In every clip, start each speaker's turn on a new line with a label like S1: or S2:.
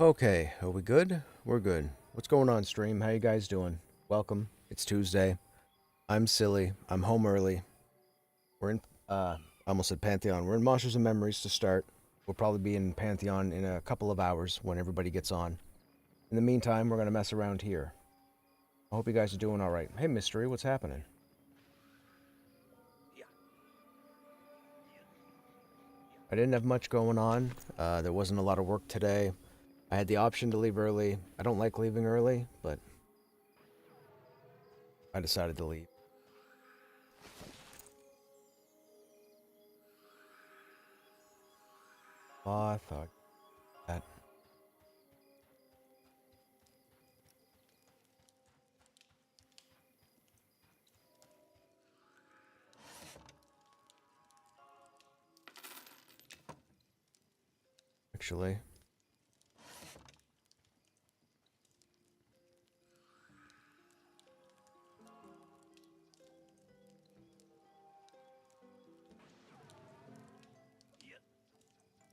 S1: Okay, are we good? We're good. What's going on, stream? How you guys doing? Welcome. It's Tuesday. I'm silly. I'm home early. We're in I almost said Pantheon. We're in Monsters and Memories to start. We'll probably be in Pantheon in a couple of hours when everybody gets on. In the meantime, we're gonna mess around here. I hope you guys are doing alright. Hey Mystery, what's happening? I didn't have much going on. There wasn't a lot of work today. I had the option to leave early. I don't like leaving early, but I decided to leave. Oh, I thought that. Actually.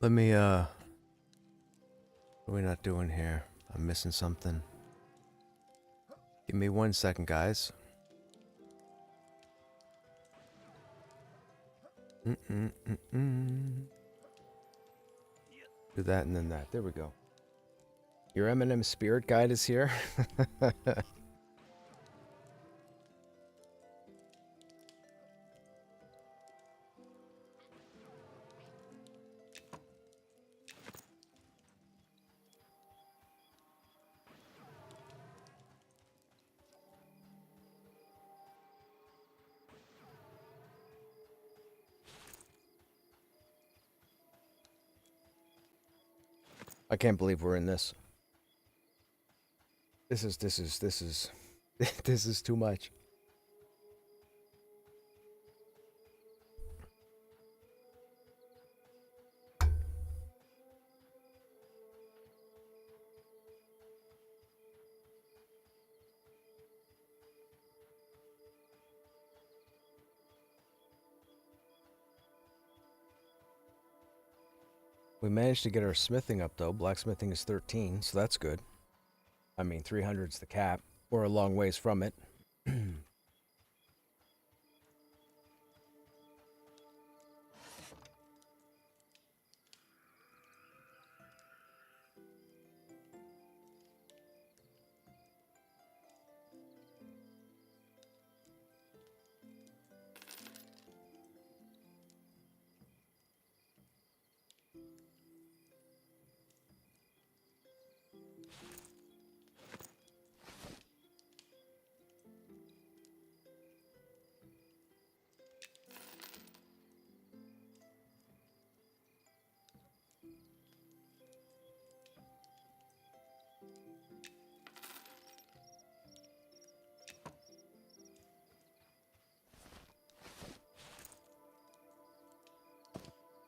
S1: Let me, what are we not doing here? I'm missing something. Give me 1 second, guys. Do that and then that. There we go. Your M&M spirit guide is here. I can't believe we're in this. This is this is too much. We managed to get our smithing up though. Blacksmithing is 13, so that's good. I mean, 300's the cap. We're a long ways from it.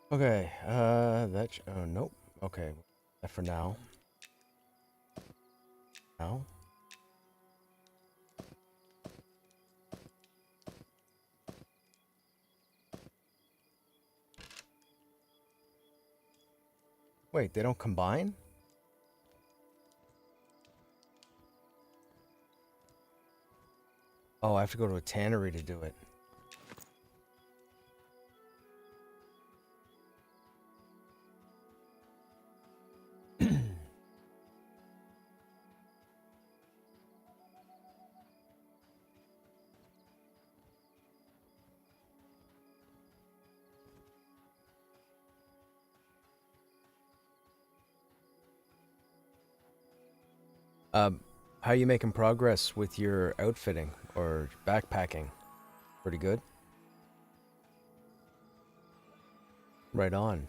S1: Okay, oh, nope. Okay, that for now. Now. Wait, they don't combine? Oh, I have to go to a tannery to do it. Um, how you making progress with your outfitting or backpacking? Pretty good? Right on.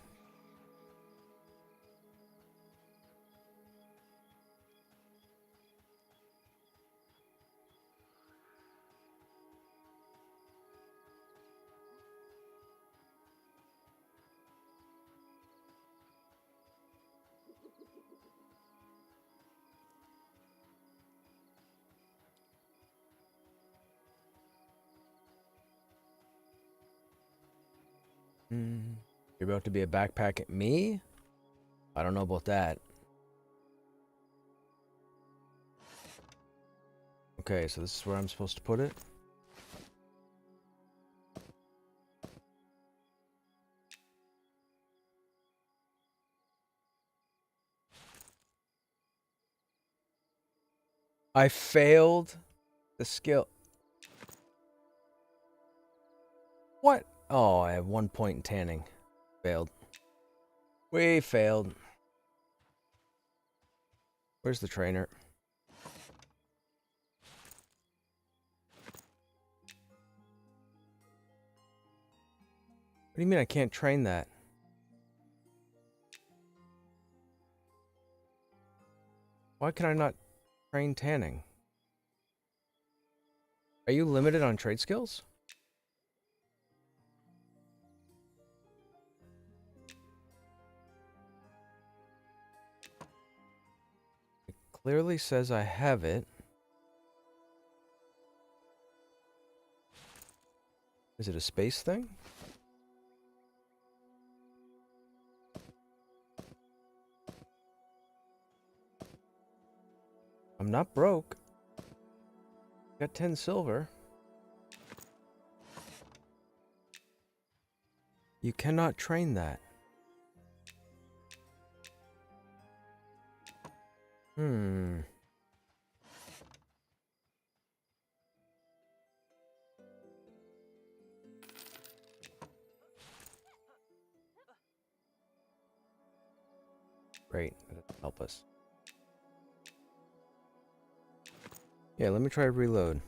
S1: You're about to be a backpack. Me? I don't know about that. Okay, so this is where I'm supposed to put it. I failed the skill. What? Oh, I have 1 point in tanning. Failed. We failed. Where's the trainer? What do you mean I can't train that? Why can I not train tanning? Are you limited on trade skills? It clearly says I have it. Is it a space thing? I'm not broke. Got 10 silver. You cannot train that. Great. That doesn't help us. Yeah, let me try to reload.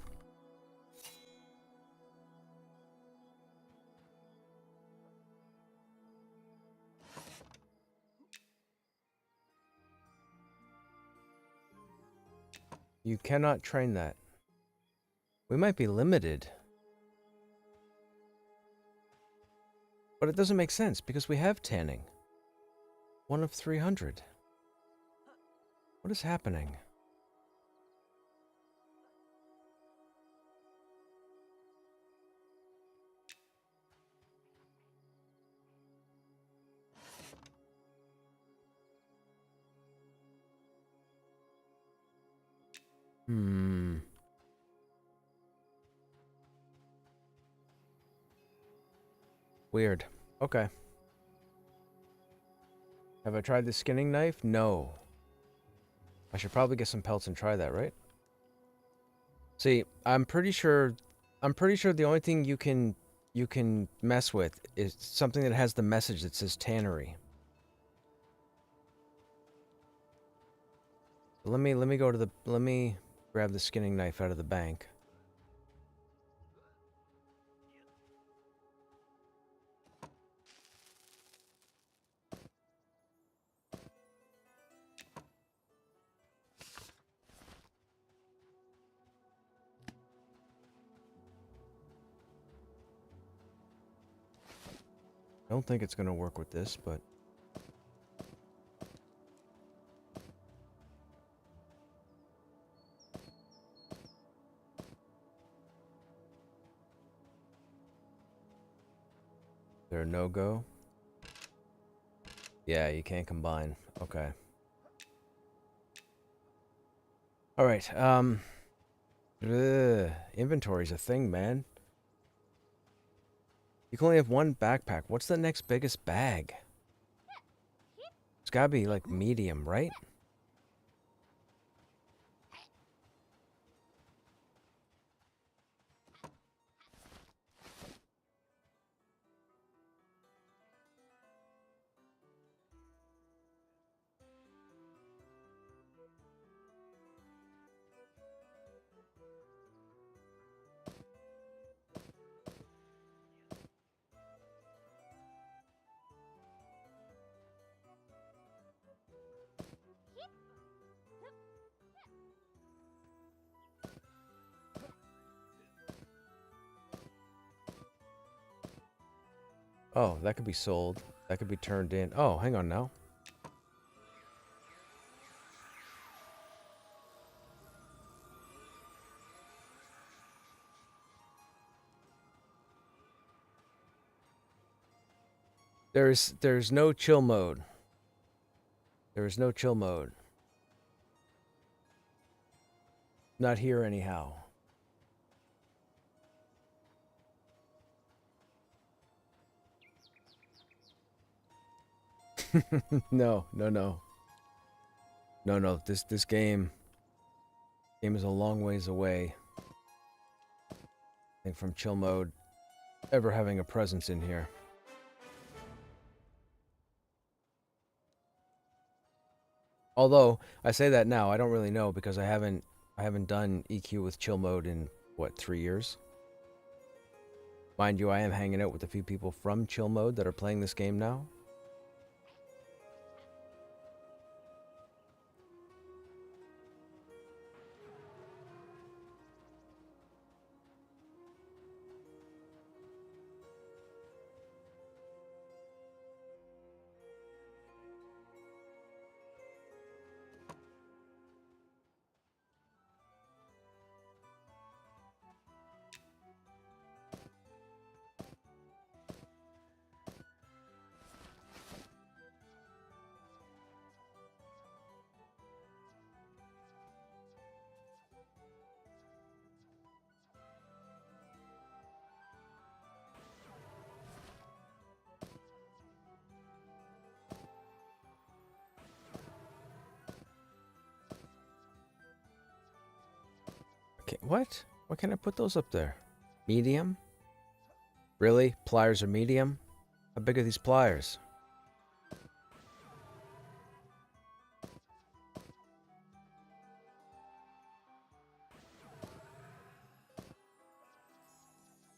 S1: You cannot train that. We might be limited. But it doesn't make sense because we have tanning. 1 of 300. What is happening? Weird. Okay. Have I tried the skinning knife? No. I should probably get some pelts and try that, right? See, I'm pretty sure the only thing you can mess with is something that has the message that says tannery. Let me grab the skinning knife out of the bank. I don't think it's gonna work with this, but there a no-go? Yeah, you can't combine. Okay. All right. Inventory's a thing, man. You can only have one backpack. What's the next biggest bag? It's gotta be like medium, right? Oh, that could be sold. That could be turned in. Oh, hang on now. There's no chill mode. There is no chill mode. Not here anyhow. No. This game is a long ways away, I think, from chill mode ever having a presence in here. Although I say that now, I don't really know because I haven't done EQ with chill mode in what, 3 years. Mind you, I am hanging out with a few people from chill mode that are playing this game now. Okay, what? Why can't I put those up there? Medium? Really? Pliers are medium? How big are these pliers?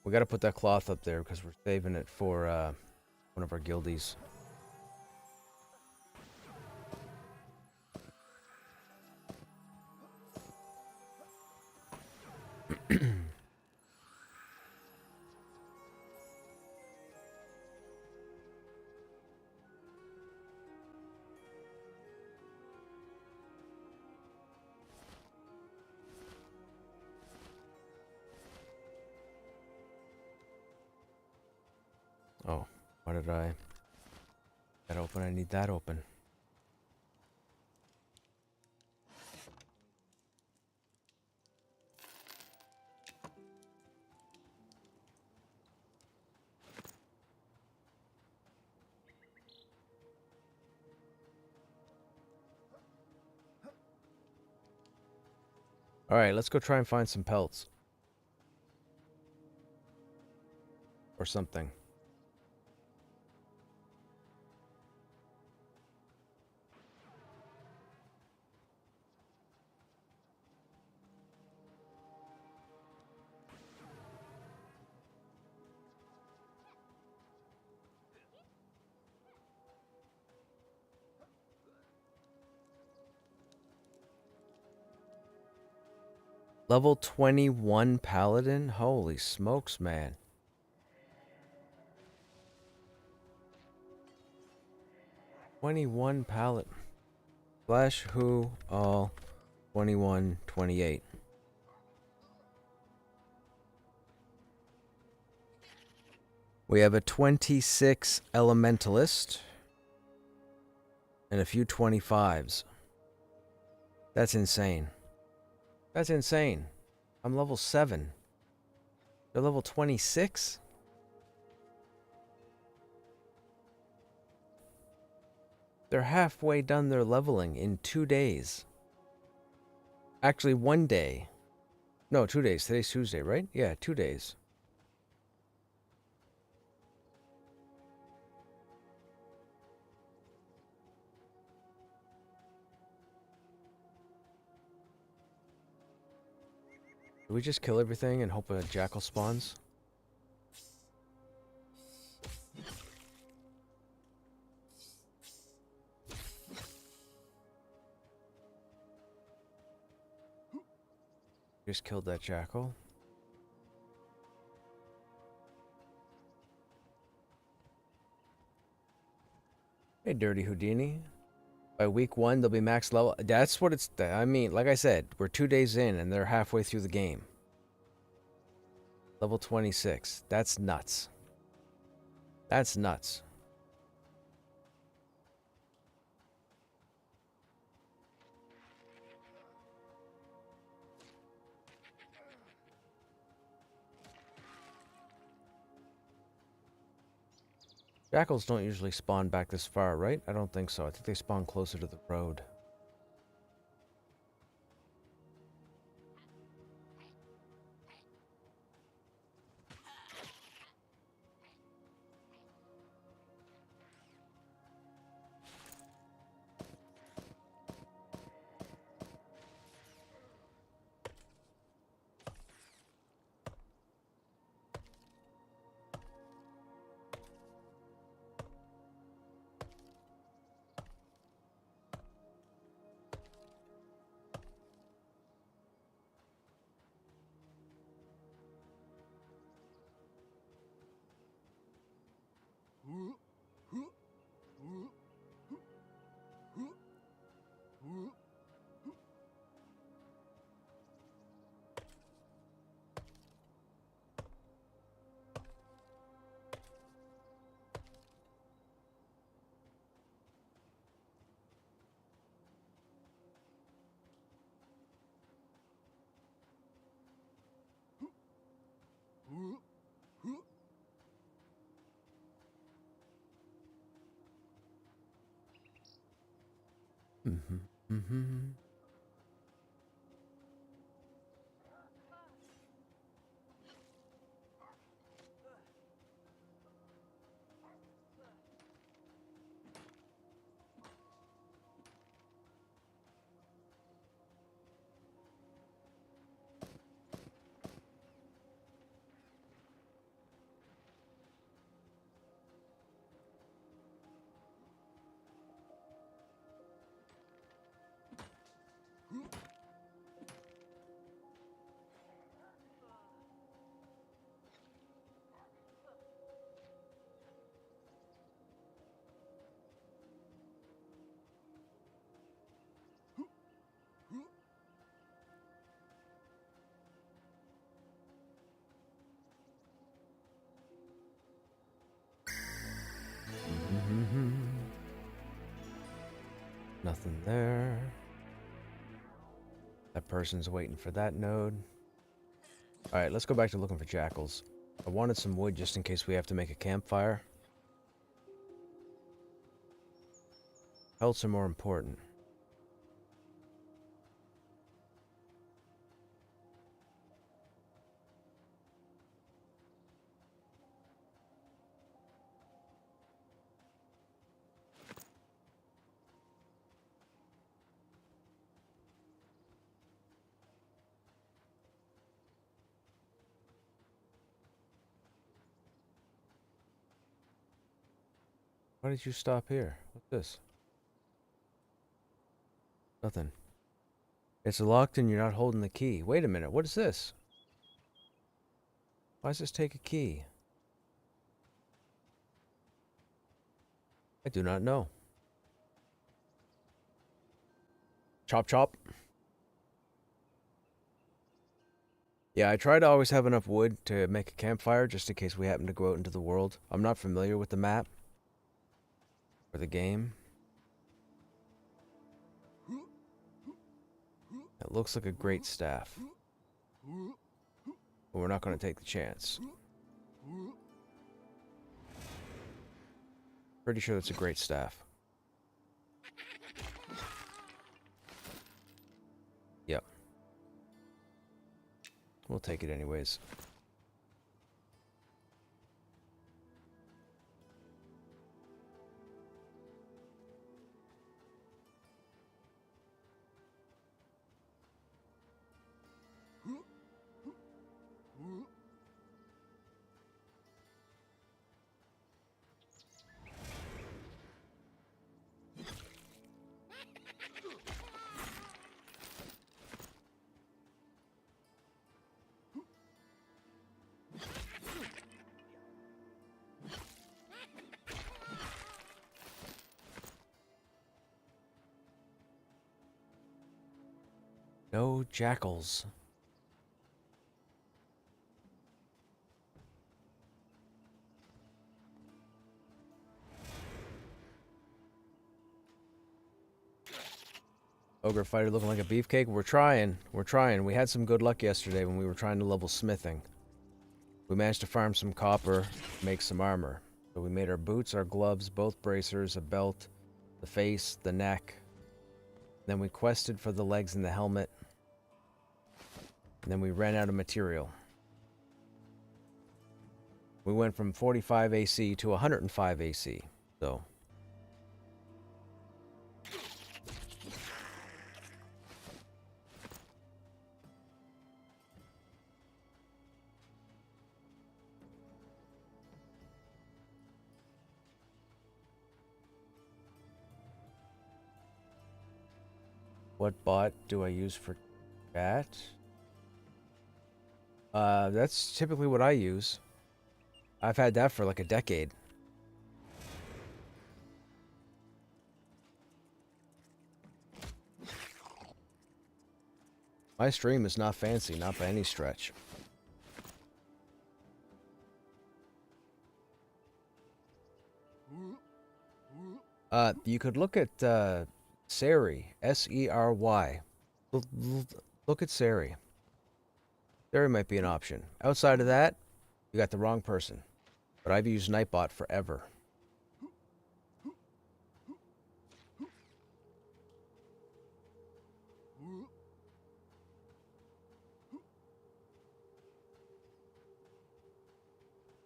S1: We gotta put that cloth up there because we're saving it for one of our guildies. Oh, why did I... That open? I need that open. Alright, let's go try and find some pelts. Or something. Level 21 paladin? Holy smokes, man. 21 paladin. Flash who all 21, 28. We have a 26 elementalist and a few 25s. That's insane. That's insane. I'm level 7. They're level 26? They're halfway done their leveling in 2 days. Actually, 1 day. No, 2 days. Today's Tuesday, right? Yeah, 2 days. Do we just kill everything and hope a jackal spawns? Just killed that jackal. Hey, Dirty Houdini. By week 1, they'll be max level. That's what it's... I mean, like I said, we're 2 days in and they're halfway through the game. Level 26. That's nuts. That's nuts. Jackals don't usually spawn back this far, right? I don't think so. I think they spawn closer to the road. Nothing there. That person's waiting for that node. Alright, let's go back to looking for jackals. I wanted some wood just in case we have to make a campfire. Pelts are more important. Why did you stop here? What's this? Nothing. It's locked and you're not holding the key. Wait a minute, what is this? Why does this take a key? I do not know. Chop chop. Yeah, I try to always have enough wood to make a campfire just in case we happen to go out into the world. I'm not familiar with the map or the game. It looks like a great staff. But we're not going to take the chance. Pretty sure that's a great staff. Yep. We'll take it anyways. No jackals. Ogre fighter looking like a beefcake. We're trying. We're trying. We had some good luck yesterday when we were trying to level smithing. We managed to farm some copper, make some armor. So we made our boots, our gloves, both bracers, a belt, the face, the neck. Then we quested for the legs and the helmet. And then we ran out of material. We went from 45 AC to 105 AC. So what bot do I use for chat? That's typically what I use. I've had that for like a decade. My stream is not fancy, not by any stretch. You could look at Seri, S-E-R-Y. Look at Seri. Seri might be an option. Outside of that, you got the wrong person. But I've used Nightbot forever.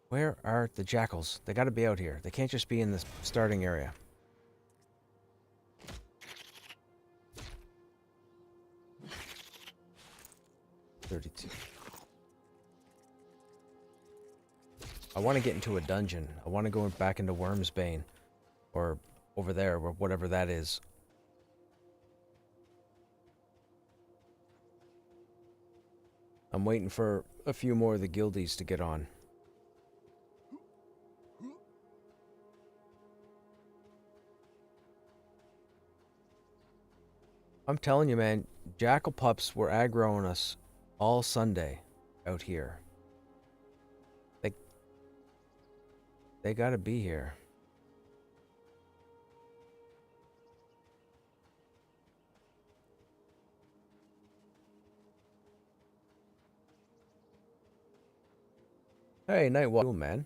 S1: Where are the jackals? They gotta be out here. They can't just be in the starting area. $32. I want to get into a dungeon. I want to go back into Wormsbane. Or over there, or whatever that is. I'm waiting for a few more of the guildies to get on. I'm telling you, man, jackal pups were aggroing us all Sunday out here. They gotta be here. Hey, Nightwalk, man.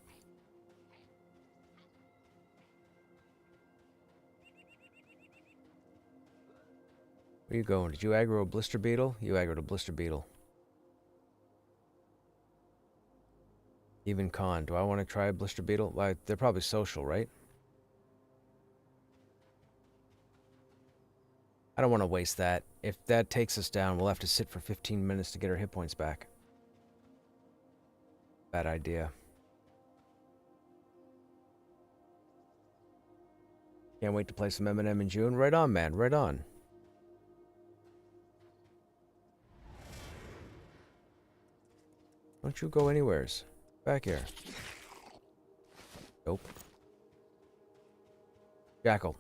S1: Where you going? Did you aggro a blister beetle? You aggroed a blister beetle. Even con. Do I want to try a blister beetle? Like, they're probably social, right? I don't want to waste that. If that takes us down, we'll have to sit for 15 minutes to get our hit points back. Bad idea. Can't wait to play some M&M in June. Right on, man. Right on. Don't you go anywheres. Back here. Nope. Jackal.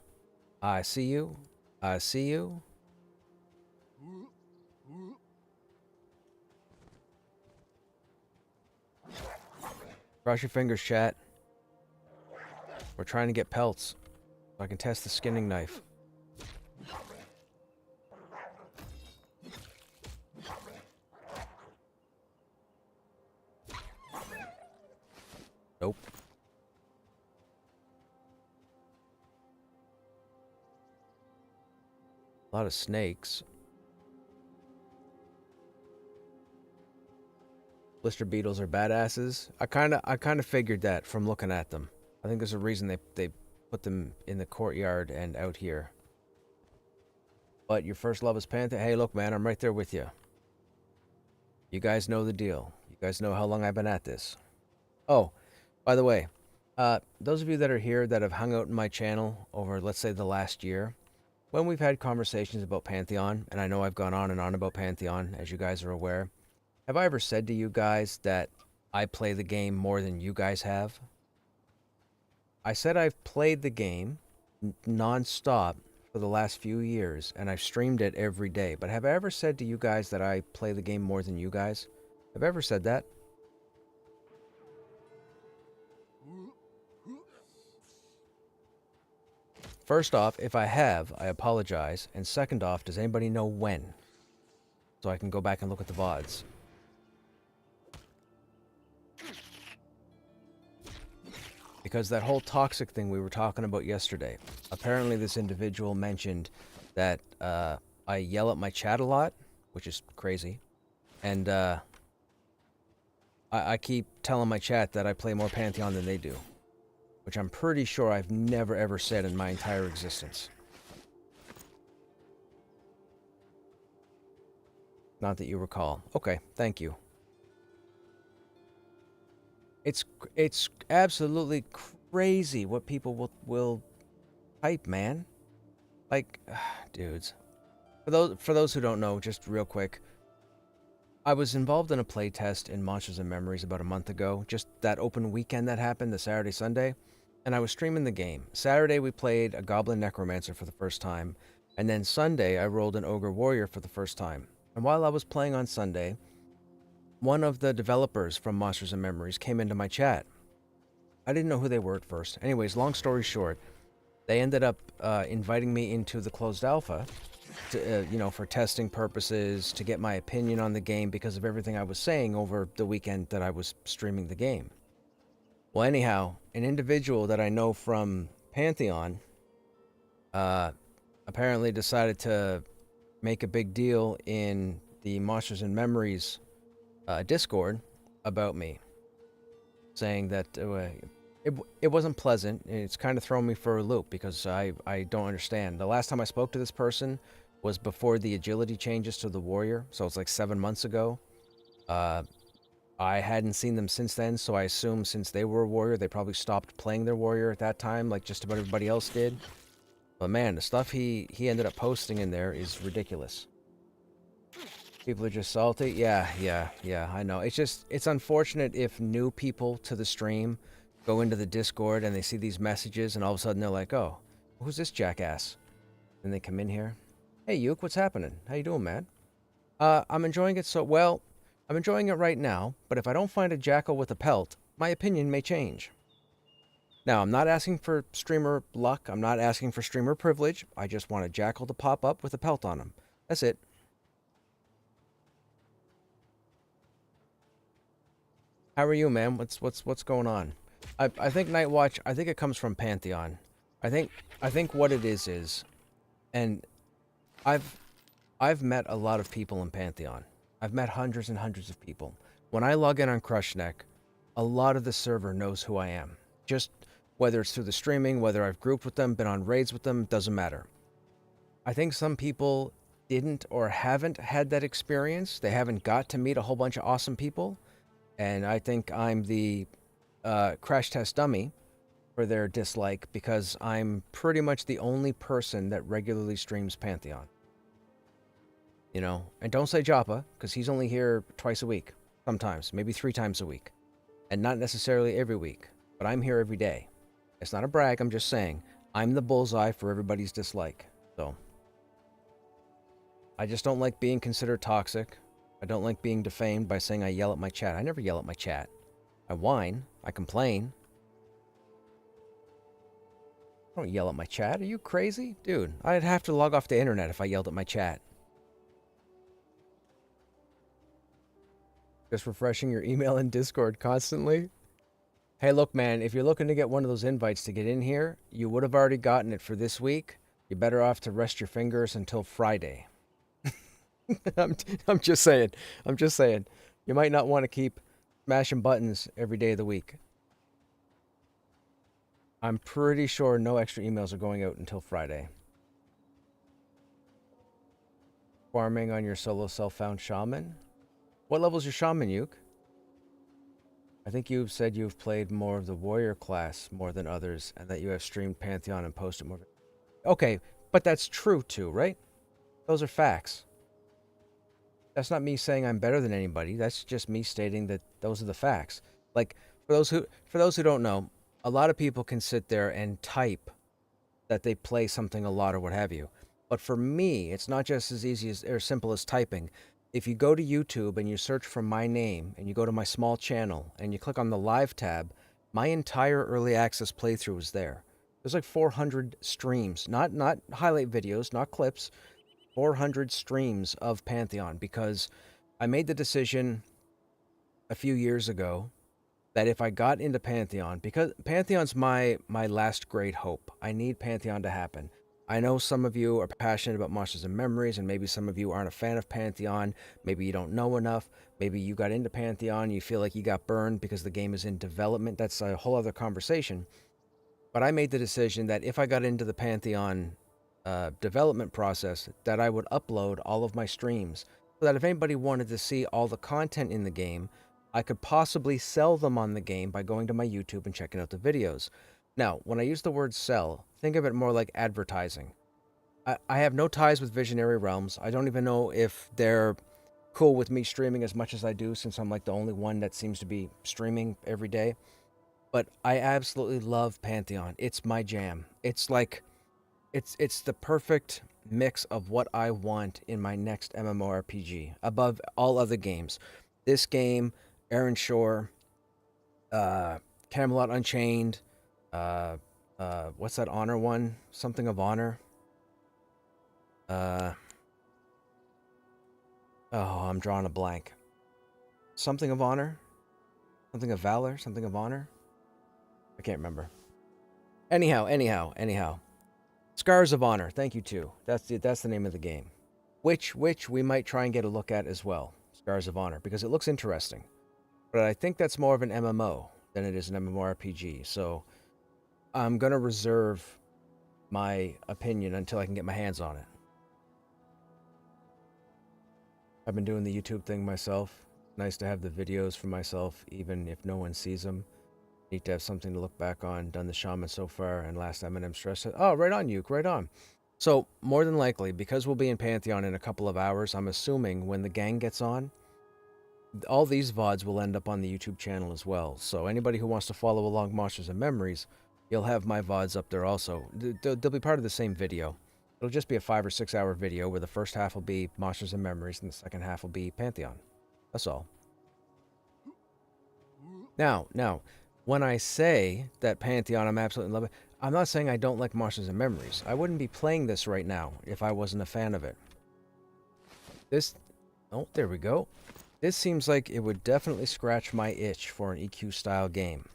S1: I see you. I see you. Cross your fingers, chat. We're trying to get pelts so I can test the skinning knife. Nope. A lot of snakes. Blister beetles are badasses. I kind of figured that from looking at them. I think there's a reason they put them in the courtyard and out here. But your first love is Pantheon. Hey, look, man, I'm right there with you. You guys know the deal. You guys know how long I've been at this. Oh, by the way, those of you that are here that have hung out in my channel over, let's say, the last year, when we've had conversations about Pantheon, and I know I've gone on and on about Pantheon, as you guys are aware, have I ever said to you guys that I play the game more than you guys have? I said I've played the game non-stop for the last few years, and I've streamed it every day. But have I ever said to you guys that I play the game more than you guys? Have I ever said that? First off, if I have, I apologize. And second off, does anybody know when? So I can go back and look at the VODs. because that whole toxic thing we were talking about yesterday. Apparently, this individual mentioned that I yell at my chat a lot, which is crazy, and I keep telling my chat that I play more Pantheon than they do, which I'm pretty sure I've never ever said in my entire existence. Not that you recall. Okay, thank you. It's absolutely crazy what people will type, man. Like, dudes. For those who don't know, just real quick, I was involved in a playtest in Monsters and Memories about a month ago. Just that open weekend that happened, the Saturday Sunday, and I was streaming the game. Saturday we played a Goblin Necromancer for the first time, and then Sunday I rolled an Ogre Warrior for the first time. And while I was playing on Sunday, one of the developers from Monsters and Memories came into my chat. I didn't know who they were at first. Anyways, long story short, they ended up inviting me into the closed alpha, to, for testing purposes, to get my opinion on the game because of everything I was saying over the weekend that I was streaming the game. Well, anyhow, an individual that I know from Pantheon apparently decided to make a big deal in the Monsters and Memories Discord about me, saying that it wasn't pleasant. It's kind of thrown me for a loop because I don't understand. The last time I spoke to this person was before the agility changes to the warrior, so it's like 7 months ago. I hadn't seen them since then, so I assume since they were a warrior, they probably stopped playing their warrior at that time, like just about everybody else did. But man, the stuff he ended up posting in there is ridiculous. People are just salty. Yeah, I know. It's unfortunate if new people to the stream go into the Discord and they see these messages and all of a sudden they're like, oh, who's this jackass? And they come in here. Hey, Yuke, what's happening? How you doing, man? I'm enjoying it so well. I'm enjoying it right now, but if I don't find a jackal with a pelt, my opinion may change. Now, I'm not asking for streamer luck. I'm not asking for streamer privilege. I just want a jackal to pop up with a pelt on him. That's it. How are you, man? What's going on? I think Nightwatch. I think it comes from Pantheon. I think what it is, and I've met a lot of people in Pantheon. I've met hundreds and hundreds of people. When I log in on Krushnek, a lot of the server knows who I am. Just whether it's through the streaming, whether I've grouped with them, been on raids with them, doesn't matter. I think some people didn't or haven't had that experience. They haven't got to meet a whole bunch of awesome people. And I think I'm the crash test dummy for their dislike because I'm pretty much the only person that regularly streams Pantheon. And don't say Joppa, because he's only here twice a week, sometimes, maybe 3 times a week. And not necessarily every week, but I'm here every day. It's not a brag, I'm just saying, I'm the bullseye for everybody's dislike. So, I just don't like being considered toxic. I don't like being defamed by saying I yell at my chat. I never yell at my chat. I whine. I complain. I don't yell at my chat. Are you crazy? Dude, I'd have to log off the internet if I yelled at my chat. Just refreshing your email and Discord constantly? Hey, look, man, if you're looking to get one of those invites to get in here, you would have already gotten it for this week. You're better off to rest your fingers until Friday. I'm just saying. You might not want to keep smashing buttons every day of the week. I'm pretty sure no extra emails are going out until Friday. Farming on your solo self-found shaman? What level's your shaman, Yuke? I think you've said you've played more of the warrior class more than others, and that you have streamed Pantheon and posted more. Okay, but that's true too, right? Those are facts. That's not me saying I'm better than anybody. That's just me stating that those are the facts. Like, for those who don't know, a lot of people can sit there and type that they play something a lot or what have you. But for me, it's not just as easy as or simple as typing. If you go to YouTube and you search for my name and you go to my small channel and you click on the live tab, my entire early access playthrough is there. There's like 400 streams, not highlight videos, not clips, 400 streams of Pantheon, because I made the decision a few years ago that if I got into Pantheon, because Pantheon's my last great hope. I need Pantheon to happen. I know some of you are passionate about Monsters and Memories, and maybe some of you aren't a fan of Pantheon. Maybe you don't know enough. Maybe you got into Pantheon, you feel like you got burned because the game is in development. That's a whole other conversation. But I made the decision that if I got into the Pantheon development process, that I would upload all of my streams so that if anybody wanted to see all the content in the game, I could possibly sell them on the game by going to my YouTube and checking out the videos. Now, when I use the word sell, think of it more like advertising. I have no ties with Visionary Realms. I don't even know if they're cool with me streaming as much as I do, since I'm like the only one that seems to be streaming every day. But I absolutely love Pantheon. It's my jam. It's like it's the perfect mix of what I want in my next MMORPG above all other games. This game, Aaron Shore, Camelot Unchained, what's that Honor one? Something of Honor. Oh, I'm drawing a blank. Something of Honor? Something of Valor? Something of Honor? I can't remember. Anyhow. Scars of Honor. Thank you, too. That's the name of the game. Which we might try and get a look at as well. Scars of Honor, because it looks interesting. But I think that's more of an MMO than it is an MMORPG. So I'm going to reserve my opinion until I can get my hands on it. I've been doing the YouTube thing myself. Nice to have the videos for myself, even if no one sees them. Need to have something to look back on. Done the Shaman so far, and last M&M stress. Oh, right on, Uke, right on. So, more than likely, because we'll be in Pantheon in a couple of hours, I'm assuming when the gang gets on, all these VODs will end up on the YouTube channel as well. So, anybody who wants to follow along Monsters and Memories, you'll have my VODs up there also. They'll be part of the same video. It'll just be a 5 or 6 hour video where the first half will be Monsters and Memories and the second half will be Pantheon. That's all. Now, when I say that Pantheon, I'm absolutely in love with, I'm not saying I don't like Monsters and Memories. I wouldn't be playing this right now if I wasn't a fan of it. Oh, there we go. This seems like it would definitely scratch my itch for an EQ-style game.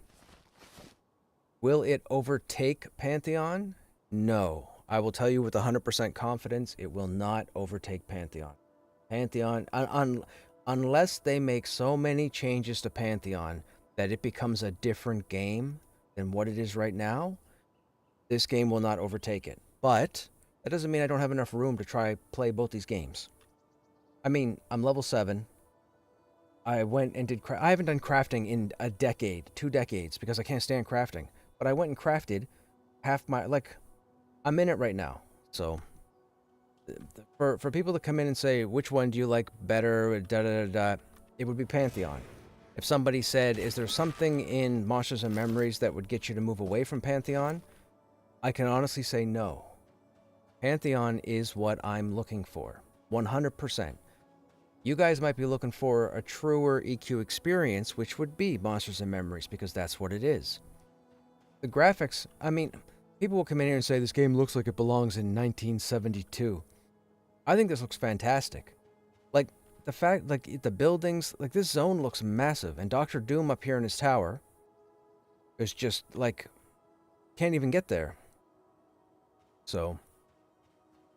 S1: Will it overtake Pantheon? No. I will tell you with 100% confidence, it will not overtake Pantheon. Pantheon, unless they make so many changes to Pantheon that it becomes a different game than what it is right now, this game will not overtake it. But that doesn't mean I don't have enough room to try play both these games. I mean, I'm level 7. I went and did I haven't done crafting in a decade, 2 decades, because I can't stand crafting. But I went and crafted half my, like, I'm in it right now. So for people to come in and say, which one do you like better, it would be Pantheon. If somebody said, is there something in Monsters and Memories that would get you to move away from Pantheon? I can honestly say no. Pantheon is what I'm looking for. 100%. You guys might be looking for a truer EQ experience, which would be Monsters and Memories, because that's what it is. The graphics, I mean, people will come in here and say this game looks like it belongs in 1972. I think this looks fantastic. Like, the fact, like, the buildings, like, this zone looks massive, and Dr. Doom up here in his tower is just, like, can't even get there. So,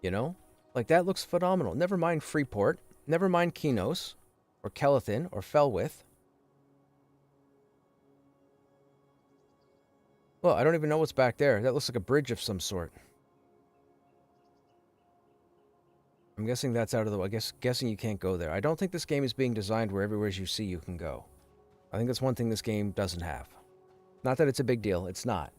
S1: you know, like, that looks phenomenal. Never mind Freeport, never mind Kinos, or Kelethin, or Felwith. Well, I don't even know what's back there. That looks like a bridge of some sort. I'm guessing that's out of the way. Guessing you can't go there. I don't think this game is being designed where everywhere you see you can go. I think that's one thing this game doesn't have. Not that it's a big deal. It's not.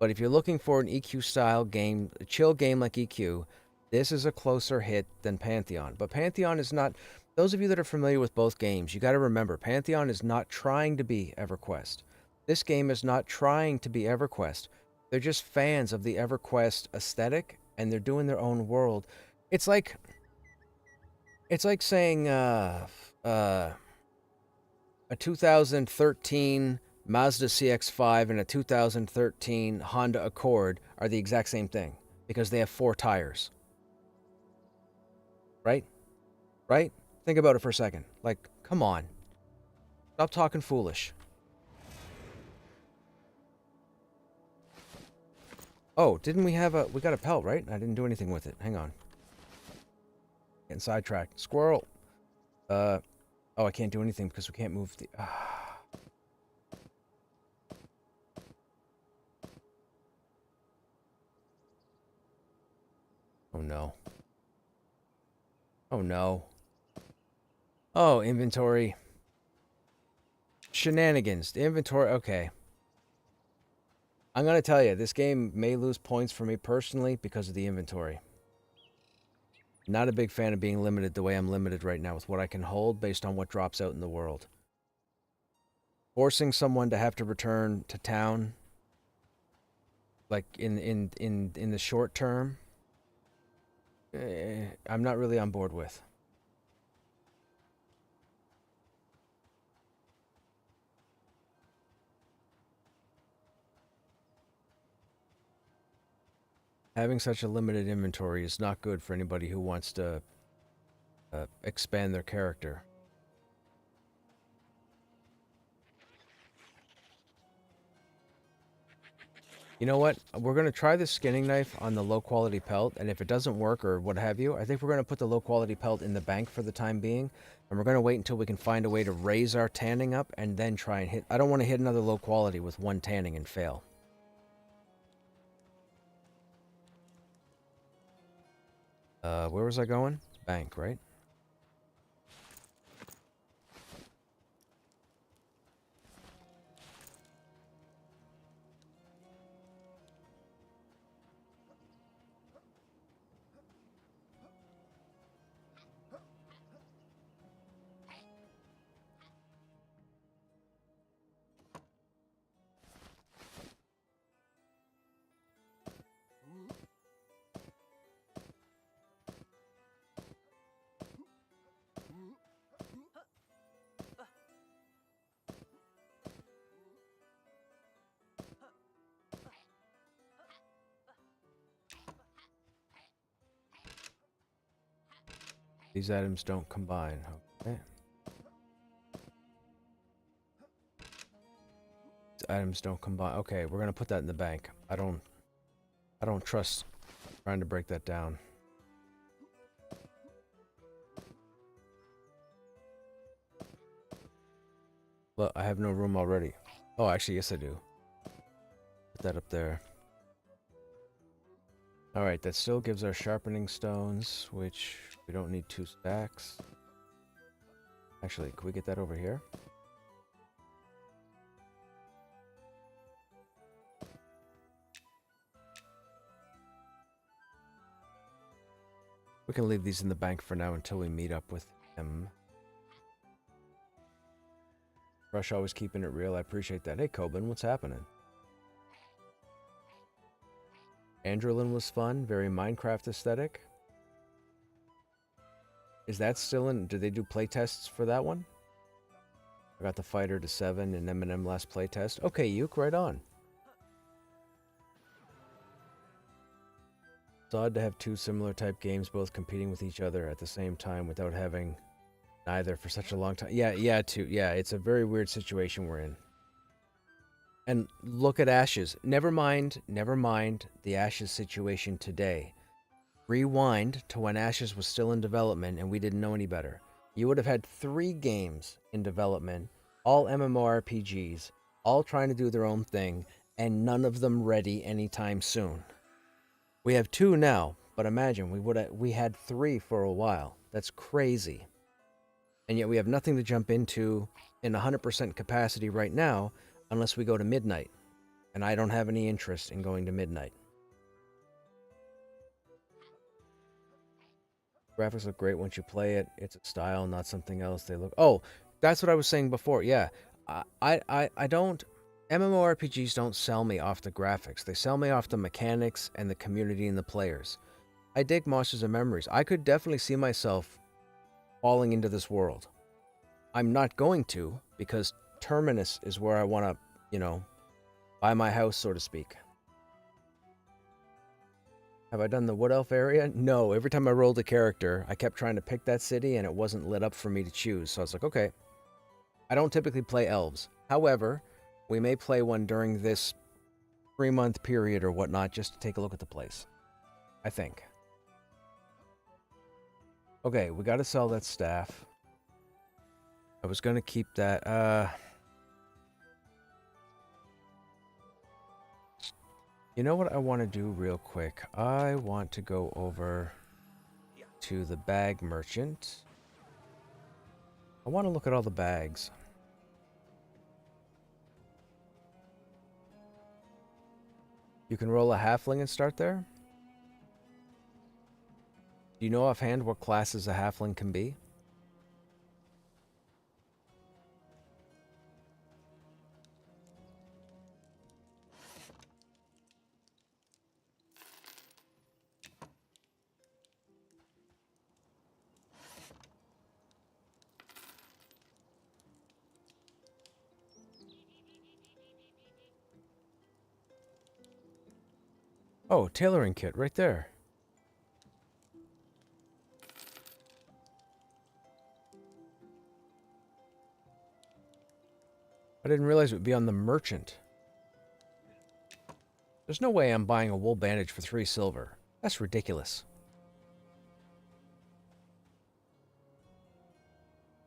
S1: But if you're looking for an EQ-style game, a chill game like EQ, this is a closer hit than Pantheon. But Pantheon is not... Those of you that are familiar with both games, you got to remember, Pantheon is not trying to be EverQuest. This game is not trying to be EverQuest. They're just fans of the EverQuest aesthetic, and they're doing their own world. It's like saying a 2013 Mazda CX-5 and a 2013 Honda Accord are the exact same thing because they have 4 tires. Right? Right? Think about it for a second. Like, come on. Stop talking foolish. Oh, didn't we have a... We got a pelt, right? I didn't do anything with it. Hang on. Getting sidetracked. Squirrel! Oh, I can't do anything because we can't move the... Oh, no. Oh, no. Oh, inventory. Shenanigans. The inventory... Okay. I'm going to tell you, this game may lose points for me personally because of the inventory. Not a big fan of being limited the way I'm limited right now with what I can hold based on what drops out in the world. Forcing someone to have to return to town, like in the short term, I'm not really on board with. Having such a limited inventory is not good for anybody who wants to expand their character. You know what? We're going to try the skinning knife on the low-quality pelt, and if it doesn't work or what have you, I think we're going to put the low-quality pelt in the bank for the time being, and we're going to wait until we can find a way to raise our tanning up and then try and hit... I don't want to hit another low-quality with one tanning and fail. Where was I going? Bank, right? These items don't combine. Okay. These items don't combine. Okay, we're gonna put that in the bank. I don't trust trying to break that down. Well, I have no room already. Oh, actually, yes I do. Put that up there. Alright, that still gives our sharpening stones, which we don't need 2 stacks. Actually, can we get that over here? We can leave these in the bank for now until we meet up with him. Rush always keeping it real. I appreciate that. Hey, Coben, what's happening? Androlin was fun. Very Minecraft aesthetic. Is that still in... Did they do playtests for that one? I got the fighter to 7 in M&M last playtest. Okay, Yuke, right on. It's odd to have 2 similar type games both competing with each other at the same time without having neither for such a long time. Yeah, it's a very weird situation we're in. And look at Ashes. Never mind the Ashes situation today. Rewind to when Ashes was still in development and we didn't know any better. You would have had 3 games in development, all MMORPGs, all trying to do their own thing, and none of them ready anytime soon. We have 2 now, but imagine we had 3 for a while. That's crazy. And yet we have nothing to jump into in 100% capacity right now unless we go to midnight. And I don't have any interest in going to midnight. Graphics look great once you play it. It's a style, not something else. They look... Oh, that's what I was saying before. Yeah, I don't... MMORPGs don't sell me off the graphics. They sell me off the mechanics and the community and the players. I dig Monsters and Memories. I could definitely see myself falling into this world. I'm not going to, because Terminus is where I want to, you know, buy my house, so to speak. Have I done the Wood Elf area? No. Every time I rolled a character, I kept trying to pick that city, and it wasn't lit up for me to choose. So I was like, okay. I don't typically play elves. However, we may play one during this 3-month period or whatnot just to take a look at the place. I think. Okay, we got to sell that staff. I was going to keep that. You know what I want to do real quick? I want to go over to the bag merchant. I want to look at all the bags. You can roll a halfling and start there? Do you know offhand what classes a halfling can be? Oh, tailoring kit right there. I didn't realize it would be on the merchant. There's no way I'm buying a wool bandage for 3 silver. That's ridiculous.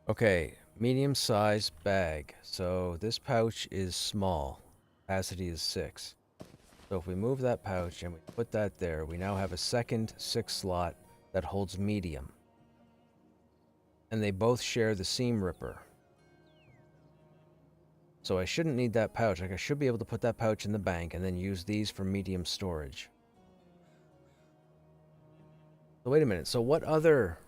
S1: Okay, medium-sized bag. So this pouch is small. Capacity is 6. So if we move that pouch and we put that there, we now have a second 6 slot that holds medium. And they both share the seam ripper. So I shouldn't need that pouch. Like I should be able to put that pouch in the bank and then use these for medium storage. So wait a minute. So what other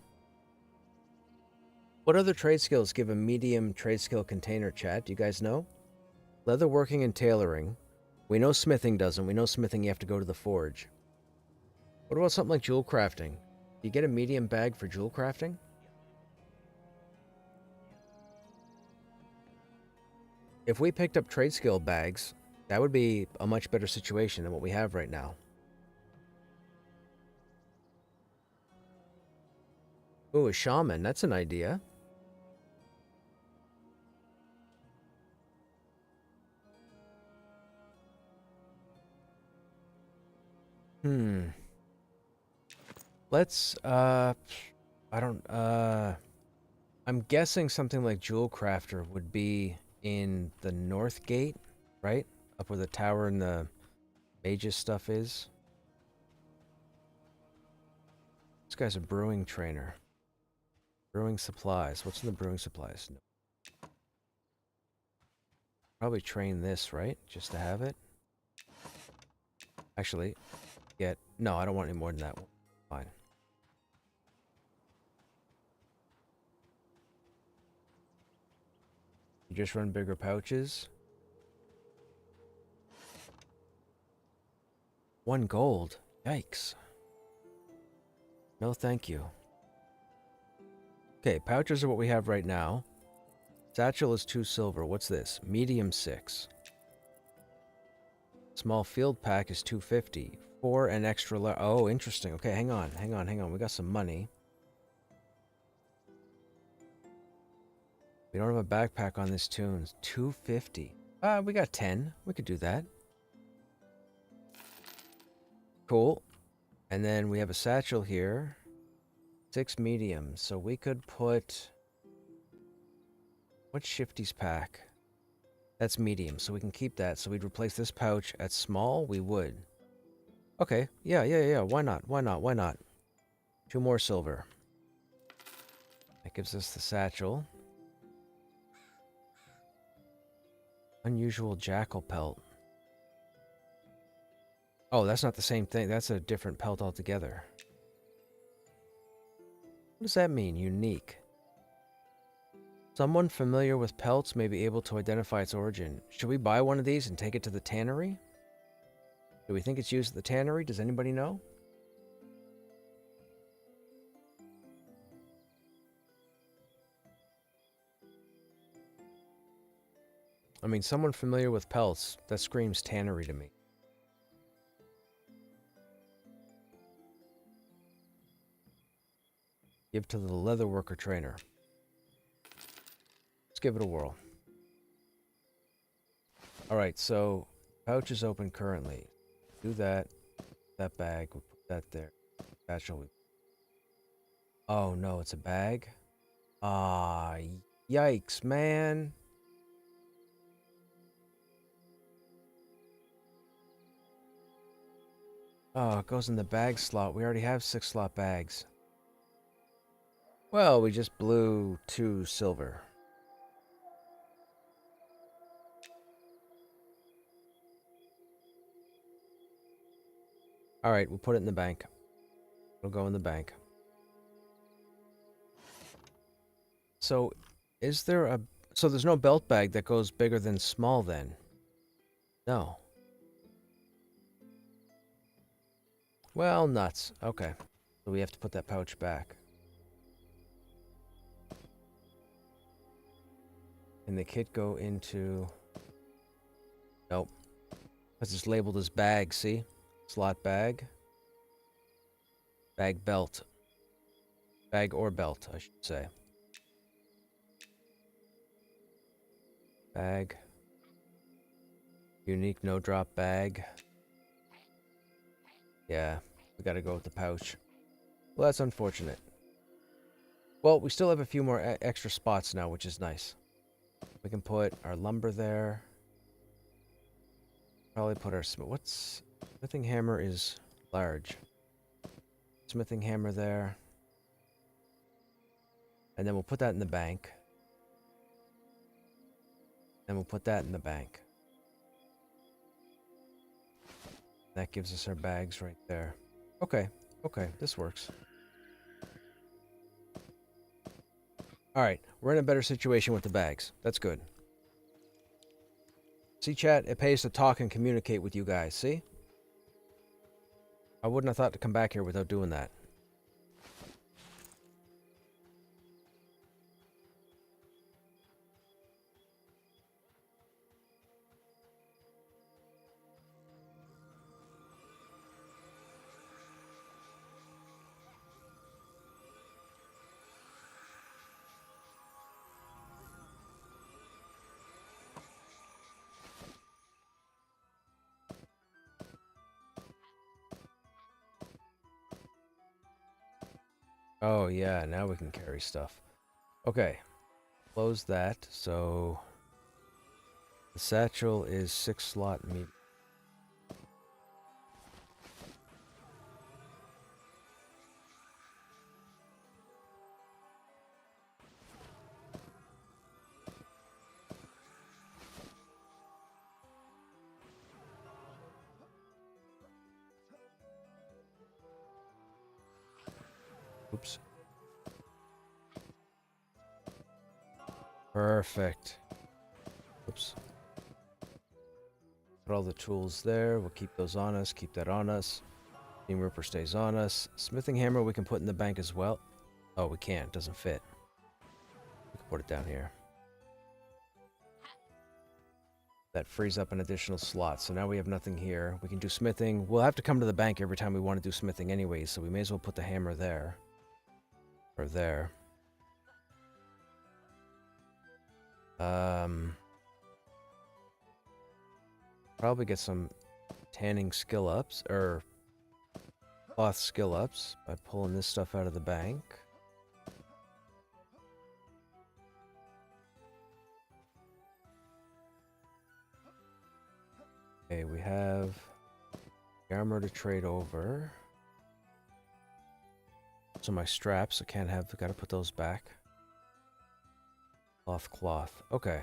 S1: trade skills give a medium trade skill container, chat? Do you guys know? Leatherworking and tailoring. We know smithing doesn't. We know smithing you have to go to the forge. What about something like jewel crafting? Do you get a medium bag for jewel crafting? If we picked up trade skill bags, that would be a much better situation than what we have right now. Ooh, a shaman. That's an idea. Let's, I don't, I'm guessing something like Jewel Crafter would be in the North Gate, right? Up where the tower and the mages stuff is. This guy's a brewing trainer. Brewing supplies. What's in the brewing supplies? No. Probably train this, right? Just to have it. Actually, no, I don't want any more than that one. Fine. You just run bigger pouches. 1 gold. Yikes. No, thank you. Okay, pouches are what we have right now. Satchel is 2 silver. What's this? Medium 6. Small field pack is 250. 4 and extra. Oh, interesting. Okay, hang on. We got some money. We don't have a backpack on this tune. 250. We got 10. We could do that. Cool. And then we have a satchel here. 6 mediums. So we could put... What's Shifty's pack? That's medium, so we can keep that. So we'd replace this pouch at small? We would. Okay. Yeah. Why not? 2 more silver. That gives us the satchel. Unusual jackal pelt. Oh, that's not the same thing. That's a different pelt altogether. What does that mean? Unique. Someone familiar with pelts may be able to identify its origin. Should we buy one of these and take it to the tannery? Do we think it's used at the tannery? Does anybody know? I mean, someone familiar with pelts, that screams tannery to me. Give to the leatherworker trainer. Let's give it a whirl. Alright, so Pouch is open currently. Do that. That bag. We'll put that there. Satchel. Oh no, it's a bag? Ah, yikes, man. Oh, it goes in the bag slot. We already have 6 slot bags. Well, we just blew 2 silver. Alright, we'll put it in the bank. It'll go in the bank. So, is there a... So there's no belt bag that goes bigger than small then? No. Well, nuts. Okay. So we have to put that pouch back. Can the kit go into... Nope. Because it's labeled as bag, see? Slot bag. Bag belt. Bag or belt, I should say. Bag. Unique no drop bag. Yeah, we gotta go with the pouch. Well, that's unfortunate. Well, we still have a few more extra spots now, which is nice. We can put our lumber there. Probably put our... What's... Smithing hammer is large. Smithing hammer there. And then we'll put that in the bank. Then we'll put that in the bank. That gives us our bags right there. Okay, okay, this works. Alright, we're in a better situation with the bags. That's good. See, chat? It pays to talk and communicate with you guys, see? I wouldn't have thought to come back here without doing that. Oh, yeah, now we can carry stuff. Okay, close that, so... The satchel is 6 slot meat. Oops. Perfect. Oops. Put all the tools there. We'll keep those on us. Keep that on us. Steam Ripper stays on us. Smithing hammer we can put in the bank as well. Oh, we can't. Doesn't fit. We can put it down here. That frees up an additional slot. So now we have nothing here. We can do smithing. We'll have to come to the bank every time we want to do smithing anyways, so we may as well put the hammer there. Or there. Probably get some tanning skill ups, or cloth skill ups, by pulling this stuff out of the bank. Okay, we have the armor to trade over. So my straps, I can't have, gotta put those back. Cloth. Okay.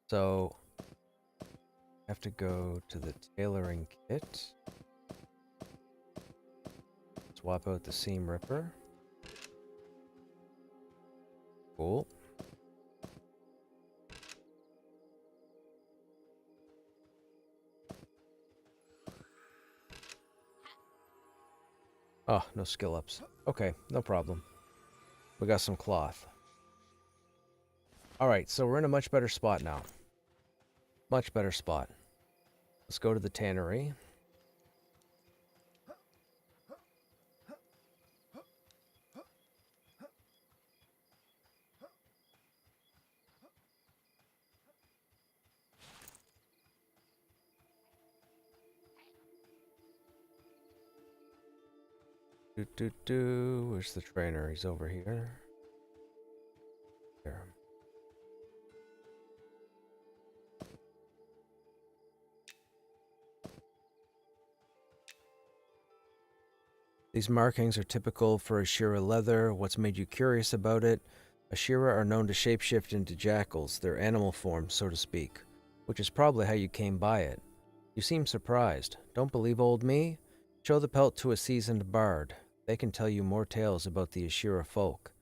S1: So, I have to go to the tailoring kit. Swap out the seam ripper. Cool. Oh, no skill ups. Okay, no problem. We got some cloth. Alright, so we're in a much better spot now. Much better spot. Let's go to the tannery. Where's the trainer? He's over here. There. These markings are typical for Ashira leather. What's made you curious about it? Ashira are known to shapeshift into jackals, their animal form, so to speak, which is probably how you came by it. You seem surprised. Don't believe old me? Show the pelt to a seasoned bard. They can tell you more tales about the Ashira folk.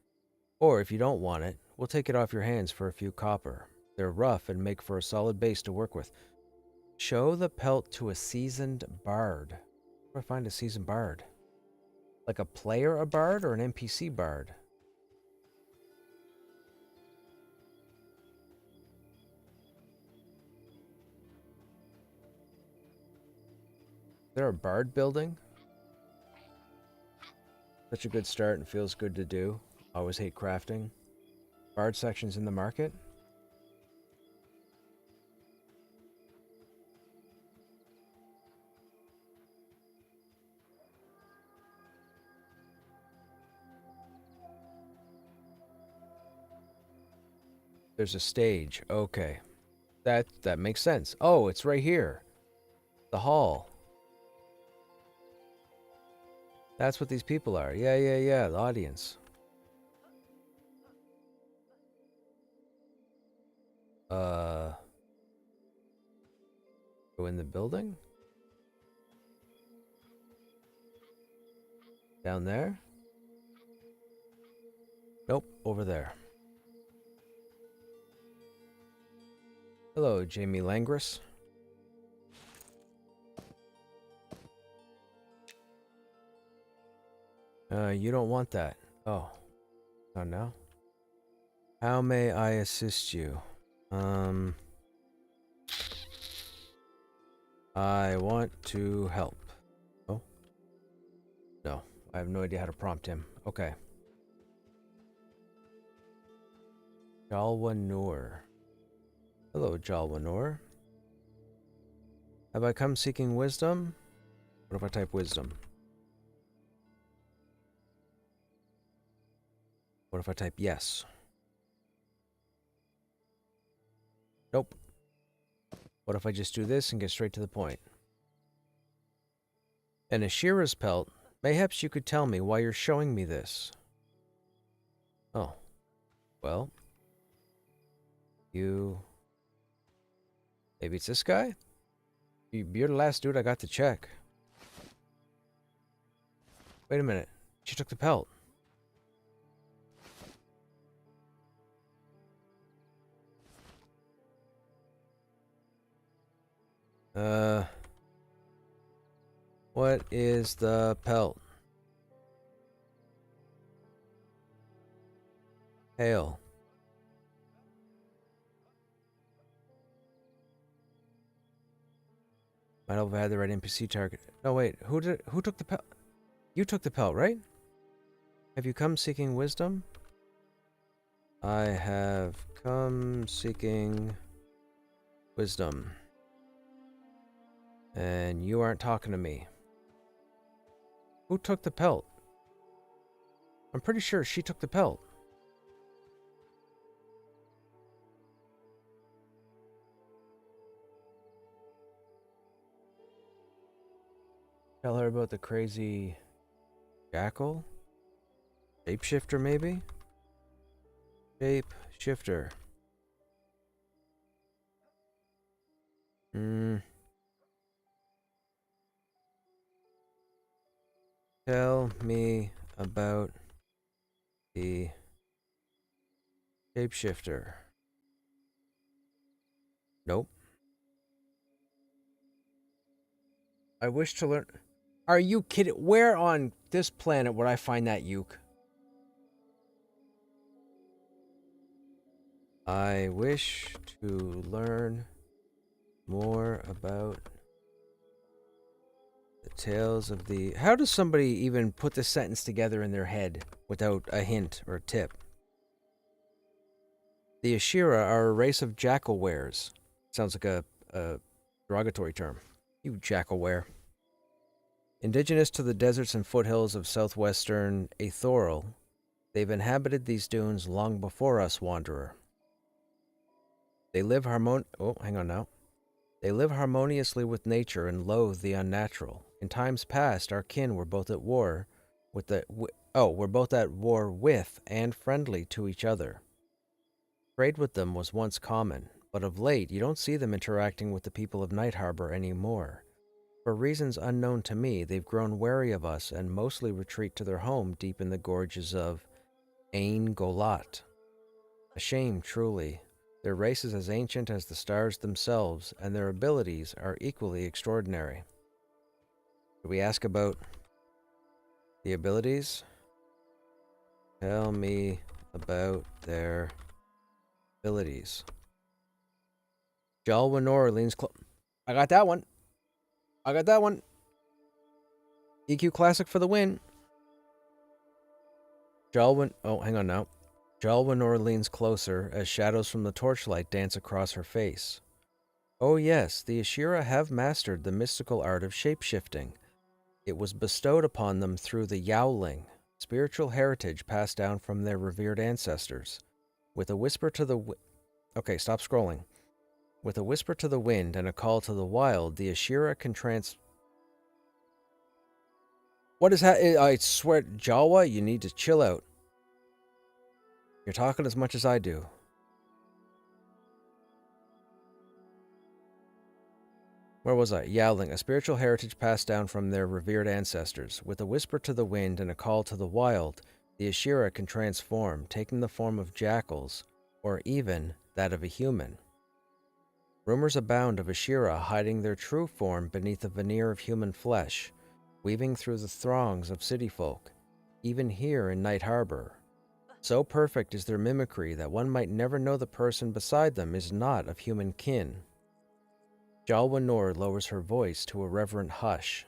S1: Or, if you don't want it, we'll take it off your hands for a few copper. They're rough and make for a solid base to work with. Show the pelt to a seasoned bard. Where do I find a seasoned bard? Like a player a bard or an NPC bard? Is there a bard building? Such a good start and feels good to do. Always hate crafting. Bard sections in the market? There's a stage. Okay. That makes sense. Oh, it's right here. The hall. That's what these people are. Yeah. The audience. Go in the building? Down there? Nope, over there. Hello, Jamie Langris. You don't want that. Oh. Oh, no? How may I assist you? I want to help. Oh? No, I have no idea how to prompt him. Okay. Jalwa Noor. Hello, Jalwa Noor. Have I come seeking wisdom? What if I type wisdom? What if I type yes? Nope. What if I just do this and get straight to the point? An Ashira's pelt. Mayhaps you could tell me why you're showing me this. Oh. Well. You... Maybe it's this guy? You're the last dude I got to check. Wait a minute. She took the pelt. What is the pelt? Hail. Might have had the right NPC target. No, wait. Who took the pelt? You took the pelt, right? Have you come seeking wisdom? I have come seeking wisdom. And you aren't talking to me. Who took the pelt? I'm pretty sure she took the pelt. Tell her about the crazy jackal? Shapeshifter, maybe? Shapeshifter. Tell me about the shapeshifter. Nope. I wish to learn... Are you kidding? Where on this planet would I find that uke? I wish to learn more about the tales of the... How does somebody even put this sentence together in their head without a hint or a tip? The Ashira are a race of jackal-wares. Sounds like a derogatory term. You jackal-ware. Indigenous to the deserts and foothills of southwestern Aethoral, they've inhabited these dunes long before us, wanderer. They live They live harmoniously with nature and loathe the unnatural. In times past, our kin were both at war with and friendly to each other. Trade with them was once common, but of late you don't see them interacting with the people of Night Harbor anymore. For reasons unknown to me, they've grown wary of us and mostly retreat to their home deep in the gorges of Ain Golat. A shame, truly. Their race is as ancient as the stars themselves, and their abilities are equally extraordinary. Did we ask about the abilities? Tell me about their abilities. Jalwa New Orleans I got that one. EQ Classic for the win. Hang on now. Jalwa Nor leans closer as shadows from the torchlight dance across her face. Oh yes, the Ashira have mastered the mystical art of shapeshifting. It was bestowed upon them through the Yowling, spiritual heritage passed down from their revered ancestors. With a whisper to the Okay, stop scrolling. With a whisper to the wind and a call to the wild, the Ashira can What is that? I swear, Jawa, you need to chill out. You're talking as much as I do. Where was I? Yowling, a spiritual heritage passed down from their revered ancestors. With a whisper to the wind and a call to the wild, the Ashira can transform, taking the form of jackals, or even that of a human. Rumors abound of Ashira hiding their true form beneath a veneer of human flesh, weaving through the throngs of city folk, even here in Night Harbor. So perfect is their mimicry that one might never know the person beside them is not of human kin. Jalwa Nur lowers her voice to a reverent hush.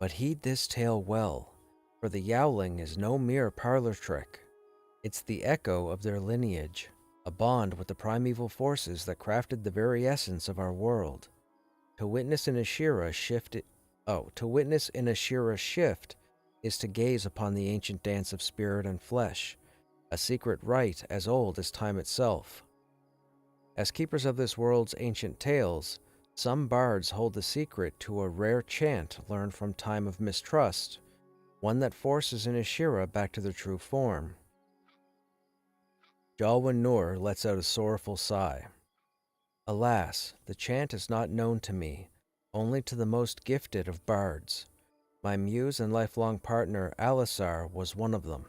S1: But heed this tale well, for the Yowling is no mere parlor trick. It's the echo of their lineage, a bond with the primeval forces that crafted the very essence of our world. To witness an Ashira shift is to gaze upon the ancient dance of spirit and flesh, a secret rite as old as time itself. As keepers of this world's ancient tales, some bards hold the secret to a rare chant learned from time of mistrust, one that forces an Ashira back to their true form. Jalwa Nur lets out a sorrowful sigh. Alas, the chant is not known to me, only to the most gifted of bards. My muse and lifelong partner, Alisar, was one of them.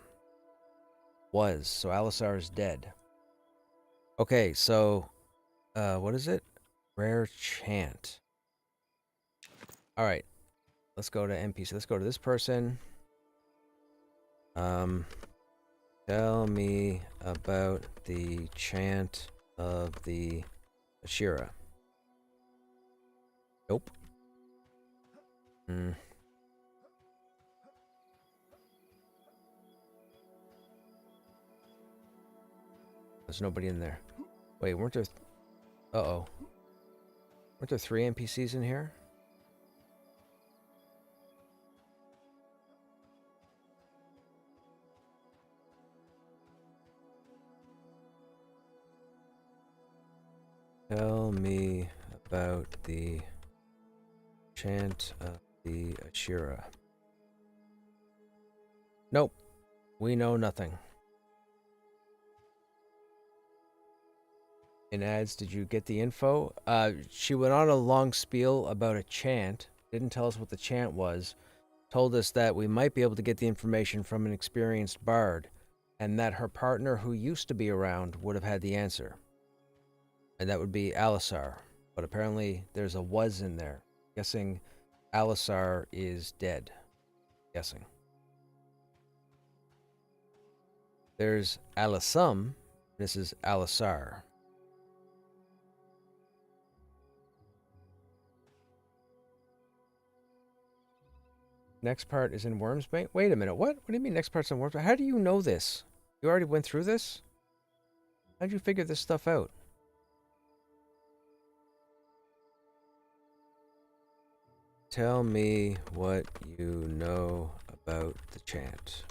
S1: So Alisar is dead. Okay, so, what is it? Rare chant. Alright, let's go to NPC. Let's go to this person. Tell me about the chant of the Ashira. Nope. There's nobody in there. Wait, weren't there... Uh-oh. Weren't there 3 NPCs in here? Tell me about the chant of the Ashira. Nope. We know nothing. In ads, did you get the info? She went on a long spiel about a chant. Didn't tell us what the chant was. Told us that we might be able to get the information from an experienced bard, and that her partner who used to be around would have had the answer. And that would be Alisar. But apparently there's a was in there. Guessing Alisar is dead. Guessing. There's Alisum. This is Alisar. Next part is in Wormsbane? Wait a minute, what? What do you mean next part's in Wormsbane? How do you know this? You already went through this? How'd you figure this stuff out? Tell me what you know about the chant.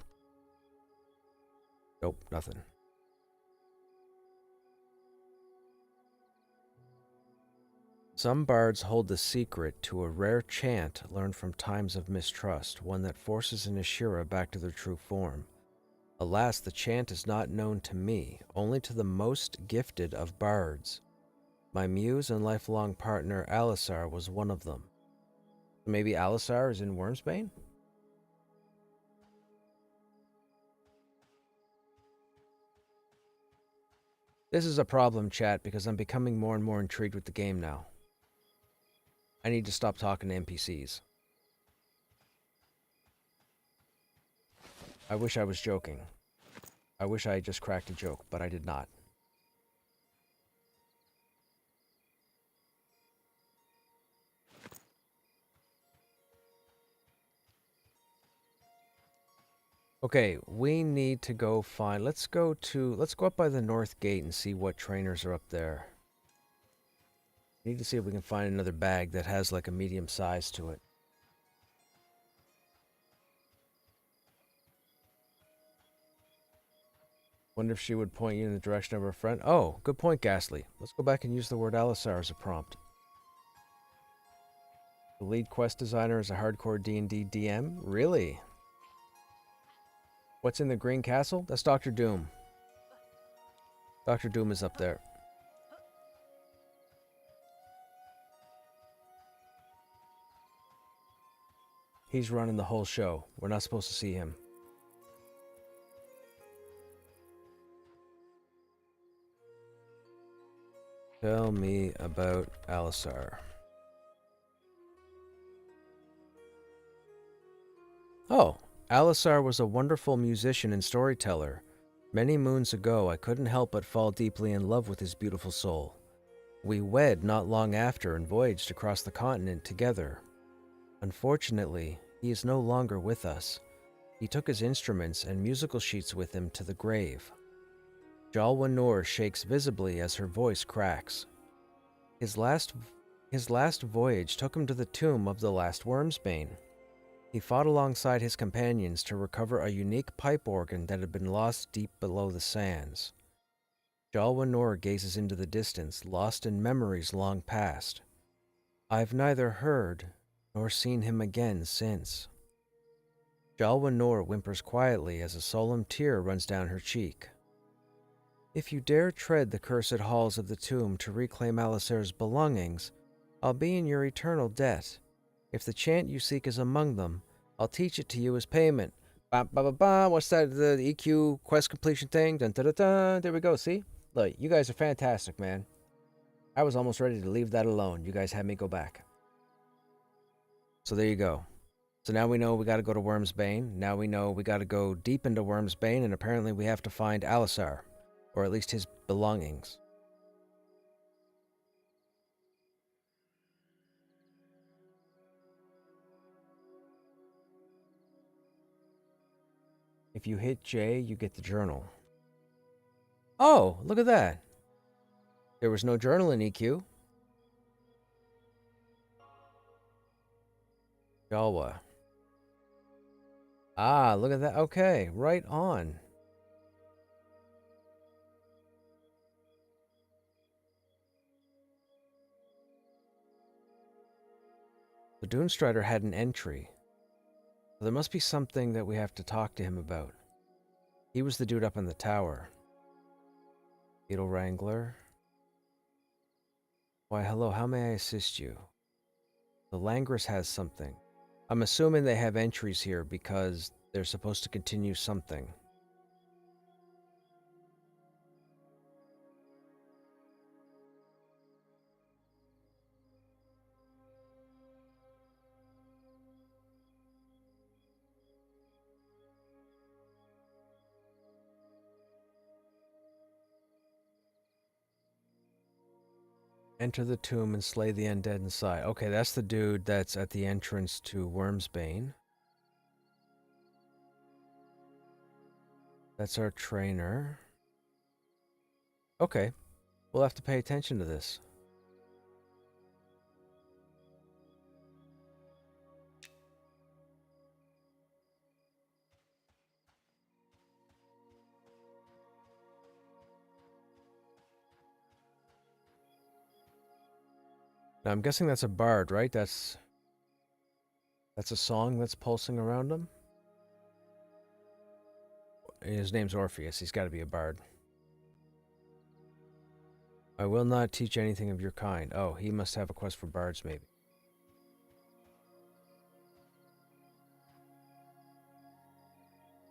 S1: Nope, nothing. Some bards hold the secret to a rare chant learned from times of mistrust, one that forces an Ashura back to their true form. Alas, the chant is not known to me, only to the most gifted of bards. My muse and lifelong partner Alisar was one of them. Maybe Alisar is in Wormsbane? This is a problem, chat, because I'm becoming more and more intrigued with the game now. I need to stop talking to NPCs. I wish I was joking. I wish I had just cracked a joke, but I did not. Okay, we need to go find... Let's go up by the north gate and see what trainers are up there. Need to see if we can find another bag that has like a medium size to it. Wonder if she would point you in the direction of her friend. Oh, good point, Ghastly. Let's go back and use the word Alisar as a prompt. The lead quest designer is a hardcore D&D DM? Really? What's in the green castle? That's Dr. Doom. Dr. Doom is up there. He's running the whole show. We're not supposed to see him. Tell me about Alisar. Oh, Alisar was a wonderful musician and storyteller. Many moons ago, I couldn't help but fall deeply in love with his beautiful soul. We wed not long after and voyaged across the continent together. Unfortunately, he is no longer with us. He took his instruments and musical sheets with him to the grave. Jalwa Noor shakes visibly as her voice cracks. His last voyage took him to the tomb of the last Wormsbane. He fought alongside his companions to recover a unique pipe organ that had been lost deep below the sands. Jalwa Noor gazes into the distance, lost in memories long past. I've neither heard nor seen him again since. Jalwa Noor whimpers quietly as a solemn tear runs down her cheek. If you dare tread the cursed halls of the tomb to reclaim Alisar's belongings, I'll be in your eternal debt. If the chant you seek is among them, I'll teach it to you as payment. Ba ba ba ba. What's that? The EQ quest completion thing? Dun dun dun dun. There we go. See? Look, you guys are fantastic, man. I was almost ready to leave that alone. You guys had me go back. So there you go. So now we know we got to go to Wormsbane. Now we know we got to go deep into Wormsbane, and apparently we have to find Alisar, or at least his belongings. If you hit J, you get the journal. Oh, look at that. There was no journal in EQ. Jalwa. Ah, look at that. Okay, right on. The Dunestrider had an entry. There must be something that we have to talk to him about. He was the dude up in the tower. Beetle Wrangler. Why, hello, how may I assist you? The Langrus has something. I'm assuming they have entries here because they're supposed to continue something. Enter the tomb and slay the undead inside. Okay, that's the dude that's at the entrance to Wormsbane. That's our trainer. Okay, we'll have to pay attention to this. Now, I'm guessing that's a bard, right? That's a song that's pulsing around him. His name's Orpheus. He's got to be a bard. I will not teach anything of your kind. Oh, he must have a quest for bards, maybe.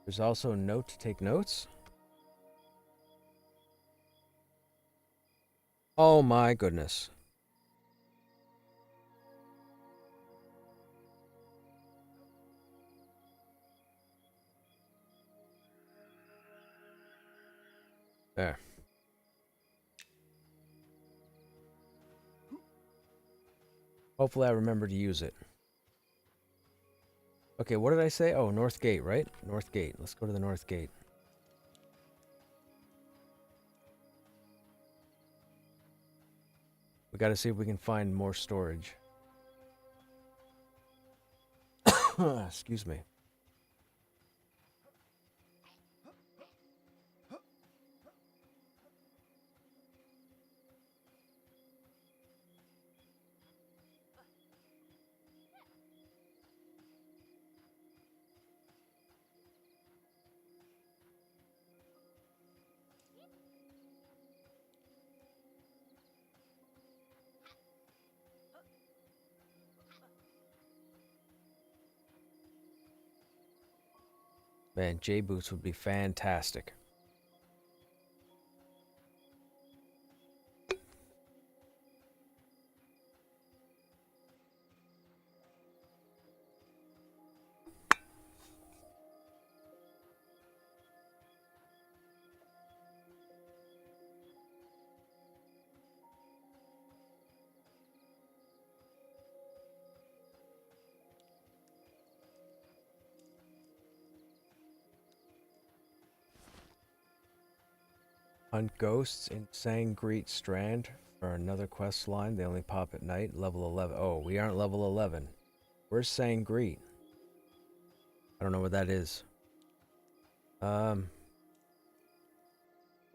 S1: There's also a note to take notes. Oh my goodness. There. Hopefully I remember to use it. Okay, what did I say? Oh, North Gate, right? North Gate. Let's go to the North Gate. We gotta see if we can find more storage. Excuse me. Man, J-Boots would be fantastic. Hunt ghosts in Sangreet Strand for another quest line. They only pop at night. Level 11. Oh, we aren't level 11. Where's Sangreet? I don't know what that is. Wait a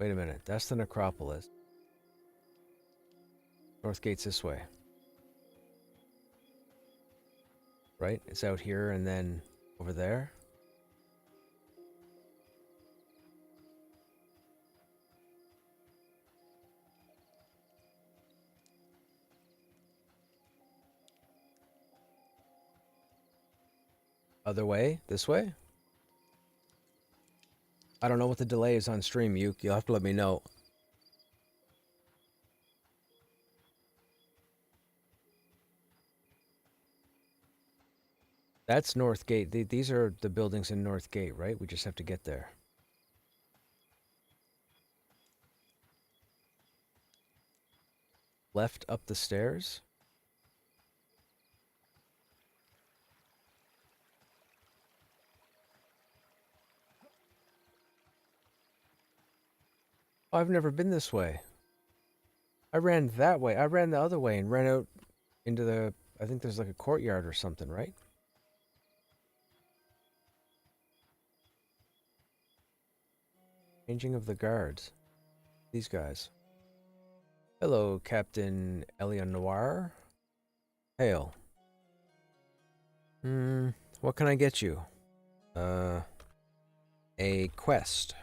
S1: minute. That's the necropolis. North Gate's this way. Right? It's out here and then over there. Other way? This way? I don't know what the delay is on stream, Uke. You'll have to let me know. That's North Gate. These are the buildings in North Gate, right? We just have to get there. Left up the stairs? Oh, I've never been this way. I ran that way. I ran the other way and ran out into the... I think there's like a courtyard or something, right? Changing of the guards. These guys. Hello, Captain Eleanor. Hail. What can I get you? A quest.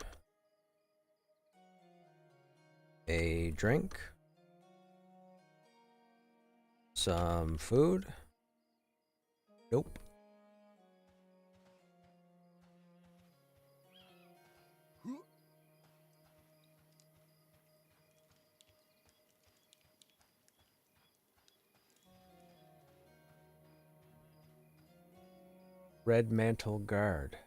S1: A drink. Some food. Nope. Red Mantle Guard.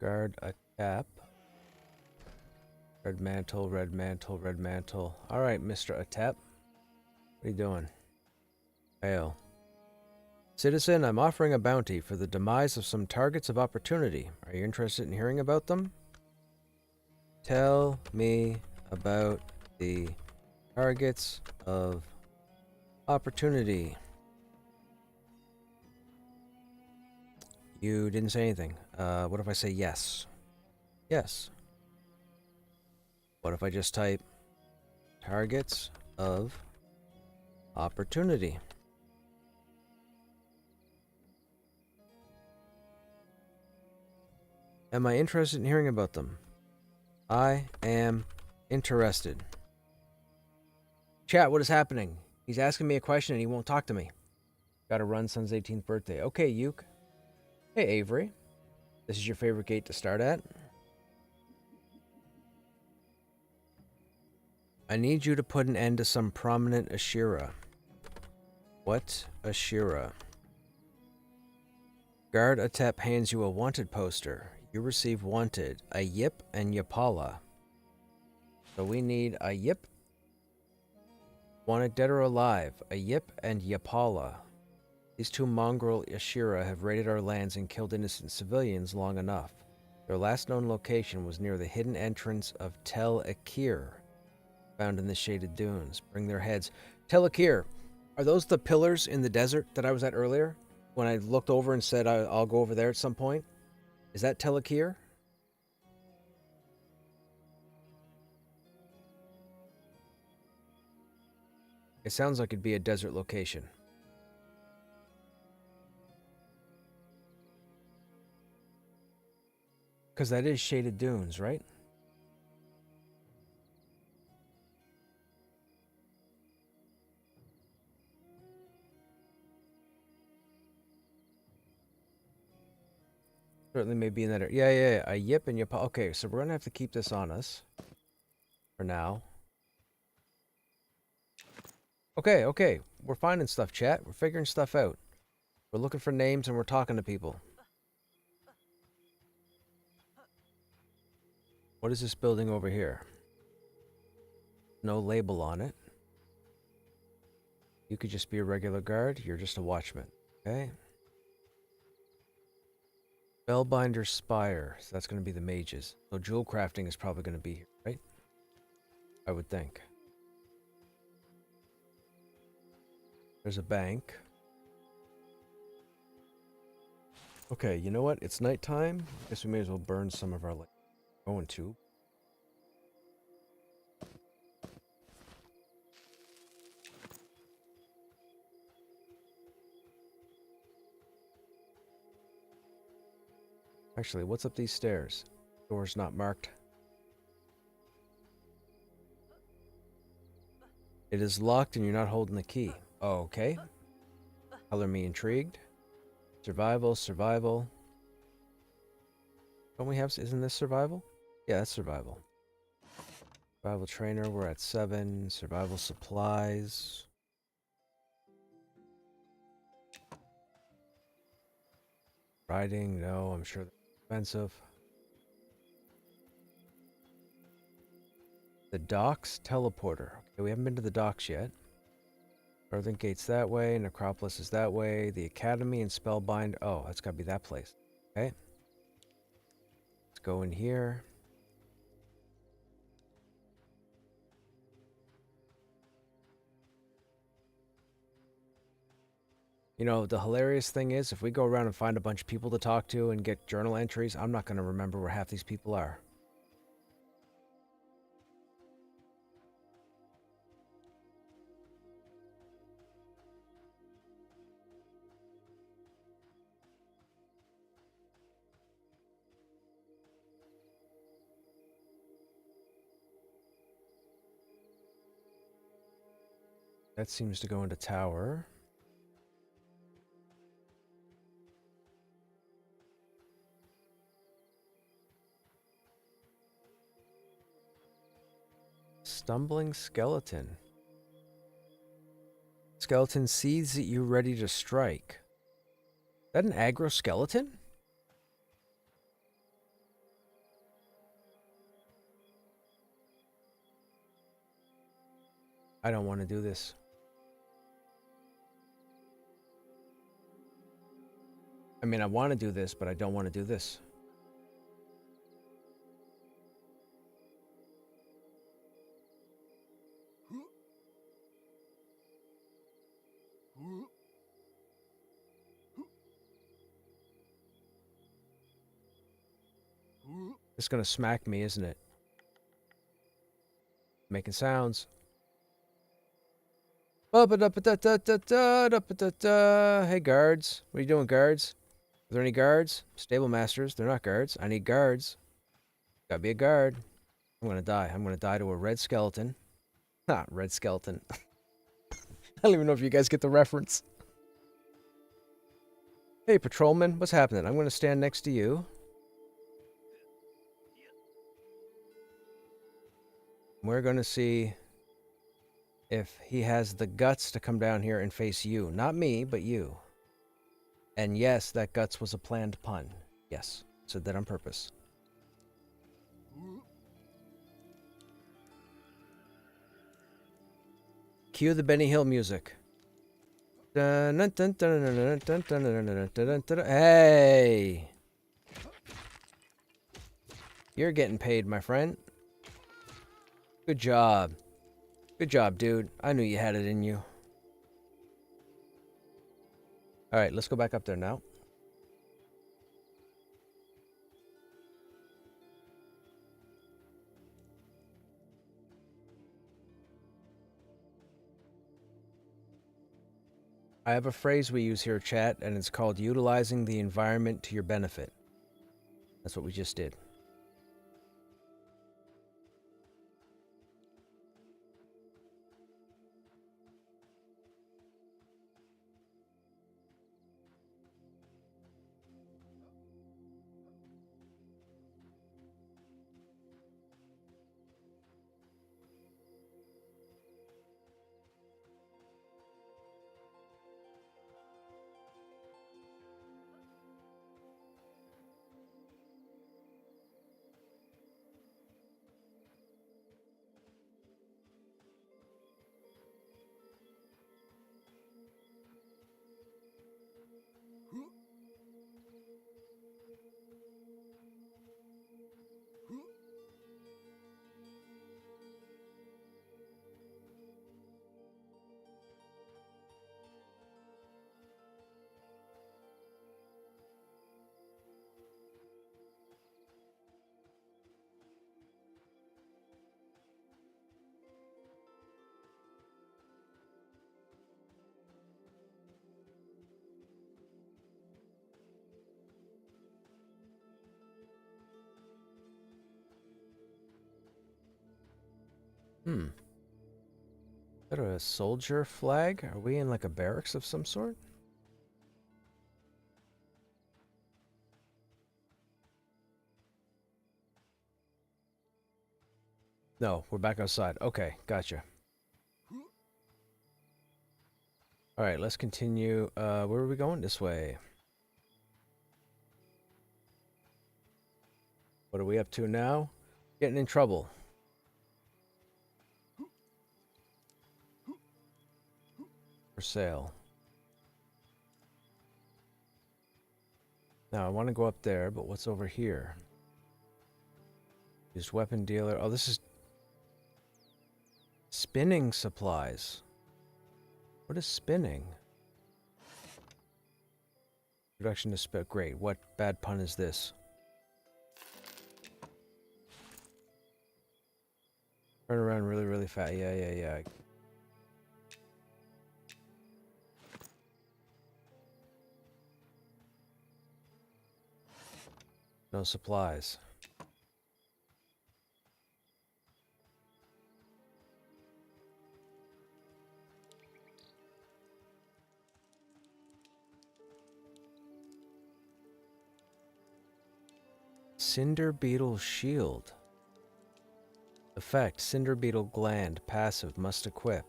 S1: Guard a tap. Red mantle, red mantle, red mantle. Alright, Mr. Atep. What are you doing? Hail. Citizen, I'm offering a bounty for the demise of some targets of opportunity. Are you interested in hearing about them? Tell me about the targets of opportunity. You didn't say anything. What if I say yes? Yes. What if I just type targets of opportunity? Am I interested in hearing about them? I am interested. Chat, what is happening? He's asking me a question and he won't talk to me. Gotta run, son's 18th birthday. Okay, Uke. Hey, Avery. This is your favorite gate to start at? I need you to put an end to some prominent Ashira. What Ashira? Guard Atep hands you a wanted poster. You receive wanted, a Yip and Yapala. So we need a Yip. Wanted dead or alive, a Yip and Yapala. These two mongrel Ashira have raided our lands and killed innocent civilians long enough. Their last known location was near the hidden entrance of Tel Akir, found in the shaded dunes. Bring their heads. Tel Akir, are those the pillars in the desert that I was at earlier? When I looked over and said I'll go over there at some point? Is that Tel Akir? It sounds like it'd be a desert location. Because that is shaded dunes, right? Certainly may be in that area. Yeah. A Yip and Yapala. Okay, so we're going to have to keep this on us. For now. Okay. We're finding stuff, chat. We're figuring stuff out. We're looking for names and we're talking to people. What is this building over here? No label on it. You could just be a regular guard. You're just a watchman. Okay. Spellbinder Spire. So that's going to be the mages. So jewel crafting is probably going to be here, right? I would think. There's a bank. Okay, you know what? It's nighttime. I guess we may as well burn some of our going to. Actually, what's up these stairs? Door's not marked. It is locked and you're not holding the key. Oh, okay. Color me intrigued. Survival. Don't we have... Isn't this survival? Yeah, that's survival. Survival trainer, we're at 7. Survival supplies. Riding, no, I'm sure they're expensive. The docks teleporter. Okay, we haven't been to the docks yet. Northern Gate's that way, Necropolis is that way. The Academy and Spellbind. Oh, that's gotta be that place. Okay. Let's go in here. You know, the hilarious thing is, if we go around and find a bunch of people to talk to and get journal entries, I'm not going to remember where half these people are. That seems to go into tower. Stumbling skeleton. Skeleton sees you ready to strike. Is that an aggro skeleton? I don't want to do this. I mean, I want to do this, but I don't want to do this. It's gonna smack me, isn't it? Making sounds. Hey guards. What are you doing, guards? Are there any guards? Stable masters. They're not guards. I need guards. Gotta be a guard. I'm gonna die. I'm gonna die to a red skeleton. Ha, red skeleton. I don't even know if you guys get the reference. Hey, patrolman, what's happening? I'm gonna stand next to you. We're gonna see if he has the guts to come down here and face you. Not me, but you. And yes, that guts was a planned pun. Yes, said that on purpose. Cue the Benny Hill music. Hey! You're getting paid, my friend. Good job. Good job, dude. I knew you had it in you. Alright, let's go back up there now. I have a phrase we use here, chat, and it's called utilizing the environment to your benefit. That's what we just did. Is that a soldier flag? Are we in like a barracks of some sort? No, we're back outside. Okay, gotcha. Alright, let's continue. Where are we going? This way. What are we up to now? Getting in trouble. For sale. Now, I want to go up there, but what's over here? Used weapon dealer. Oh, this is spinning supplies. What is spinning? Introduction to spit. Great. What bad pun is this? Turn around really, really fast. Yeah. No supplies. Cinder Beetle Shield. Effect, Cinder Beetle Gland. Passive, must equip.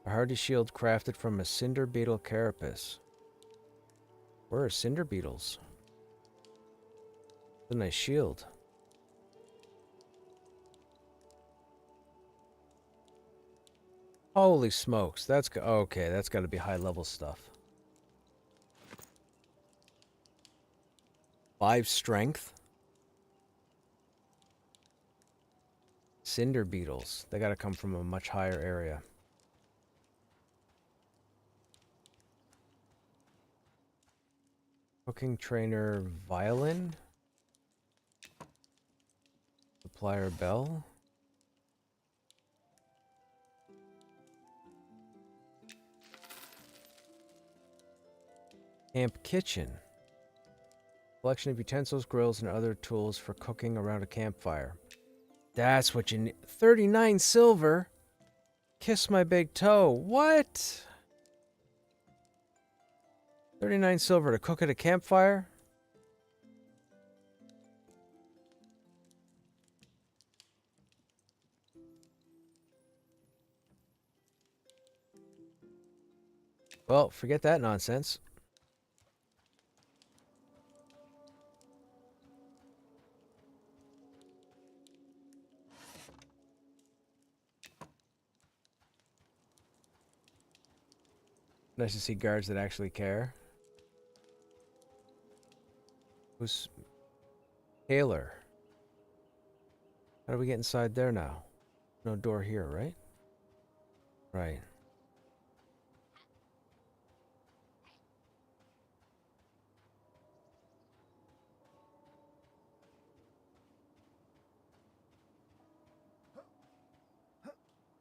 S1: A hardy shield crafted from a Cinder Beetle carapace. Where are Cinder Beetles? It's a nice shield. Holy smokes, that's okay, that's got to be high level stuff. 5 strength. Cinder beetles. They gotta come from a much higher area. Cooking trainer violin. supplier bell. Camp kitchen. Collection of utensils, grills, and other tools for cooking around a campfire. That's what you need. 39 silver? Kiss my big toe. What? 39 silver to cook at a campfire? Well, forget that nonsense. Nice to see guards that actually care. Who's Taylor? How do we get inside there now? No door here, right? Right.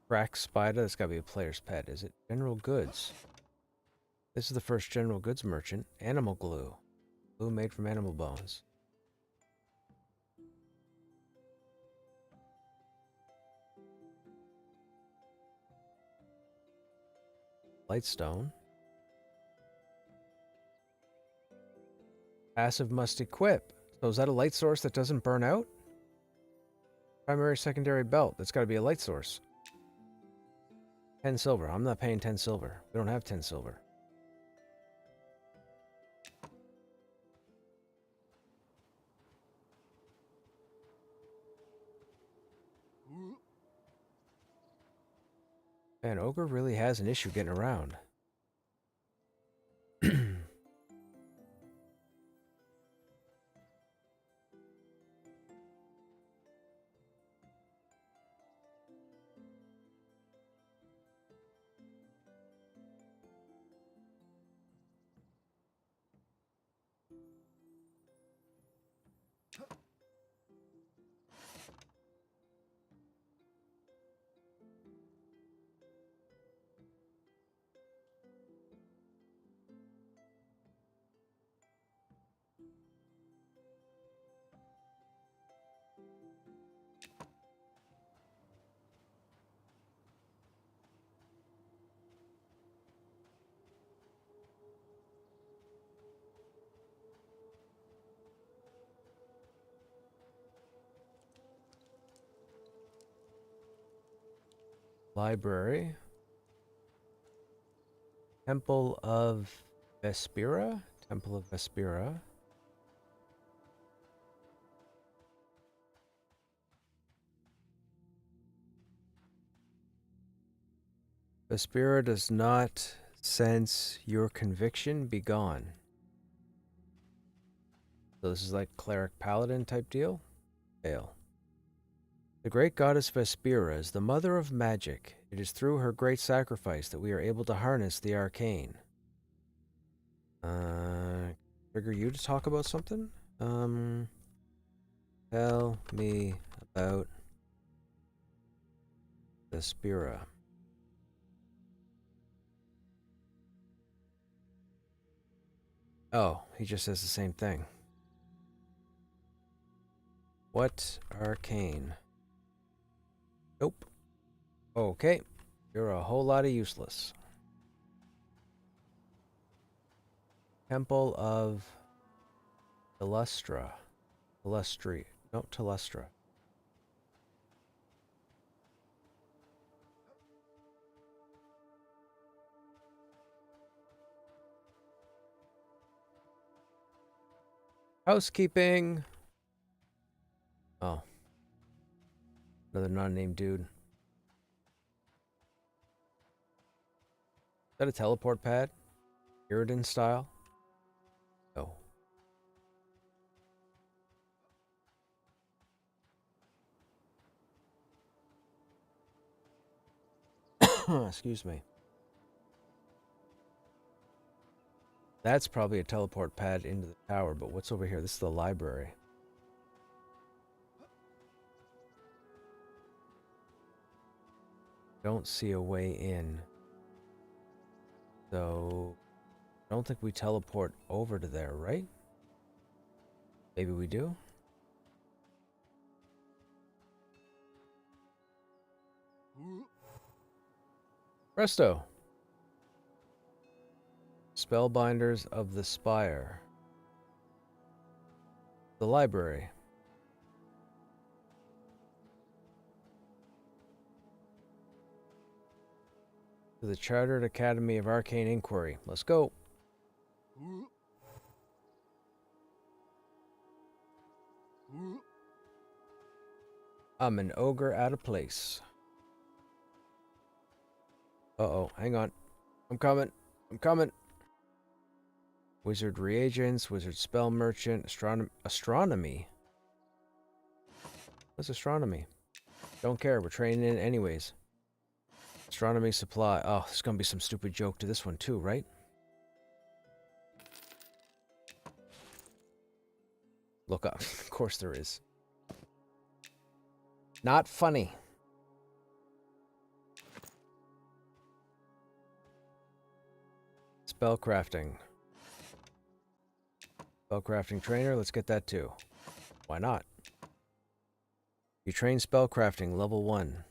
S1: Crack spider. That's gotta be a player's pet, is it? General goods. This is the first general goods merchant. Animal glue. Glue made from animal bones. Lightstone. Passive must equip. So is that a light source that doesn't burn out? Primary secondary belt. That's got to be a light source. 10 silver. I'm not paying 10 silver. We don't have 10 silver. Man, Ogre really has an issue getting around. Library. Temple of Vespera? Temple of Vespera. Vespera does not sense your conviction. Be gone. So this is like cleric paladin type deal? Fail. The great goddess Vespera is the mother of magic. It is through her great sacrifice that we are able to harness the arcane. Trigger you to talk about something? Tell me about Vespera. Oh, he just says the same thing. What arcane? Nope. Okay. You're a whole lot of useless. Temple of Telustra. Telustri. No, Telustra. Housekeeping. Oh. Another non-named dude. Is that a teleport pad? Iridan style? Oh. Excuse me. That's probably a teleport pad into the tower, but what's over here? This is the library. don't see a way in. So, I don't think we teleport over to there, right? Maybe we do? Presto! Spellbinders of the Spire. The library. To the Chartered Academy of Arcane Inquiry. Let's go. I'm an ogre out of place. Uh-oh, hang on. I'm coming. I'm coming. Wizard reagents, wizard spell merchant, astronomy. What's astronomy? Don't care, we're training in anyways. Astronomy supply. Oh, there's gonna be some stupid joke to this one too, right? Look up. Of course there is. Not funny. Spellcrafting. Spellcrafting trainer, let's get that too. Why not? You train spellcrafting, level 1.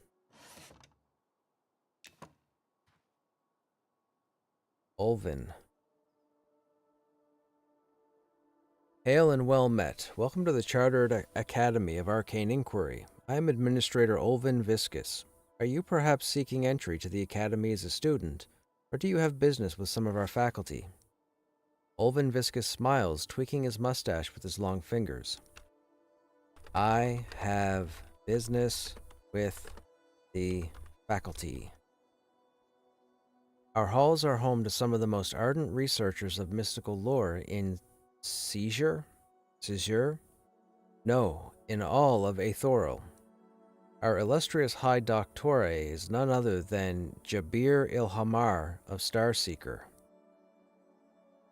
S1: Ulvin. Hail and well met. Welcome to the Chartered Academy of Arcane Inquiry. I am Administrator Ulvin Viscus. Are you perhaps seeking entry to the Academy as a student, or do you have business with some of our faculty? Ulvin Viscus smiles, tweaking his mustache with his long fingers. I have business with the faculty. Our halls are home to some of the most ardent researchers of mystical lore in Seizure? No, in all of Aethoril. Our illustrious High Doctore is none other than Jabir Ilhamar of Starseeker.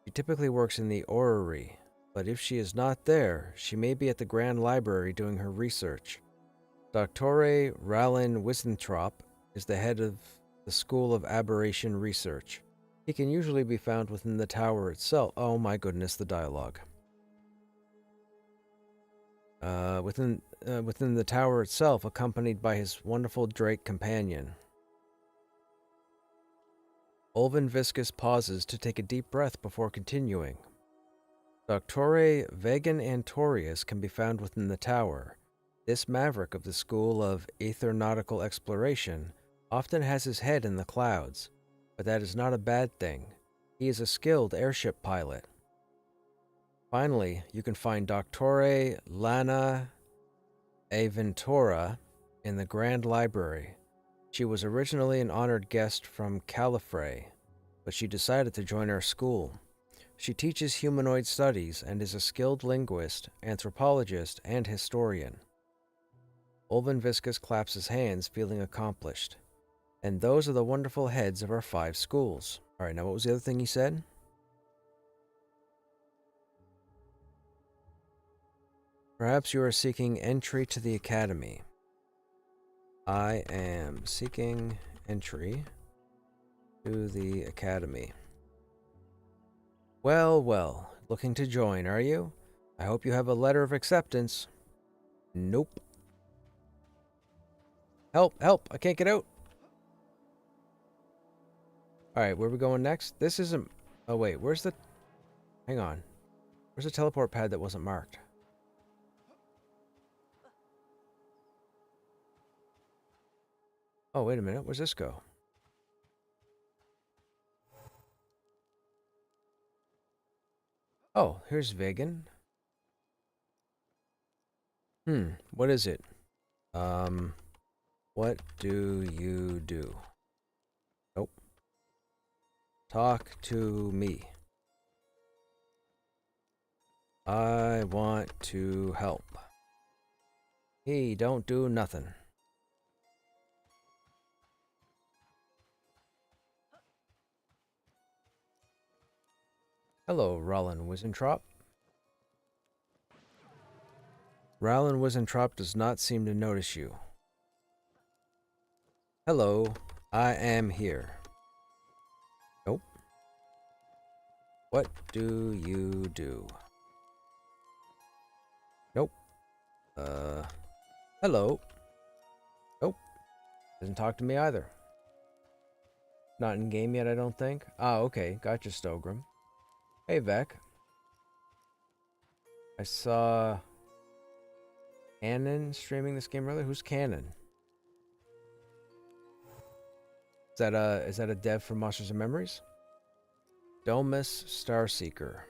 S1: She typically works in the orrery, but if she is not there, she may be at the Grand Library doing her research. Doctore Rallin Wissenthrop is the head of the School of Aberration Research. He can usually be found within the tower itself. Oh my goodness, the dialogue. Within the tower itself, accompanied by his wonderful drake companion. Ulvin Viscus pauses to take a deep breath before continuing. Doctore Vegan Antorius can be found within the tower. This maverick of the School of Aetheronautical Exploration often has his head in the clouds, but that is not a bad thing. He is a skilled airship pilot. Finally, you can find Doctore Lana Aventura in the Grand Library. She was originally an honored guest from Califrey, but she decided to join our school. She teaches humanoid studies and is a skilled linguist, anthropologist, and historian. Ulvin Viscus claps his hands, feeling accomplished. And those are the wonderful heads of our 5 schools. Alright, now what was the other thing he said? Perhaps you are seeking entry to the Academy. I am seeking entry to the Academy. Well, well, looking to join, are you? I hope you have a letter of acceptance. Nope. Help, help, I can't get out. Alright, where are we going next? This isn't... Oh, wait, where's the... Hang on. Where's the teleport pad that wasn't marked? Oh, wait a minute, where's this go? Oh, here's Vegan. What is it? What do you do? Nope. Talk to me. I want to help. He don't do nothing. Hello, Rallin Wissenthrop. Rallin Wissenthrop does not seem to notice you. Hello. I am here. Nope. What do you do? Nope. Hello. Nope. Doesn't talk to me either. Not in game yet, I don't think. Ah, okay. Gotcha, Stogrim. Hey, Vec. I saw Cannon streaming this game earlier. Who's Cannon? Is that a dev from Monsters and Memories? Domus Starseeker.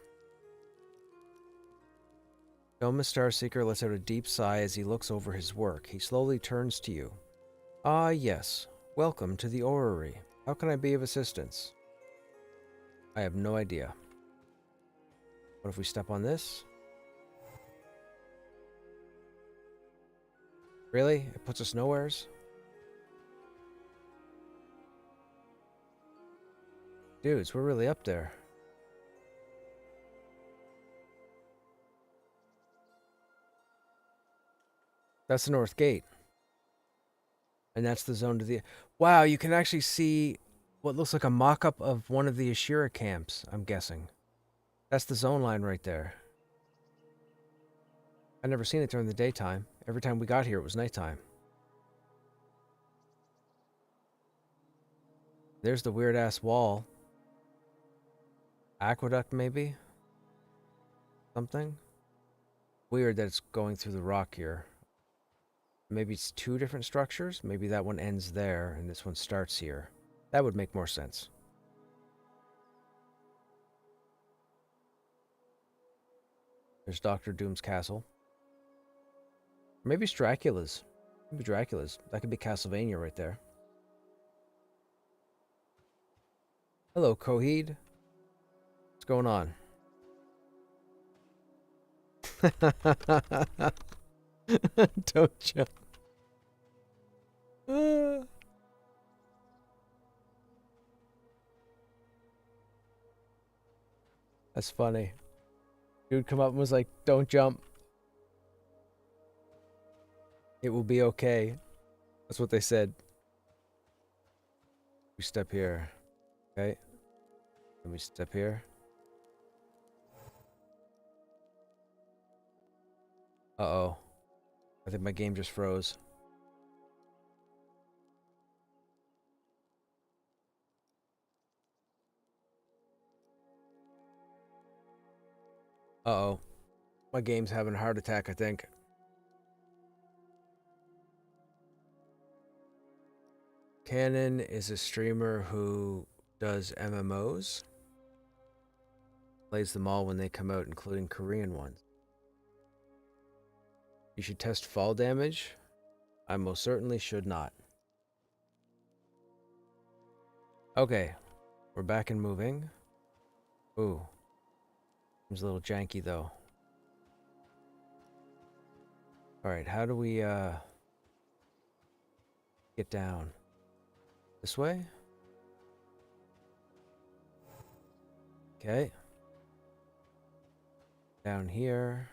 S1: Domus Starseeker lets out a deep sigh as he looks over his work. He slowly turns to you. Ah, yes. Welcome to the orrery. How can I be of assistance? I have no idea. What if we step on this? Really? It puts us nowheres? Dudes, we're really up there. That's the North Gate. And that's the zone to the... Wow, you can actually see what looks like a mock-up of one of the Ashira camps, I'm guessing. That's the zone line right there. I've never seen it during the daytime. Every time we got here, it was nighttime. There's the weird-ass wall. Aqueduct, maybe? Something? Weird that it's going through the rock here. Maybe it's two different structures? Maybe that one ends there, and this one starts here. That would make more sense. There's Dr. Doom's castle. Maybe it's Dracula's. Maybe Dracula's. That could be Castlevania right there. Hello, Coheed. What's going on? Don't jump. That's funny. Dude come up and was like, don't jump. It will be okay. That's what they said. We step here. Okay. Let me step here. Uh-oh. I think my game just froze. Uh-oh. My game's having a heart attack, I think. Cannon is a streamer who does MMOs. Plays them all when they come out, including Korean ones. You should test fall damage. I most certainly should not. Okay. We're back and moving. Ooh. Seems a little janky, though. Alright, how do we, get down? This way? Okay. Down here.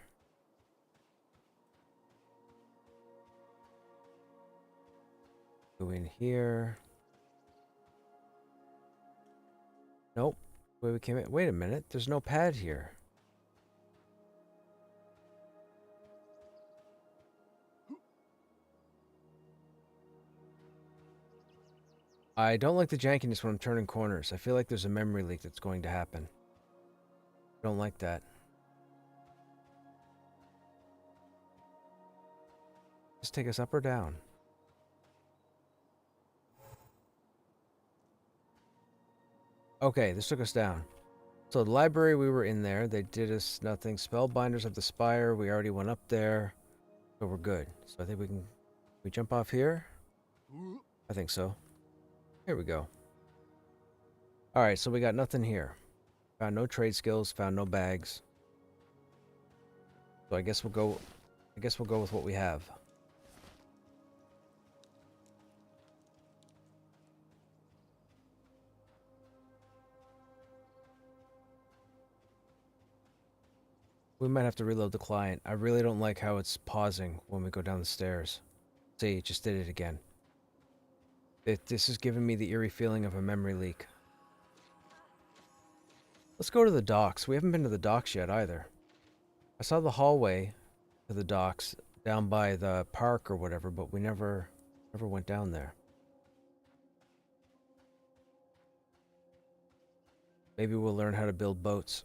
S1: Go in here. Nope. Where we came in. Wait a minute. There's no pad here. I don't like the jankiness when I'm turning corners. I feel like there's a memory leak that's going to happen. I don't like that. Just take us up or down? Okay, this took us down. So the library, we were in there. They did us nothing. Spellbinders of the Spire, we already went up there. So we're good. So I think we can... we jump off here? I think so. Here we go. Alright, so we got nothing here. Found no trade skills, found no bags. So I guess we'll go with what we have. We might have to reload the client. I really don't like how it's pausing when we go down the stairs. See, it just did it again. This is giving me the eerie feeling of a memory leak. Let's go to the docks. We haven't been to the docks yet either. I saw the hallway to the docks down by the park or whatever, but we never went down there. Maybe we'll learn how to build boats.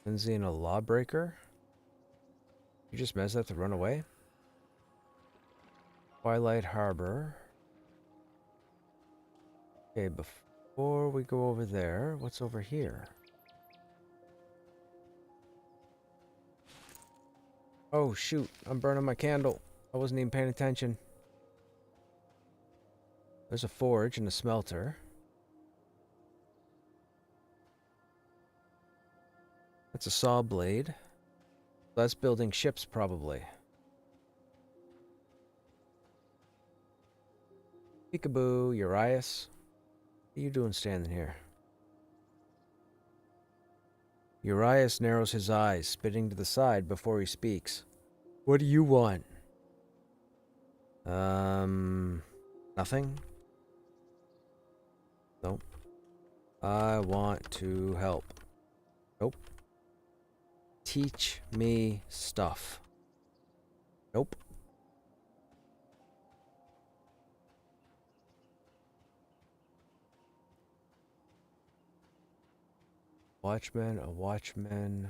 S1: Lindsay and a lawbreaker? You just messed up to run away? Twilight Harbor. Okay, before we go over there, what's over here? Oh shoot, I'm burning my candle. I wasn't even paying attention. There's a forge and a smelter. That's a saw blade. That's building ships, probably. Peekaboo, Urias. What are you doing standing here? Urias narrows his eyes, spitting to the side before he speaks. What do you want? Nothing? Nope. I want to help. Nope. Teach me stuff. Nope. Watchman, a watchman.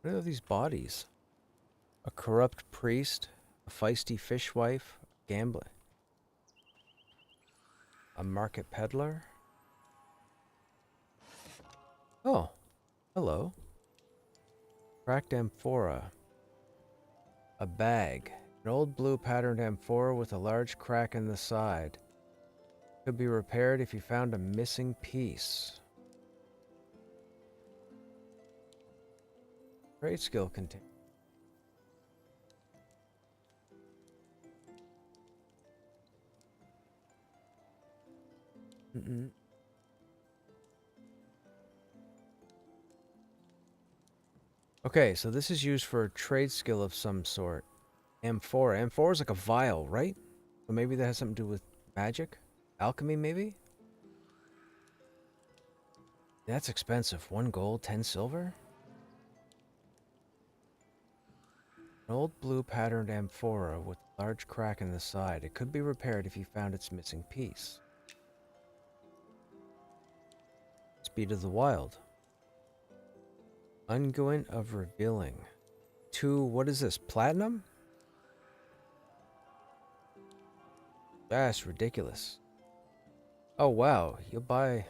S1: What are these bodies? A corrupt priest, a feisty fishwife, gambler, a market peddler. Oh, hello. Cracked amphora. A bag. An old blue patterned amphora with a large crack in the side. Could be repaired if you found a missing piece. Trade skill continued. Okay, so this is used for a trade skill of some sort. Amphora. Amphora is like a vial, right? So maybe that has something to do with magic? Alchemy, maybe? That's expensive. 1 gold, 10 silver? An old blue patterned amphora with a large crack in the side. It could be repaired if you found its missing piece. Speed of the Wild. Unguent of Revealing. 2, what is this, platinum? That's ridiculous. Oh wow, you buying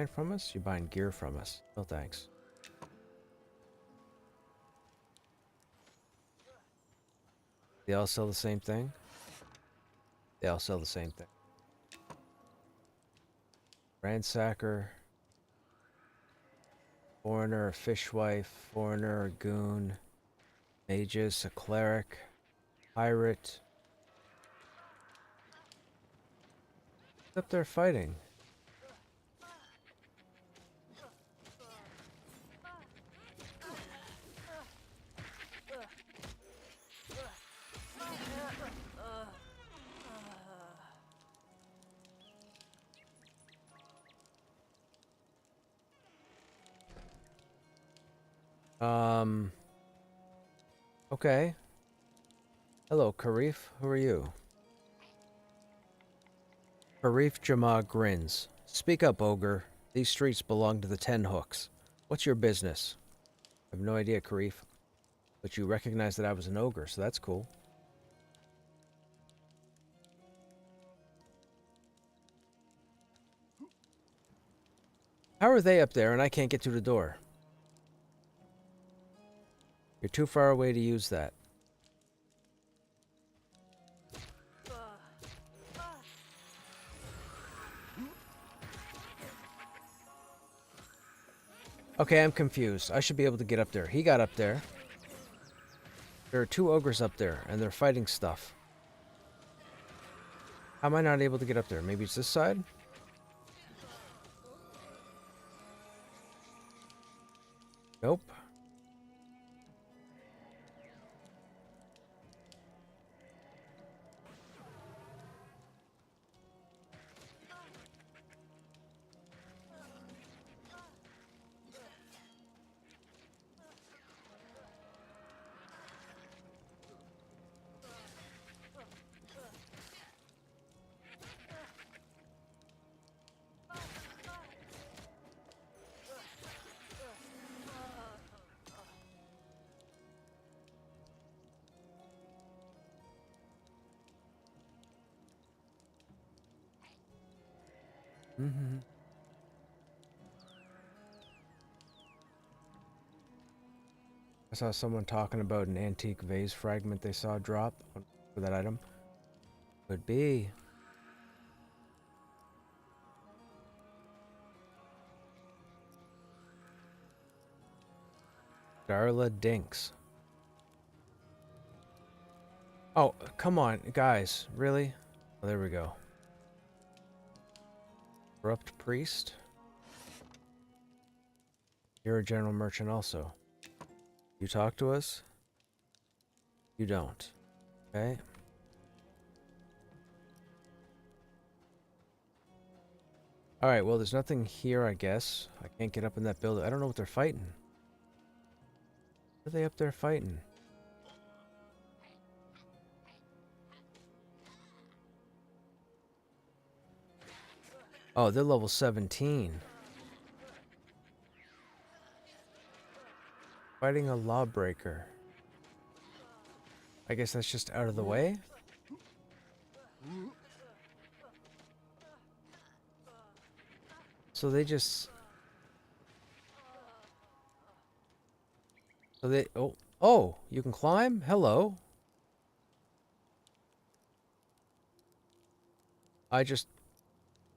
S1: from us? You're buying gear from us. No thanks. They all sell the same thing? They all sell the same thing. Ransacker. Foreigner, a fishwife, foreigner, a goon, magus, a cleric, pirate. What's up there fighting? Okay. Hello, Karif. Who are you? Karif Jama grins. Speak up, ogre. These streets belong to the Ten Hooks. What's your business? I have no idea, Karif. But you recognize that I was an ogre, so that's cool. How are they up there and I can't get through the door? You're too far away to use that. Okay, I'm confused. I should be able to get up there. He got up there. There are 2 ogres up there, and they're fighting stuff. How am I not able to get up there? Maybe it's this side? Nope. Mm-hmm. I saw someone talking about an antique vase fragment they saw drop for that item. Could be. Darla Dinks. Oh, come on, guys. Really? Oh, there we go. Corrupt priest. You're a general merchant also. You talk to us? You don't. Okay. Alright, well, there's nothing here, I guess. I can't get up in that building. I don't know what they're fighting. What are they up there fighting? Oh, they're level 17. Fighting a lawbreaker. I guess that's just out of the way? So they just... So they... Oh, oh, you can climb? Hello. I just...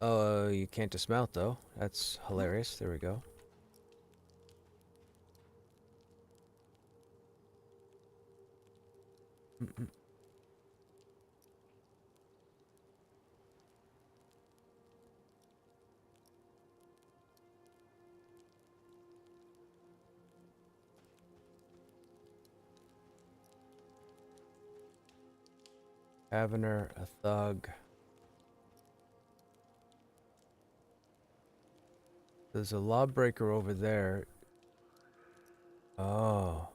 S1: you can't dismount, though. That's hilarious. There we go. Mm-mm. Avener, a thug. There's a lawbreaker over there. Oh.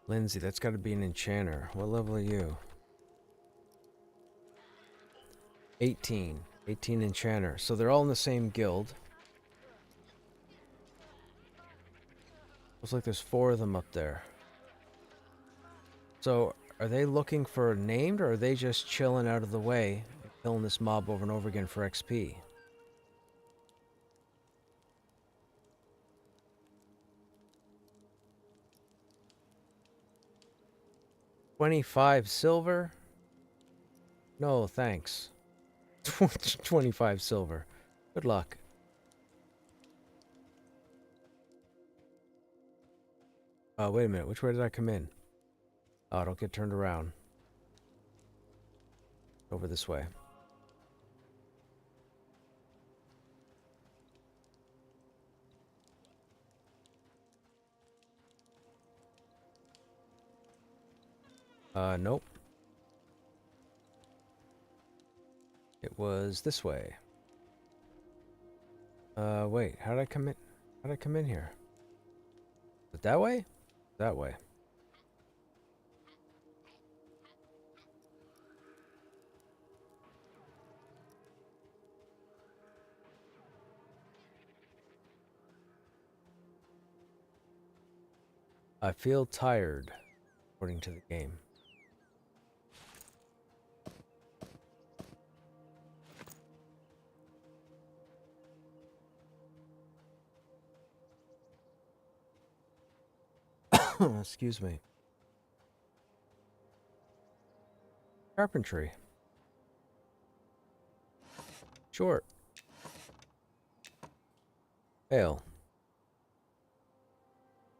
S1: Lindsay, that's got to be an enchanter. What level are you? 18. 18 enchanter. So they're all in the same guild. Looks like there's 4 of them up there. So, are they looking for named, or are they just chilling out of the way, killing this mob over and over again for XP? $25 silver? No, thanks. 25 silver. Good luck. Wait a minute. Which way did I come in? Oh, don't get turned around. Over this way. Nope. It was this way. Wait. How did I come in? How did I come in here? Is it that way? That way. I feel tired, according to the game. Excuse me. Carpentry. Short. Fail.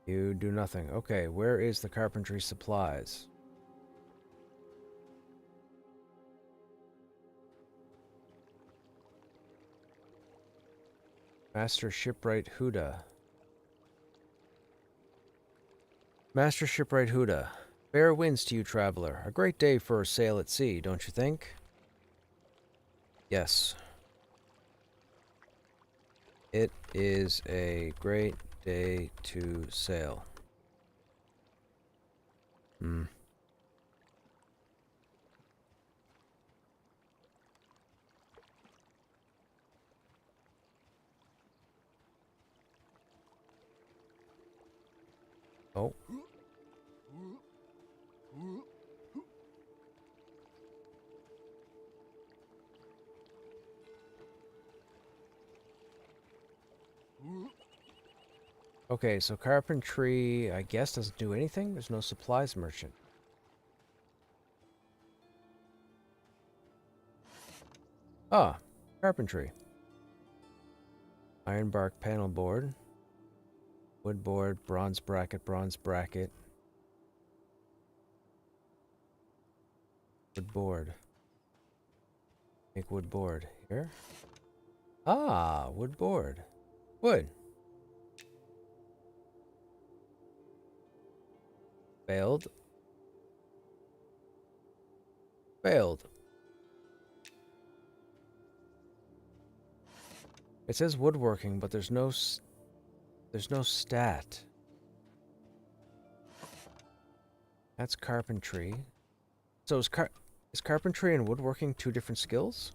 S1: You do nothing. Okay, where is the carpentry supplies? Master Shipwright Huda. Master Shipwright Huda. Fair winds to you, traveler. A great day for a sail at sea, don't you think? Yes. It is a great day to sail. Hmm. Oh. Okay, so carpentry, I guess, doesn't do anything? There's no supplies merchant. Ah, carpentry. Ironbark panel board. Wood board, bronze bracket, bronze bracket. Wood board. Make wood board. Here? Ah, wood board. Wood. Failed. Failed. It says woodworking, but there's no stat. That's carpentry. So is carpentry and woodworking two different skills?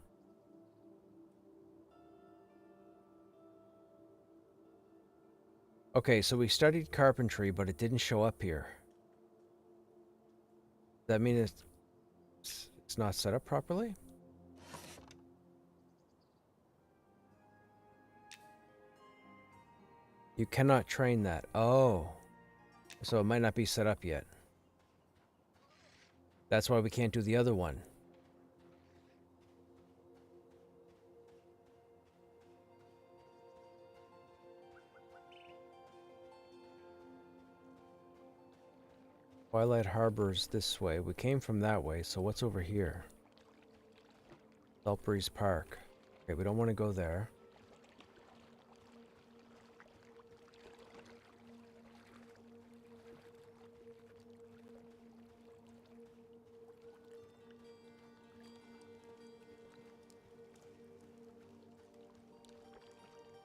S1: Okay, so we studied carpentry, but it didn't show up here. Does that mean it's not set up properly? You cannot train that. Oh. So it might not be set up yet. That's why we can't do the other one. Twilight Harbor's this way. We came from that way, so what's over here? Saltbreeze Park. Okay, we don't want to go there.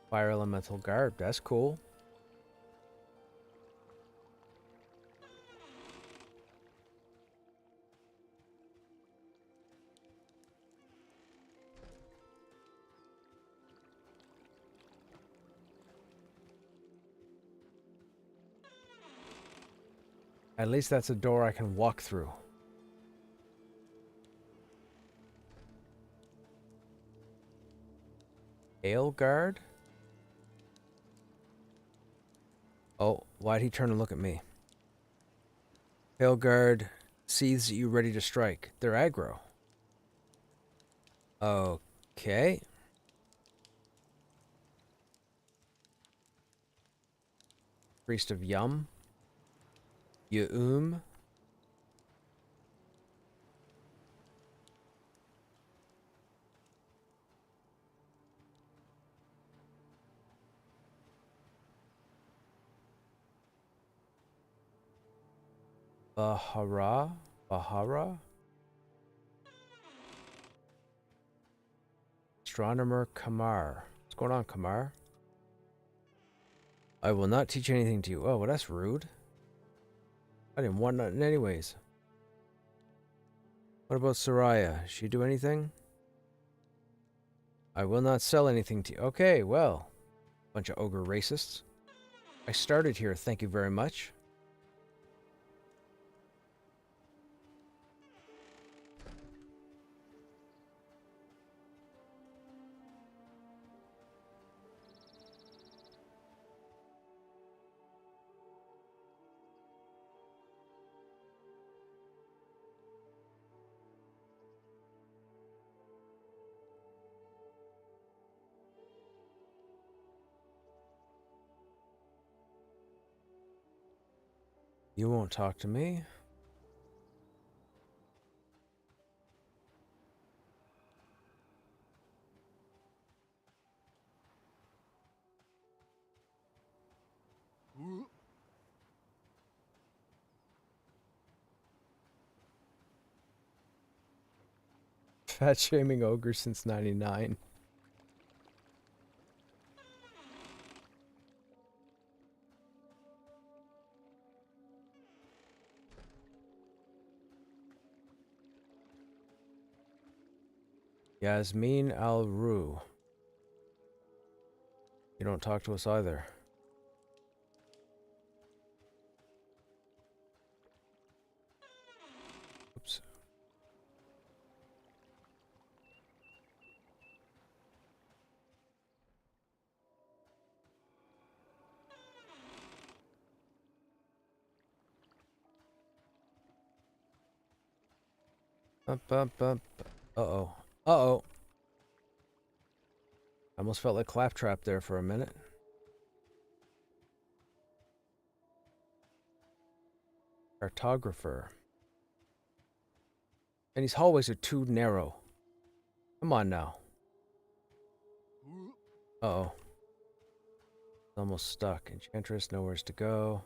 S1: Fire Elemental Guard. That's cool. At least that's a door I can walk through. Ale Guard? Oh, why'd he turn and look at me? Pale Guard sees you ready to strike. They're aggro. Okay. Priest of Yum. Yum. Bahara? Bahara? Astronomer Kamar. What's going on, Kamar? I will not teach anything to you. Oh, well, that's rude. I didn't want nothing anyways. What about Soraya? She do anything? I will not sell anything to you. Okay, well. Bunch of ogre racists. I started here, thank you very much. You won't talk to me. fat shaming ogre since 99. Yasmin Al-Ru. You don't talk to us either. Oops. Uh-oh. Uh-oh. I almost felt like Claptrap there for a minute. Cartographer. And these hallways are too narrow. Come on now. Uh-oh. Almost stuck. Enchantress, nowheres to go.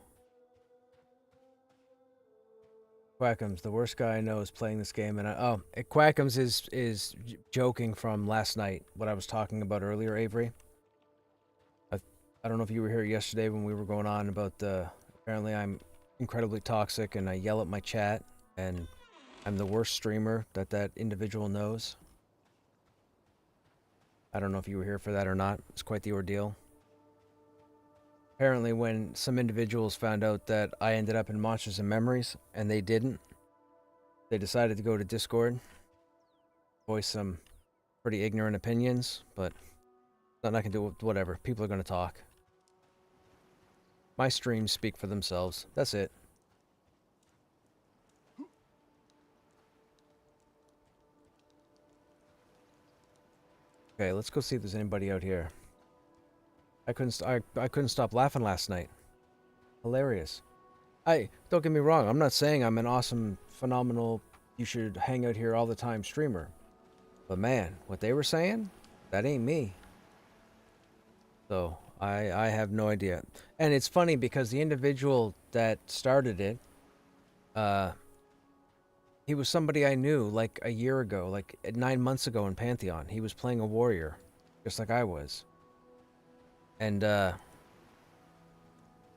S1: Quackums, the worst guy I know is playing this game, and Quackums is joking from last night, what I was talking about earlier, Avery. I don't know if you were here yesterday when we were going on about apparently I'm incredibly toxic and I yell at my chat, and I'm the worst streamer that individual knows. I don't know if you were here for that or not. It's quite the ordeal. Apparently, when some individuals found out that I ended up in Monsters and Memories, and they didn't, they decided to go to Discord, voice some pretty ignorant opinions, but nothing I can do with whatever. People are going to talk. My streams speak for themselves. That's it. Okay, let's go see if there's anybody out here. I couldn't stop laughing last night. Hilarious. Don't get me wrong, I'm not saying I'm an awesome, phenomenal, you should hang out here all the time streamer. But man, what they were saying, that ain't me. So, I have no idea. And it's funny because the individual that started it, he was somebody I knew like a year ago, like 9 months ago in Pantheon. He was playing a warrior, just like I was. And,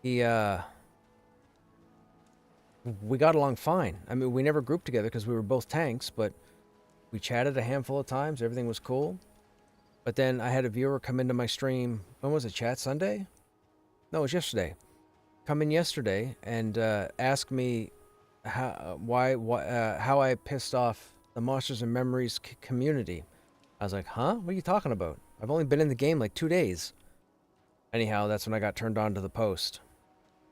S1: we got along fine. I mean, we never grouped together because we were both tanks, but we chatted a handful of times. Everything was cool. But then I had a viewer come into my stream. When was it? Chat Sunday? No, it was yesterday. Come in yesterday and ask me how I pissed off the Monsters and Memories community. I was like, huh? What are you talking about? I've only been in the game like 2 days. Anyhow, that's when I got turned on to the post.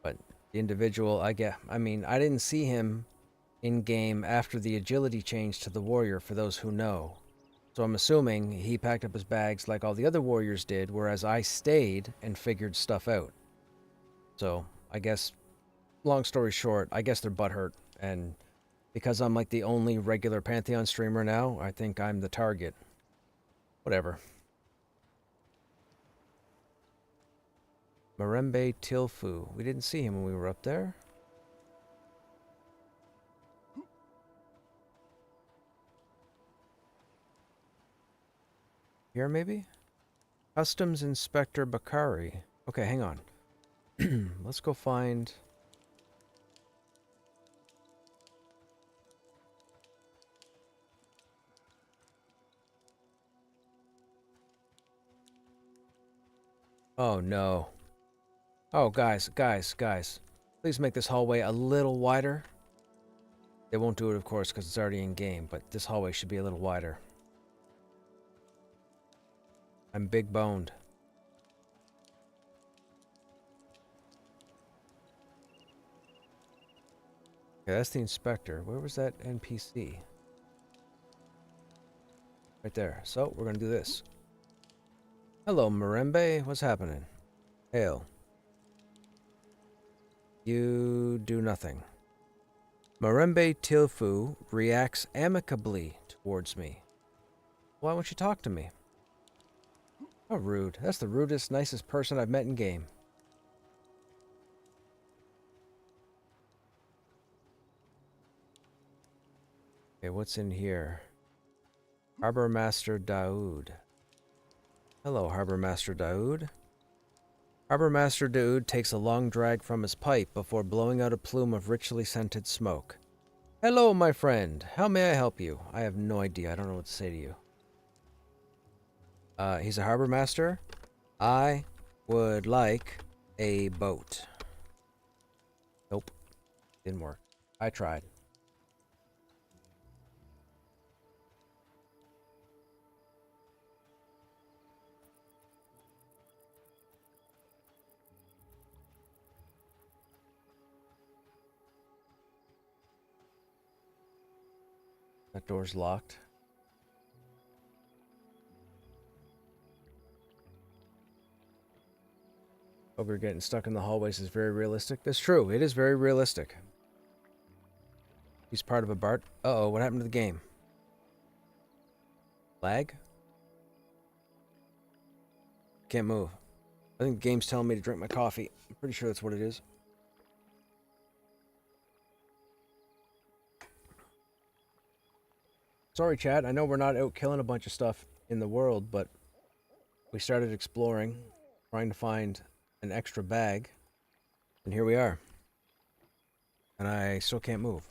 S1: But the individual, I didn't see him in game after the agility change to the warrior, for those who know. So I'm assuming he packed up his bags like all the other warriors did, whereas I stayed and figured stuff out. So I guess, long story short, I guess they're butthurt. And because I'm like the only regular Pantheon streamer now, I think I'm the target. Whatever. Marembe Tilfu. We didn't see him when we were up there. Here, maybe? Customs Inspector Bakari. Okay, hang on. Let's go find... Oh, no. Oh, guys. Please make this hallway a little wider. They won't do it, of course, because it's already in game, but this hallway should be a little wider. I'm big boned. Okay, that's the inspector. Where was that NPC? Right there. So, we're gonna do this. Hello, Marembe. What's happening? Hail. You do nothing. Marembe Tilfu reacts amicably towards me. Why won't you talk to me? How rude. That's the rudest, nicest person I've met in game. Okay, what's in here? Harbor Master Daoud. Hello, Harbor Master Daoud. Harbor Master Daoud takes a long drag from his pipe before blowing out a plume of richly scented smoke. Hello, my friend. How may I help you? I have no idea. I don't know what to say to you. He's a harbor master. I would like a boat. Nope. Didn't work. I tried. That door's locked. Ogre getting stuck in the hallways is very realistic. That's true. It is very realistic. He's part of a BART. Uh-oh, what happened to the game? Lag? Can't move. I think the game's telling me to drink my coffee. I'm pretty sure that's what it is. Sorry, Chad. I know we're not out killing a bunch of stuff in the world, but we started exploring, trying to find an extra bag, and here we are. And I still can't move.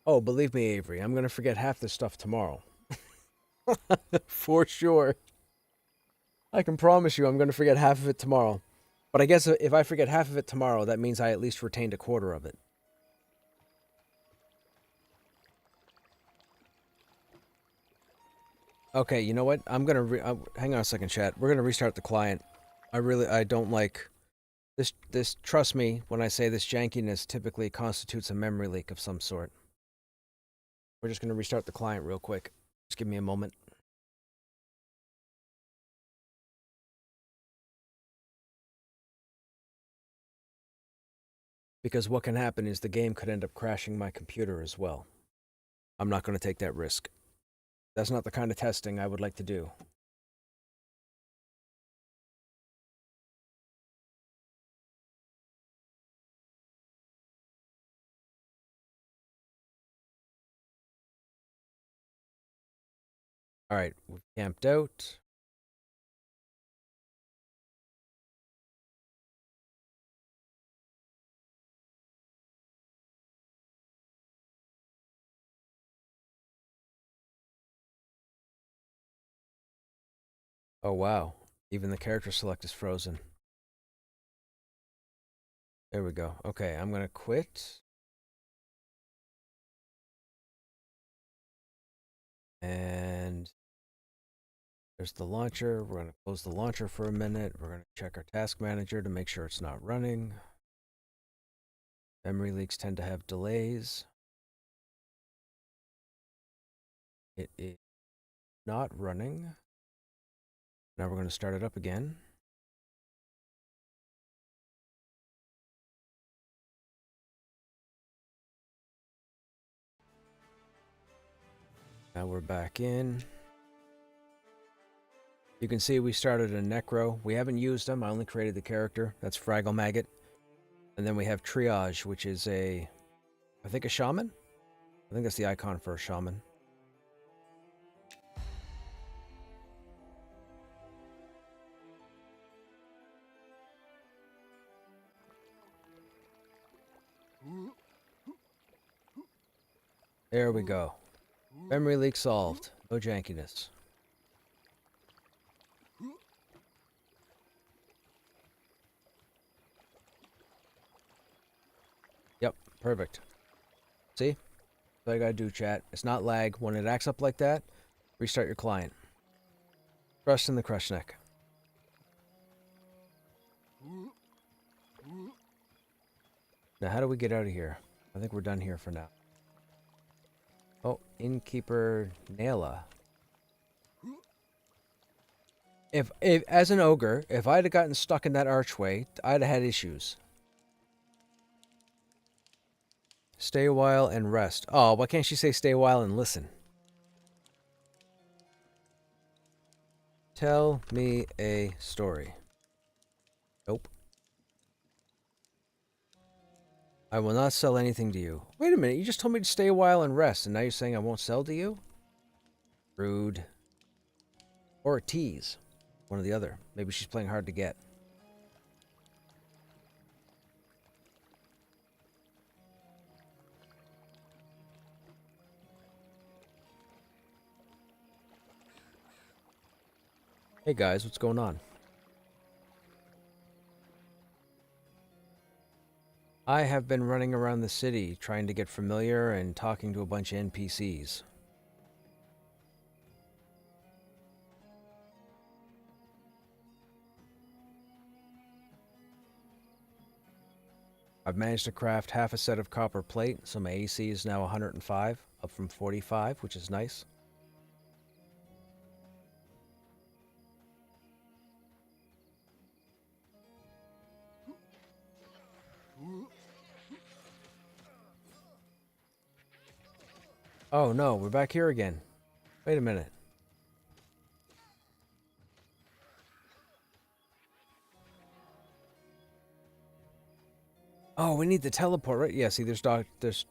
S1: Oh, believe me, Avery, I'm going to forget half this stuff tomorrow. For sure. I can promise you I'm going to forget half of it tomorrow. But I guess if I forget half of it tomorrow, that means I at least retained a quarter of it. Okay, you know what? I'm going to... hang on a second, chat. We're going to restart the client. I don't like... This, trust me, when I say this jankiness typically constitutes a memory leak of some sort. We're just going to restart the client real quick. Just give me a moment. Because what can happen is the game could end up crashing my computer as well. I'm not going to take that risk. That's not the kind of testing I would like to do. Alright, we've camped out. Oh wow, even the character select is frozen. There we go. Okay, I'm gonna quit. And there's the launcher. We're gonna close the launcher for a minute. We're gonna check our task manager to make sure it's not running. Memory leaks tend to have delays. It is not running. Now we're gonna start it up again. Now we're back in. You can see we started a Necro. We haven't used them. I only created the character. That's Fraggle Maggot. And then we have Triage, which is I think a shaman? I think that's the icon for a shaman. There we go. Memory leak solved. No jankiness. Yep, perfect. See? That's all you gotta do, chat. It's not lag. When it acts up like that, restart your client. Trust in the Krushnek. Now, how do we get out of here? I think we're done here for now. Oh, Innkeeper Naila. If as an ogre, if I'd have gotten stuck in that archway, I'd have had issues. Stay a while and rest. Oh, why can't she say stay a while and listen? Tell me a story. Nope. I will not sell anything to you. Wait a minute, you just told me to stay a while and rest, and now you're saying I won't sell to you? Rude. Or a tease. One or the other. Maybe she's playing hard to get. Hey guys, what's going on? I have been running around the city trying to get familiar and talking to a bunch of NPCs. I've managed to craft half a set of copper plate, so my AC is now 105, up from 45, which is nice. Oh no, we're back here again. Wait a minute. Oh, we need the teleport, right? Yeah, see, there's that's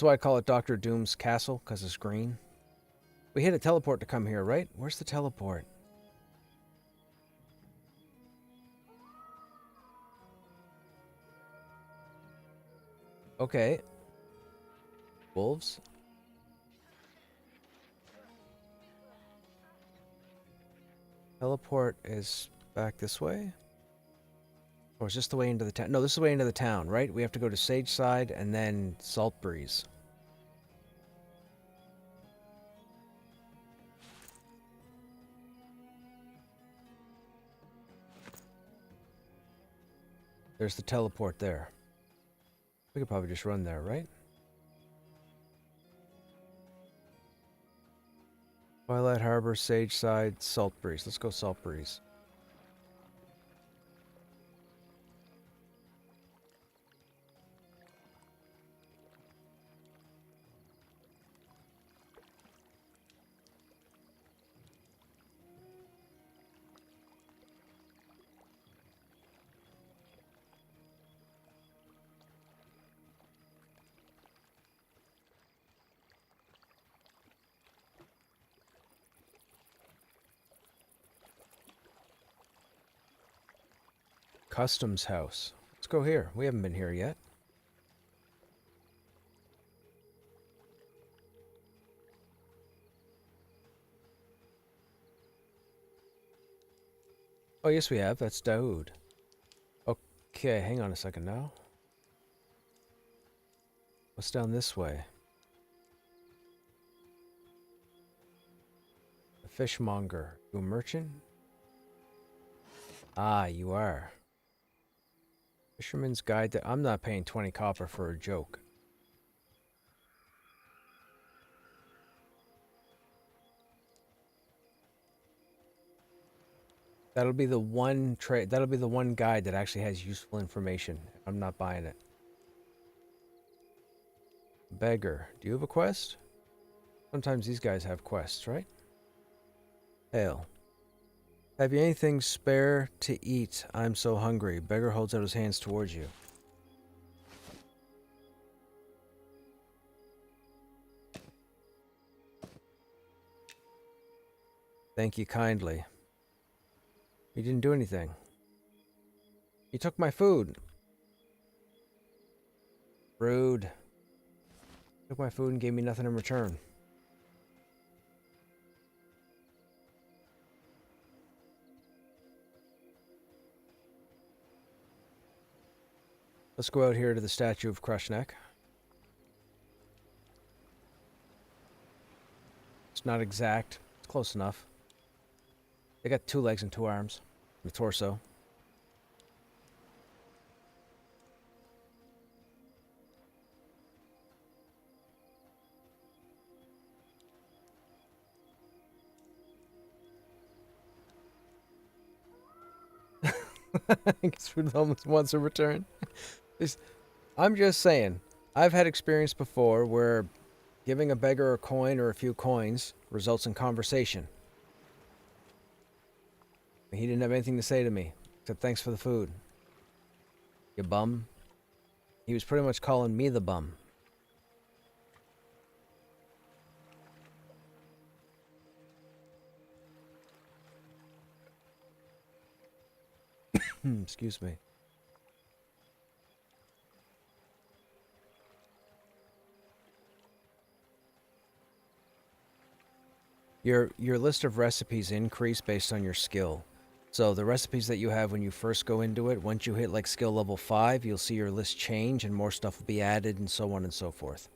S1: why I call it Dr. Doom's castle, because it's green. We hit a teleport to come here, right? Where's the teleport? Okay. Wolves? Teleport is back this way? Or is this the way into the town? No, this is the way into the town, right? We have to go to Sageside and then Saltbreeze. There's the teleport there. We could probably just run there, right? Twilight Harbor, Sageside, Saltbreeze. Let's go Saltbreeze. Customs house. Let's go here. We haven't been here yet. Oh, yes, we have. That's Daoud. Okay, hang on a second now. What's down this way? A fishmonger. You a merchant? Ah, you are. Fisherman's Guide to... I'm not paying 20 copper for a joke. That'll be the one trade. That'll be the one guide that actually has useful information. I'm not buying it. Beggar. Do you have a quest? Sometimes these guys have quests, right? Hail. Have you anything spare to eat? I'm so hungry. Beggar holds out his hands towards you. Thank you kindly. You didn't do anything. You took my food. Rude. Took my food and gave me nothing in return. Let's go out here to the statue of Krushnek. It's not exact. It's close enough. They got 2 legs and 2 arms. The torso. I guess food almost wants a return. I'm just saying, I've had experience before where giving a beggar a coin or a few coins results in conversation. He didn't have anything to say to me, except thanks for the food. You bum. He was pretty much calling me the bum. Excuse me. Your list of recipes increase based on your skill. So the recipes that you have when you first go into it, once you hit like skill level 5, you'll see your list change and more stuff will be added and so on and so forth.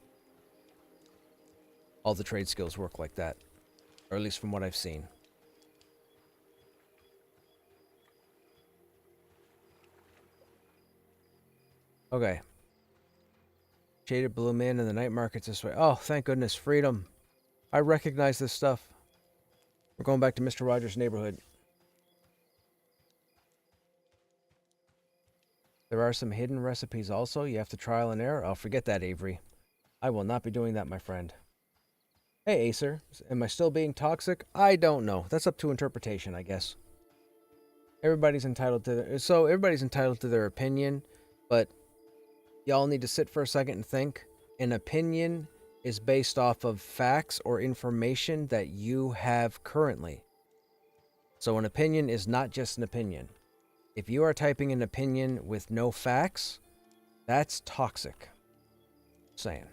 S1: All the trade skills work like that, or at least from what I've seen. Okay. Shaded Blue Man and the night market's this way. Oh, thank goodness, freedom. I recognize this stuff. We're going back to Mr. Rogers' neighborhood. There are some hidden recipes also. You have to trial and error. I'll forget that, Avery. I will not be doing that, my friend. Hey, Acer. Am I still being toxic? I don't know. That's up to interpretation, I guess. Everybody's entitled to their opinion, but y'all need to sit for a second and think. An opinion is based off of facts or information that you have currently. So an opinion is not just an opinion. If you are typing an opinion with no facts, that's toxic. Saying.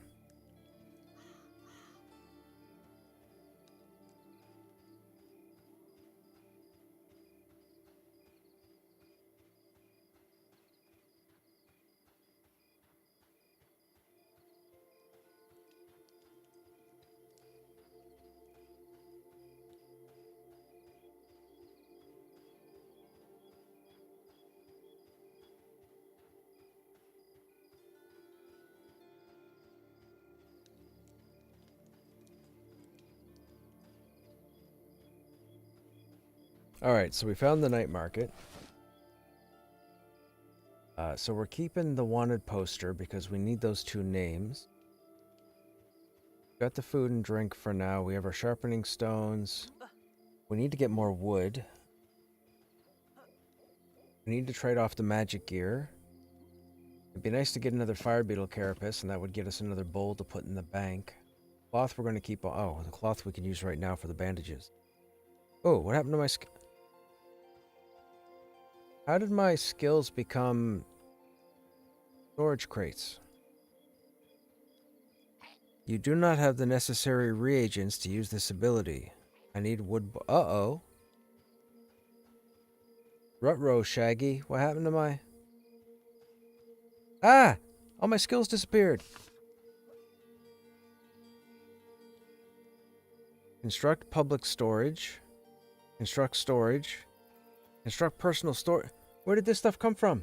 S1: Alright, so we found the night market. So we're keeping the wanted poster because we need those 2 names. Got the food and drink for now. We have our sharpening stones. We need to get more wood. We need to trade off the magic gear. It'd be nice to get another fire beetle carapace, and that would get us another bowl to put in the bank. Cloth we're going to keep... Oh, the cloth we can use right now for the bandages. Oh, what happened to my... How did my skills become... storage crates? You do not have the necessary reagents to use this ability. I need wood... Uh-oh. Rutrow, Shaggy. What happened to my... Ah! All my skills disappeared. Construct public storage. Construct storage. Construct personal storage. Where did this stuff come from?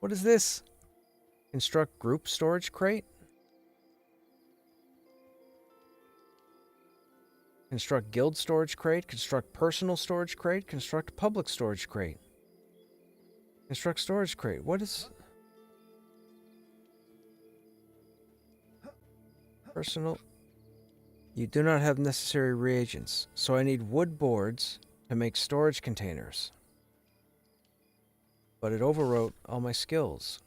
S1: What is this? Construct group storage crate. Construct guild storage crate. Construct personal storage crate. Construct public storage crate. Construct storage crate. What is... Personal... You do not have necessary reagents, so I need wood boards to make storage containers. But it overwrote all my skills.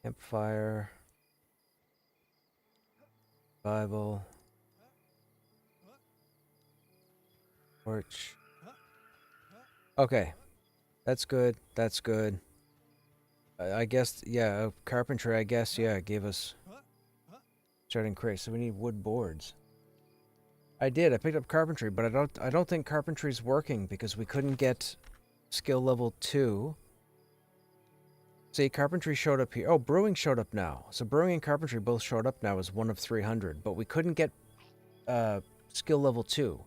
S1: Campfire. Bible. Porch. Okay. That's good. That's good. I guess, yeah, carpentry, I guess, yeah, gave us starting crate. So we need wood boards. I did. I picked up carpentry, but I don't think carpentry's working because we couldn't get skill level 2. See, carpentry showed up here. Oh, brewing showed up now. So brewing and carpentry both showed up now as 1 of 300, but we couldn't get skill level 2.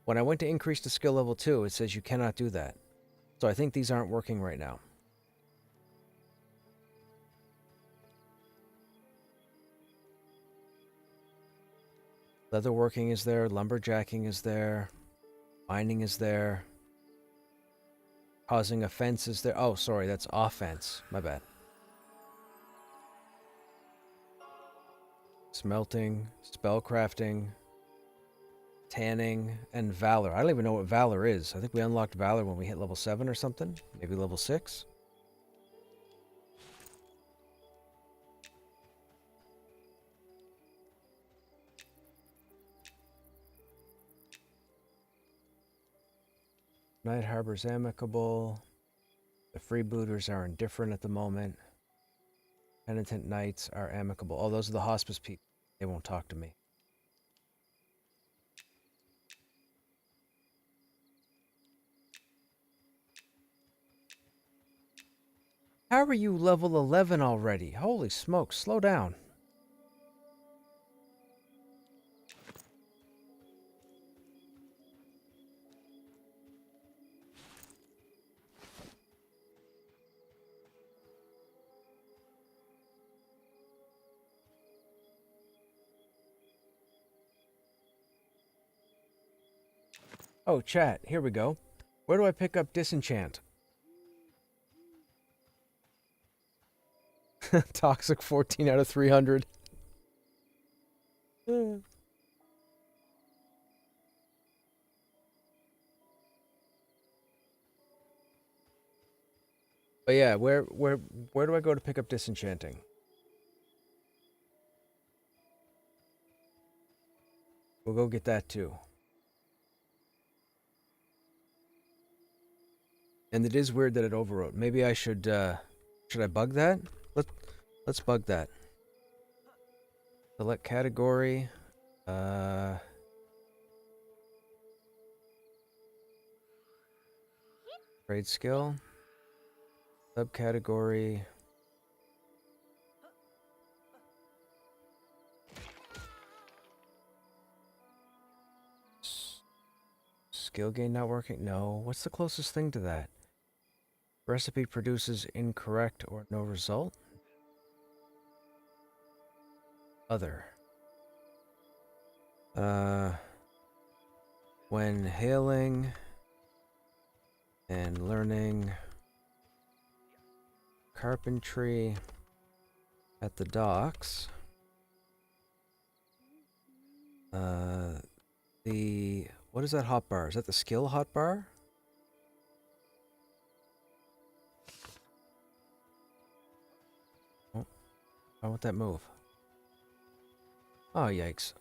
S1: When I went to increase to skill level 2, it says you cannot do that. So I think these aren't working right now. Leatherworking is there, lumberjacking is there, mining is there, causing offense is there. Oh, sorry, that's offense. My bad. smelting, spellcrafting, tanning, and valor. I don't even know what valor is. I think we unlocked valor when we hit level 7 or something. Maybe level 6. Night Harbor's amicable. The freebooters are indifferent at the moment. Penitent Knights are amicable. Oh, those are the hospice people. They won't talk to me. How are you level 11 already? Holy smokes, slow down. Oh, chat, here we go. Where do I pick up Disenchant? Toxic 14 out of 300. But yeah, where do I go to pick up Disenchanting? We'll go get that too. And it is weird that it overwrote. Maybe I should I bug that? Let's bug that. Select category. Trade skill. Subcategory. Skill gain not working? No. What's the closest thing to that? Recipe produces incorrect or no result? Other. When hailing and learning carpentry at the docks, what is that hotbar? Is that the skill hotbar? Oh, why won't that move? Oh, yikes.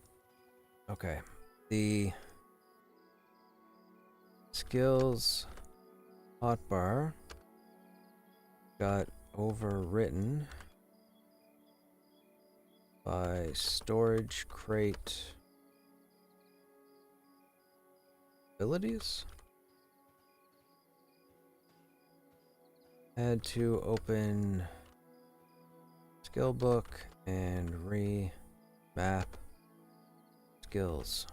S1: Okay. The skills hotbar got overwritten by storage crate abilities. Had to open skill book and remap skills.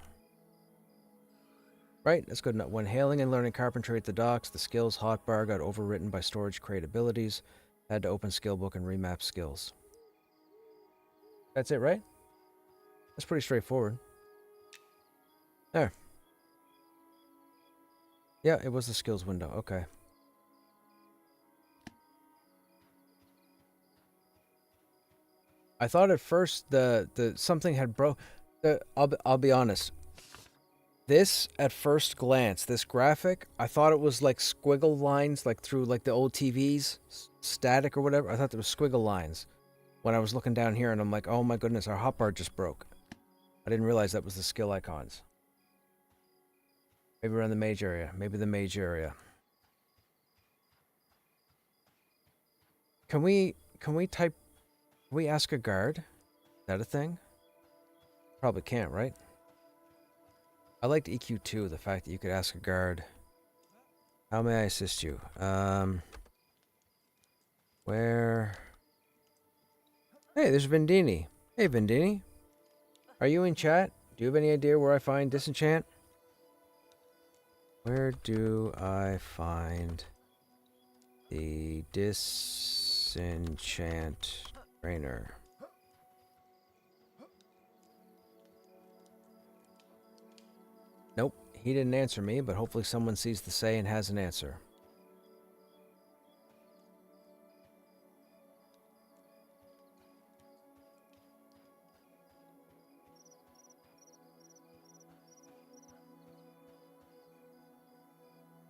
S1: Right, that's good enough. When hailing and learning carpentry at the docks, the skills hotbar got overwritten by storage crate abilities. Had to open skill book and remap skills. That's it, right? That's pretty straightforward. There. Yeah, it was the skills window. Okay. I thought at first the something had broke. I'll be honest. This, at first glance, this graphic, I thought it was like squiggle lines, like through like the old TVs, static or whatever. I thought there was squiggle lines when I was looking down here, and I'm like, oh my goodness, our hotbar just broke. I didn't realize that was the skill icons. Maybe around the mage area. Maybe the mage area. Can we ask a guard? Is that a thing? Probably can't, right? I liked EQ2, the fact that you could ask a guard. How may I assist you? Where? Hey, there's Vendini. Hey, Vendini. Are you in chat? Do you have any idea where I find Disenchant? Where do I find the Disenchant trainer? Nope, he didn't answer me, but hopefully someone sees the say and has an answer.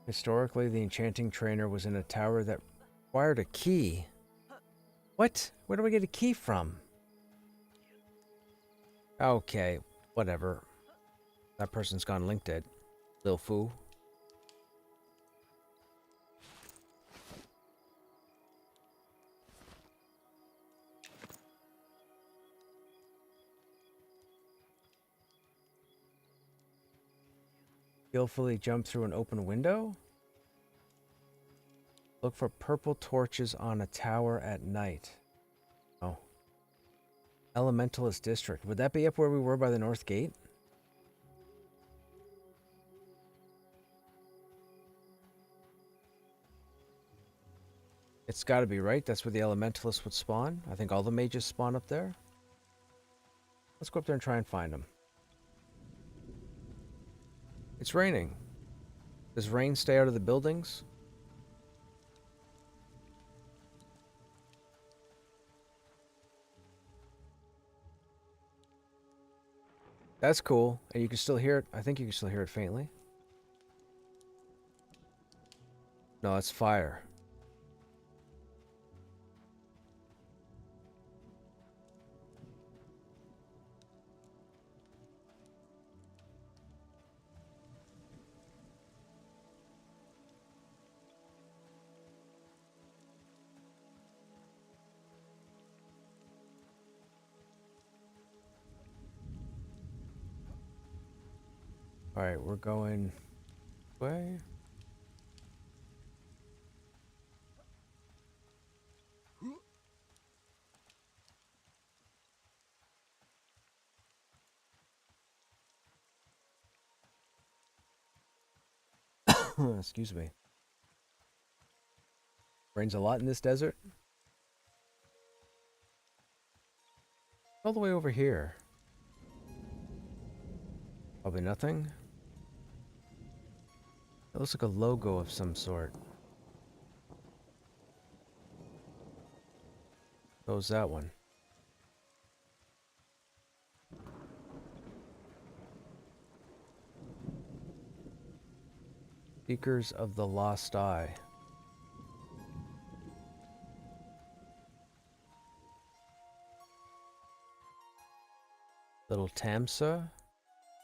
S1: Historically, the enchanting trainer was in a tower that required a key. What? Where do I get a key from? Okay, whatever. That person's gone linked it. Lil foo. Skillfully jump through an open window? Look for purple torches on a tower at night. Oh. Elementalist District. Would that be up where we were by the North Gate? It's gotta be, right? That's where the Elementalists would spawn. I think all the mages spawn up there. Let's go up there and try and find them. It's raining. Does rain stay out of the buildings? That's cool. And you can still hear it. I think you can still hear it faintly. No, it's fire. Alright, we're going way. Excuse me. Rains a lot in this desert. All the way over here. Probably nothing. It looks like a logo of some sort. Goes that one. Seekers of the Lost Eye. Little Tamsa.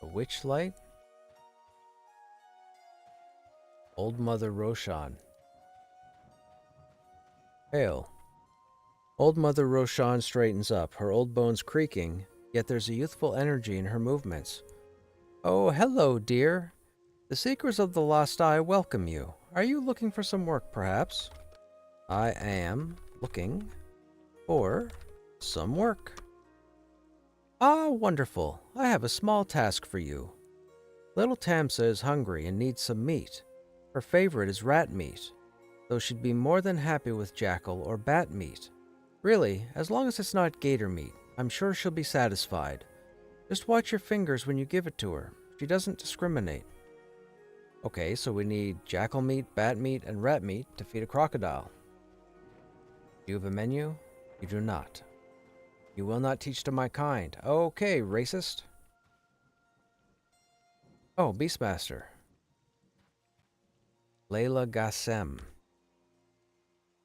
S1: A witch light. Old Mother Roshan. Hail. Old Mother Roshan straightens up, her old bones creaking, yet there's a youthful energy in her movements. Oh, hello, dear. The Seekers of the Lost Eye welcome you. Are you looking for some work, perhaps? I am looking for some work. Ah, wonderful. I have a small task for you. Little Tamsa is hungry and needs some meat. Her favorite is rat meat, though she'd be more than happy with jackal or bat meat. Really, as long as it's not gator meat, I'm sure she'll be satisfied. Just watch your fingers when you give it to her. She doesn't discriminate. Okay, so we need jackal meat, bat meat, and rat meat to feed a crocodile. Do you have a menu? You do not. You will not teach to my kind. Okay, racist. Oh, Beastmaster. Layla Gassem.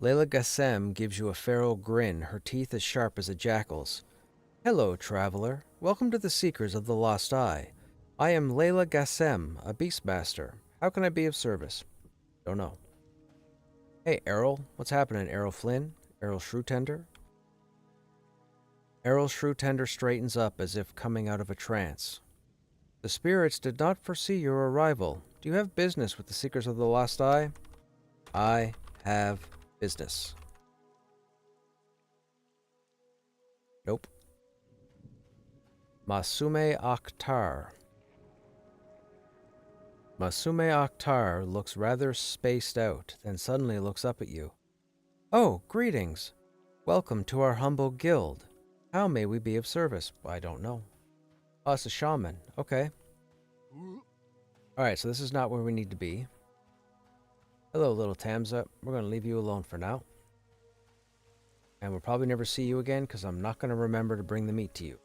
S1: Layla Gassem gives you a feral grin, her teeth as sharp as a jackal's. Hello, traveler. Welcome to the Seekers of the Lost Eye. I am Layla Gassem, a Beastmaster. How can I be of service? Don't know. Hey, Errol. What's happening, Errol Flynn? Errol Shrewtender? Errol Shrewtender straightens up as if coming out of a trance. The spirits did not foresee your arrival. Do you have business with the Seekers of the Lost Eye? I have business. Nope. Masume Akhtar. Masume Akhtar looks rather spaced out, then suddenly looks up at you. Oh, greetings. Welcome to our humble guild. How may we be of service? I don't know. Oh, it's a shaman. Okay. Alright, so this is not where we need to be. Hello, little Tamsa. We're going to leave you alone for now. And we'll probably never see you again, because I'm not going to remember to bring the meat to you.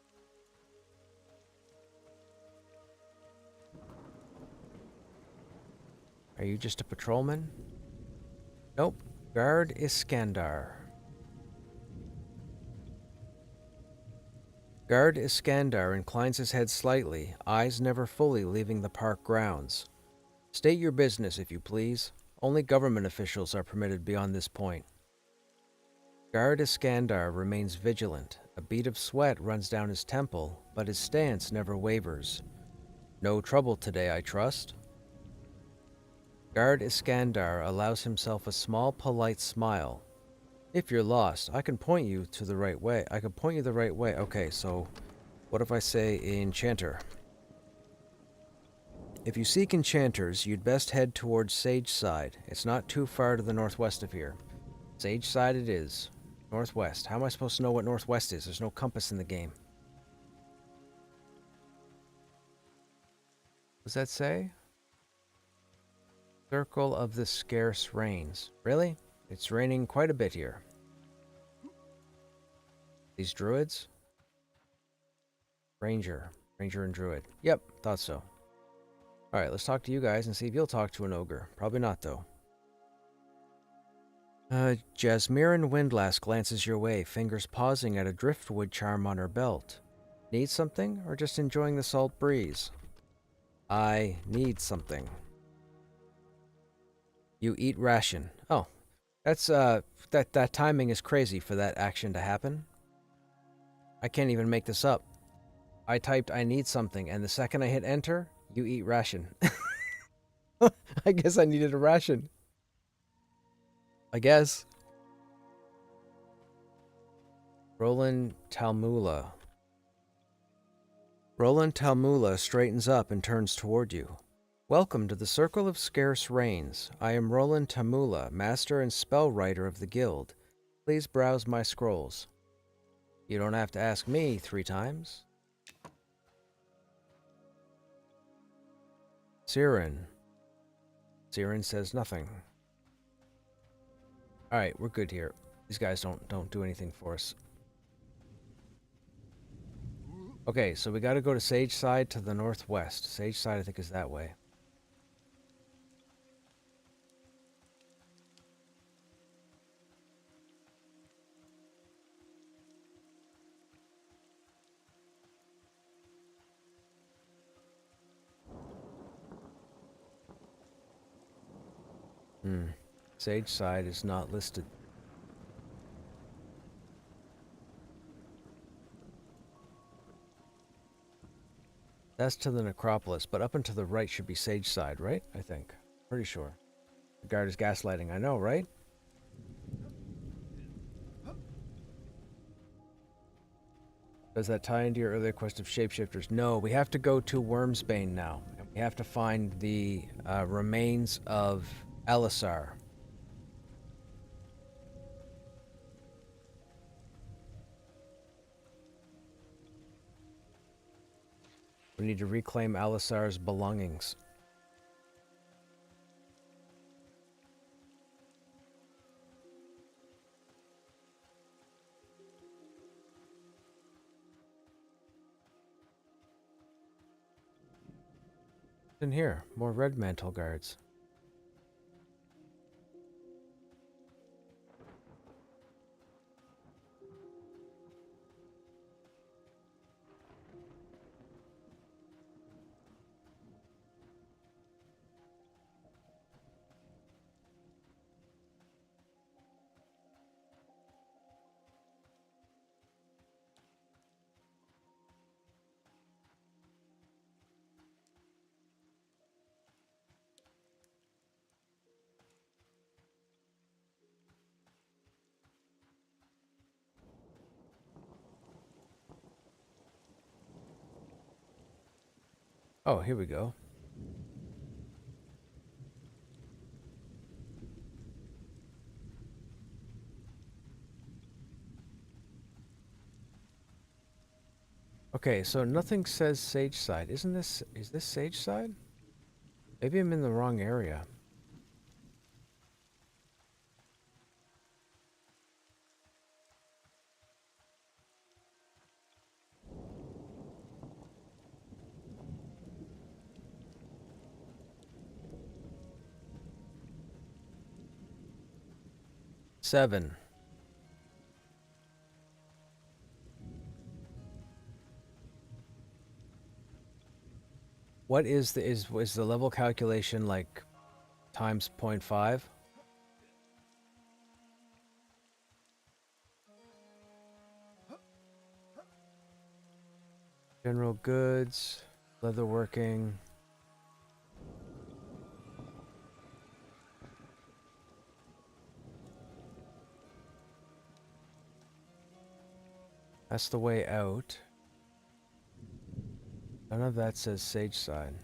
S1: Are you just a patrolman? Nope. Guard Iskandar. Guard Iskandar inclines his head slightly, eyes never fully leaving the park grounds. State your business, if you please. Only government officials are permitted beyond this point. Guard Iskandar remains vigilant. A bead of sweat runs down his temple, but his stance never wavers. No trouble today, I trust. Guard Iskandar allows himself a small, polite smile. If you're lost, I can point you to the right way. I can point you the right way. Okay, so what if I say enchanter? If you seek enchanters, you'd best head towards Sage Side. It's not too far to the northwest of here. Sage Side it is. Northwest. How am I supposed to know what northwest is? There's no compass in the game. What does that say? Circle of the Scarce Rains. Really? It's raining quite a bit here. These druids? Ranger and druid. Yep, thought so. Alright, let's talk to you guys and see if you'll talk to an ogre. Probably not, though. Jasmiran Windlass glances your way, fingers pausing at a driftwood charm on her belt. Need something, or just enjoying the salt breeze? I need something. You eat ration. Oh, that's, that timing is crazy for that action to happen. I can't even make this up. I typed I need something, and the second I hit enter, you eat ration. I guess I needed a ration. I guess. Roland Talmula. Roland Talmula straightens up and turns toward you. Welcome to the Circle of Scarce Rains. I am Roland Talmula, master and spell writer of the guild. Please browse my scrolls. You don't have to ask me 3 times. Siren. Siren says nothing. Alright, we're good here. These guys don't do anything for us. Okay, so we gotta go to Sage Side to the northwest. Sage Side, I think, is that way. Sage Side is not listed. That's to the necropolis, but up and to the right should be Sage Side, right? I think. Pretty sure. The guard is gaslighting. I know, right? Does that tie into your earlier quest of shapeshifters? No, we have to go to Wormsbane now. And we have to find the remains of Alisar. We need to reclaim Alisar's belongings. In here, more red mantle guards. Oh, here we go. Okay, so nothing says Sage Side. Is this Sage Side? Maybe I'm in the wrong area. 7. What is the level calculation like times 0.5? General goods, leatherworking. That's the way out. None of that says Sage Side.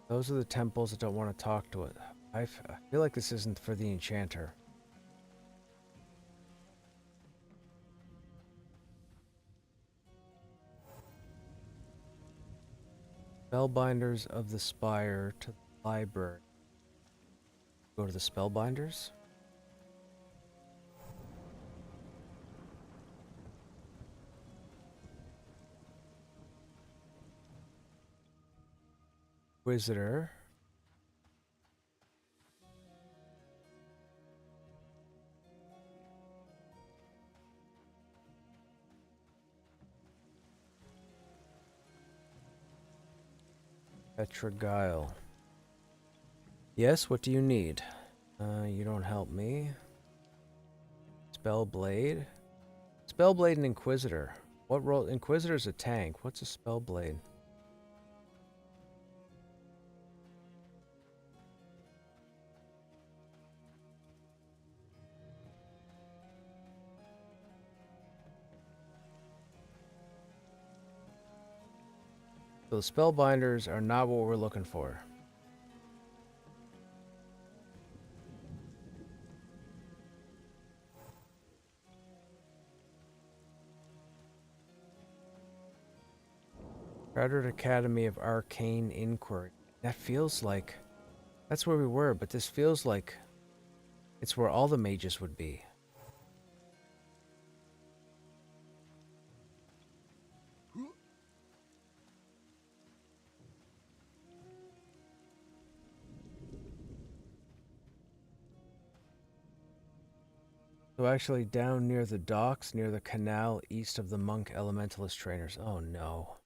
S1: Those are the temples that don't want to talk to it. I feel like this isn't for the enchanter. Spellbinders of the Spire to the library. Go to the Spellbinders. Inquisitor. Petrogyle. Yes, what do you need? You don't help me. Spellblade. Spellblade and Inquisitor. What role? Inquisitor's a tank. What's a Spellblade? So the Spellbinders are not what we're looking for. Chartered Academy of Arcane Inquiry. That feels like... That's where we were, but this feels like... It's where all the mages would be. So actually down near the docks, near the canal, east of the monk elementalist trainers. Oh no.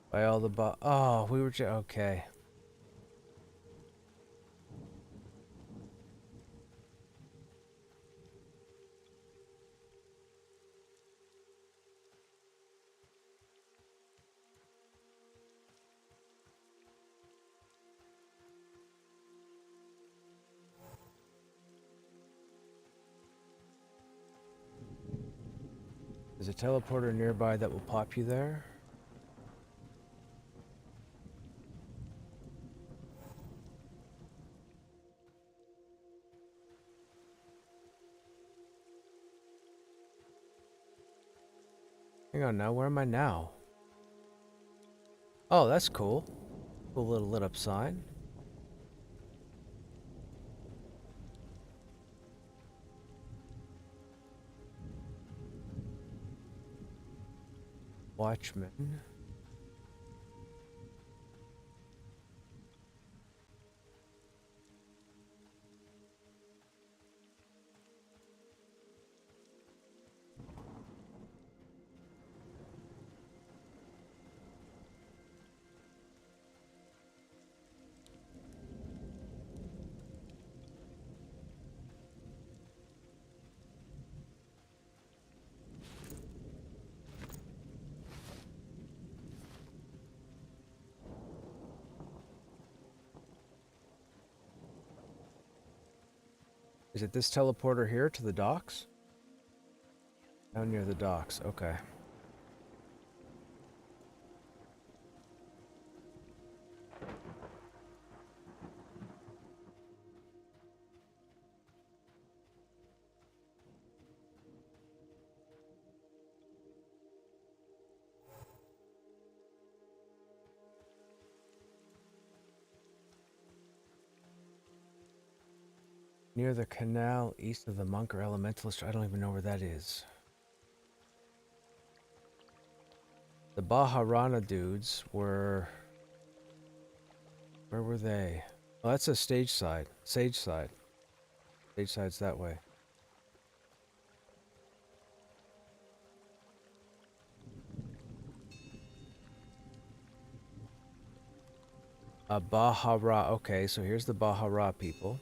S1: By all the oh, we were okay. There's a teleporter nearby that will pop you there. Hang on now, where am I now? Oh, that's cool. Cool little lit up sign. Watchman. Is it this teleporter here to the docks? Down near the docks, okay. Near the canal, east of the monk or elementalist. I don't even know where that is. The Baharana dudes were... Where were they? Oh, that's a stage side. Sage side. Sage side's that way. Bahara. Okay, so here's the Bahara people.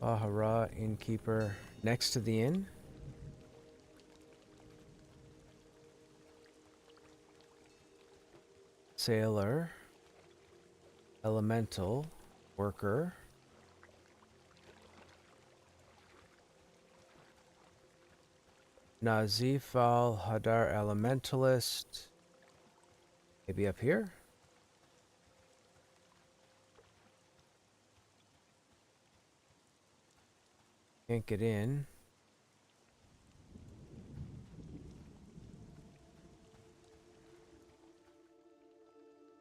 S1: Bahara, innkeeper. Next to the inn. Sailor. Elemental. Worker. Nazif al-Hadar elementalist. Maybe up here? Can't get in.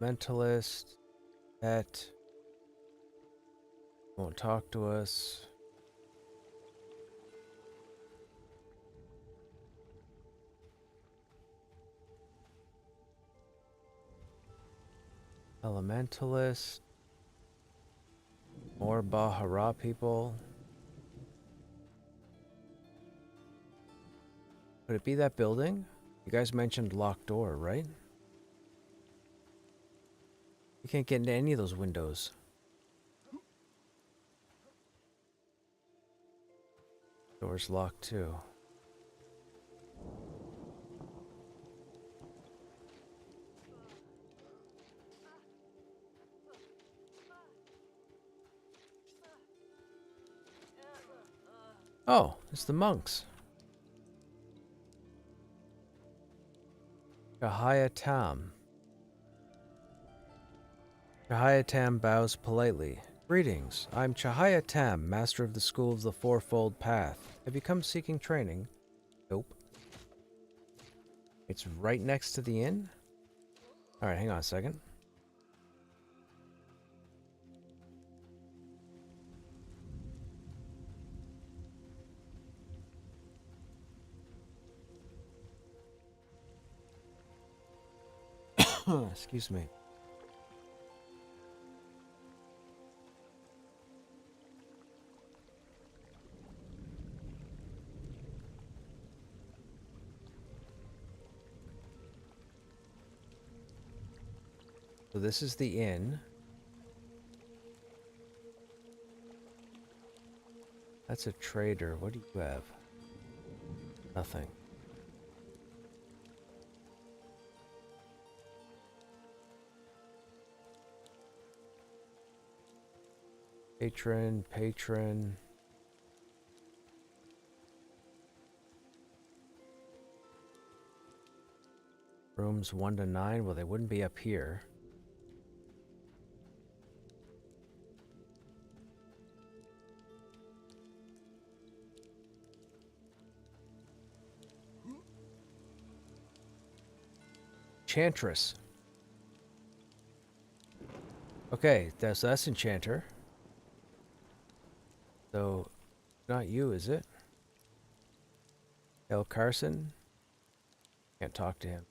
S1: Mentalist. Pet. Won't talk to us. Elementalist. More Bahara people. Could it be that building? You guys mentioned locked door, right? You can't get into any of those windows. Door's locked too. Oh, it's the monks. Shahayatam. Shahayatam bows politely. Greetings, I'm Shahayatam, master of the School of the Fourfold Path. Have you come seeking training? Nope. It's right next to the inn? Alright, hang on a second. Excuse me. So this is the inn. That's a trader. What do you have? Nothing. Patron. Rooms 1 to 9. Well, they wouldn't be up here. Enchantress. Okay, that's Enchanter. So, not you, is it? El Carson? Can't talk to him.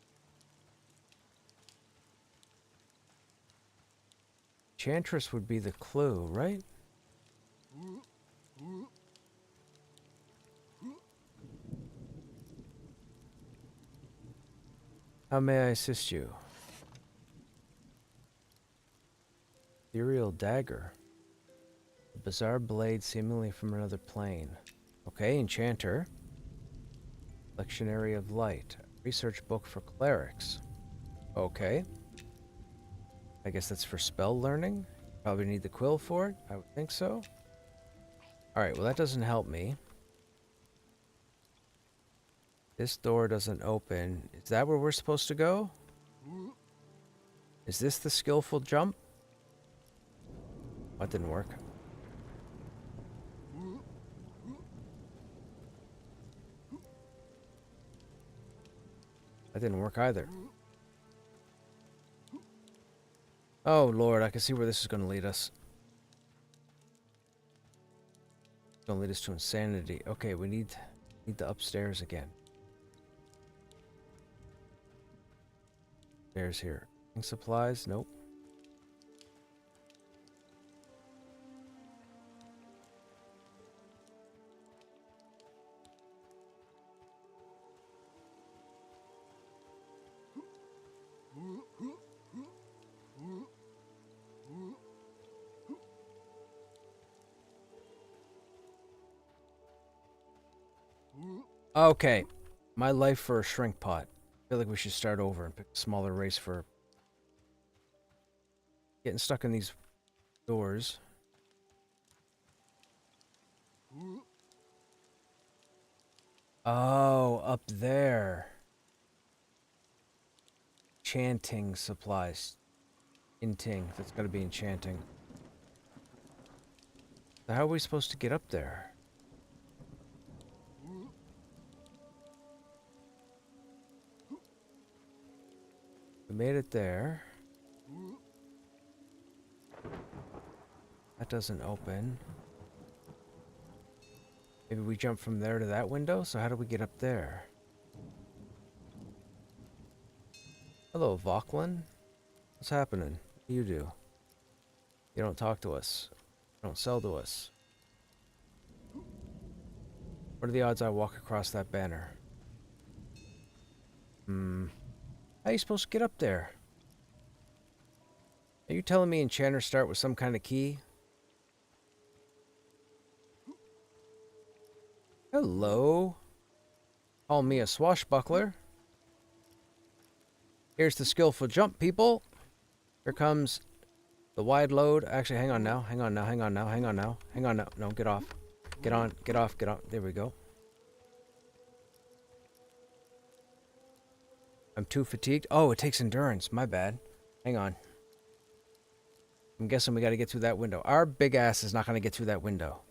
S1: Enchantress would be the clue, right? How may I assist you? Ethereal dagger. A bizarre blade seemingly from another plane. Okay, Enchanter. Lectionary of Light. Research book for clerics. Okay. I guess that's for spell learning. Probably need the quill for it. I would think so. Alright, well that doesn't help me. This door doesn't open. Is that where we're supposed to go? Is this the skillful jump? That didn't work. That didn't work either. Oh Lord, I can see where this is going to lead us. It's going to lead us to insanity. Okay, we need the upstairs again. Stairs here. Supplies? Nope. Okay. My life for a shrink pot. I feel like we should start over and pick a smaller race for getting stuck in these doors. Oh, up there. Enchanting supplies. Inting. That's gotta be enchanting. So how are we supposed to get up there? We made it there. That doesn't open. Maybe we jump from there to that window? So how do we get up there? Hello, Vauklin. What's happening? What do you do? You don't talk to us. You don't sell to us. What are the odds I walk across that banner? How are you supposed to get up there? Are you telling me enchanters start with some kind of key? Hello. Call me a swashbuckler. Here's the skillful jump, people. Here comes the wide load. Actually, hang on now. Hang on now. Hang on now. Hang on now. Hang on now. No, get off. Get on. Get off. Get on. There we go. I'm too fatigued. Oh, it takes endurance. My bad. Hang on. I'm guessing we got to get through that window. Our big ass is not going to get through that window.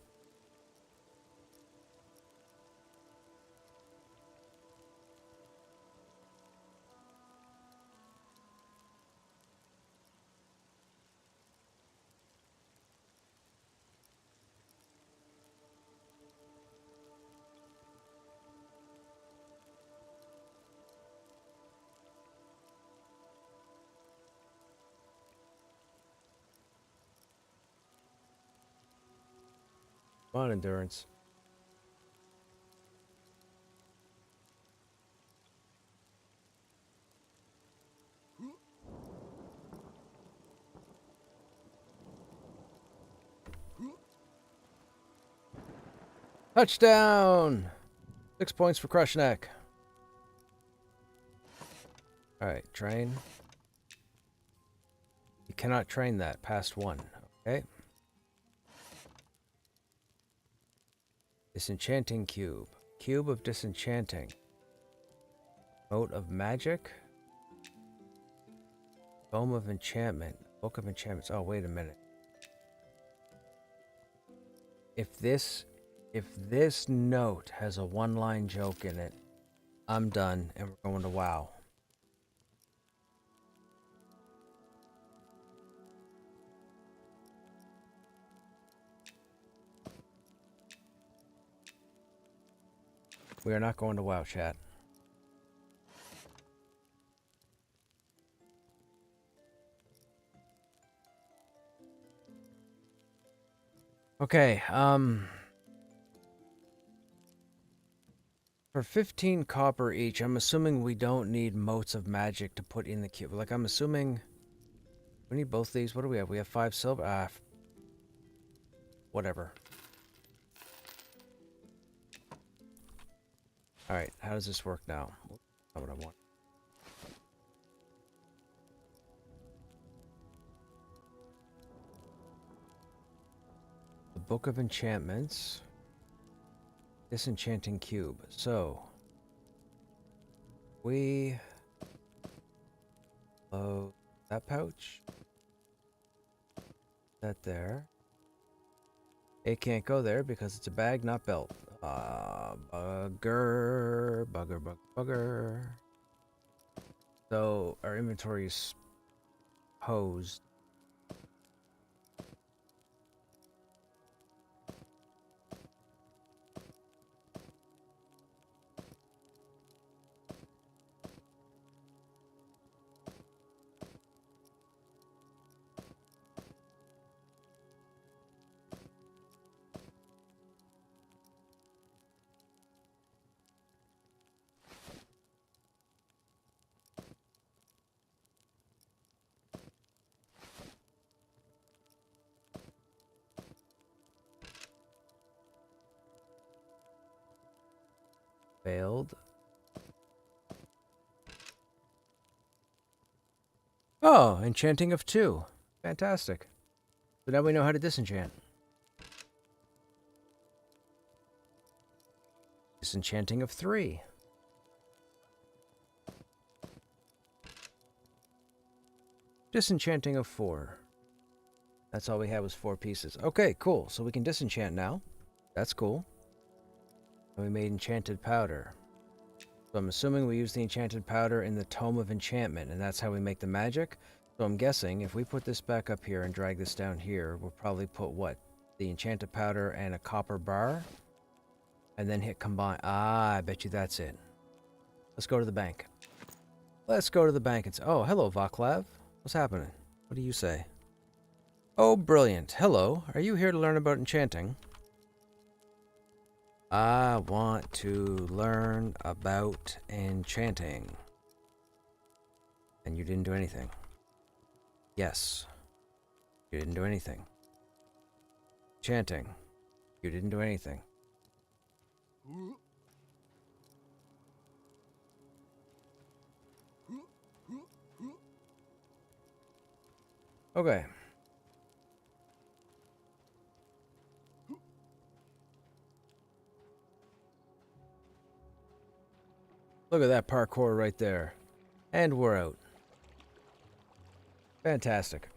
S1: Come on, endurance. Touchdown! 6 points for Krushnek. Alright, train. You cannot train that past 1. Okay. Disenchanting cube. Cube of disenchanting. Mote of magic. Tome of enchantment. Book of enchantments. Oh, wait a minute. If this note has a one-line joke in it, I'm done and we're going to WoW. We are not going to WoW, chat. Okay, for 15 copper each, I'm assuming we don't need motes of magic to put in the cube. Like, I'm assuming we need both these. What do we have? We have 5 silver. Whatever. Alright, how does this work now? Not what I want. The Book of Enchantments. Disenchanting cube. So we load that pouch. That there. It can't go there because it's a bag, not belt. Bugger. So our inventory is hosed. Failed. Oh, enchanting of 2. Fantastic. So now we know how to disenchant. Disenchanting of 3. Disenchanting of 4. That's all we had was 4 pieces. Okay, cool. So we can disenchant now. That's cool. And we made enchanted powder. So I'm assuming we use the enchanted powder in the Tome of Enchantment, and that's how we make the magic. So I'm guessing if we put this back up here and drag this down here, we'll probably put what? The enchanted powder and a copper bar? And then hit combine. Ah, I bet you that's it. Let's go to the bank. Let's go to the bank. It's oh, hello, Vaclav. What's happening? What do you say? Oh, brilliant. Hello. Are you here to learn about enchanting? I want to learn about enchanting. And you didn't do anything. Yes. You didn't do anything. Enchanting. You didn't do anything. Okay. Look at that parkour right there. And we're out. Fantastic.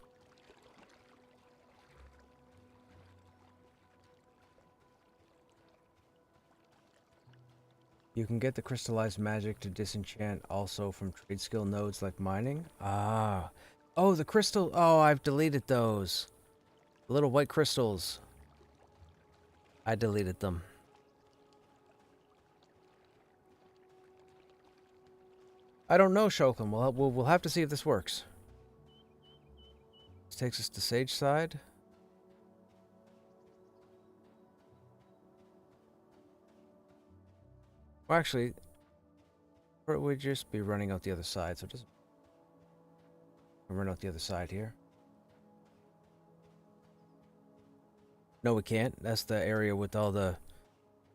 S1: You can get the crystallized magic to disenchant also from trade skill nodes like mining. Ah. Oh, the crystal. Oh, I've deleted those. The little white crystals. I deleted them. I don't know, Shokum. We'll have to see if this works. This takes us to Sage Side. Well, actually, we'd just be running out the other side, so it doesn't. We'll run out the other side here. No, we can't. That's the area with all the...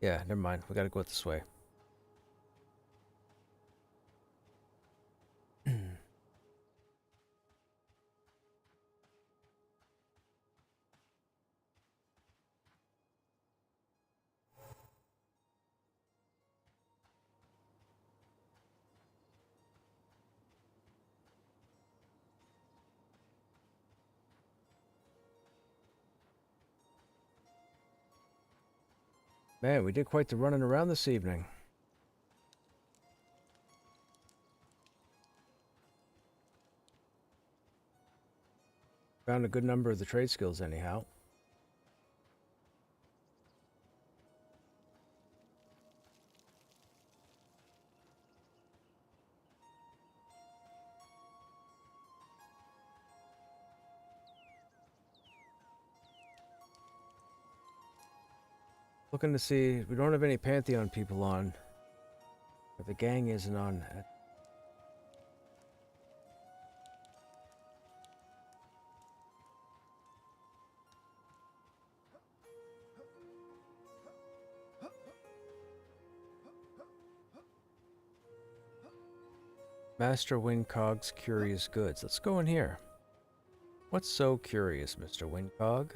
S1: Yeah, never mind. We gotta go this way. Man, we did quite the running around this evening. Found a good number of the trade skills anyhow. Looking to see, we don't have any Pantheon people on. But the gang isn't on. Master Windcog's Curious Goods. Let's go in here. What's so curious, Mr. Windcog?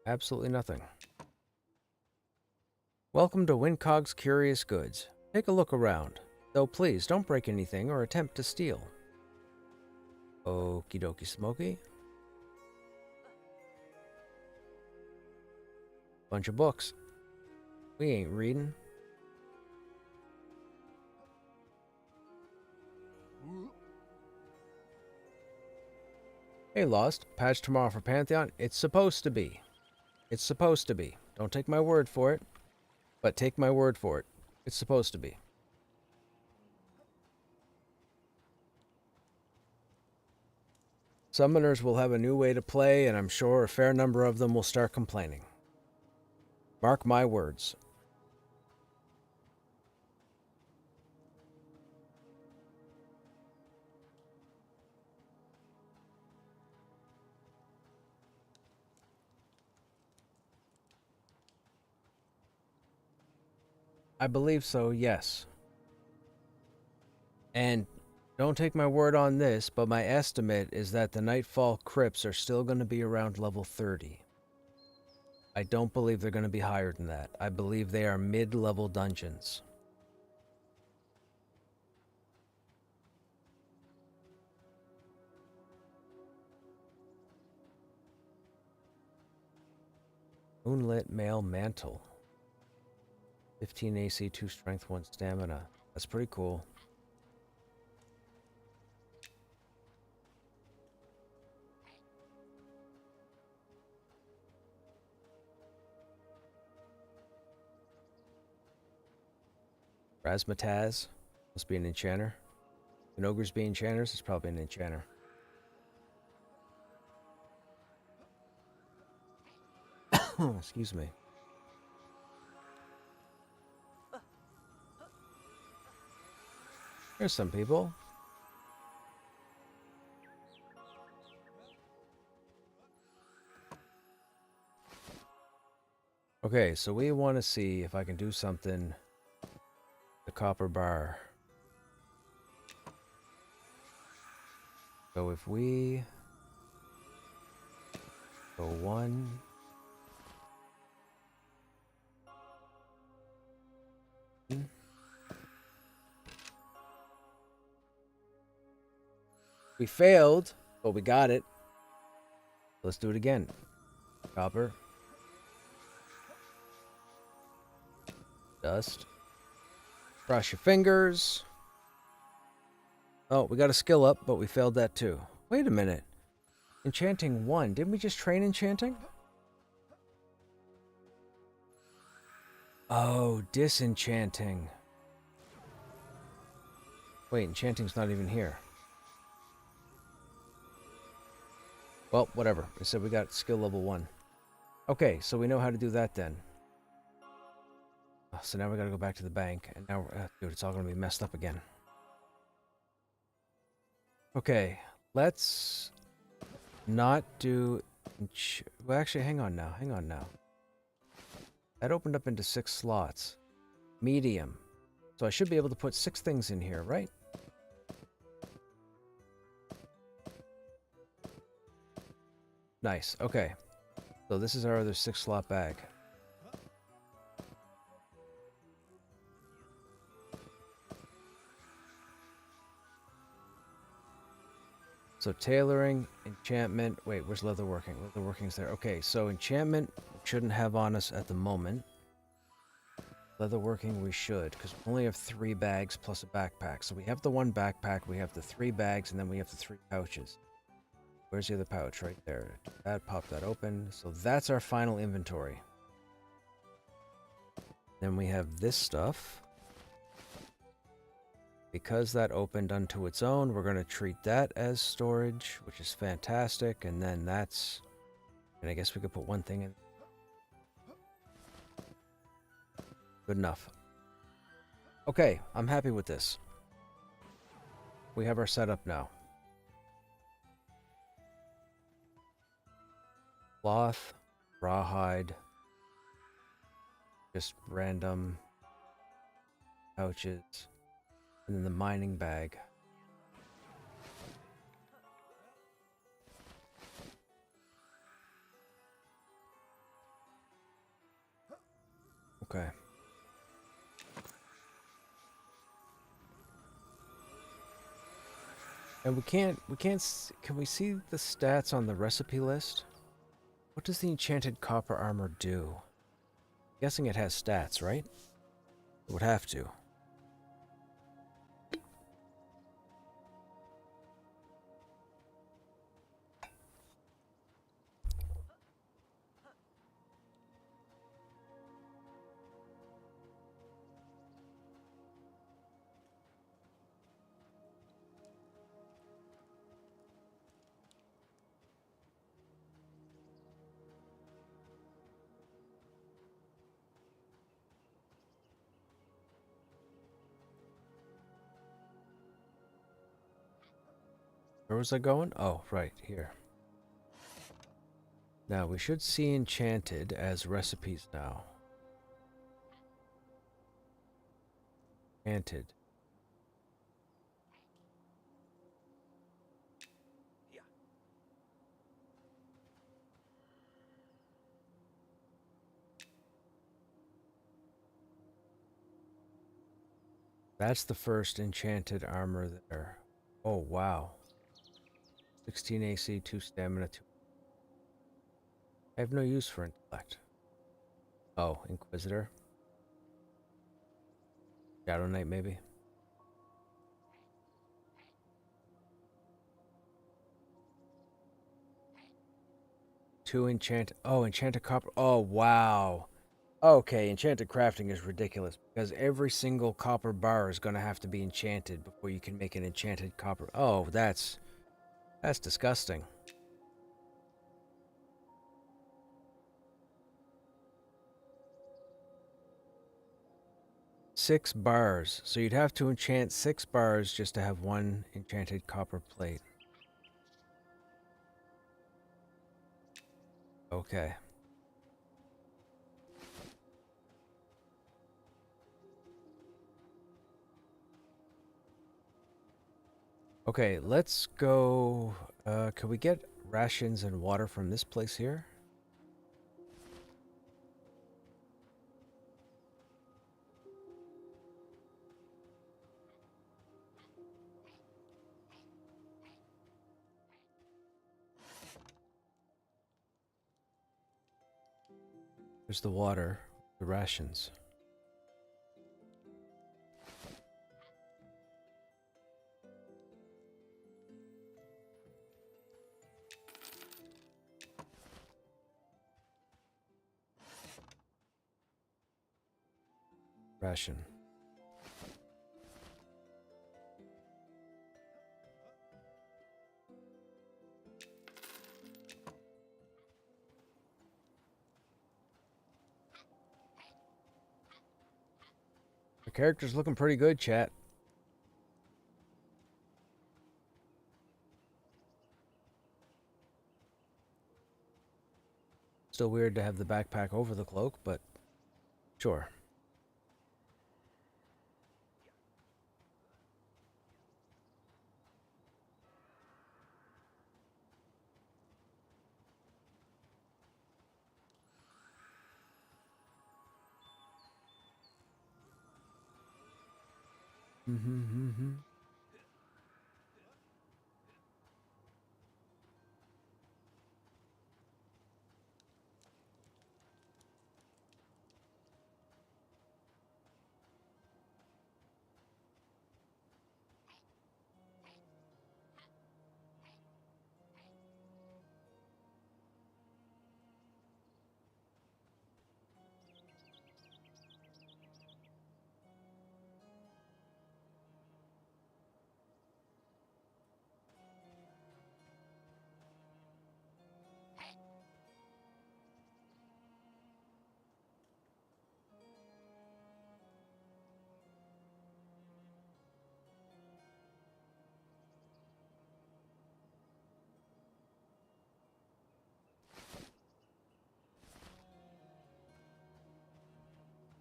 S1: Absolutely nothing. Welcome to Windcog's Curious Goods. Take a look around. Though please, don't break anything or attempt to steal. Okie dokie smoky. Bunch of books. We ain't reading. Hey Lost, patch tomorrow for Pantheon. It's supposed to be. It's supposed to be. Don't take my word for it. But take my word for it. It's supposed to be. Summoners will have a new way to play, and I'm sure a fair number of them will start complaining. Mark my words. I believe so, yes. And don't take my word on this, but my estimate is that the Nightfall crypts are still going to be around level 30. I don't believe they're going to be higher than that. I believe they are mid-level dungeons. Moonlit Male Mantle. 15 AC, 2 Strength, 1 Stamina. That's pretty cool. Razmataz. Must be an enchanter. Can ogres be enchanters? It's probably an enchanter. Excuse me. There's some people. Okay, so we want to see if I can do something. The copper bar. So if we go 1. We failed, but we got it. Let's do it again. Copper. Dust. Cross your fingers. Oh, we got a skill up, but we failed that too. Wait a minute. Enchanting 1. Didn't we just train enchanting? Oh, disenchanting. Wait, enchanting's not even here. Well, whatever. It said we got skill level 1. Okay, so we know how to do that then. So now we gotta go back to the bank, and now, dude, it's all gonna be messed up again. Okay, let's not do... Well, actually, hang on now. That opened up into 6 slots. Medium. So I should be able to put 6 things in here, right? Nice, okay. So this is our other 6-slot bag. So tailoring, enchantment. Wait, where's leatherworking? Leatherworking's there. Okay, so enchantment shouldn't have on us at the moment. Leatherworking we should, because we only have 3 bags plus a backpack. So we have the 1 backpack, we have the 3 bags, and then we have the 3 pouches. Where's the other pouch? Right there. That, pop that open. So that's our final inventory. Then we have this stuff. Because that opened unto its own, we're going to treat that as storage, which is fantastic. And then that's... And I guess we could put 1 thing in. Good enough. Okay, I'm happy with this. We have our setup now. Cloth, rawhide, just random pouches, and then the mining bag. Okay. And can we see the stats on the recipe list? What does the enchanted copper armor do? I'm guessing it has stats, right? It would have to. Where was I going? Oh, right, here. Now, we should see enchanted as recipes now. enchanted. That's the first enchanted armor there. Oh, wow. 16 AC, 2 stamina, 2. I have no use for intellect. Oh, Inquisitor. Shadow Knight, maybe. Two enchant. Oh, enchanted copper. Oh, wow. Okay, enchanted crafting is ridiculous because every single copper bar is going to have to be enchanted before you can make an enchanted copper. Oh, that's disgusting. Six bars. So you'd have to enchant 6 bars just to have one enchanted copper plate. Okay. Okay, let's go. Can we get rations and water from this place here? There's the water, the rations. Ration. The character's looking pretty good, chat. Still weird to have the backpack over the cloak, but sure.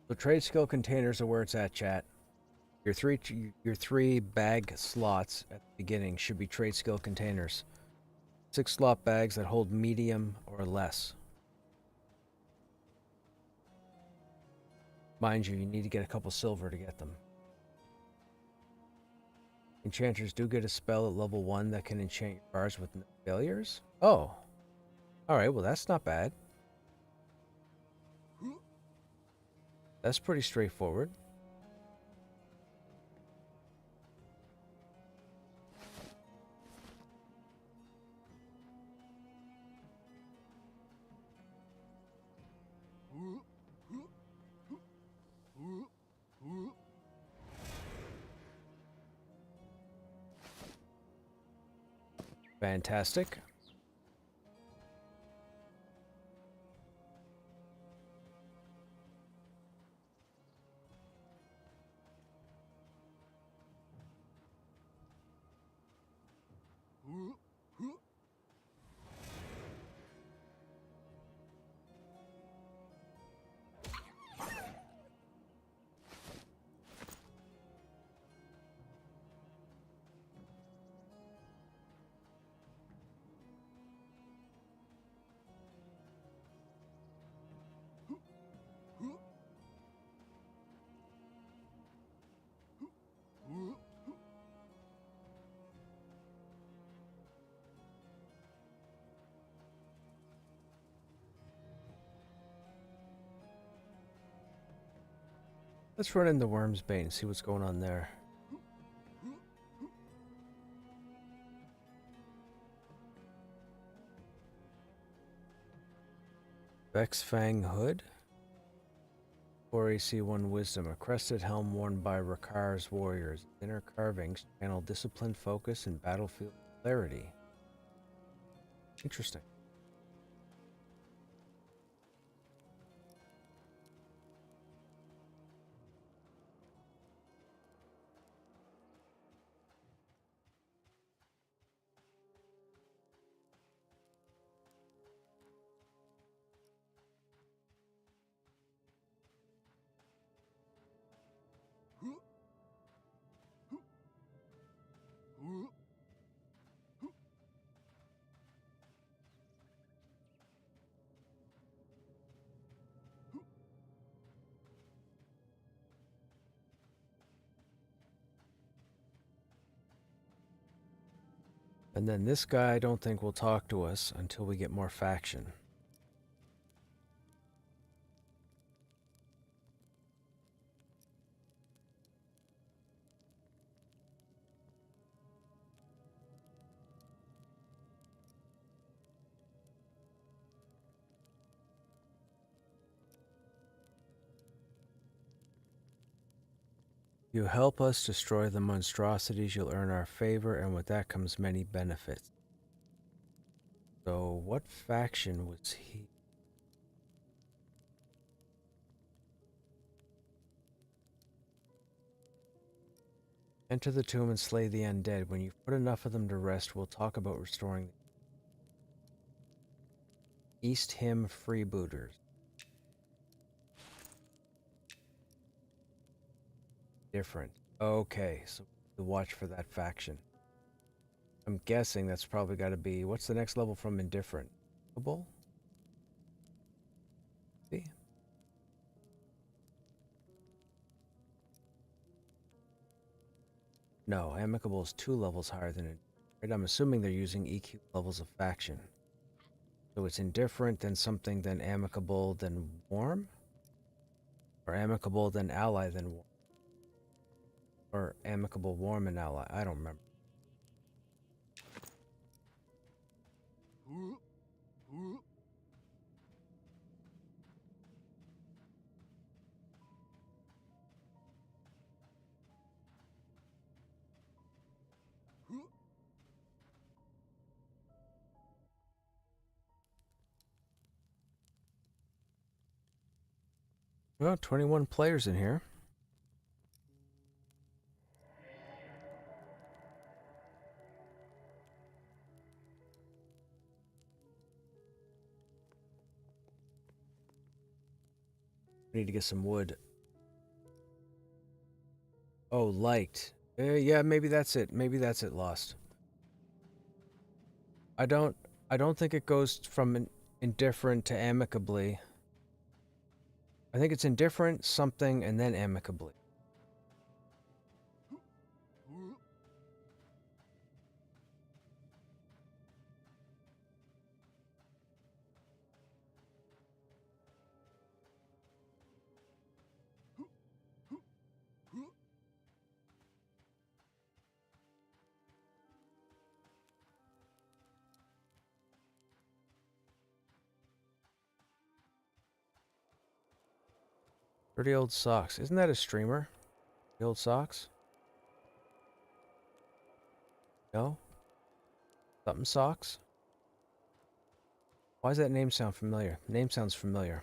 S1: The trade skill containers are where it's at, chat. Your three bag slots at the beginning should be trade skill containers. 6 slot bags that hold medium or less. Mind you, you need to get a couple silver to get them. Enchanters do get a spell at level 1 that can enchant bars with no failures. Oh. Alright, well that's not bad. That's pretty straightforward. Fantastic. Let's run into Worm's Bane and see what's going on there. Vexfang Hood. 4 AC 1 Wisdom. A crested helm worn by Rakar's warriors. Inner carvings channel discipline, focus, and battlefield clarity. Interesting. And then this guy I don't think will talk to us until we get more faction. You help us destroy the monstrosities, you'll earn our favor, and with that comes many benefits. So, what faction was he? Enter the tomb and slay the undead. When you've put enough of them to rest, we'll talk about restoring them. East Him Freebooters. Different. Okay, so we'll watch for that faction. I'm guessing that's probably got to be... What's the next level from Indifferent? Amicable? See? No, Amicable is 2 levels higher than it. Right? I'm assuming they're using EQ levels of faction. So it's Indifferent, then something, then Amicable, then Warm? Or Amicable, then Ally, then Warm? Or Amicable, Warm, and Ally? I don't remember. Well, 21 players in here. I need to get some wood. Oh, liked. Yeah, maybe that's it. Maybe that's it, Lost. I don't think it goes from indifferent to amicably. I think it's indifferent, something, and then amicably. Dirty Old Socks. Isn't that a streamer? The Old Socks? No? Something Socks? Why does that name sound familiar? Name sounds familiar.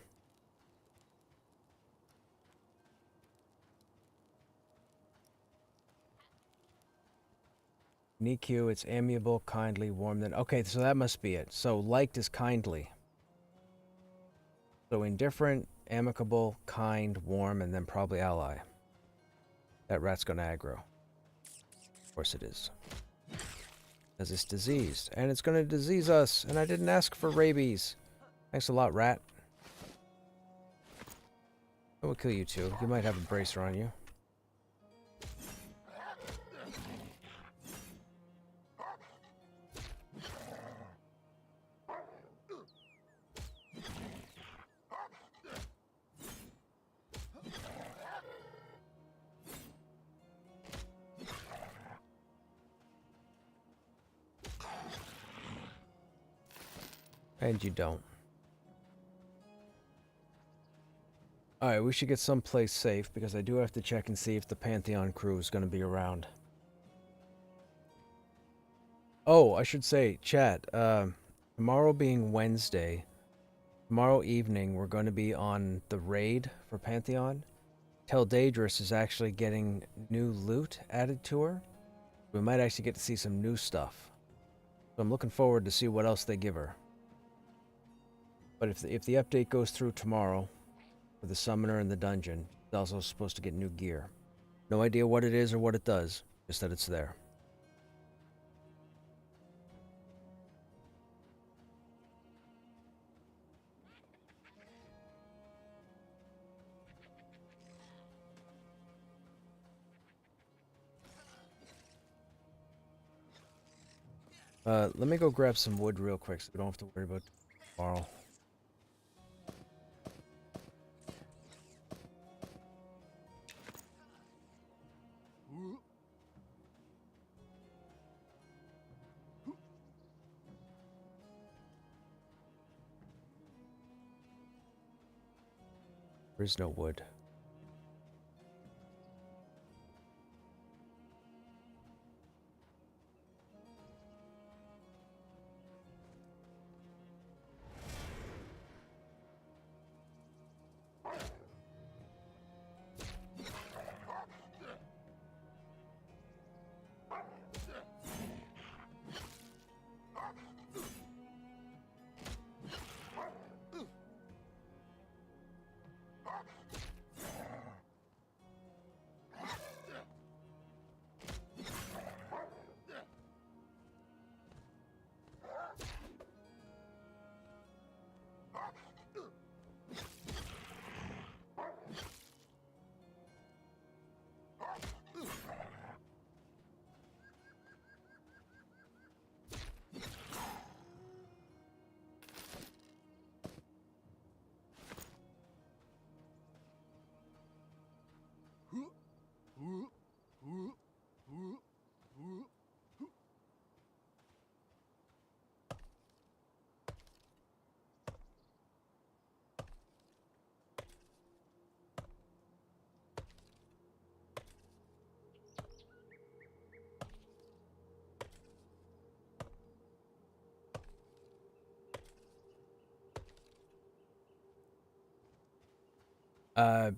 S1: EQ, it's amiable, kindly, warm. Then okay, so that must be it. So liked is kindly. So indifferent, amicable, kind, warm, and then probably ally. That rat's gonna aggro. Of course it is. Because it's diseased. And it's gonna disease us. And I didn't ask for rabies. Thanks a lot, rat. I will kill you too. You might have a bracer on you. And you don't. Alright, we should get someplace safe because I do have to check and see if the Pantheon crew is going to be around. Oh, I should say, chat, tomorrow being Wednesday, tomorrow evening we're going to be on the raid for Pantheon. Teldadris is actually getting new loot added to her. We might actually get to see some new stuff. So I'm looking forward to see what else they give her. But if the update goes through tomorrow for the summoner and the dungeon, it's also supposed to get new gear. No idea what it is or what it does, just that it's there. Let me go grab some wood real quick so we don't have to worry about tomorrow. There is no wood.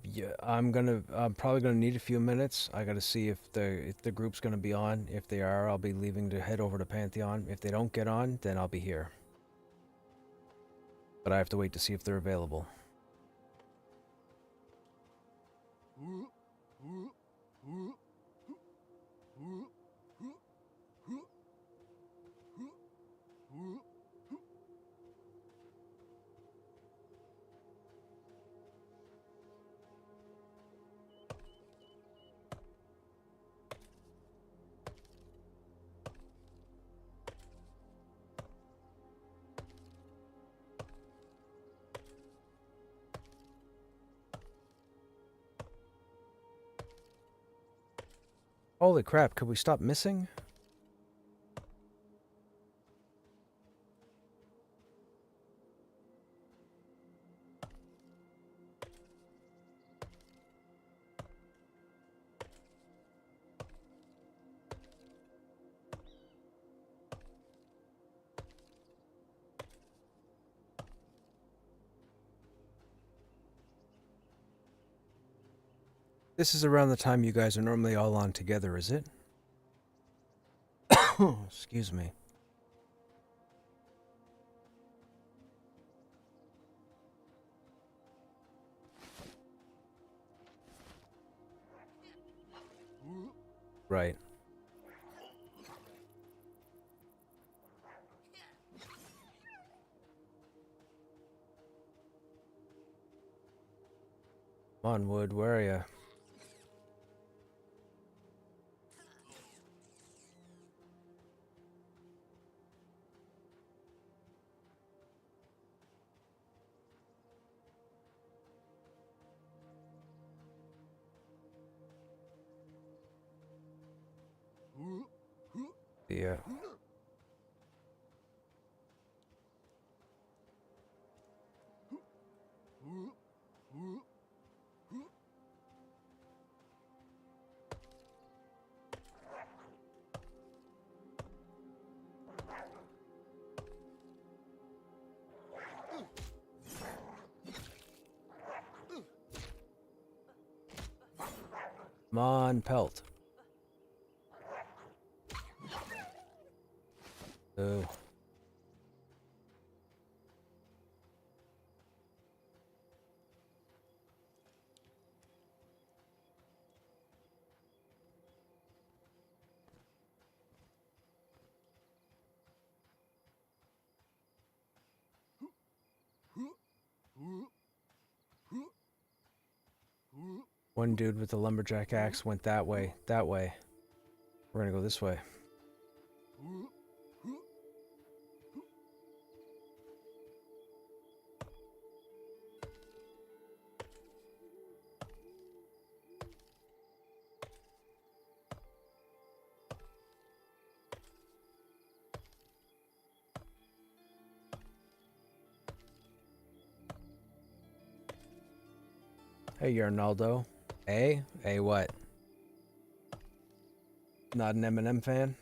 S1: Yeah, I'm probably gonna need a few minutes. I gotta see if the group's gonna be on. If they are, I'll be leaving to head over to Pantheon. If they don't get on, then I'll be here. But I have to wait to see if they're available. Holy crap, could we stop missing? This is around the time you guys are normally all on together, is it? Excuse me. Right. Come on, Wood, where are you? Yeah. Come on, pelt. Oh. One dude with the lumberjack axe went that way, that way. We're gonna go this way. Hey, Arnaldo. Hey? Hey, what? Not an Eminem fan?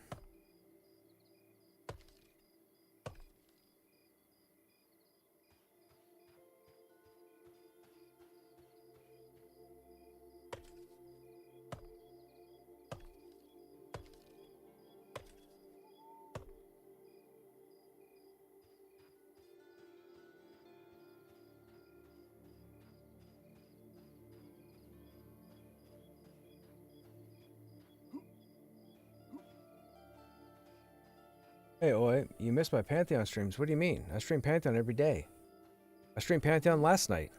S1: Hey, Oi, you missed my Pantheon streams. What do you mean? I stream Pantheon every day. I streamed Pantheon last night.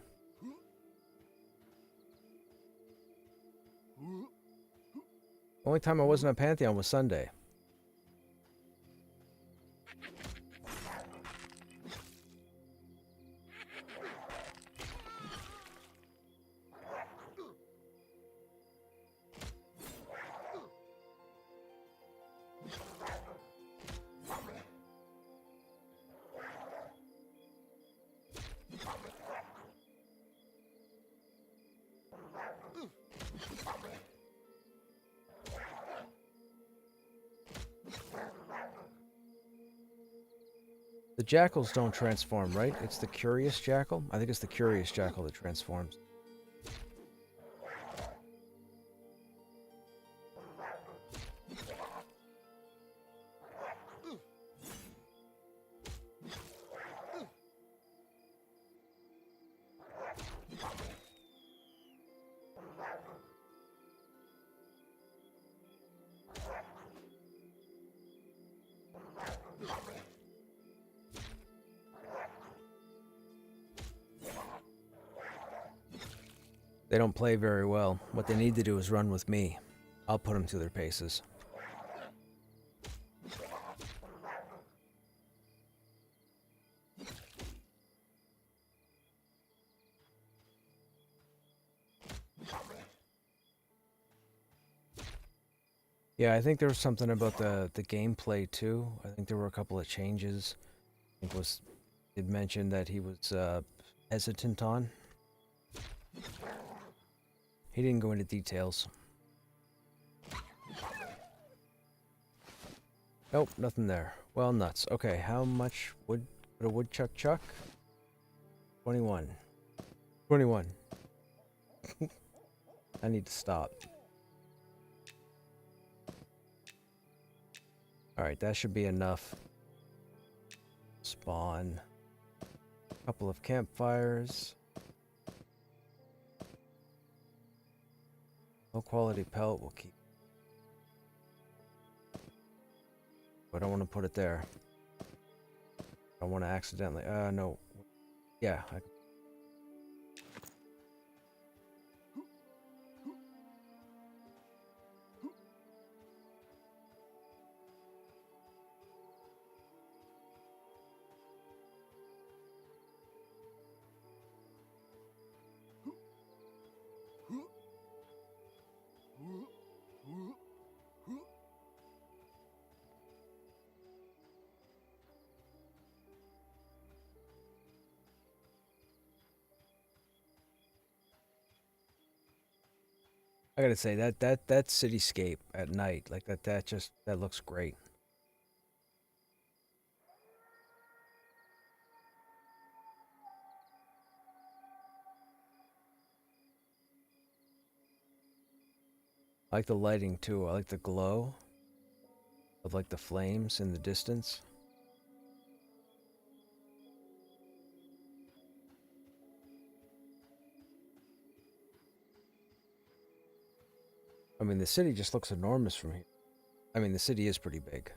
S1: The only time I wasn't on Pantheon was Sunday. The jackals don't transform, right? It's the curious jackal? I think it's the curious jackal that transforms. They don't play very well. What they need to do is run with me. I'll put them through their paces. Yeah, I think there was something about the gameplay too. I think there were a couple of changes. I think it mentioned that he was hesitant on. He didn't go into details. Nope, nothing there. Well, nuts. Okay, how much wood would a woodchuck chuck? 21. 21. I need to stop. Alright, that should be enough. Spawn. A couple of campfires. Low quality pelt we'll keep. I don't want to put it there. I don't want to accidentally. No. Yeah. I gotta say that cityscape at night, like that looks great. I like the lighting too. I like the glow of like the flames in the distance. I mean, the city just looks enormous from here. I mean, the city is pretty big.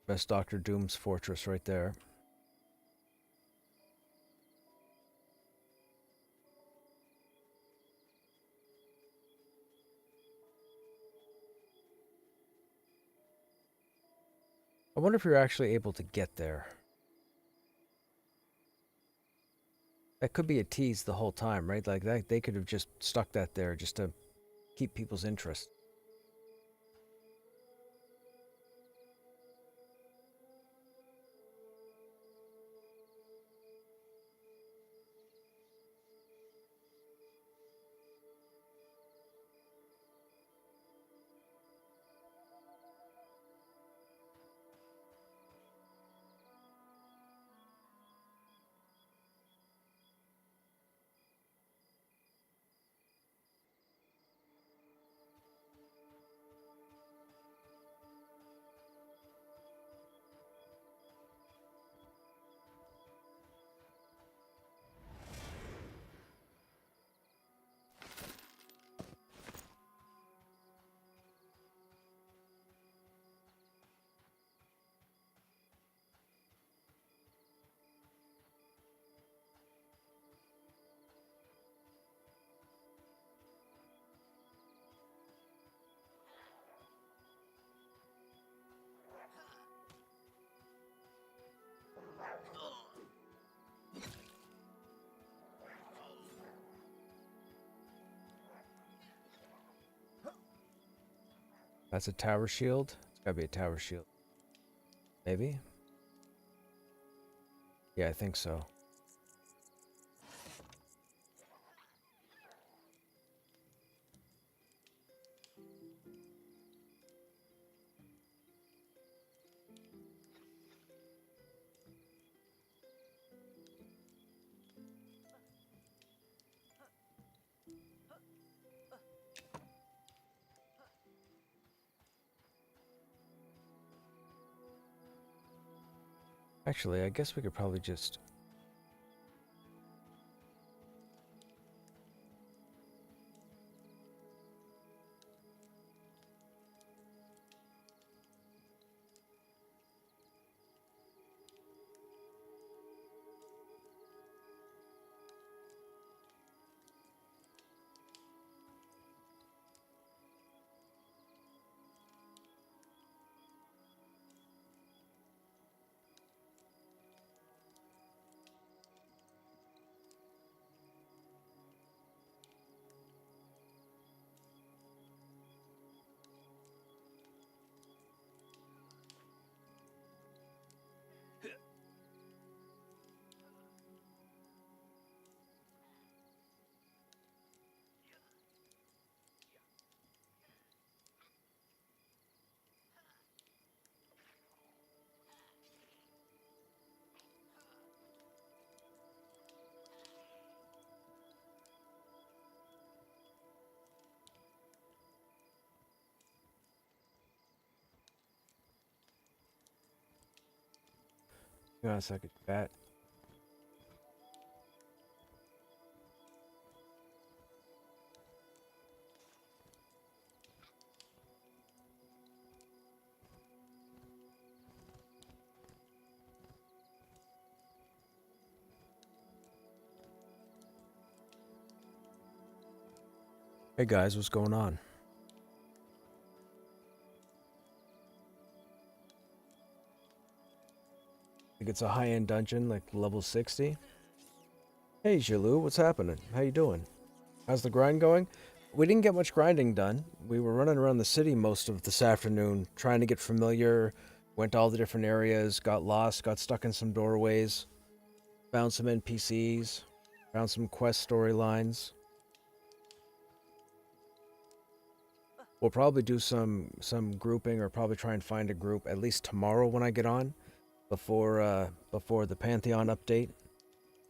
S1: That's Doctor Doom's fortress right there. I wonder if you're actually able to get there. That could be a tease the whole time, right? Like that, they could have just stuck that there just to keep people's interest. That's a tower shield. It's gotta be a tower shield. Maybe? Yeah, I think so. Actually, I guess we could probably just... Hang on a second, chat. Hey guys, what's going on? I think it's a high-end dungeon, like level 60. Hey, Jalou, what's happening? How you doing? How's the grind going? We didn't get much grinding done. We were running around the city most of this afternoon, trying to get familiar, went to all the different areas, got lost, got stuck in some doorways, found some NPCs, found some quest storylines. We'll probably do some grouping, or probably try and find a group at least tomorrow when I get on, before the Pantheon update.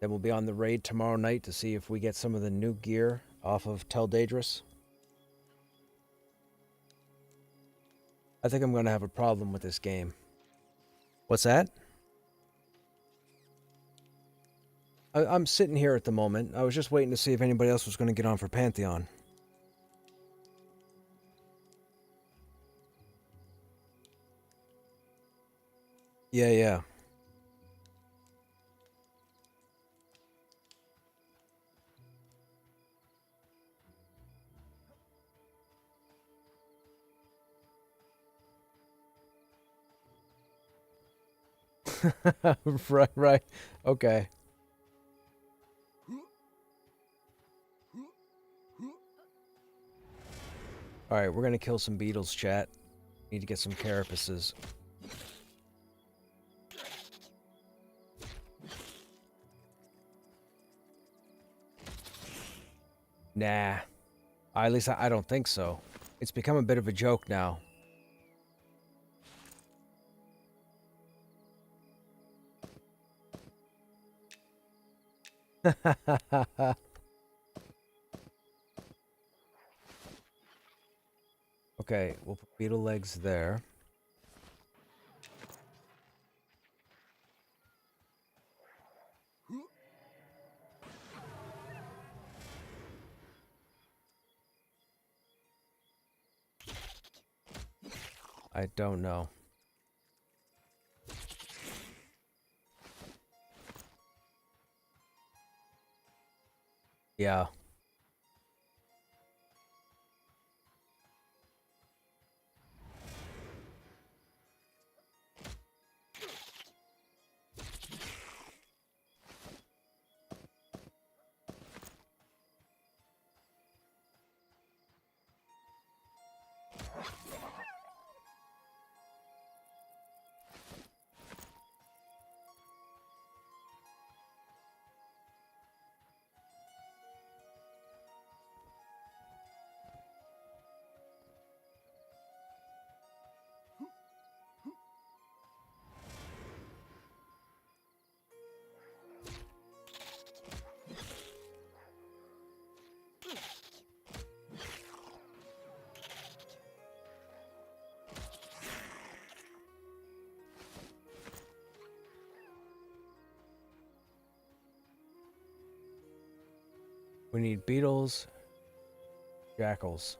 S1: Then we'll be on the raid tomorrow night to see if we get some of the new gear off of Tel Daedrus. I think I'm going to have a problem with this game. What's that? I'm sitting here at the moment. I was just waiting to see if anybody else was going to get on for Pantheon. Yeah, yeah. Right, right. Okay. Alright, we're gonna kill some beetles, chat. Need to get some carapaces. Nah. At least I don't think so. It's become a bit of a joke now. Okay, we'll put beetle legs there. I don't know. Yeah. We need beetles, jackals.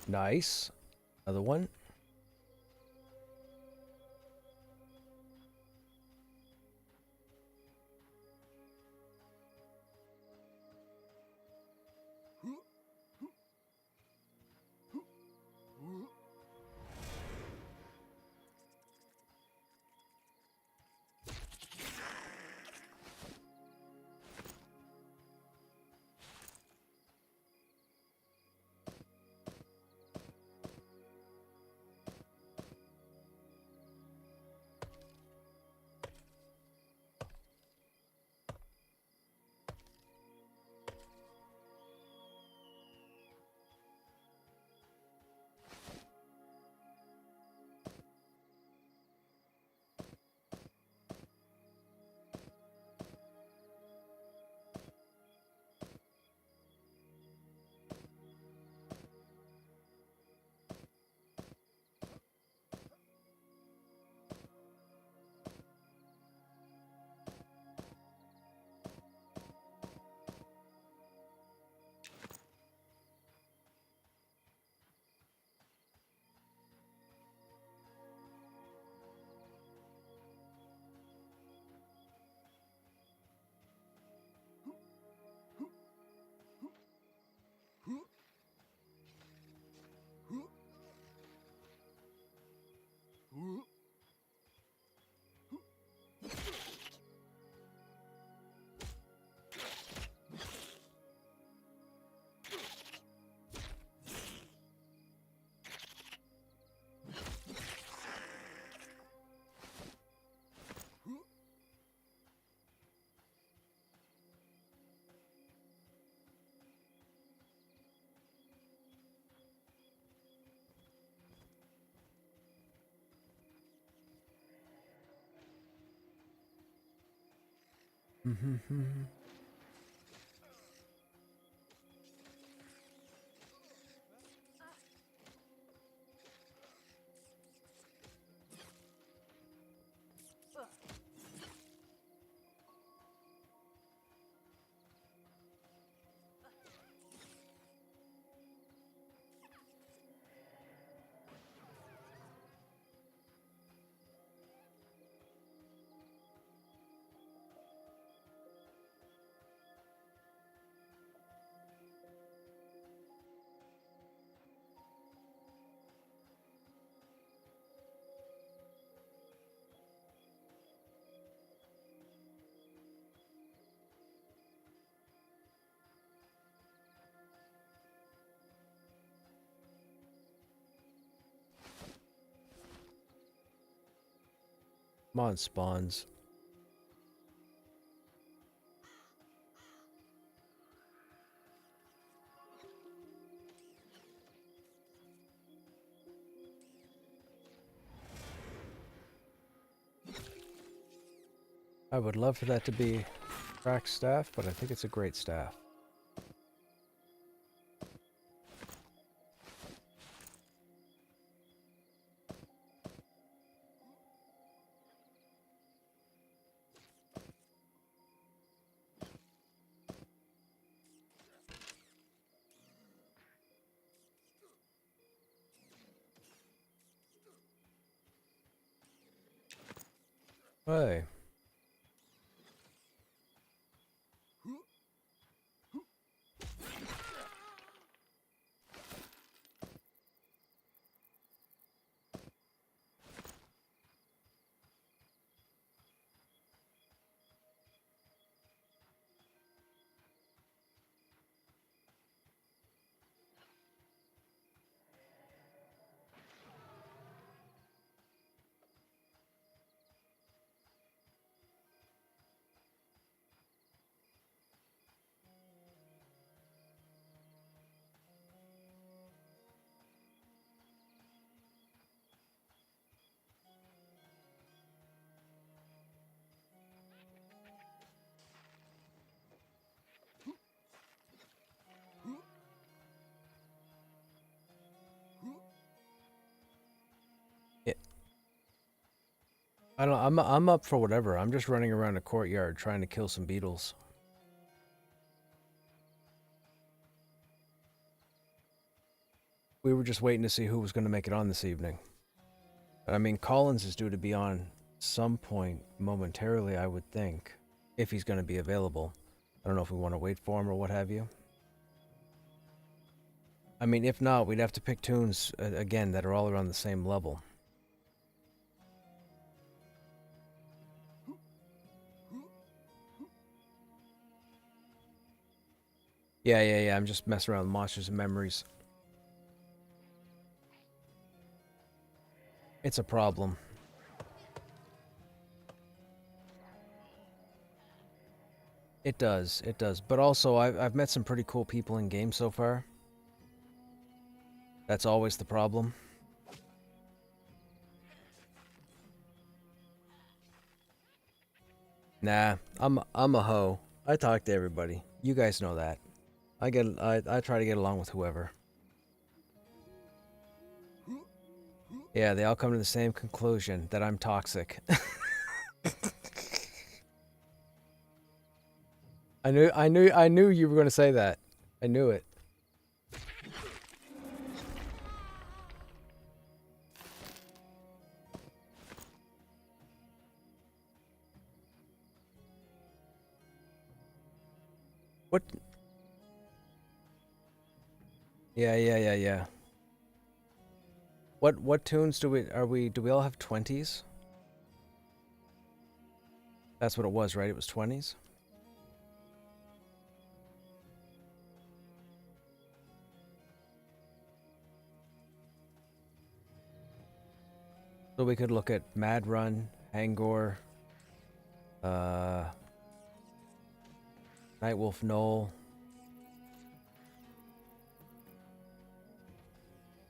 S1: Nice. Another one. Come on, spawns. I would love for that to be cracked staff, but I think it's a great staff. Hey. I don't. I'm up for whatever. I'm just running around a courtyard trying to kill some beetles. we were just waiting to see who was going to make it on this evening. But I mean, Collins is due to be on some point momentarily, I would think, if he's going to be available. I don't know if we want to wait for him or what have you. I mean, if not, we'd have to pick tunes, again, that are all around the same level. Yeah, I'm just messing around with Monsters and Memories. It's a problem. It does. But also, I've met some pretty cool people in game so far. That's always the problem. Nah, I'm a hoe. I talk to everybody. You guys know that. I try to get along with whoever. Yeah, they all come to the same conclusion that I'm toxic. I knew you were going to say that. I knew it. What? Yeah. What tunes do we all have 20s? That's what it was, right? It was 20s? So we could look at Mad Run, Hangor, Nightwolf Knoll.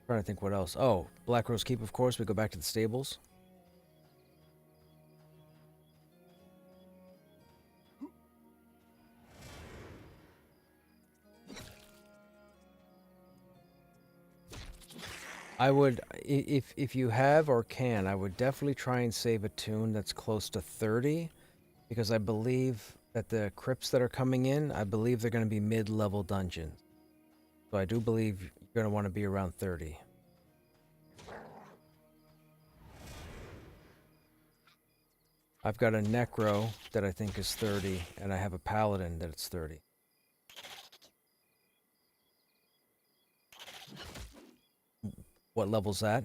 S1: Trying to think what else. Oh, Black Rose Keep, of course. We go back to the stables. I would, if you have or can, I would definitely try and save a tune that's close to 30, because I believe that the crypts that are coming in, I believe they're going to be mid-level dungeons. So I do believe you're going to want to be around 30. I've got a Necro that I think is 30, and I have a Paladin that it's 30. What level's that?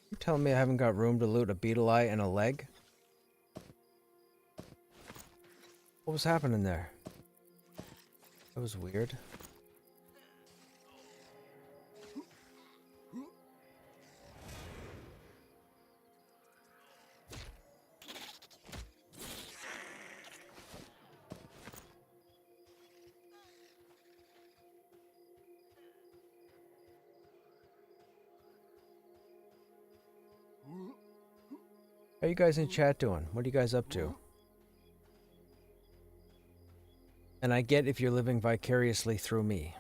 S1: You telling me I haven't got room to loot a beetle eye and a leg? What was happening there? That was weird. How you guys in chat doing? What are you guys up to? And I get if you're living vicariously through me.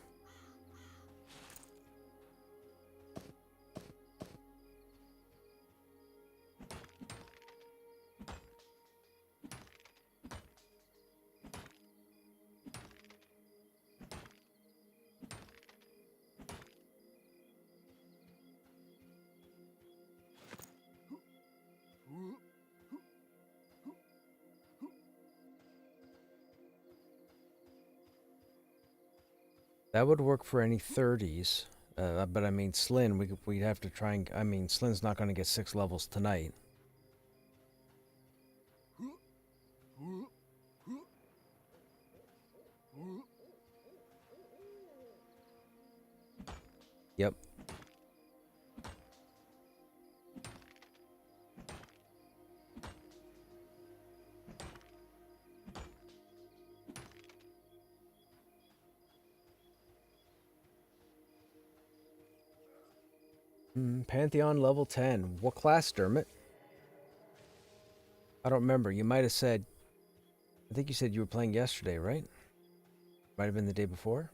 S1: That would work for any 30s. But I mean, Slyn, we'd have to try and... I mean, Slyn's not going to get 6 levels tonight. Yep. Pantheon level 10. What class, Dermot? I don't remember. You might have said... I think you said you were playing yesterday, right? Might have been the day before.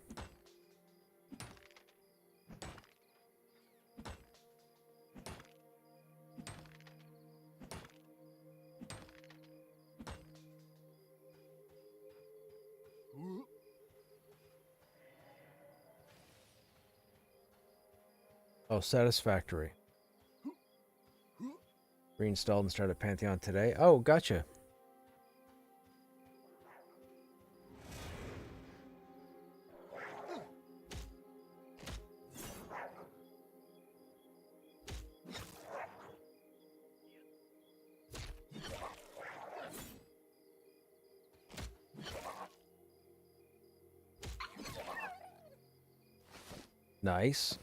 S1: Oh, satisfactory. Reinstalled and started Pantheon today. Oh, gotcha. Nice.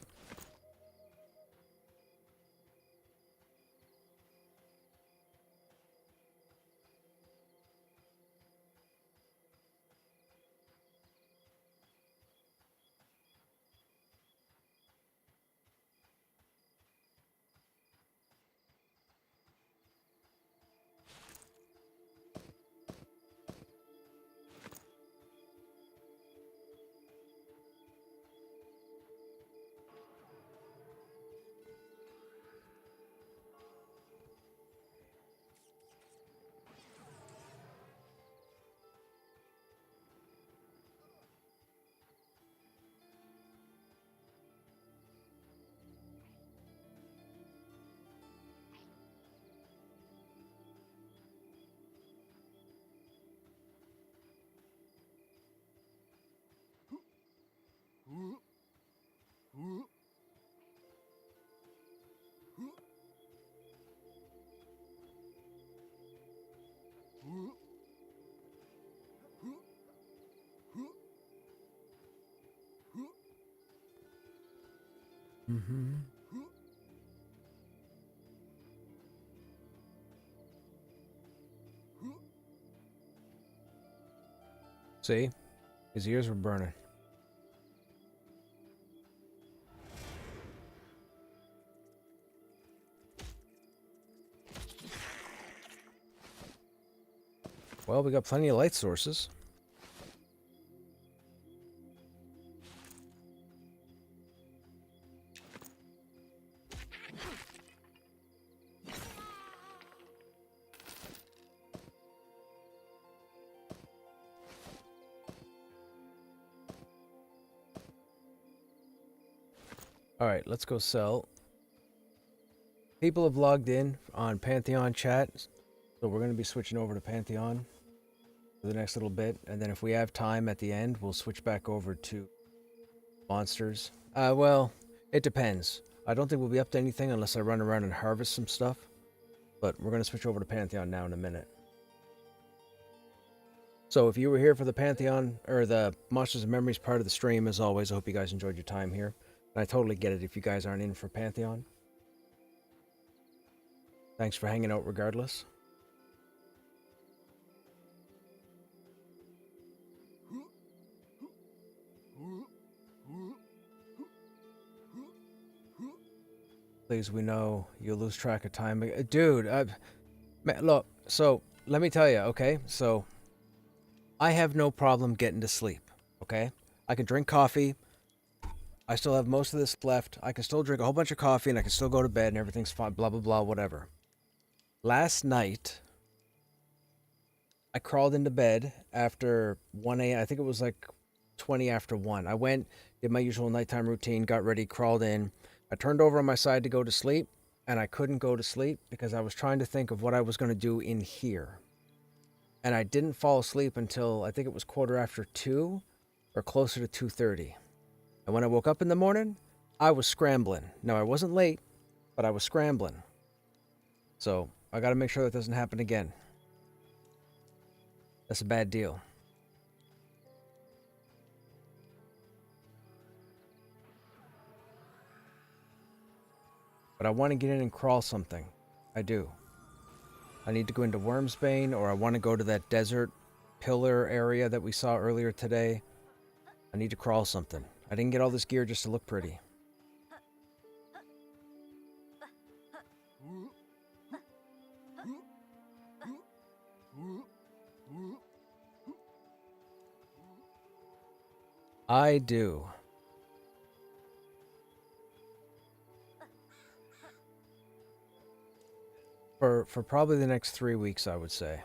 S1: Mm-hmm. See? His ears were burning. Well, we got plenty of light sources. Alright, let's go sell. People have logged in on Pantheon chat, so we're going to be switching over to Pantheon for the next little bit, and then if we have time at the end, we'll switch back over to monsters. Well, it depends. I don't think we'll be up to anything unless I run around and harvest some stuff, but we're going to switch over to Pantheon now in a minute. So if you were here for the Pantheon, or the Monsters and Memories part of the stream, as always, I hope you guys enjoyed your time here. And I totally get it if you guys aren't in for Pantheon. Thanks for hanging out regardless. Please, we know you'll lose track of time. Dude, man, look, so let me tell you, okay? So I have no problem getting to sleep, okay? I can drink coffee. I still have most of this left. I can still drink a whole bunch of coffee and I can still go to bed and everything's fine, blah, blah, blah, whatever. Last night, I crawled into bed after 1 a.m. I think it was like 20 after 1. I went, did my usual nighttime routine, got ready, crawled in. I turned over on my side to go to sleep, and I couldn't go to sleep because I was trying to think of what I was going to do in here. And I didn't fall asleep until I think it was 2:15 or closer to 2:30. And when I woke up in the morning, I was scrambling. Now, I wasn't late, but I was scrambling. So I got to make sure that doesn't happen again. That's a bad deal. But I want to get in and crawl something. I do. I need to go into Wormsbane, or I want to go to that desert pillar area that we saw earlier today. I need to crawl something. I didn't get all this gear just to look pretty. I do. For probably the next 3 weeks, I would say.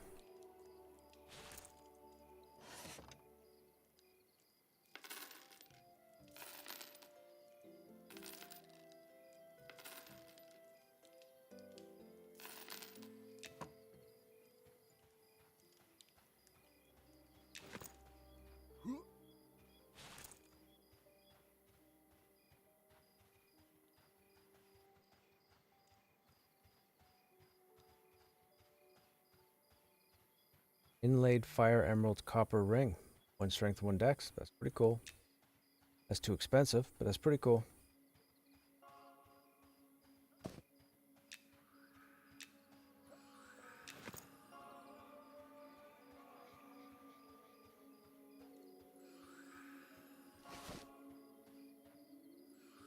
S1: Inlaid fire emerald copper ring. 1 strength, 1 dex. That's pretty cool. That's too expensive, but that's pretty cool.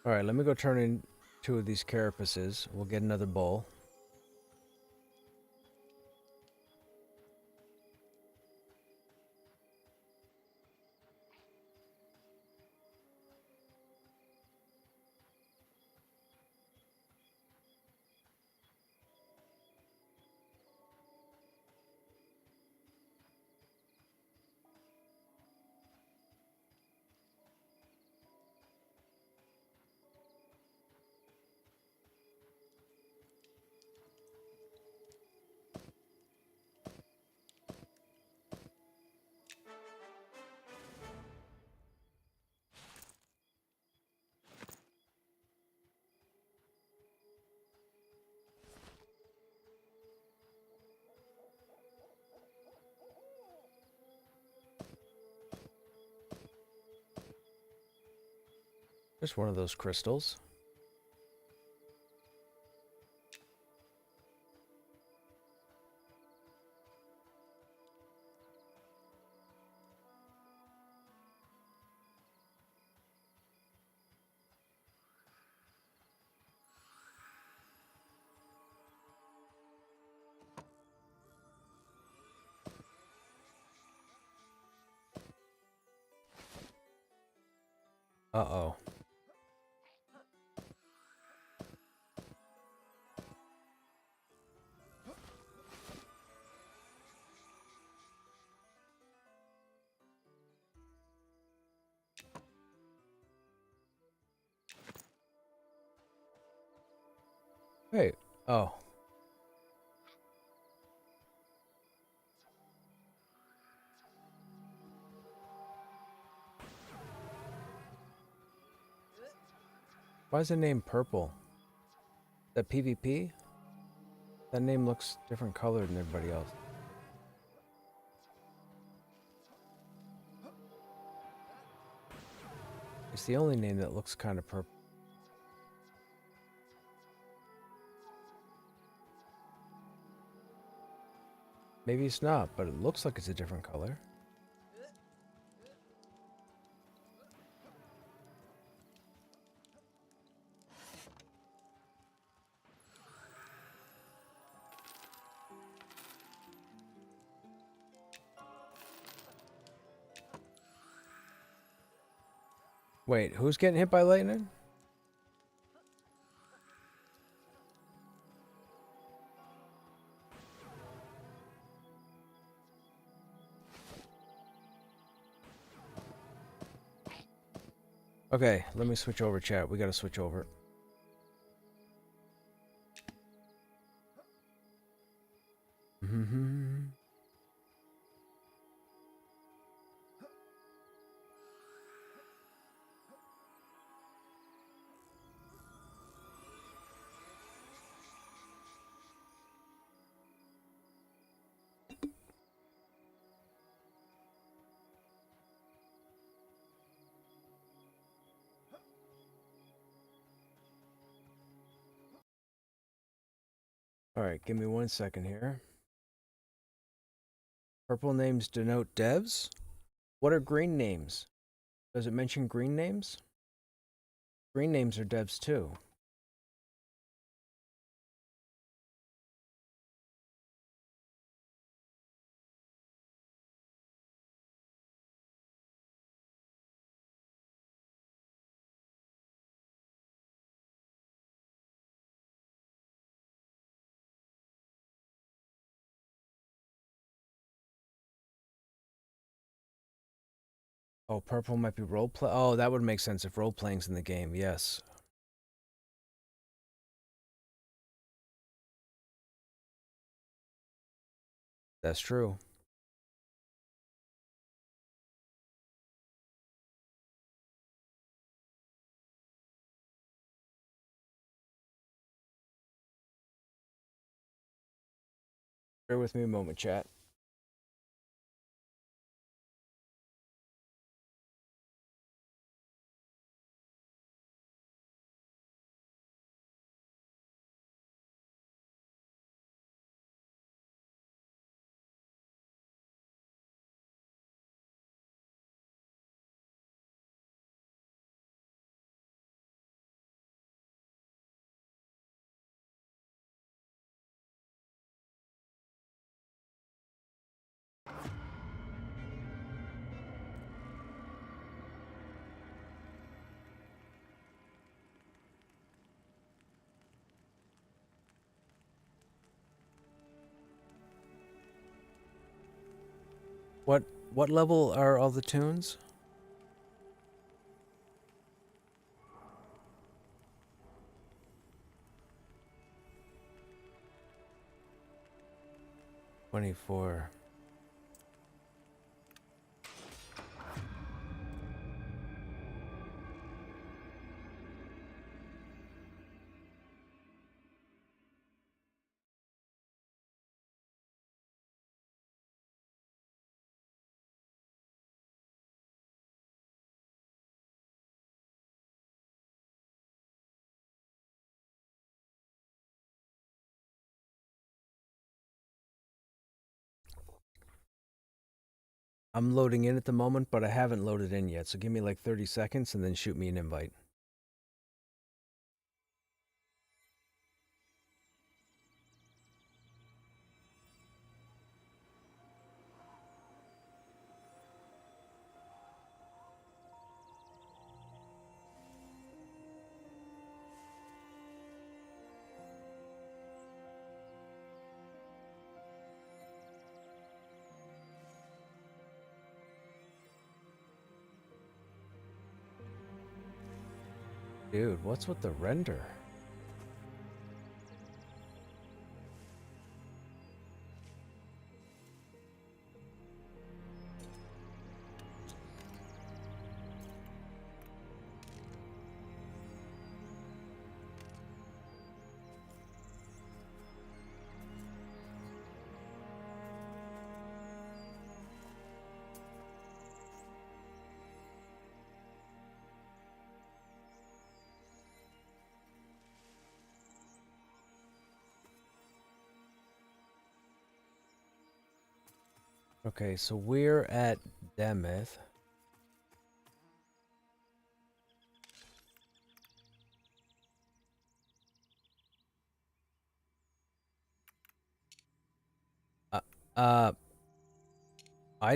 S1: Alright, let me go turn in 2 of these carapaces. We'll get another bowl. Just one of those crystals. Uh-oh. Hey. Oh. Why is the name purple? Is that PvP? That name looks different color than everybody else. It's the only name that looks kind of purple. Maybe it's not, but it looks like it's a different color. Wait, who's getting hit by lightning? Okay, let me switch over, chat. We gotta switch over. Alright, give me 1 second here. Purple names denote devs? What are green names? Does it mention green names? Green names are devs too. Oh, purple might be roleplay. Oh, that would make sense if role-playing's in the game, yes. That's true. Bear with me a moment, chat. What level are all the tunes? $24. I'm loading in at the moment, but I haven't loaded in yet, so give me like 30 seconds and then shoot me an invite. Dude, what's with the render? Okay, so we're at Demeth. I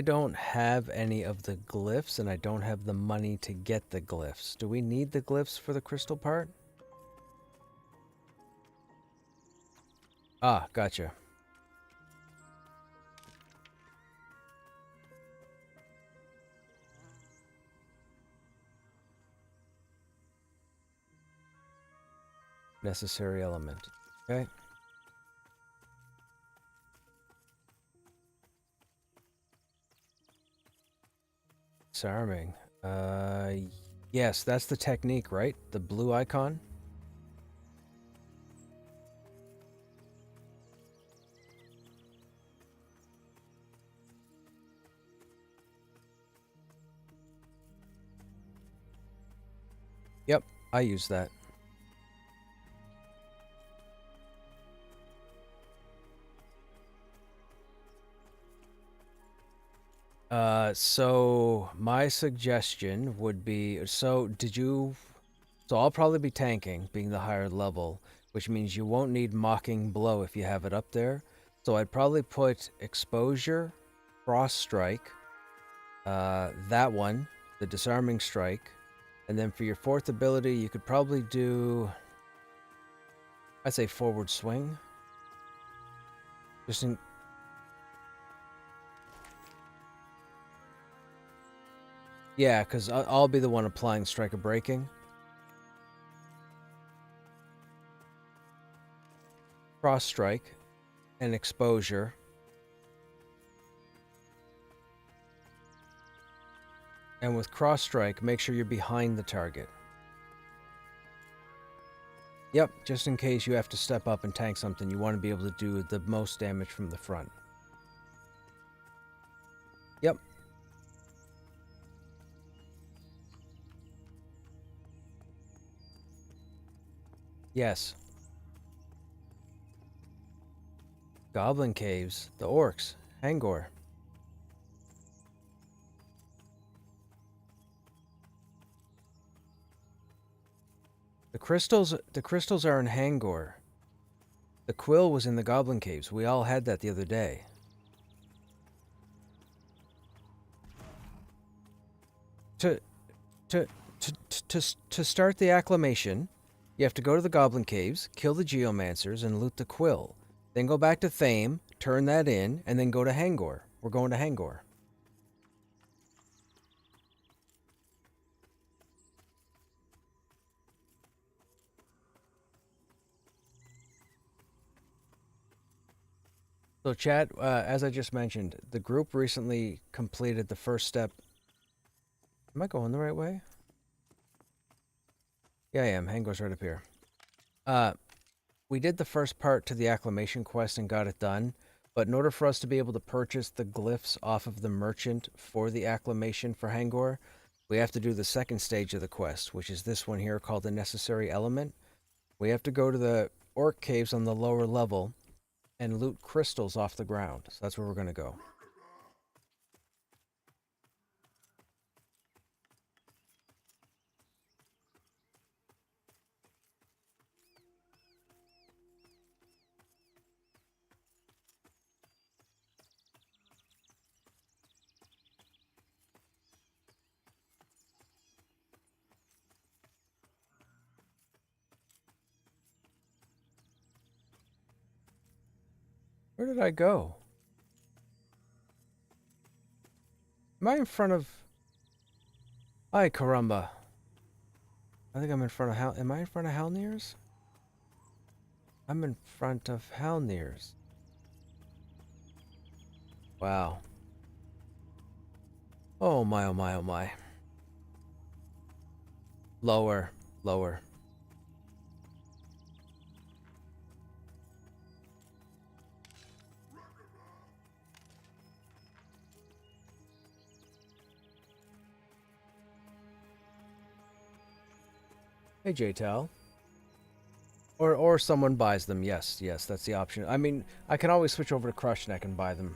S1: don't have any of the glyphs, and I don't have the money to get the glyphs. Do we need the glyphs for the crystal part? Ah, gotcha. Necessary element. Okay. Disarming. Yes, that's the technique, right? The blue icon? Yep, I use that. So my suggestion would be, so I'll probably be tanking, being the higher level, which means you won't need Mocking Blow if you have it up there. So I'd probably put Exposure, Frost Strike, that one, the Disarming Strike, and then for your fourth ability, you could probably do, I'd say Forward Swing. Just in... Yeah, because I'll be the one applying Strike of Breaking. Cross Strike and Exposure. And with Cross Strike, make sure you're behind the target. Yep, just in case you have to step up and tank something, you want to be able to do the most damage from the front. Yep. Yes. Goblin Caves, the Orcs, Hangor. The crystals are in Hangor. The quill was in the Goblin Caves. We all had that the other day. To start the acclamation, you have to go to the Goblin Caves, kill the Geomancers, and loot the quill. Then go back to Thame, turn that in, and then go to Hangor. We're going to Hangor. So, chat, as I just mentioned, the group recently completed the first step. Am I going the right way? Yeah, I am. Hangor's right up here. We did the first part to the acclamation quest and got it done, but in order for us to be able to purchase the glyphs off of the merchant for the acclamation for Hangor, we have to do the second stage of the quest, which is this one here called the necessary element. We have to go to the orc caves on the lower level and loot crystals off the ground. So that's where we're going to go. Where did I go? Am I in front of... Ay, caramba. I think I'm in front of Hal... Am I in front of Halnir's? I'm in front of Halnir's. Wow. Oh my, oh my, oh my. Lower, lower. Hey, JTal. Or someone buys them. Yes, yes, that's the option. I mean, I can always switch over to Krushnek and buy them.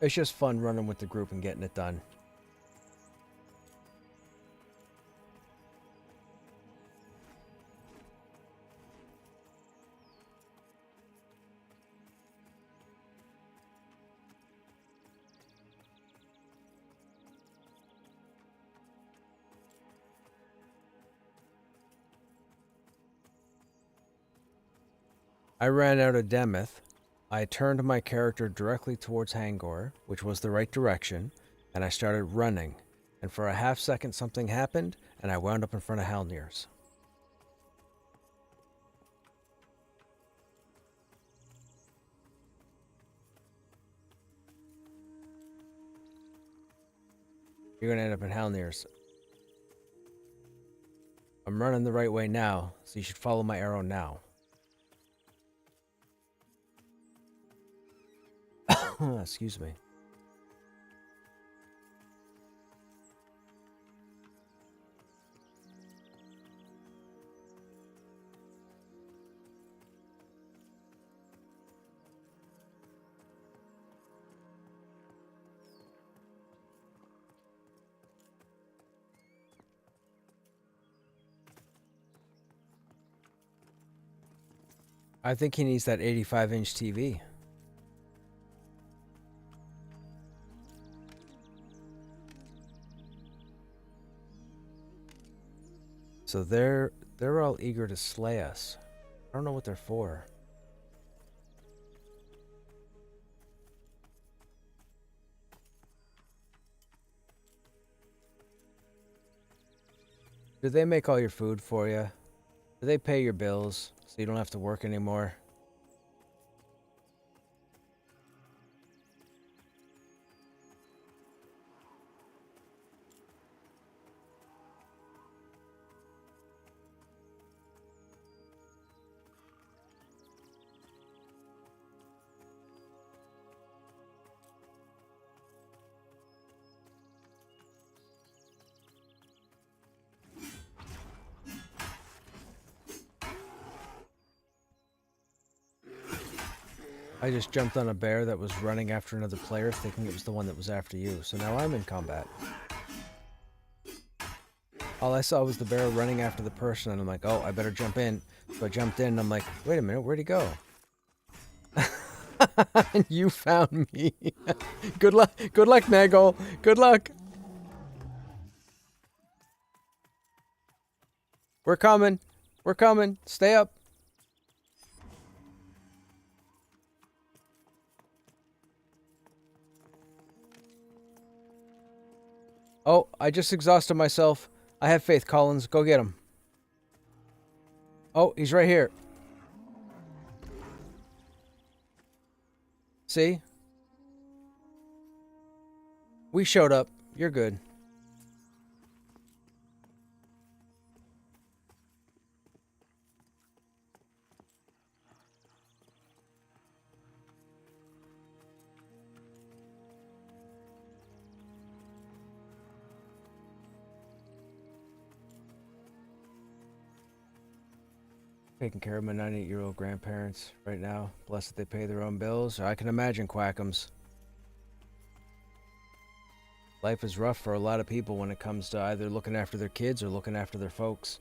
S1: It's just fun running with the group and getting it done. I ran out of Demeth. I turned my character directly towards Hangor, which was the right direction, and I started running. And for a half second something happened, and I wound up in front of Halnir's. You're gonna end up in Halnir's. I'm running the right way now, so you should follow my arrow now. Excuse me. I think he needs that 85-inch TV. So they're all eager to slay us. I don't know what they're for. Do they make all your food for you? Do they pay your bills so you don't have to work anymore? I just jumped on a bear that was running after another player, thinking it was the one that was after you. So now I'm in combat. All I saw was the bear running after the person, and I'm like, oh, I better jump in. So I jumped in, and I'm like, wait a minute, where'd he go? And you found me. Good luck, Nagel. Good luck. We're coming. We're coming. Stay up. Oh, I just exhausted myself. I have faith, Collins. Go get him. Oh, he's right here. See? We showed up. You're good. Taking care of my 98-year-old grandparents right now. Blessed that they pay their own bills. I can imagine, Quackums. Life is rough for a lot of people when it comes to either looking after their kids or looking after their folks.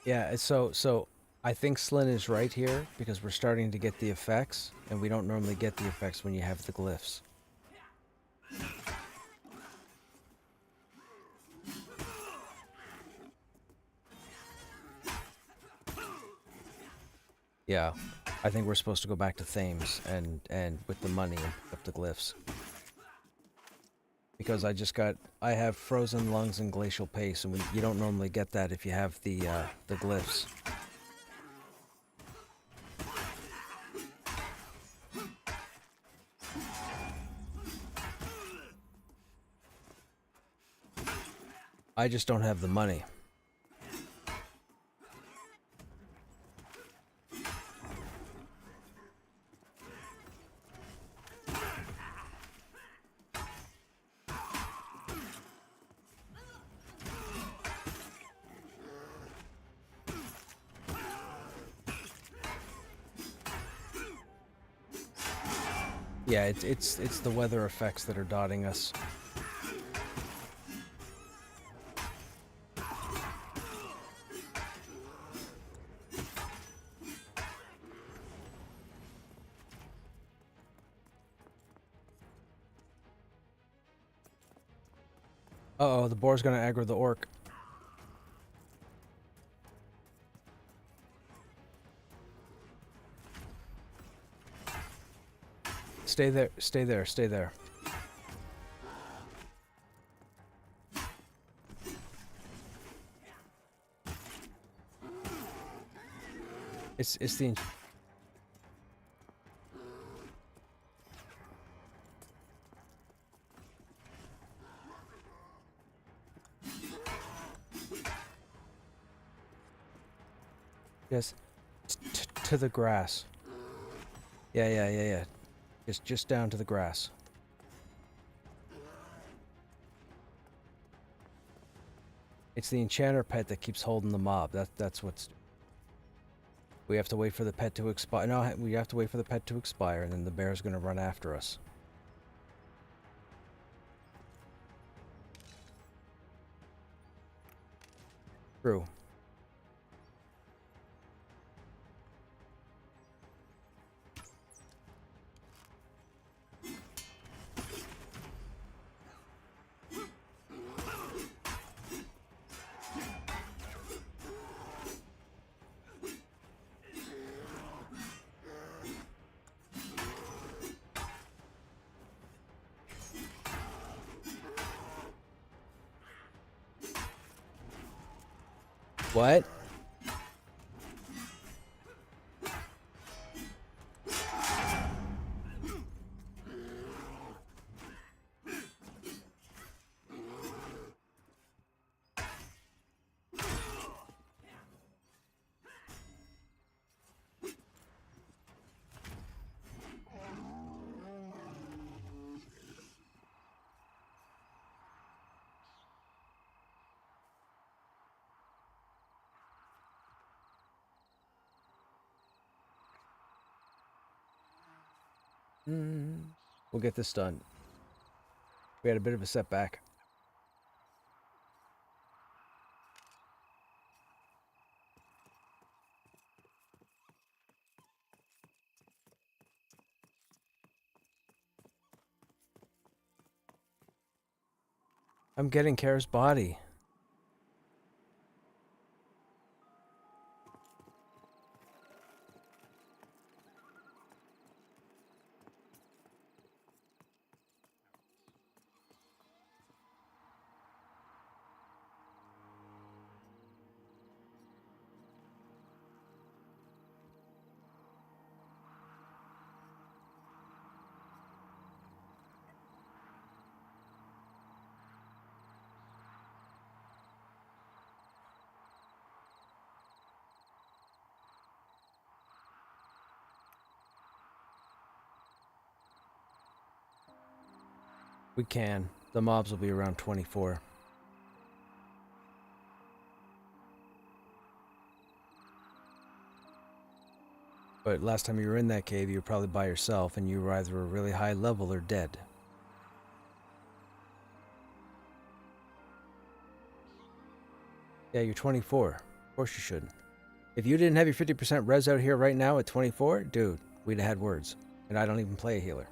S1: Yeah, so I think Slyn is right here because we're starting to get the effects, and we don't normally get the effects when you have the glyphs. Yeah, I think we're supposed to go back to Thames and with the money and pick up the glyphs. Because I have frozen lungs and glacial pace, and you don't normally get that if you have the glyphs. I just don't have the money. Yeah, it's the weather effects that are dotting us. Uh-oh, the boar's gonna aggro the orc. Stay there, stay there, stay there. It's the... Yes, to the grass. Yeah. Just down to the grass. It's the enchanter pet that keeps holding the mob. That's what's... We have to wait for the pet to expire. No, we have to wait for the pet to expire, and then the bear's gonna run after us. True. What? We'll get this done. We had a bit of a setback. I'm getting Kara's body. We can. The mobs will be around 24. But last time you were in that cave, you were probably by yourself, and you were either a really high level or dead. Yeah, you're 24. Of course you should. If you didn't have your 50% res out here right now at 24, dude, we'd have had words. And I don't even play a healer.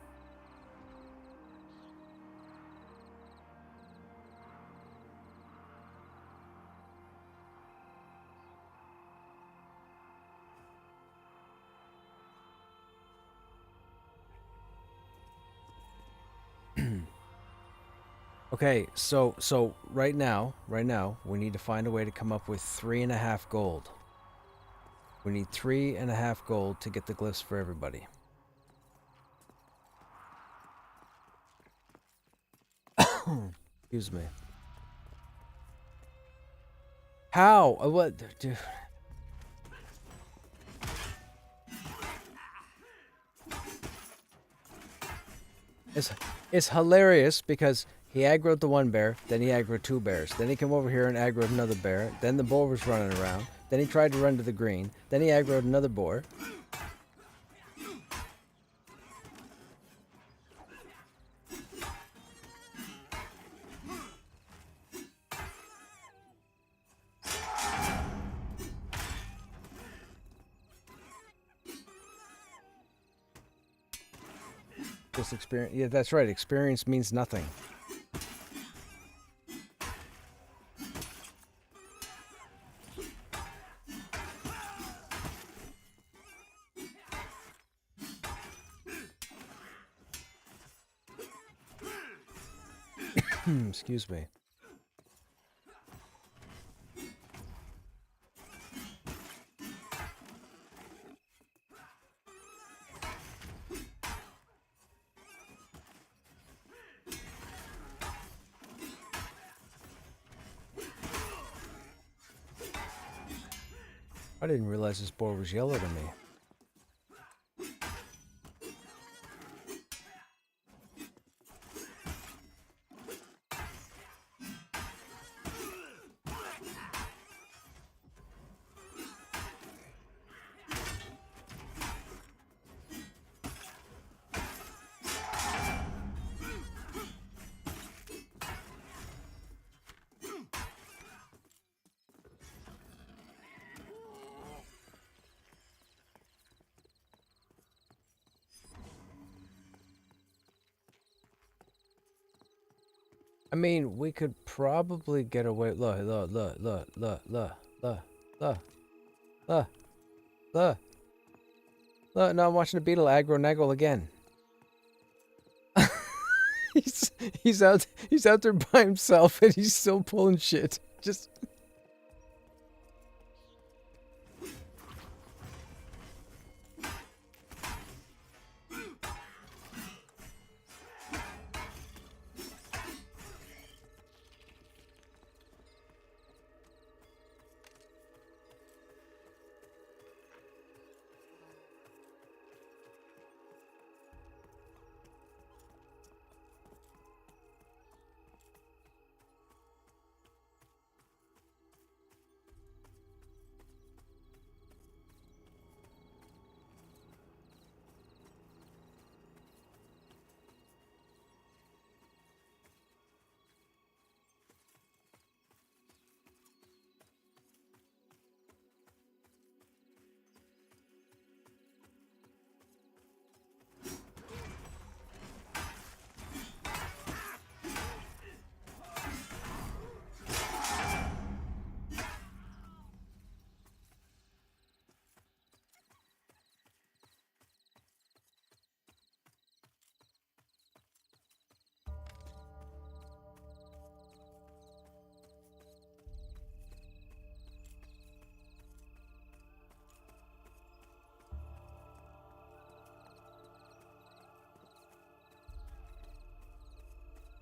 S1: Okay, so right now, we need to find a way to come up with 3.5 gold. We need 3.5 gold to get the glyphs for everybody. Excuse me. How? What? Dude. It's hilarious because he aggroed the one bear, then he aggroed 2 bears. Then he came over here and aggroed another bear. Then the boar was running around. Then he tried to run to the green. Then he aggroed another boar. Just experience. Yeah, that's right. Experience means nothing. Excuse me. I didn't realize this boar was yellow to me. I mean, we could probably get away. Look. No, I'm watching the beetle aggro Naggle again. he's out there by himself, and he's still pulling shit. Just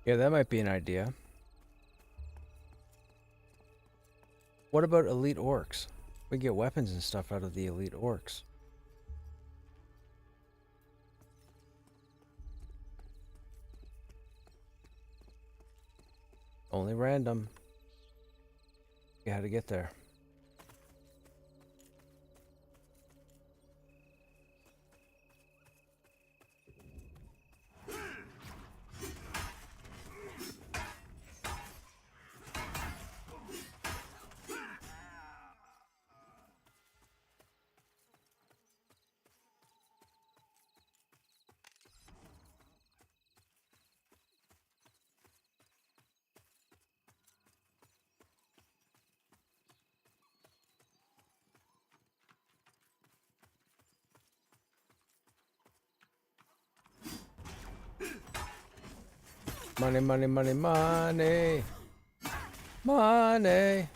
S1: Yeah, that might be an idea. What about elite orcs? We get weapons and stuff out of the elite orcs. Only random. You had to get there. Money, money, money, money. Money.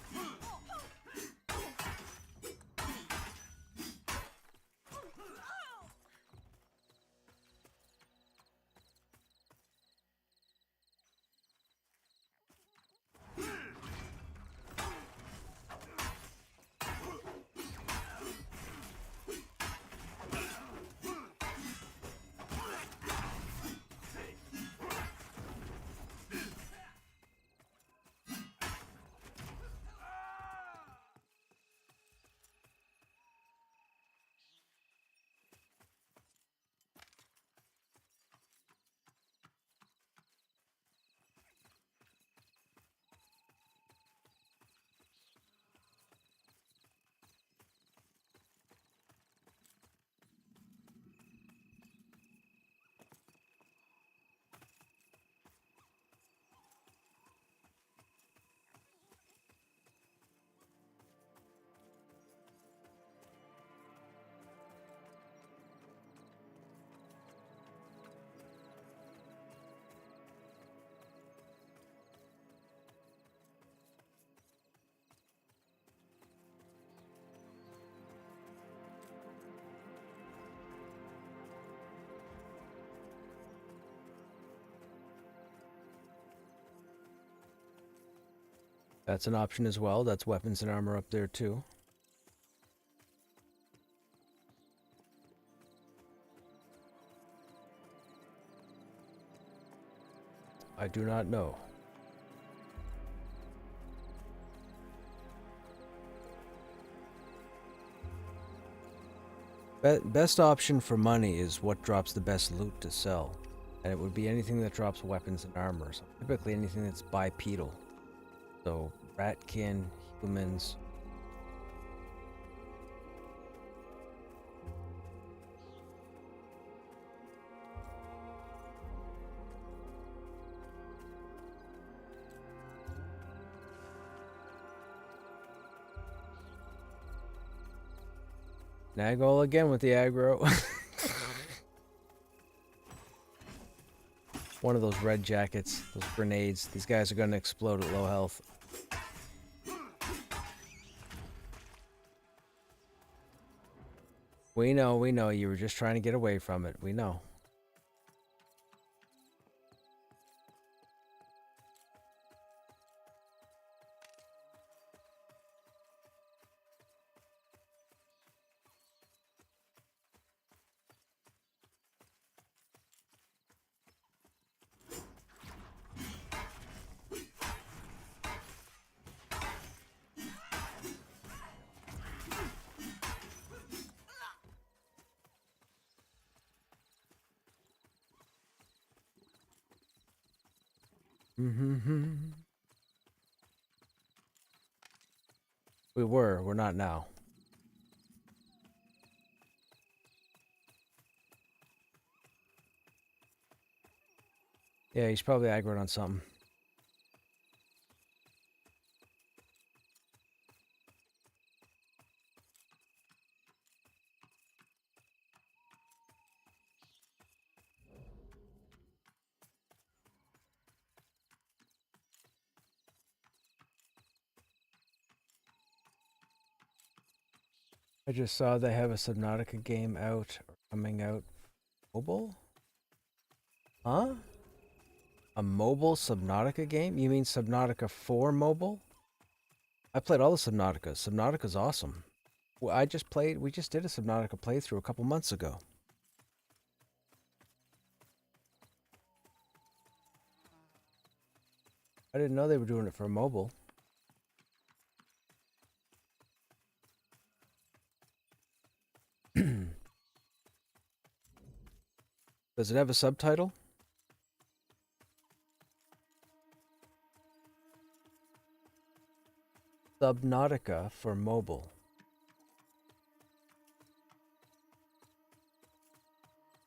S1: That's an option as well. That's weapons and armor up there too. I do not know. Best option for money is what drops the best loot to sell. And it would be anything that drops weapons and armor. So typically anything that's bipedal. So ratkin, humans. Nagol again with the aggro. One of those red jackets, those grenades. These guys are going to explode at low health. We know. You were just trying to get away from it. We know. We're not now. Yeah, he's probably aggroed on something. I just saw they have a Subnautica game out or coming out. Mobile? Huh? A mobile Subnautica game? You mean Subnautica for mobile? I played all the Subnauticas. Subnautica's awesome. Well, we just did a Subnautica playthrough a couple months ago. I didn't know they were doing it for mobile. Does it have a subtitle? Subnautica for mobile.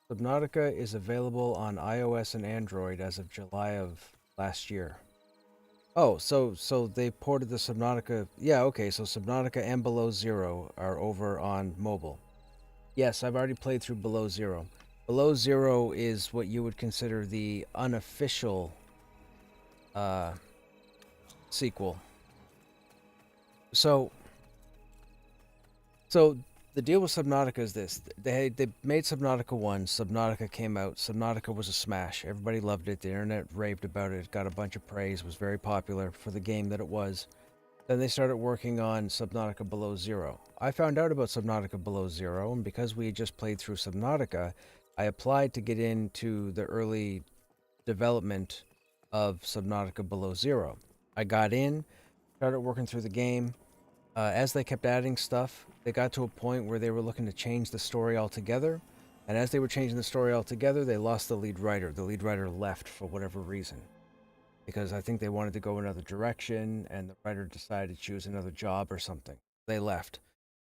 S1: Subnautica is available on iOS and Android as of July of last year. Oh, so they ported the Subnautica. Yeah, okay, so Subnautica and Below Zero are over on mobile. Yes, I've already played through Below Zero. Below Zero is what you would consider the unofficial sequel. So the deal with Subnautica is this: they made Subnautica 1. Subnautica came out. Subnautica was a smash. Everybody loved it. The internet raved about it. It got a bunch of praise. Was very popular for the game that it was. Then they started working on Subnautica Below Zero. I found out about Subnautica Below Zero, and because we had just played through Subnautica, I applied to get into the early development of Subnautica Below Zero. I got in, started working through the game. As they kept adding stuff, they got to a point where they were looking to change the story altogether. And as they were changing the story altogether, they lost the lead writer. The lead writer left for whatever reason, because I think they wanted to go another direction, and the writer decided to choose another job or something. They left.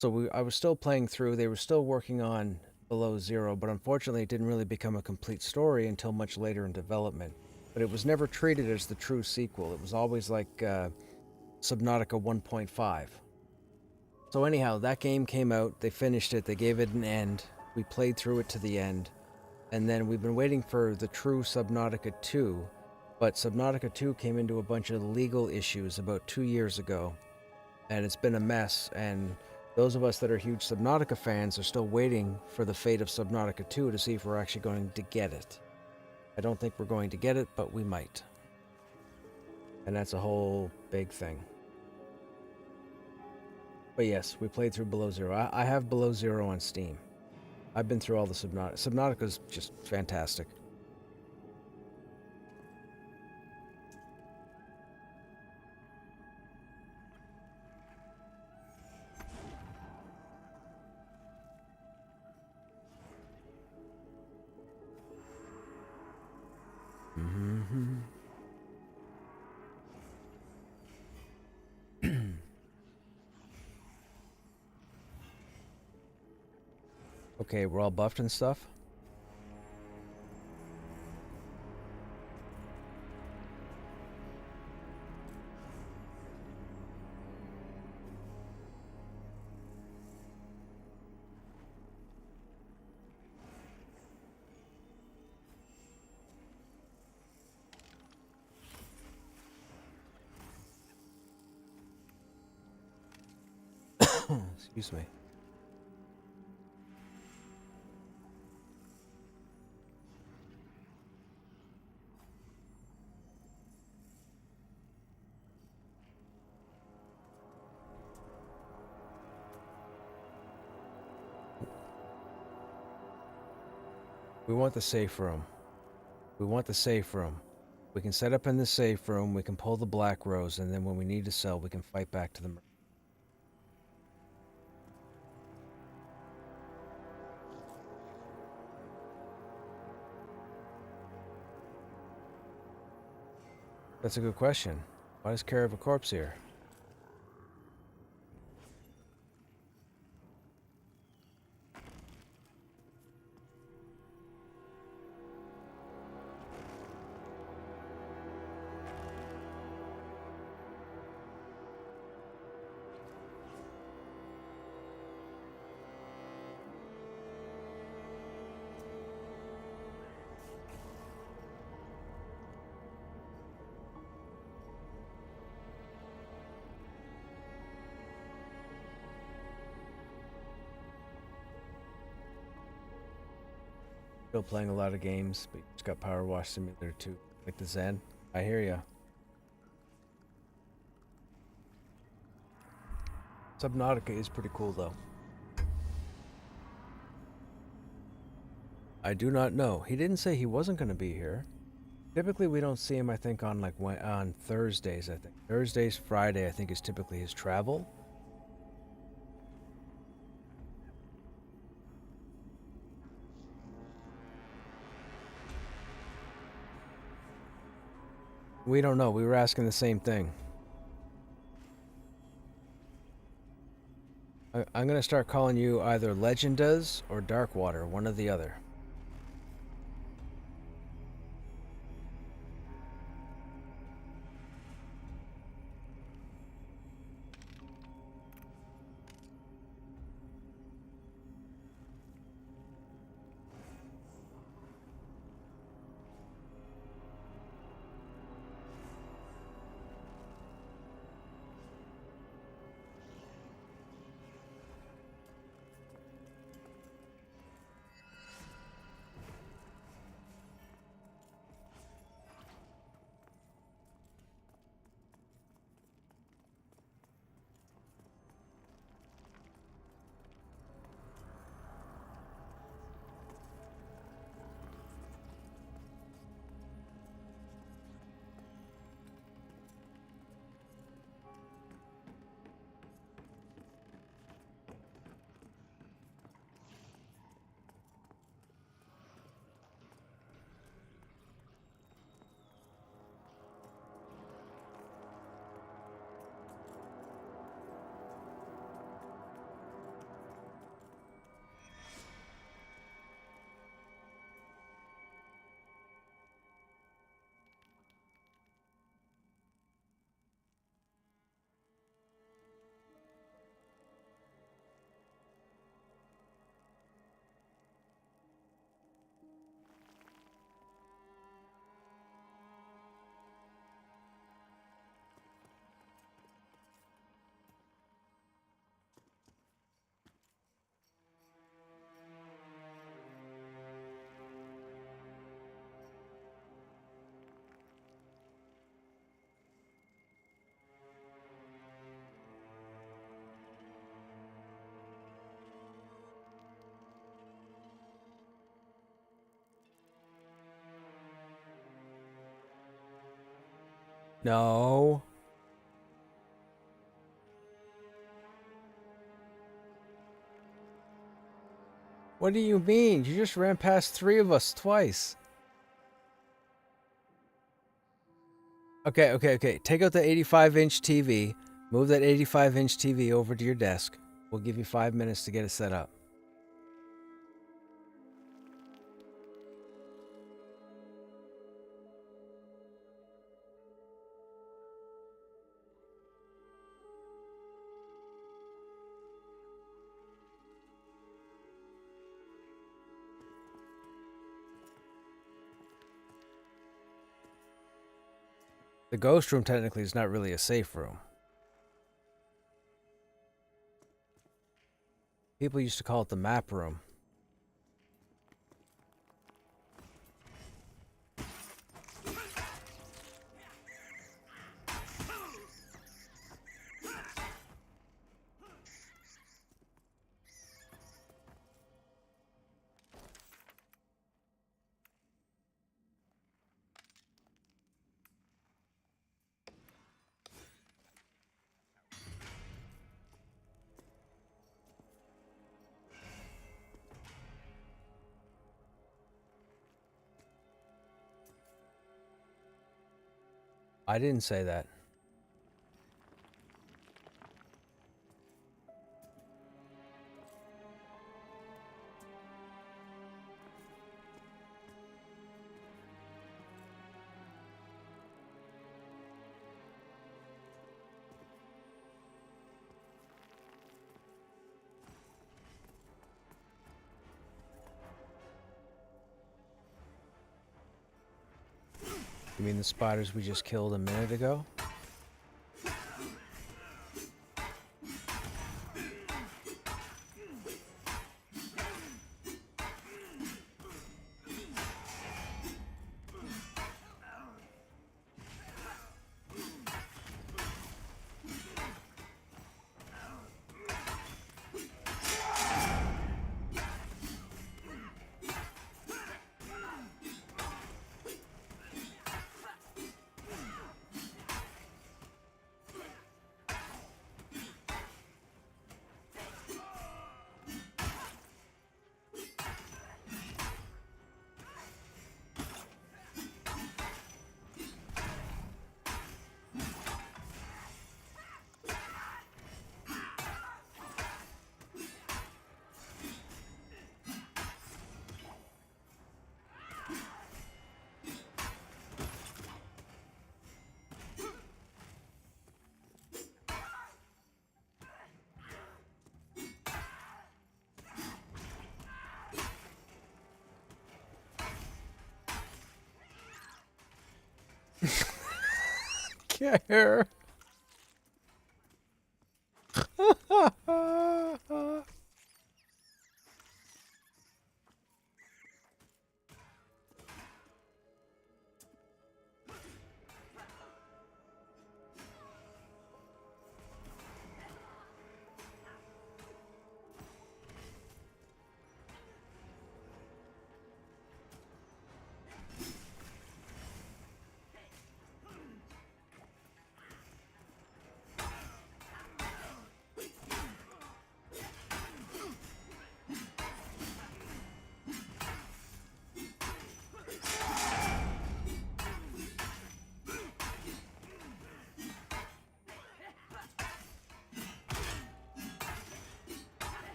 S1: So I was still playing through. They were still working on Below Zero, but unfortunately it didn't really become a complete story until much later in development. But it was never treated as the true sequel. It was always like Subnautica 1.5. So anyhow, that game came out. They finished it. They gave it an end. We played through it to the end. And then we've been waiting for the true Subnautica 2. But Subnautica 2 came into a bunch of legal issues about 2 years ago, and it's been a mess, and those of us that are huge Subnautica fans are still waiting for the fate of Subnautica 2 to see if we're actually going to get it. I don't think we're going to get it, but we might. And that's a whole big thing. But yes, we played through Below Zero. I have Below Zero on Steam. I've been through all the Subnautica. Subnautica's just fantastic. Mm-hmm. Okay, we're all buffed and stuff. Excuse me. We want the safe room. We want the safe room. We can set up in the safe room, we can pull the Black Rose, and then when we need to sell, we can fight back to the... That's a good question. Why does Care of a Corpse here? Still playing a lot of games, but you just got Power Wash Simulator 2. Like the Zen. I hear ya. Subnautica is pretty cool, though. I do not know. He didn't say he wasn't going to be here. Typically, we don't see him, I think, on on Thursdays, I think. Thursdays, Friday, I think, is typically his travel. We don't know. We were asking the same thing. I'm going to start calling you either Legendas or Darkwater, one or the other. No. What do you mean? You just ran past 3 of us twice. Okay. Take out the 85-inch TV. Move that 85-inch TV over to your desk. We'll give you 5 minutes to get it set up. The ghost room technically is not really a safe room. People used to call it the map room. I didn't say that. You mean the spiders we just killed a minute ago? care.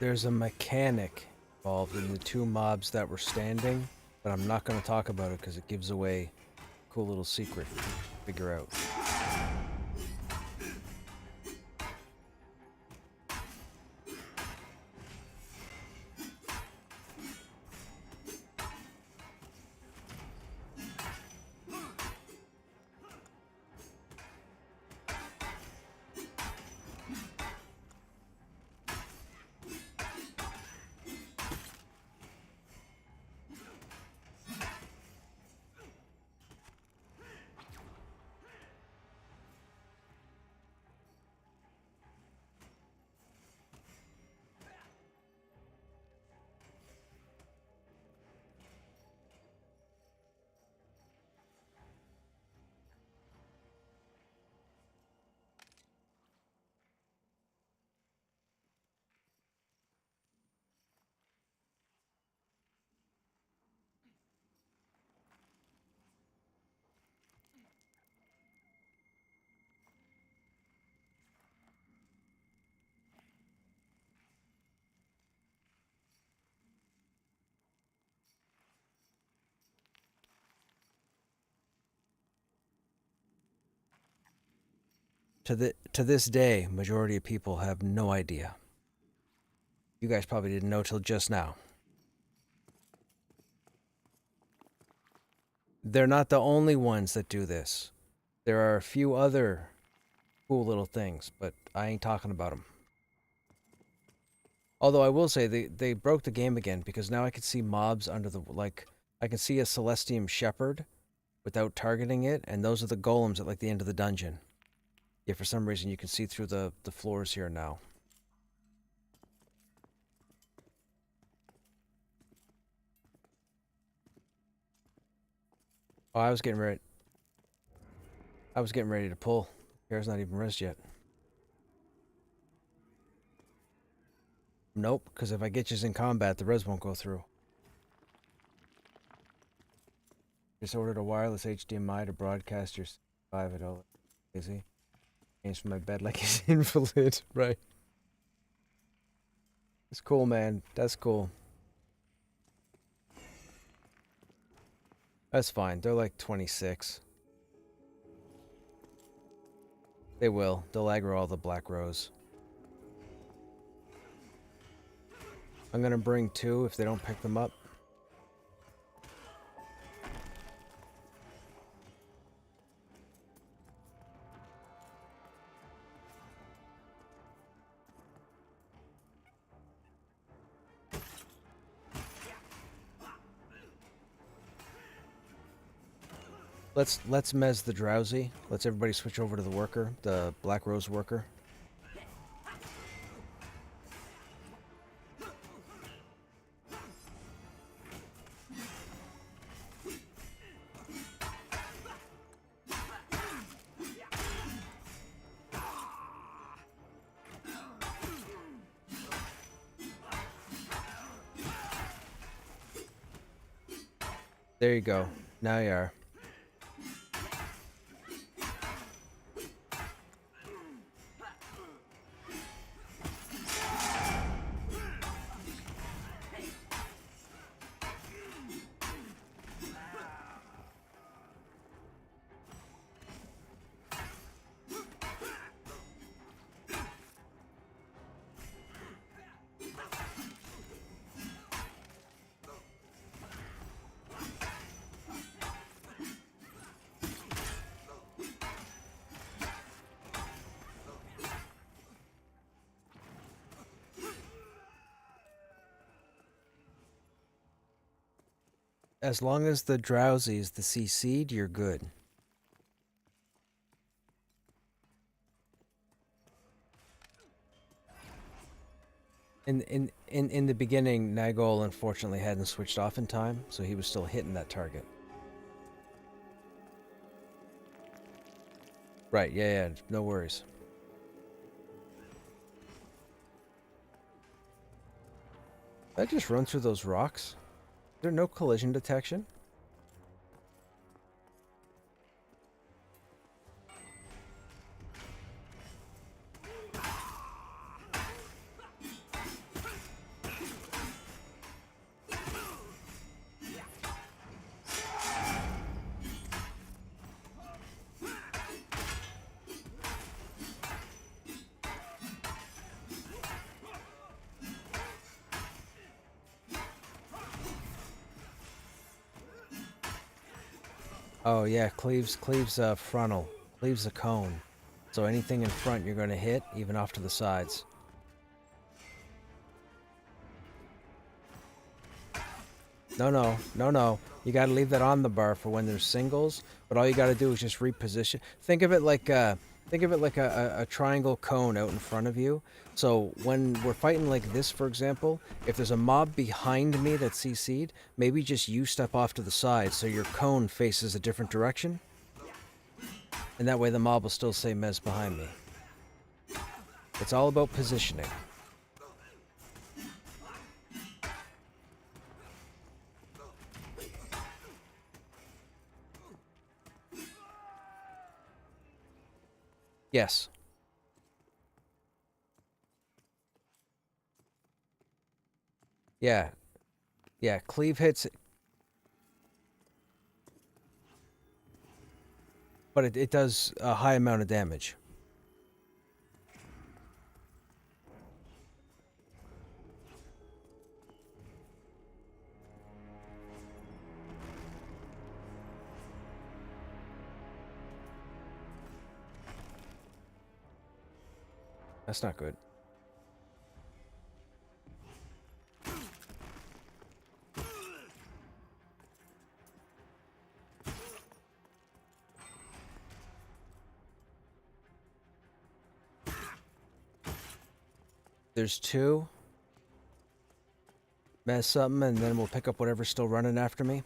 S1: There's a mechanic involved in the two mobs that were standing, but I'm not going to talk about it because it gives away a cool little secret to figure out. To this day, majority of people have no idea. You guys probably didn't know till just now. They're not the only ones that do this. There are a few other cool little things, but I ain't talking about them. Although I will say they broke the game again because now I can see mobs under the, like, I can see a Celestium Shepherd without targeting it, and those are the golems at like the end of the dungeon. Yeah, for some reason you can see through the floors here now. Oh, I was getting ready to pull. Hair's not even rezzed yet. Nope, because if I get you in combat, the res won't go through. Just ordered a wireless HDMI to broadcast your 5 at all. Easy. Changed from my bed like he's invalid. Right. It's cool, man. That's cool. That's fine. They're like 26. They will. They'll aggro all the black rows. I'm gonna bring 2 if they don't pick them up. Let's mez the drowsy. Let's everybody switch over to the worker, the Black Rose worker. There you go. Now you are. As long as the drowsy is the CC'd, you're good. In the beginning, Nagol unfortunately hadn't switched off in time, so he was still hitting that target. Right, yeah, no worries. Did I just run through those rocks? Is there no collision detection? Oh yeah, cleaves frontal, cleaves a cone. So anything in front you're gonna hit, even off to the sides. No. You gotta leave that on the bar for when there's singles, but all you gotta do is just reposition. Think of it like a triangle cone out in front of you. So when we're fighting like this, for example, if there's a mob behind me that's CC'd, maybe just you step off to the side so your cone faces a different direction. And that way the mob will still say Mez behind me. It's all about positioning. Yes. Yeah. Yeah, cleave hits. But it does a high amount of damage. That's not good. There's 2. Mess something, and then we'll pick up whatever's still running after me.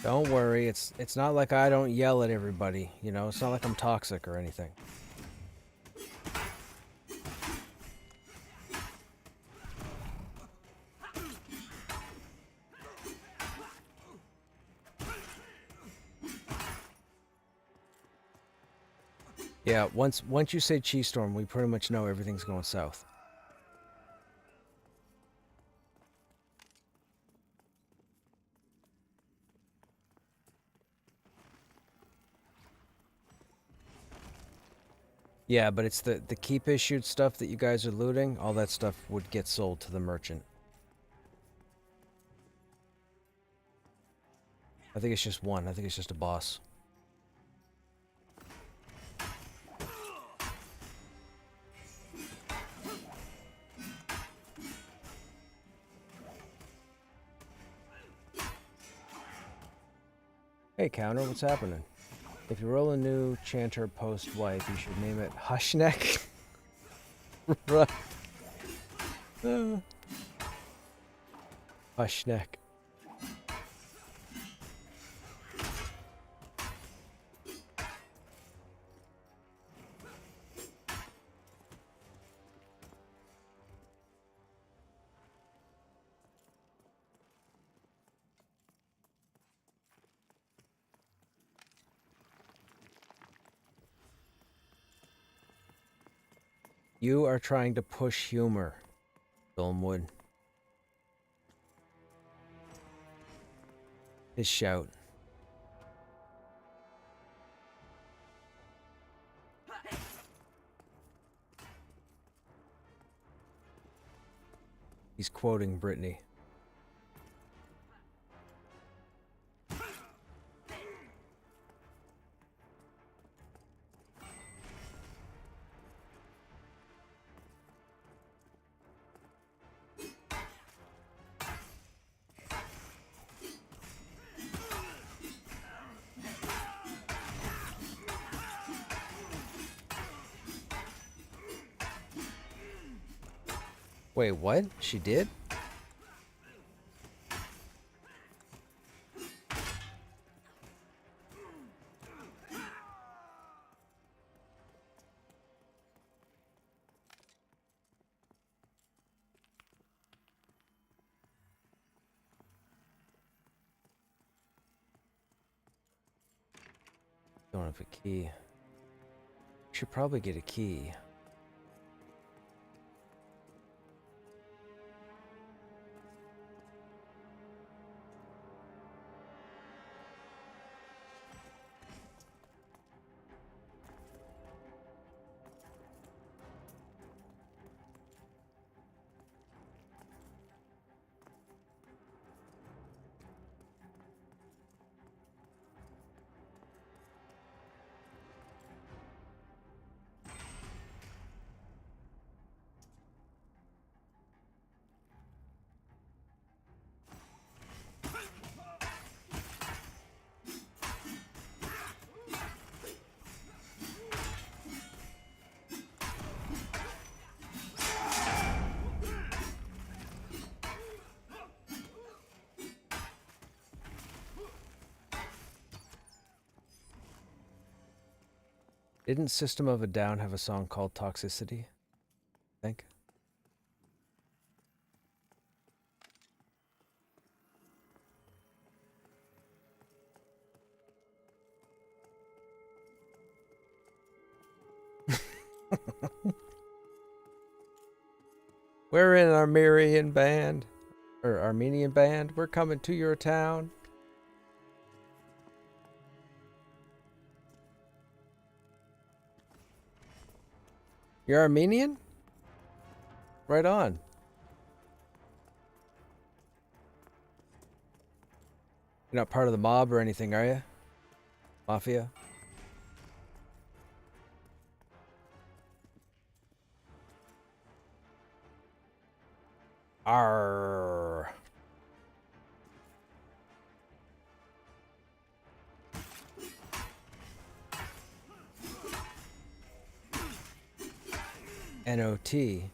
S1: Don't worry, it's not like I don't yell at everybody, you know? It's not like I'm toxic or anything. Yeah, once you say Chi Storm, we pretty much know everything's going south. Yeah, but it's the keep issued stuff that you guys are looting, all that stuff would get sold to the merchant. I think it's just one. I think it's just a boss. Hey, Counter, what's happening? If you roll a new chanter post-wipe, you should name it Krushnek. Right. Krushnek. You are trying to push humor, Filmwood. His shout. He's quoting Britney. Wait, what? She did? Don't have a key. Should probably get a key. Didn't System of a Down have a song called Toxicity? I think. We're in Armenian band. Or Armenian band. We're coming to your town. You're Armenian? Right on. You're not part of the mob or anything, are you? Mafia? Arr. NOTFUNNY.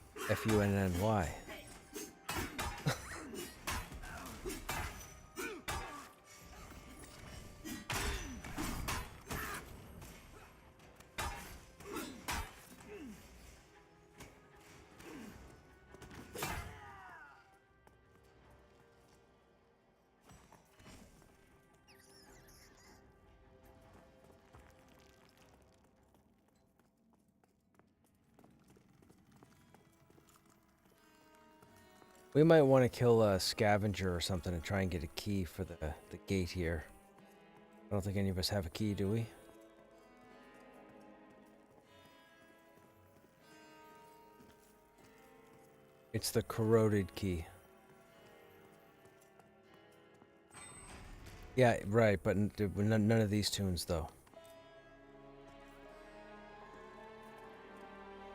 S1: We might want to kill a scavenger or something and try and get a key for the gate here. I don't think any of us have a key, do we? It's the corroded key. Yeah, right, but none of these tunes, though.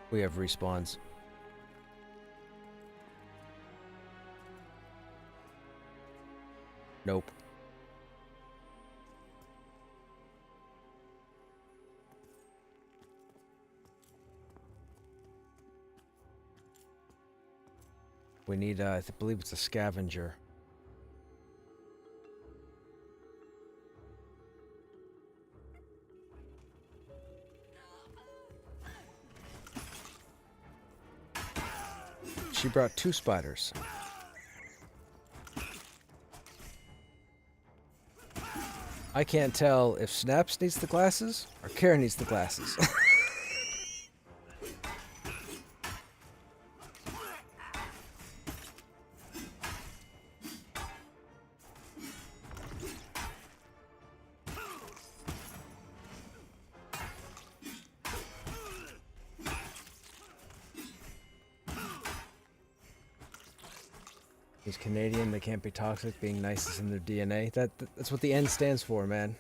S1: We have respawns. Nope. We need, I believe it's a scavenger. She brought 2 spiders. I can't tell if Snaps needs the glasses or Karen needs the glasses. He's Canadian, they can't be toxic, being nice is in their DNA. That's what the N stands for, man.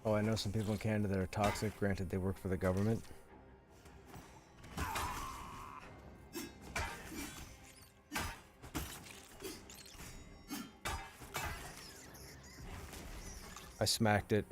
S1: Oh, I know some people in Canada that are toxic, granted they work for the government. I smacked it.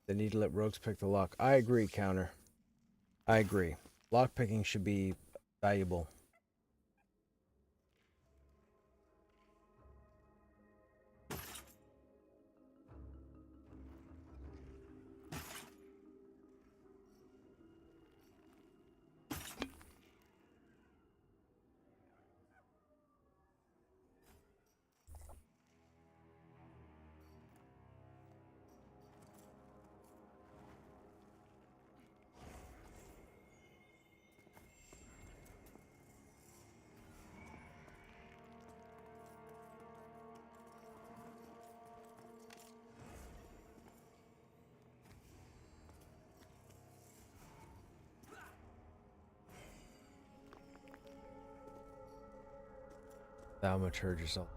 S1: They need to let rogues pick the lock. I agree, Counter. I agree. Lock picking should be valuable. Thaumaturge or something.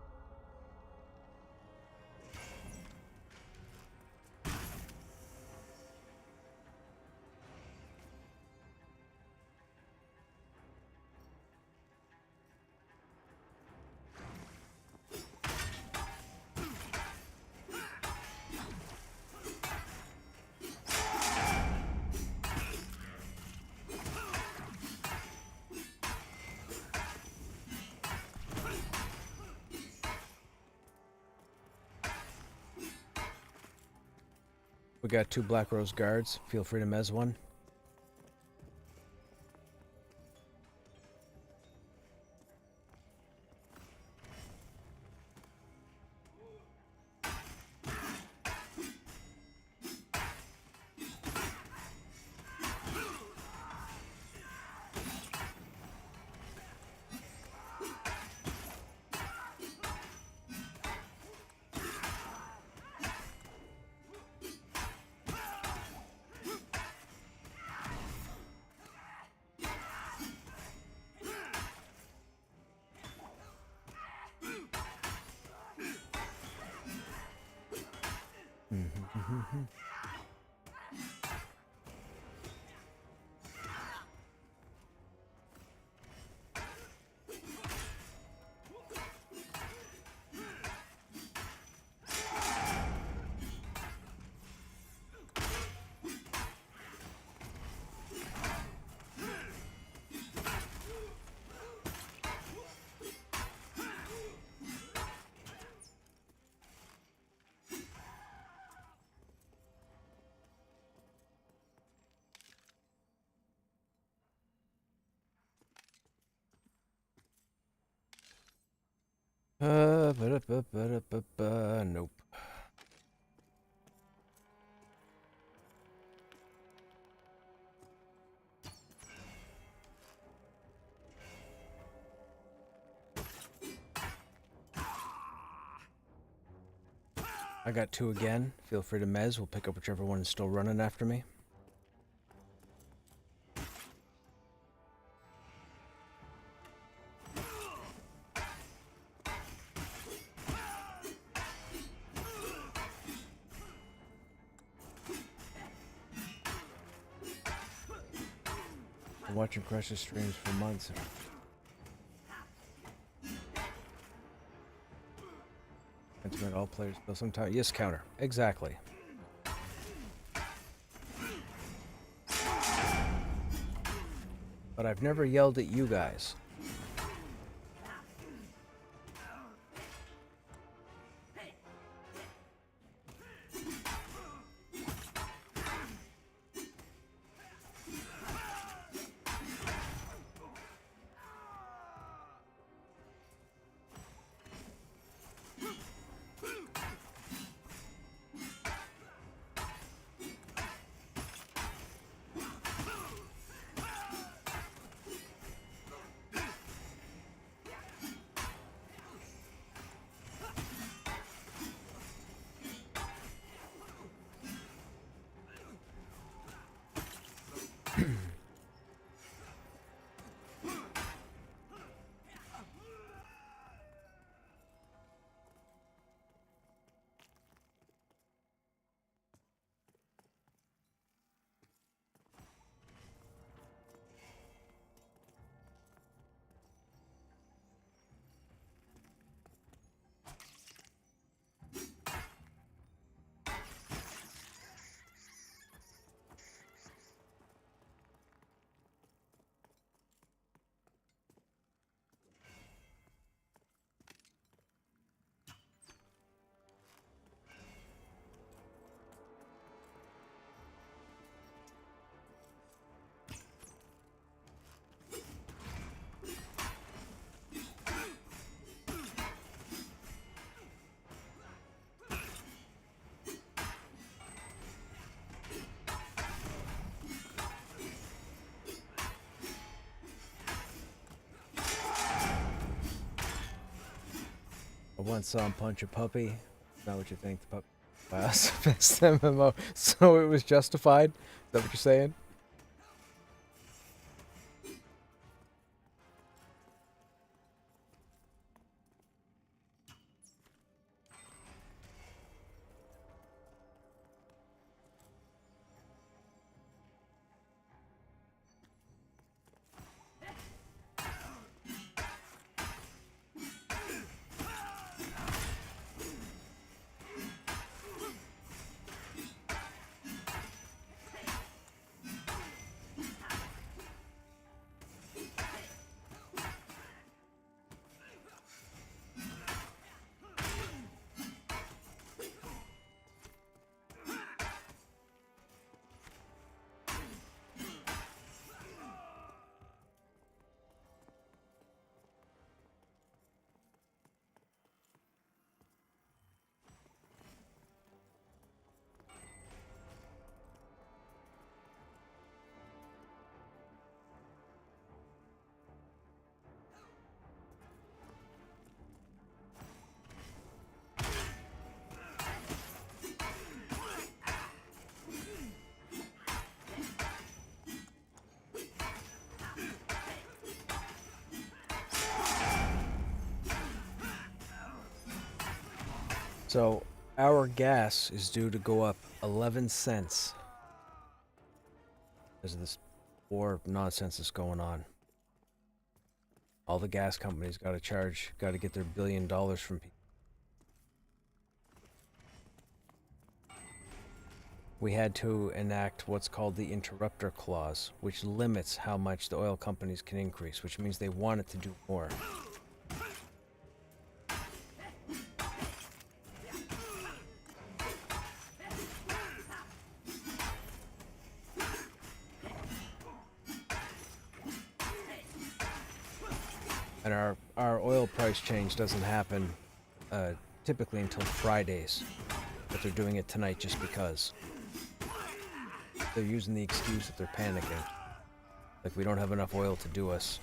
S1: We got 2 Black Rose guards. Feel free to mez one. Nope. I got 2 again. Feel free to mez. We'll pick up whichever one is still running after me. Been watching Krush's streams for months. Intimate all players feel sometimes. Yes, counter. Exactly. But I've never yelled at you guys. I once saw him punch a puppy. Not what you think. The puppy was the best MMO. So it was justified? Is that what you're saying? So our gas is due to go up 11 cents because of this war nonsense that's going on. All the gas companies got to get their $1 billion from people. We had to enact what's called the interrupter clause, which limits how much the oil companies can increase, which means they want it to do more. And our oil price change doesn't happen typically until Fridays, but they're doing it tonight just because. They're using the excuse that they're panicking. Like we don't have enough oil to do us.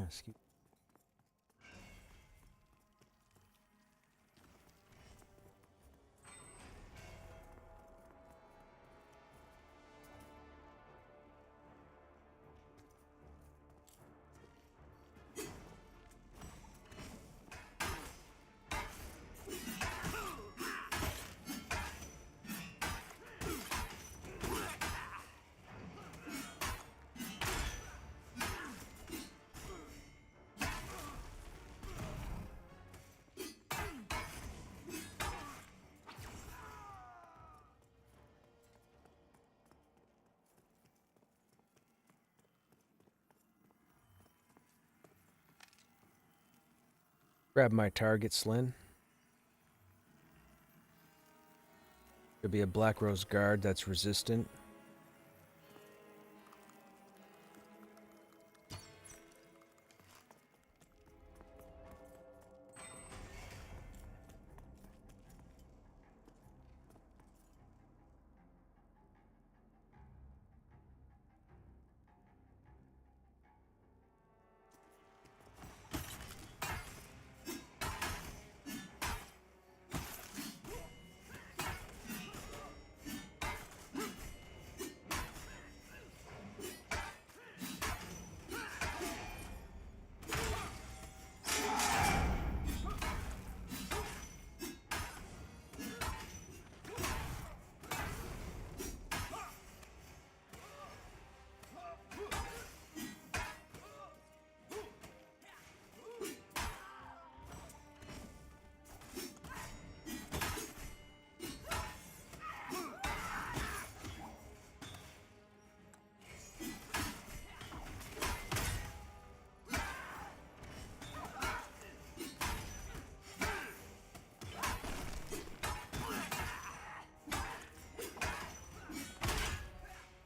S1: Excuse. Grab my target, Slyn. Could be a Black Rose Guard that's resistant.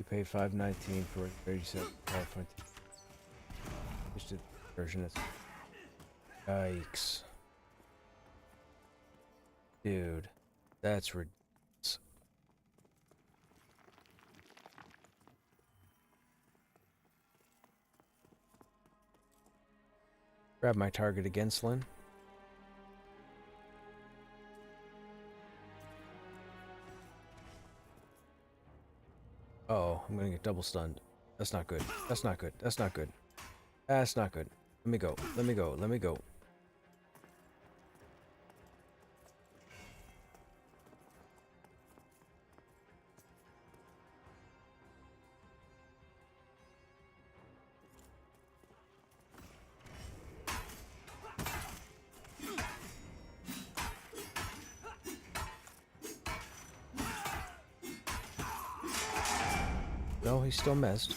S1: Pay $5.19 for 37 PowerPoint. Just a version of. Yikes. Dude, that's ridiculous. Grab my target again, Slyn. Oh, I'm gonna get double stunned. That's not good. That's not good. That's not good. That's not good. Let me go. Let me go. Let me go. No, he's still messed.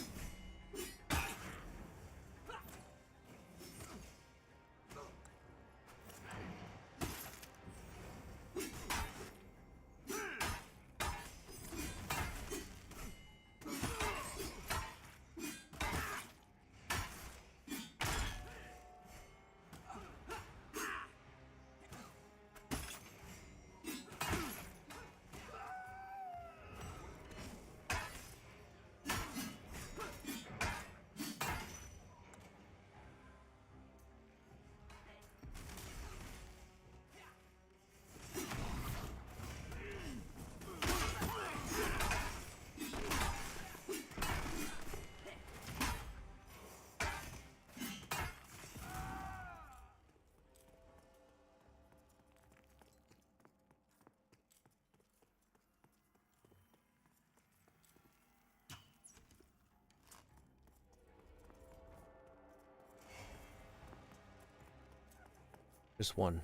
S1: Just one.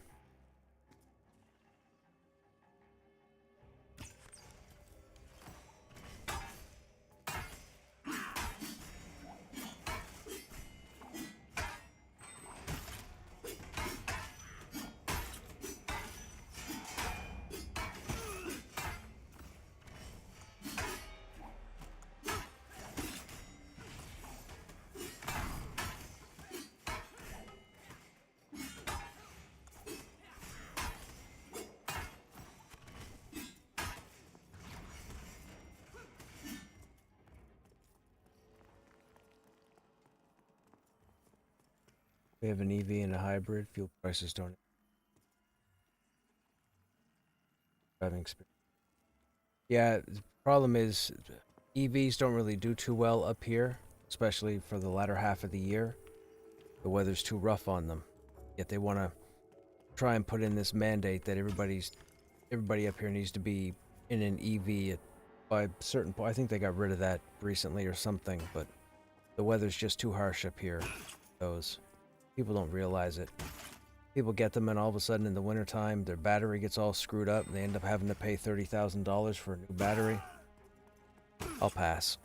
S1: We have an EV and a hybrid. Fuel prices don't driving experience. Yeah, the problem is EVs don't really do too well up here, especially for the latter half of the year. The weather's too rough on them. Yet they want to try and put in this mandate that everybody up here needs to be in an EV by a certain point. I think they got rid of that recently or something, but the weather's just too harsh up here. Those people don't realize it. People get them, and all of a sudden in the wintertime, their battery gets all screwed up, and they end up having to pay $30,000 for a new battery. I'll pass.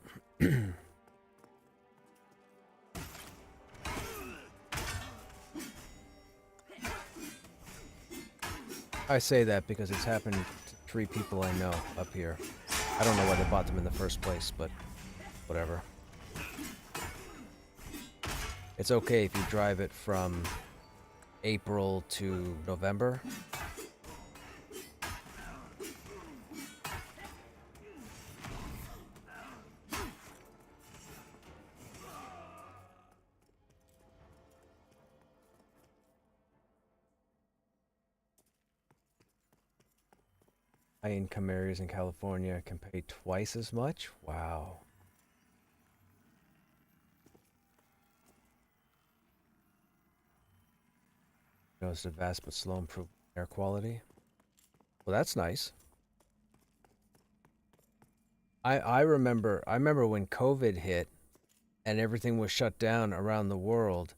S1: I say that because it's happened to 3 people I know up here. I don't know why they bought them in the first place, but whatever. It's okay if you drive it from April to November. High-income areas in California can pay twice as much? Wow. Noticed a vast but slow improvement in air quality. Well, that's nice. I remember when COVID hit and everything was shut down around the world,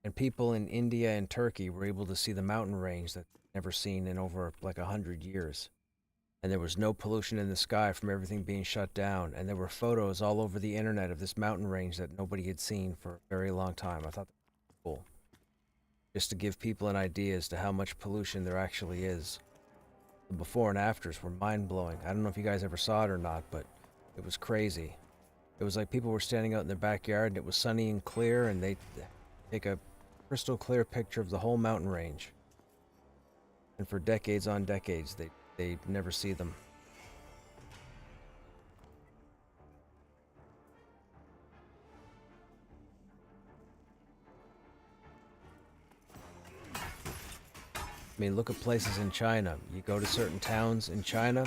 S1: and people in India and Turkey were able to see the mountain range that they'd never seen in over like 100 years. And there was no pollution in the sky from everything being shut down, and there were photos all over the internet of this mountain range that nobody had seen for a very long time. I thought that was cool. Just to give people an idea as to how much pollution there actually is. The before and afters were mind-blowing. I don't know if you guys ever saw it or not, but it was crazy. It was like people were standing out in their backyard, and it was sunny and clear, and they'd take a crystal clear picture of the whole mountain range. And for decades on decades, they never see them. I mean, look at places in China. You go to certain towns in China,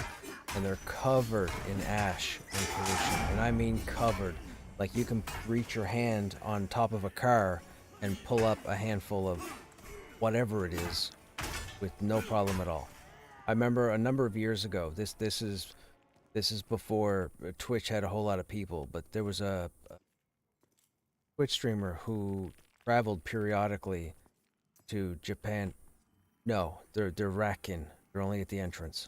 S1: and they're covered in ash and pollution. And I mean covered. Like you can reach your hand on top of a car and pull up a handful of whatever it is with no problem at all. I remember a number of years ago, this is before Twitch had a whole lot of people, but there was a Twitch streamer who traveled periodically to Japan. No, they're Rakin. They're only at the entrance.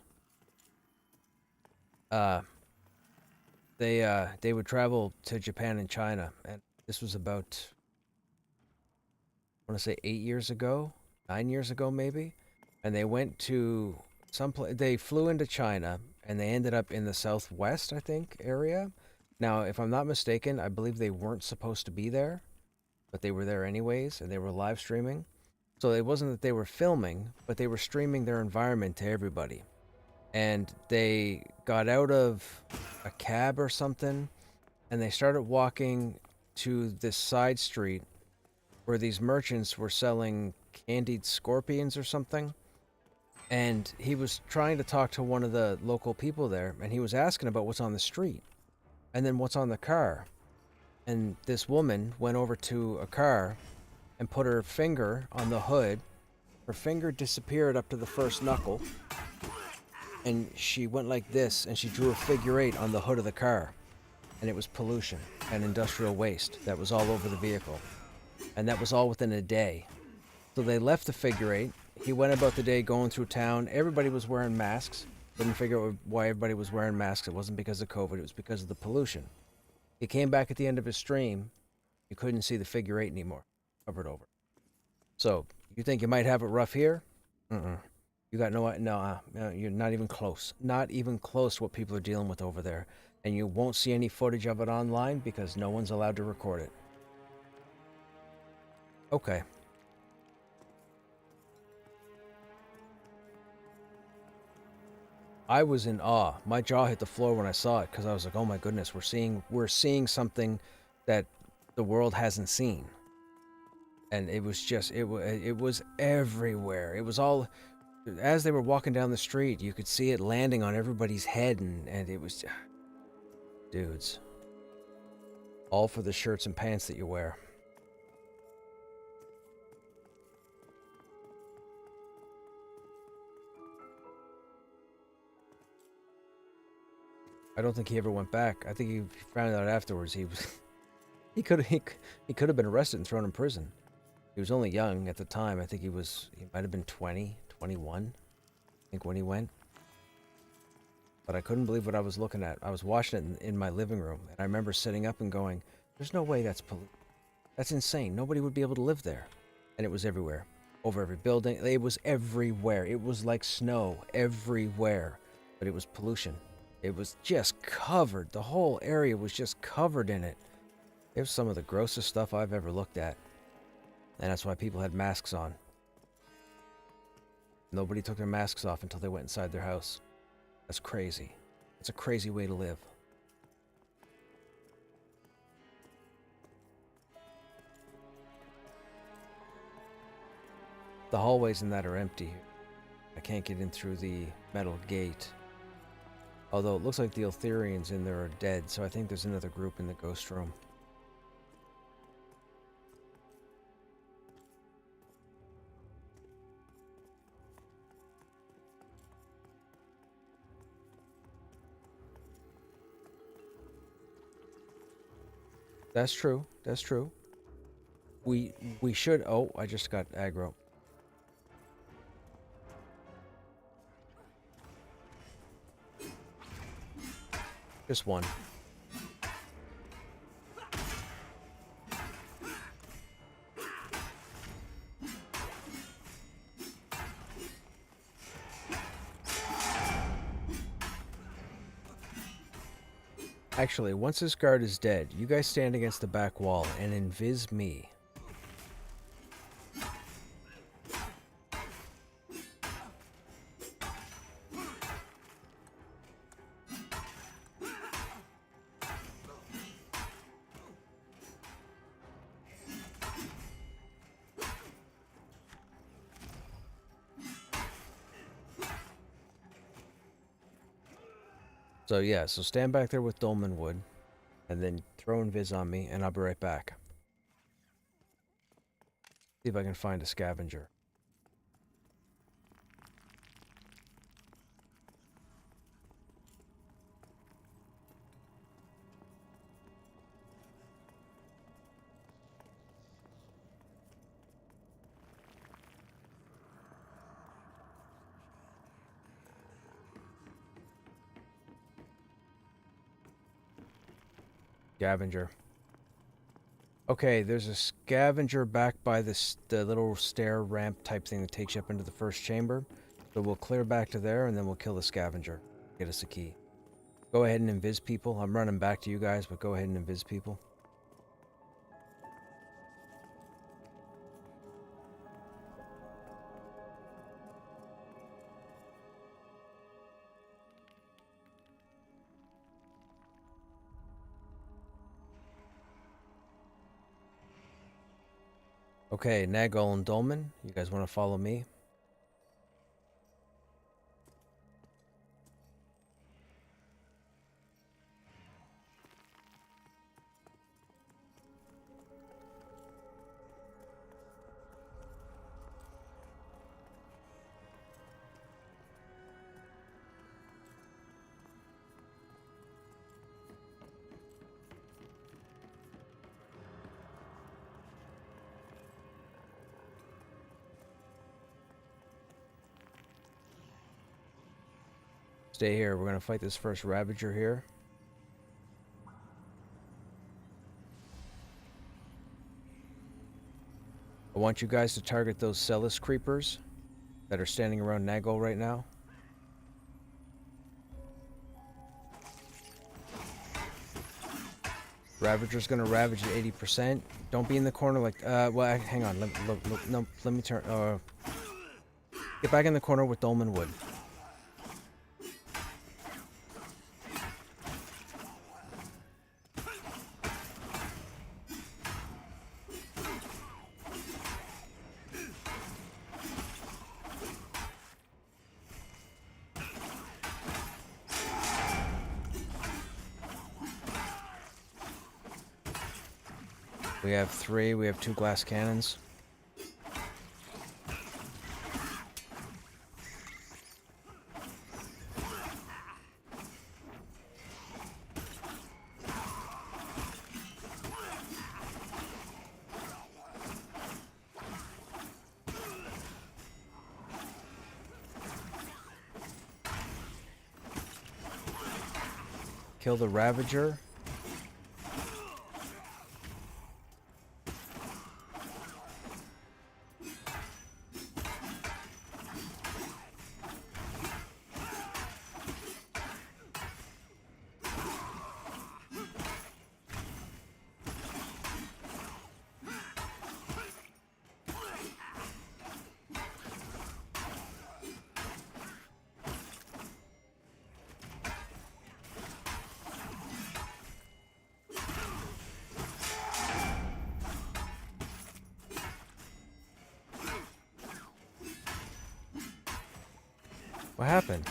S1: They would travel to Japan and China, and this was about, I want to say 8 years ago, 9 years ago maybe, and they went to they flew into China, and they ended up in the southwest, I think, area. Now, if I'm not mistaken, I believe they weren't supposed to be there, but they were there anyways, and they were live streaming. So it wasn't that they were filming, but they were streaming their environment to everybody. And they got out of a cab or something, and they started walking to this side street where these merchants were selling candied scorpions or something. And he was trying to talk to one of the local people there, and he was asking about what's on the street and then what's on the car. And this woman went over to a car and put her finger on the hood. Her finger disappeared up to the first knuckle, and she went like this, and she drew a figure 8 on the hood of the car. And it was pollution and industrial waste that was all over the vehicle. And that was all within a day. So they left the figure 8. He went about the day going through town. Everybody was wearing masks. Couldn't figure out why everybody was wearing masks. It wasn't because of COVID. It was because of the pollution. He came back at the end of his stream. You couldn't see the figure 8 anymore. Covered over. So, you think you might have it rough here? You got no, you're not even close. Not even close to what people are dealing with over there. And you won't see any footage of it online because no one's allowed to record it. Okay. I was in awe. My jaw hit the floor when I saw it because I was like, "Oh my goodness, we're seeing something that the world hasn't seen." And it was just it was everywhere. It was all as they were walking down the street, you could see it landing on everybody's head, and it was dudes. All for the shirts and pants that you wear. I don't think he ever went back. I think he found out afterwards he was he could have been arrested and thrown in prison. He was only young at the time. I think he might have been 20, 21, I think, when he went. But I couldn't believe what I was looking at. I was watching it in my living room, and I remember sitting up and going, there's no way that's insane. Nobody would be able to live there. And it was everywhere. Over every building. It was everywhere. It was like snow everywhere. But it was pollution. It was just covered. The whole area was just covered in it. It was some of the grossest stuff I've ever looked at. And that's why people had masks on. Nobody took their masks off until they went inside their house. That's crazy. It's a crazy way to live. The hallways in that are empty. I can't get in through the metal gate. Although it looks like the Eltherians in there are dead, so I think there's another group in the ghost room. That's true. That's true. We should... Oh, I just got aggro. Just one. Actually, once this guard is dead, you guys stand against the back wall and invis me. So yeah, so stand back there with Dolman Wood, and then throw invis on me, and I'll be right back. See if I can find a scavenger. Scavenger. Okay, there's a scavenger back by the little stair ramp type thing that takes you up into the first chamber. So we'll clear back to there, and then we'll kill the scavenger. Get us a key. Go ahead and invis people. I'm running back to you guys, but go ahead and invis people. Okay, Nagol and Dolman, you guys want to follow me? Stay here. We're going to fight this first Ravager here. I want you guys to target those Celis creepers that are standing around Nagol right now. Ravager's going to ravage at 80%. Don't be in the corner like... well, hang on. Let me turn... get back in the corner with Dolman Wood. We have 3. We have 2 glass cannons. Kill the Ravager. What happened?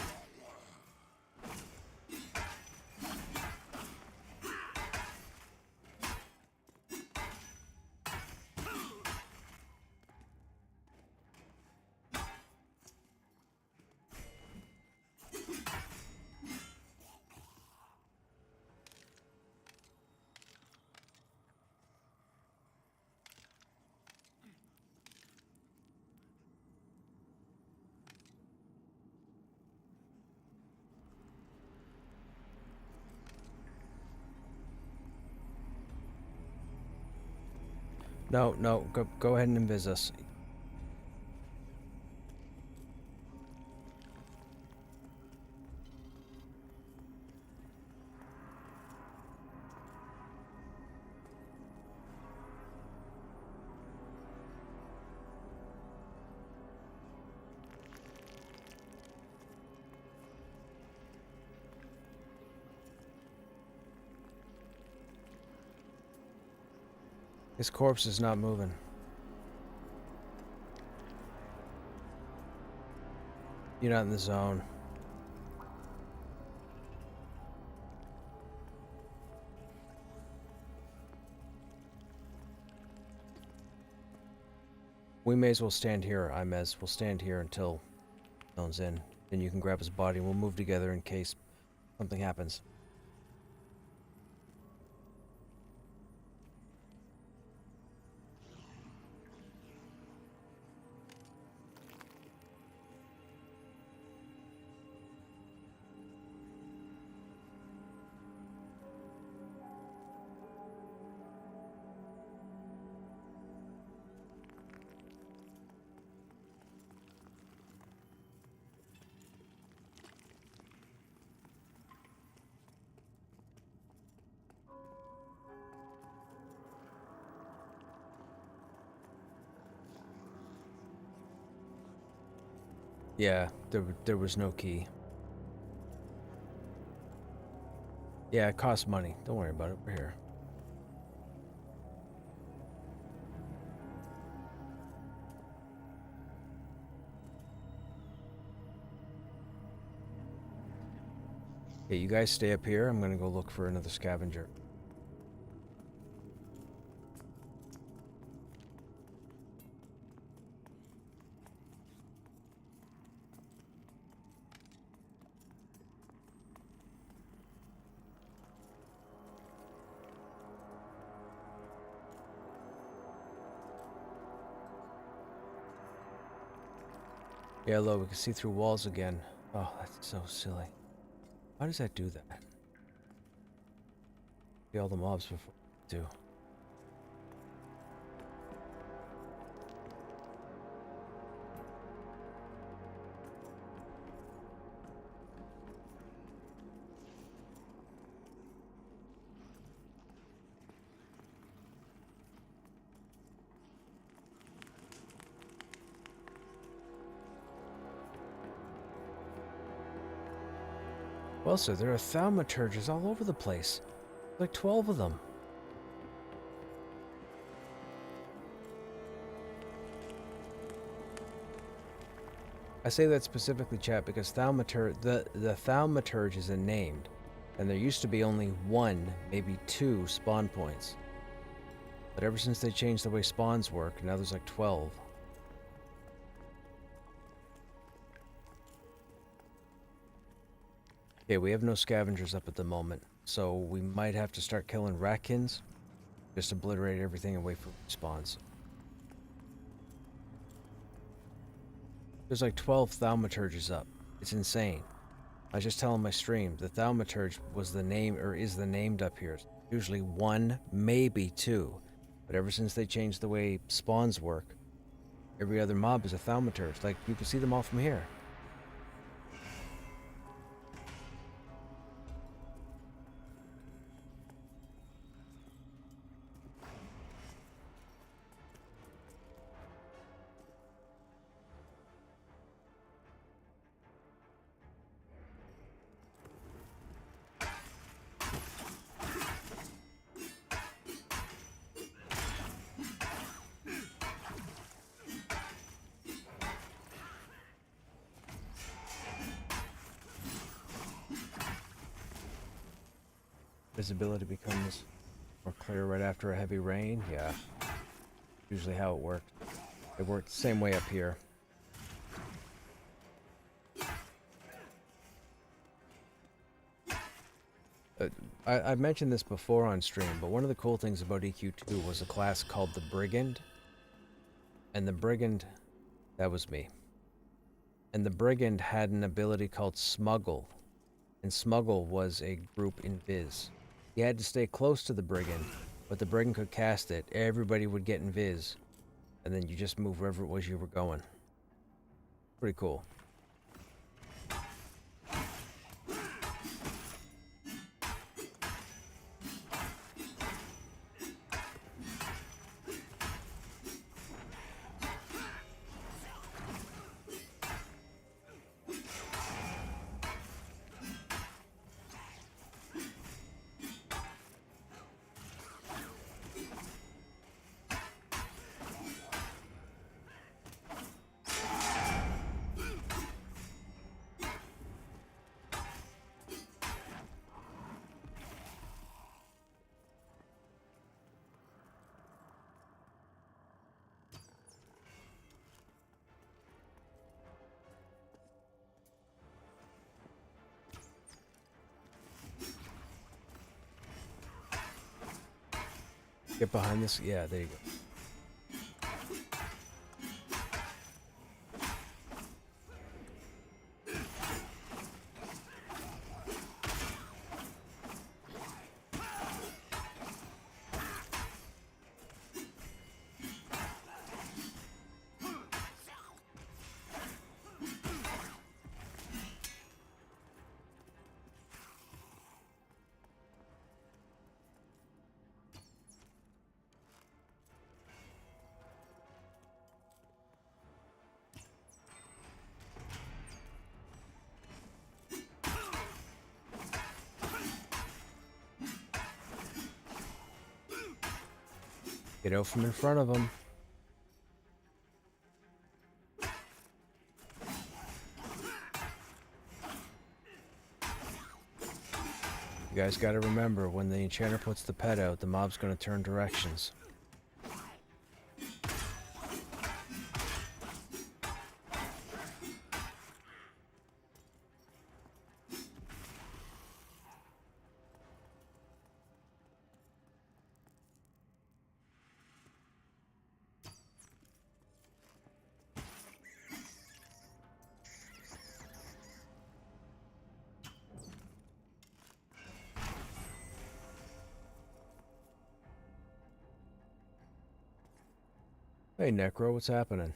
S1: No, no, go ahead and invis us. His corpse is not moving. You're not in the zone. We may as well stand here. We'll stand here until zone's in. Then you can grab his body and we'll move together in case something happens. Yeah, there was no key. Yeah, it costs money. Don't worry about it. We're here. Okay, you guys stay up here. I'm gonna go look for another scavenger. Yeah, look, we can see through walls again. Oh, that's so silly. Why does that do that? See all the mobs before we do. Well, sir, there are thaumaturges all over the place. Like 12 of them. I say that specifically, chat, because the thaumaturge isn't named, and there used to be only 1, maybe 2 spawn points. But ever since they changed the way spawns work, now there's like 12. Okay, we have no scavengers up at the moment, so we might have to start killing ratkins. Just obliterate everything and wait for spawns. There's like 12 thaumaturges up. It's insane. I was just telling my stream, the thaumaturge was the name, or is the named up here. Usually 1, maybe 2. But ever since they changed the way spawns work, every other mob is a thaumaturge. Like, you can see them all from here. Visibility becomes more clear right after a heavy rain. Yeah, usually how it worked. It worked the same way up here. I mentioned this before on stream, but one of the cool things about EQ2 was a class called the Brigand. And the Brigand, that was me. And the Brigand had an ability called Smuggle. And Smuggle was a group invis. You had to stay close to the Brigand, but the Brigand could cast it. Everybody would get invis. And then you just move wherever it was you were going. Pretty cool. Get behind this. Yeah, there you go. Get out from in front of them. You guys gotta remember, when the enchanter puts the pet out, the mob's gonna turn directions. Hey, Necro, what's happening?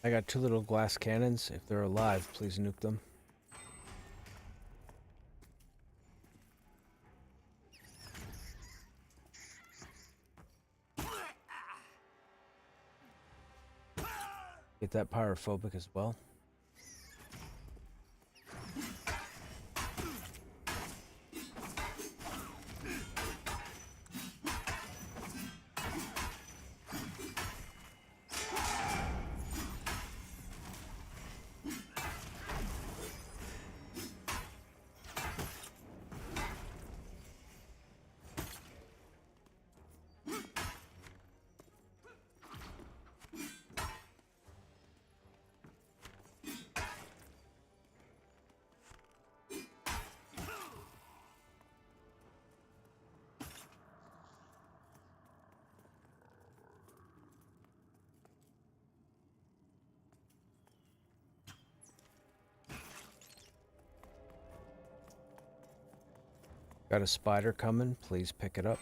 S1: I got 2 little glass cannons. If they're alive, please nuke them. Get that pyrophobic as well. Got a spider coming. Please pick it up.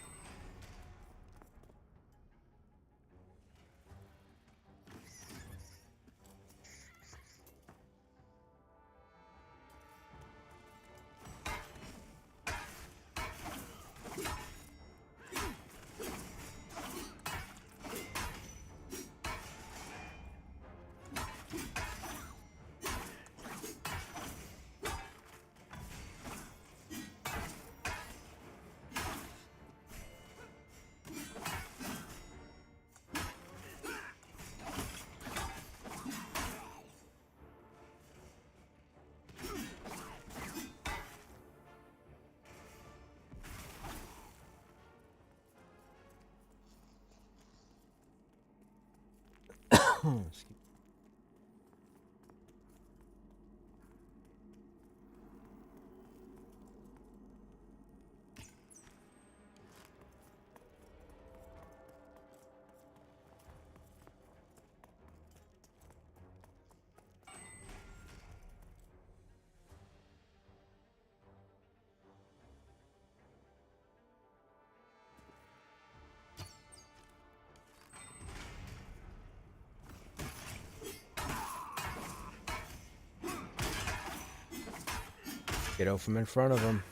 S1: Get out from in front of him.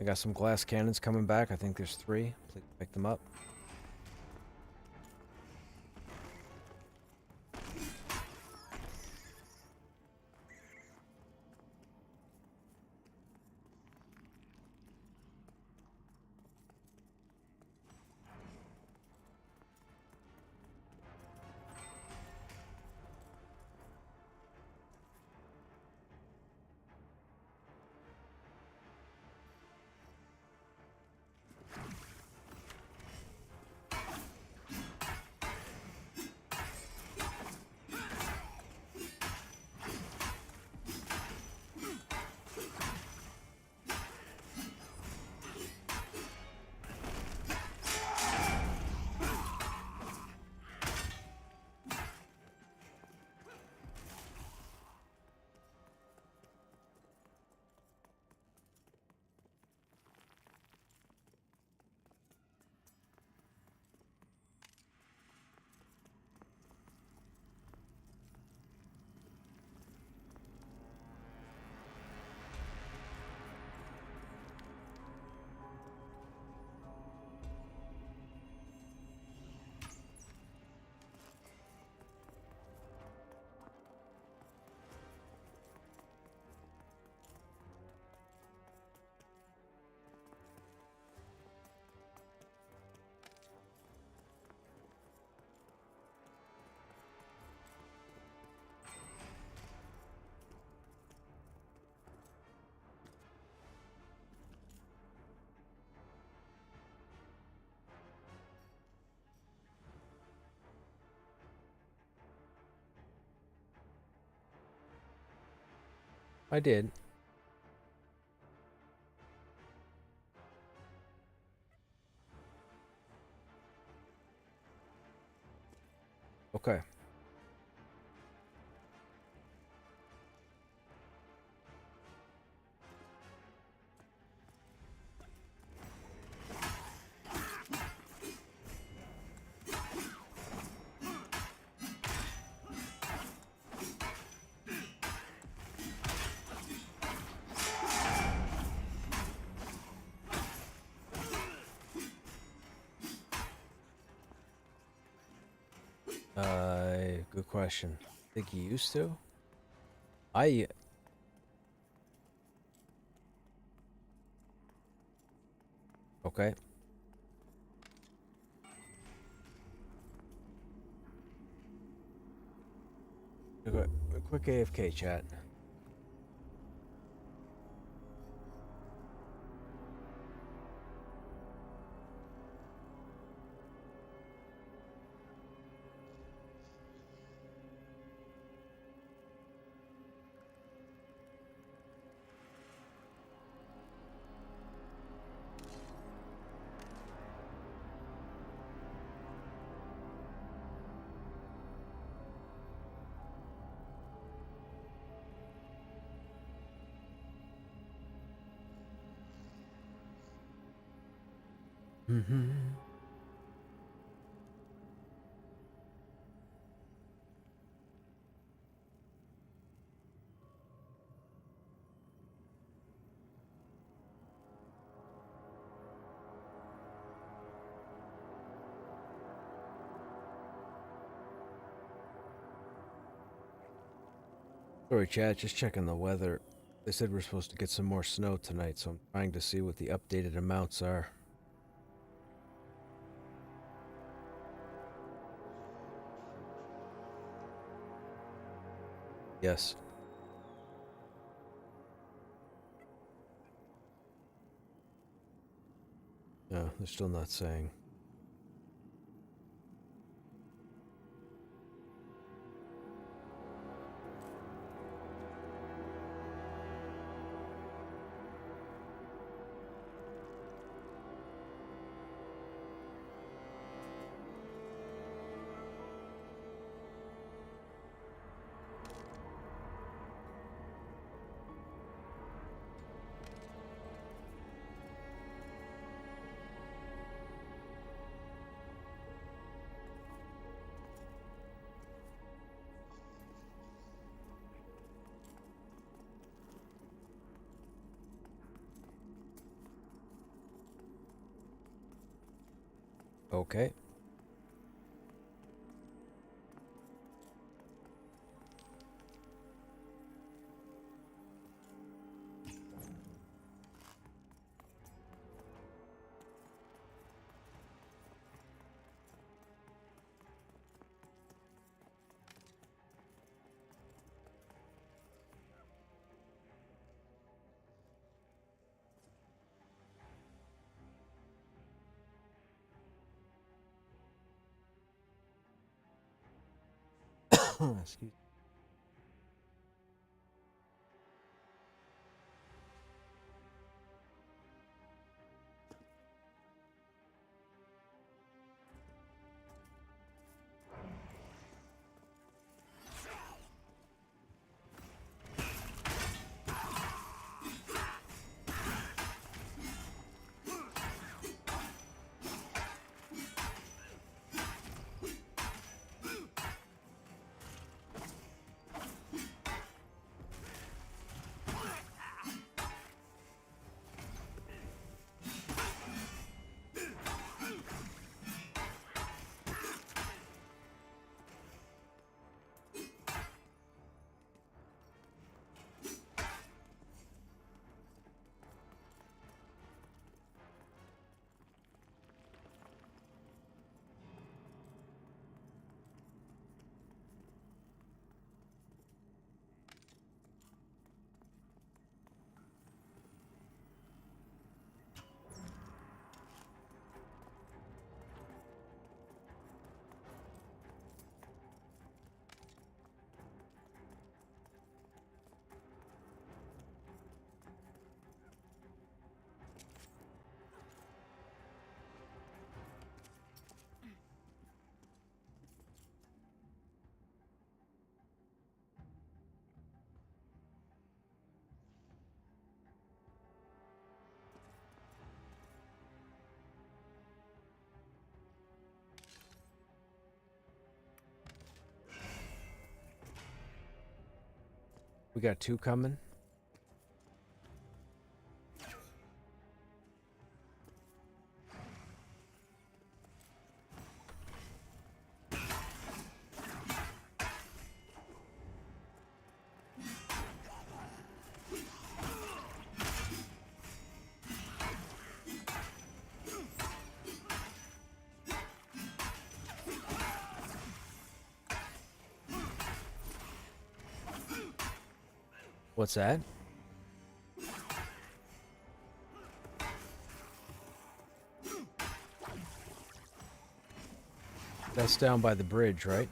S1: I got some glass cannons coming back. I think there's 3. Please pick them up. I did. Okay. Good question. Think you used to? I Okay. A quick AFK chat. Mm-hmm. Sorry, chat. Just checking the weather. They said we're supposed to get some more snow tonight, so I'm trying to see what the updated amounts are. Yes. No, they're still not saying. Okay. Excuse. We got 2 coming. What's that? That's down by the bridge, right?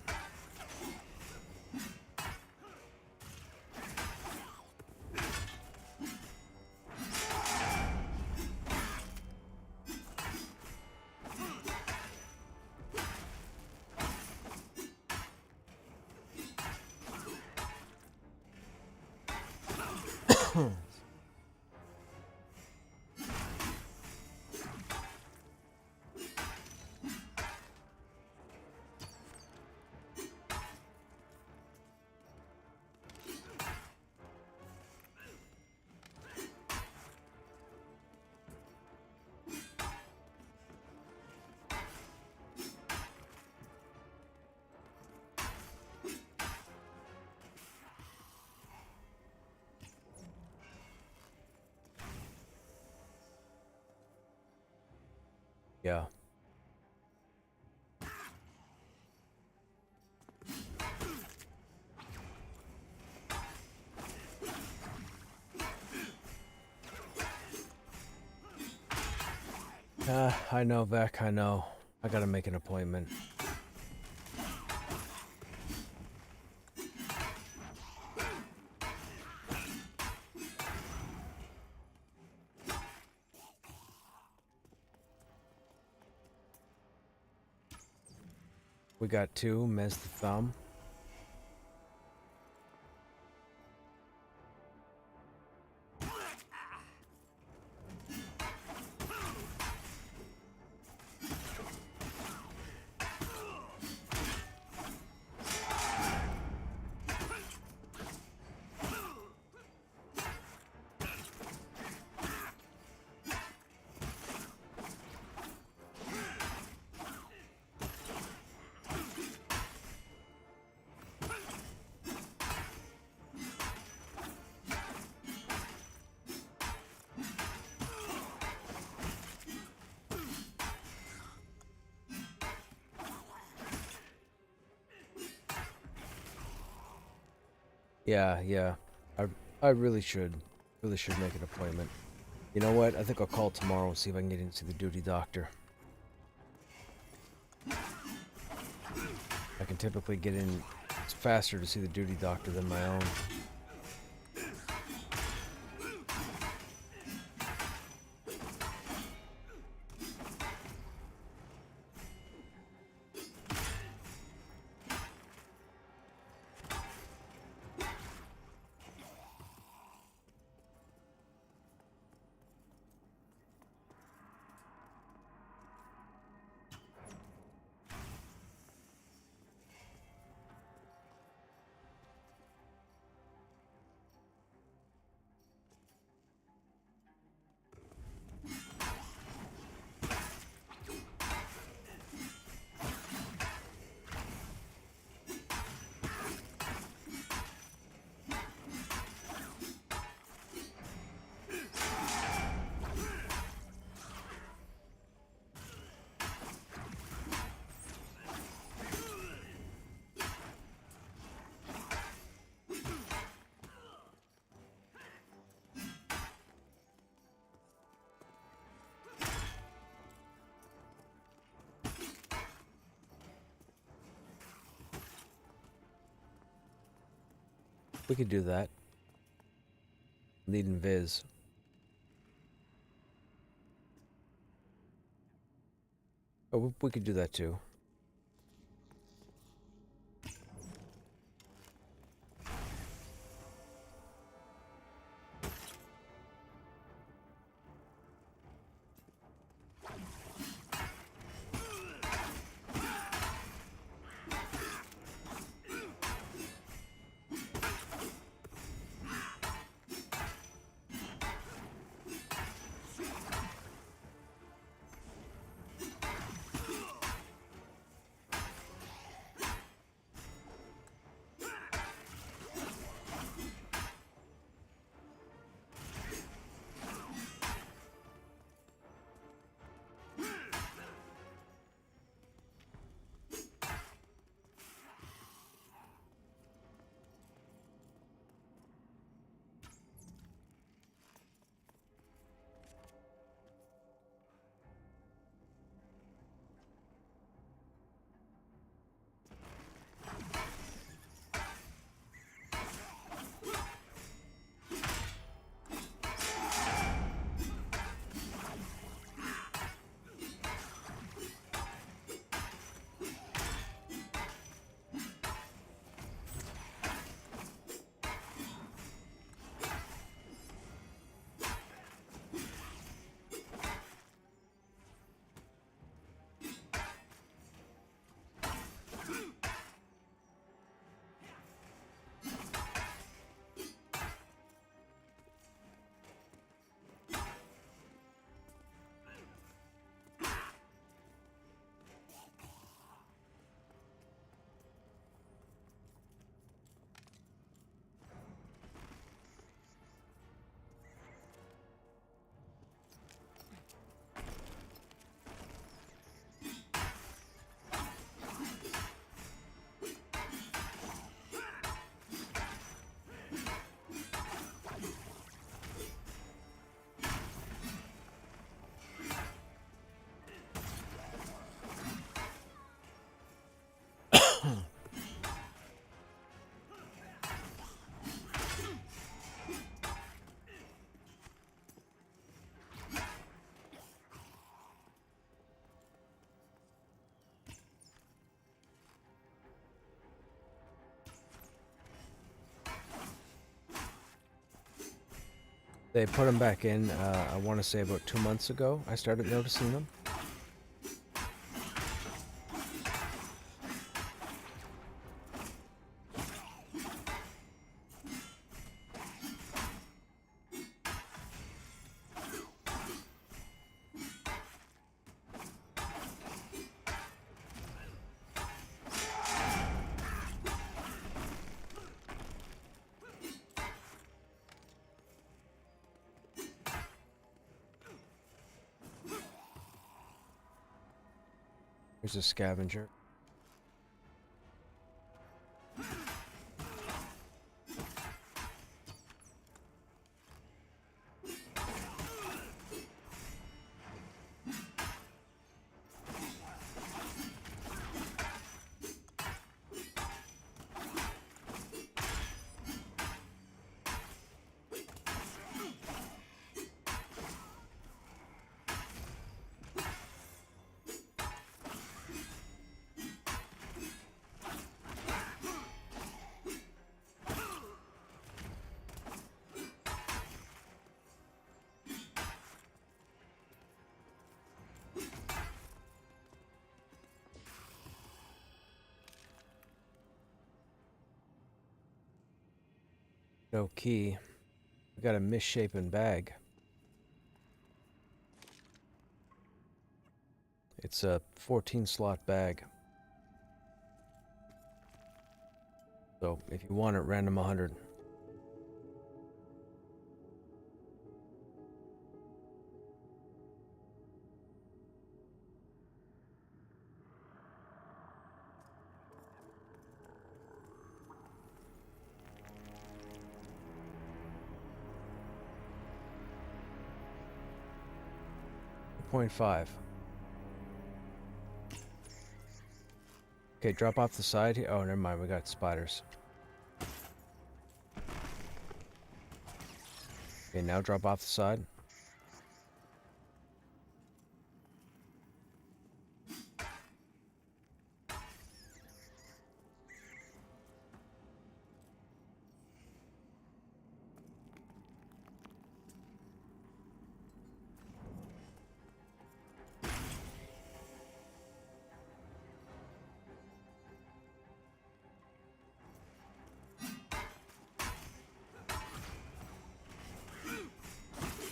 S1: Yeah. I know, Vec, I know. I gotta make an appointment. We got 2, Mez the Thumb. Yeah. I really should make an appointment. You know what? I think I'll call tomorrow and see if I can get in to see the duty doctor. I can typically get in faster to see the duty doctor than my own. We could do that. Needing Viz. Oh, we could do that too. They put them back in, I want to say about 2 months ago. I started noticing them. Here's a scavenger. No key. We got a misshapen bag. It's a 14 slot bag. So if you want it, random 100. .5. Okay, drop off the side here. Oh, never mind. We got spiders. Okay, now drop off the side.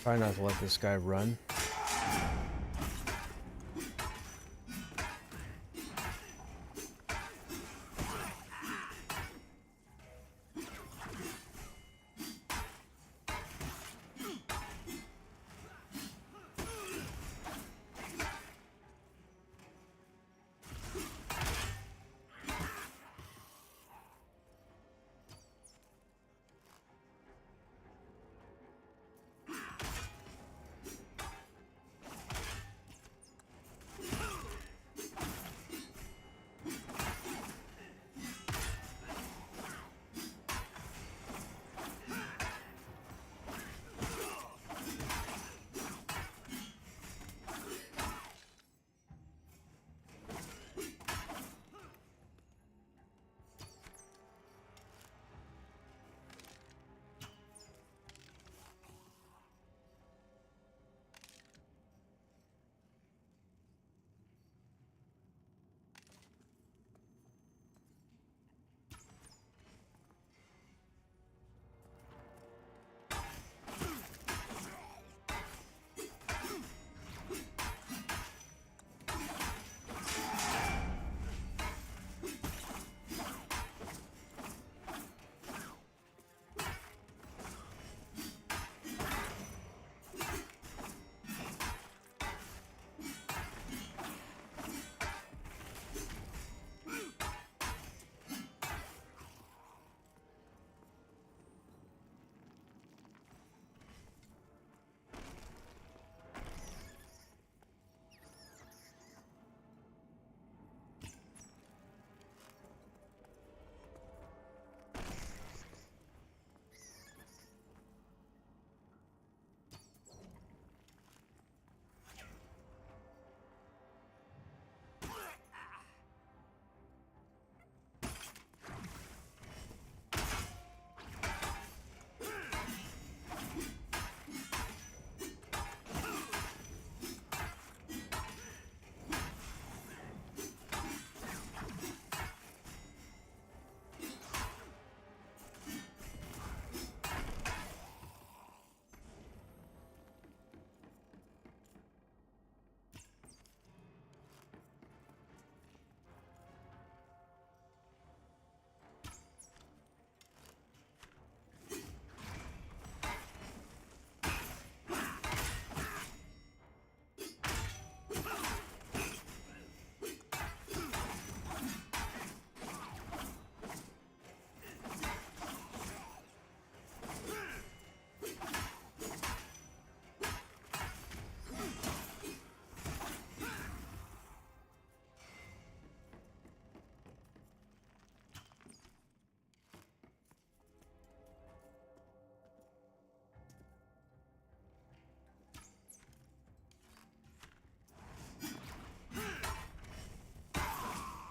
S1: Try not to let this guy run.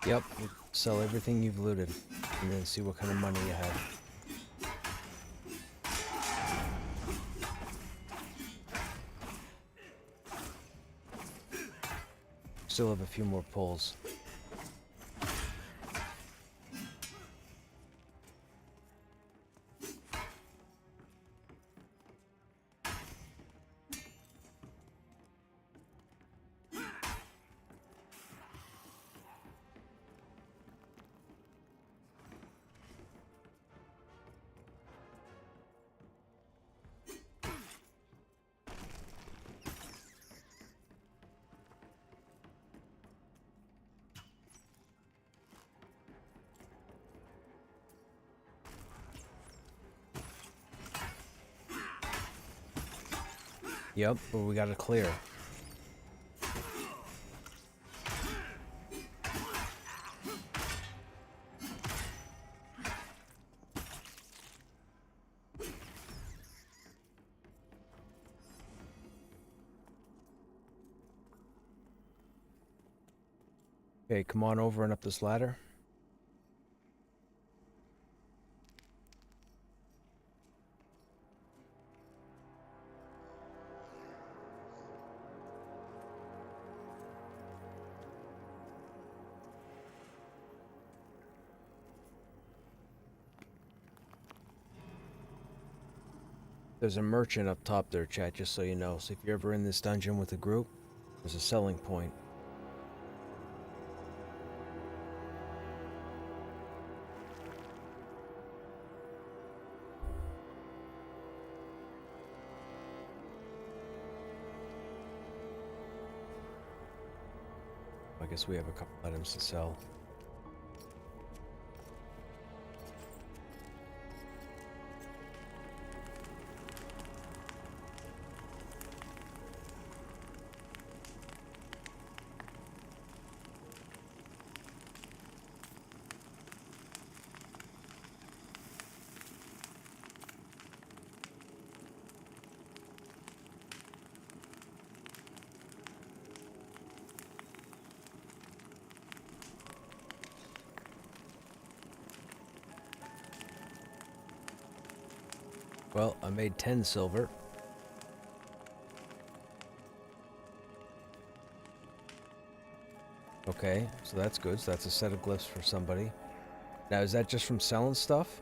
S1: Yep, sell everything you've looted, and then see what kind of money you have. Still have a few more pulls. Yep, but we gotta clear. Okay, come on over and up this ladder. There's a merchant up top there, chat, just so you know. So if you're ever in this dungeon with a group, there's a selling point. I guess we have a couple items to sell. Well, I made 10 silver. Okay, so that's good. So that's a set of glyphs for somebody. Now, is that just from selling stuff?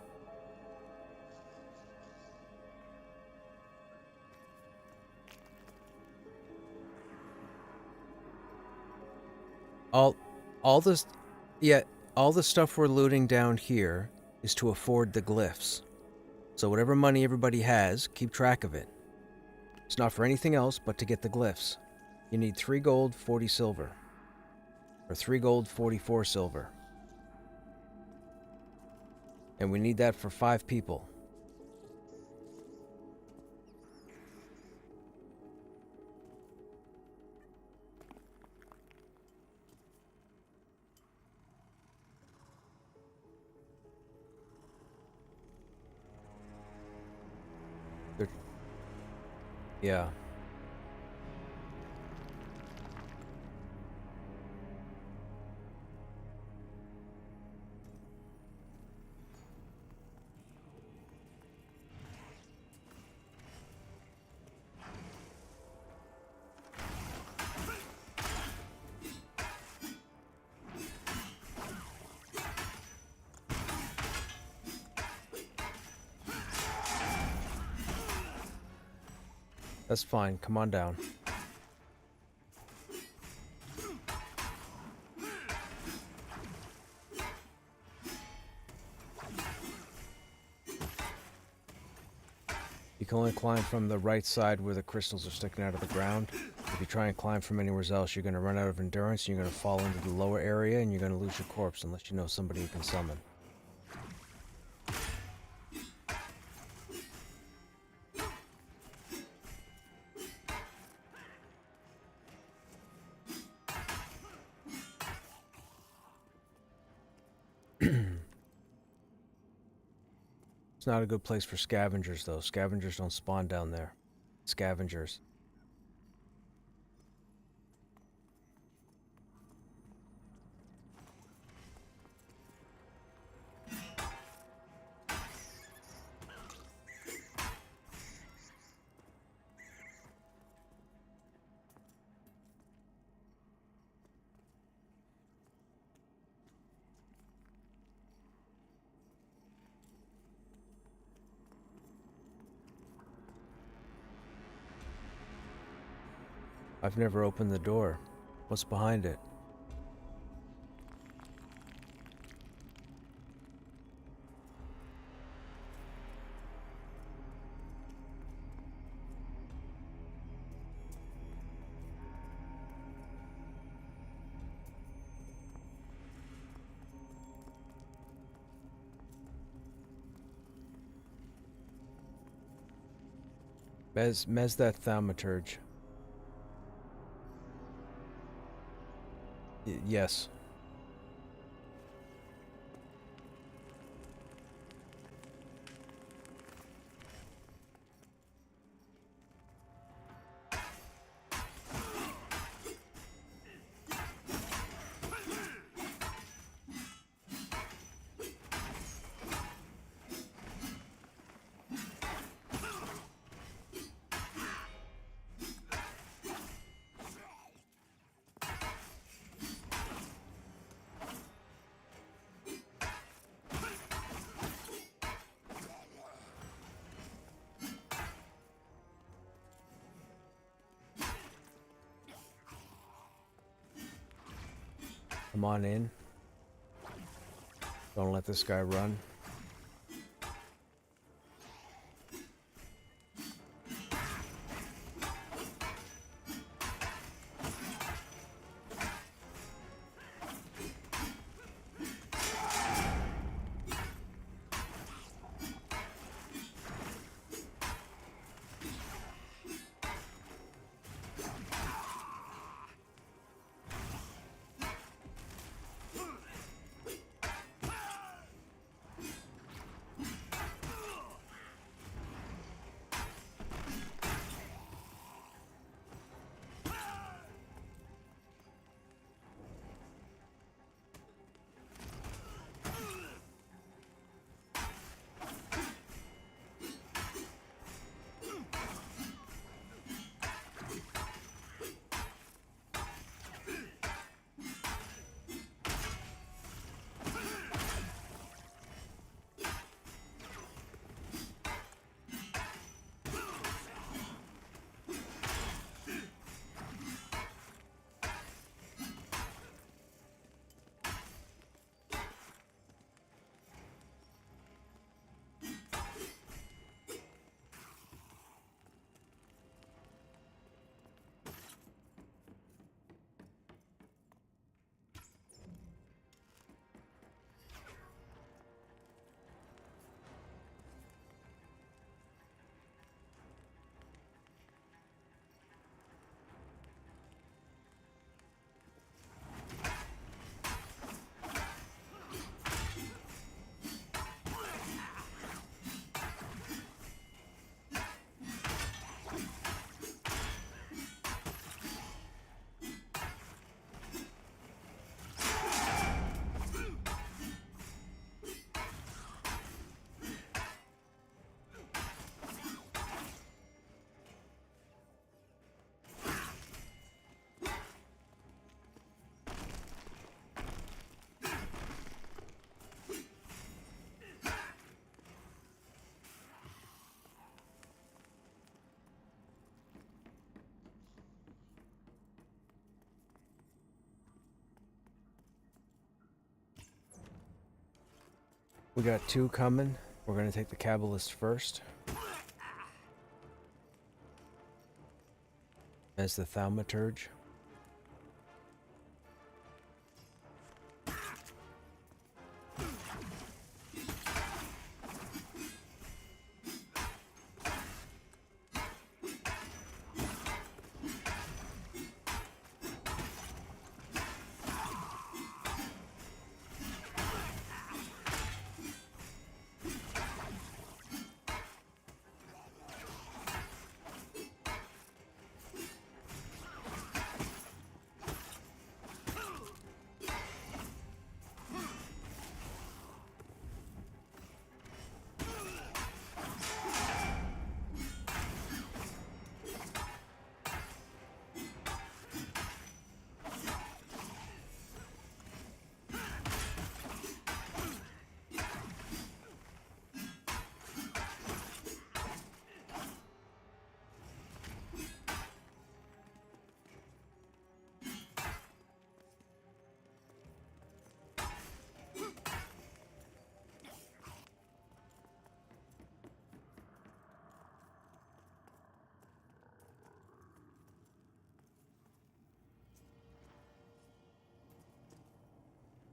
S1: All this, yeah, all the stuff we're looting down here is to afford the glyphs. So whatever money everybody has, keep track of it. It's not for anything else but to get the glyphs. You need 3 gold, 40 silver. Or 3 gold, 44 silver. And we need that for 5 people. Yeah. That's fine. Come on down. You can only climb from the right side where the crystals are sticking out of the ground. If you try and climb from anywhere else, you're going to run out of endurance, and you're going to fall into the lower area, and you're going to lose your corpse unless you know somebody you can summon. It's not a good place for scavengers, though. Scavengers don't spawn down there. Scavengers. I've never opened the door. What's behind it? Mez that thaumaturge. Yes. Come on in. Don't let this guy run. We got two coming. We're gonna take the Kabbalist first. As the thaumaturge.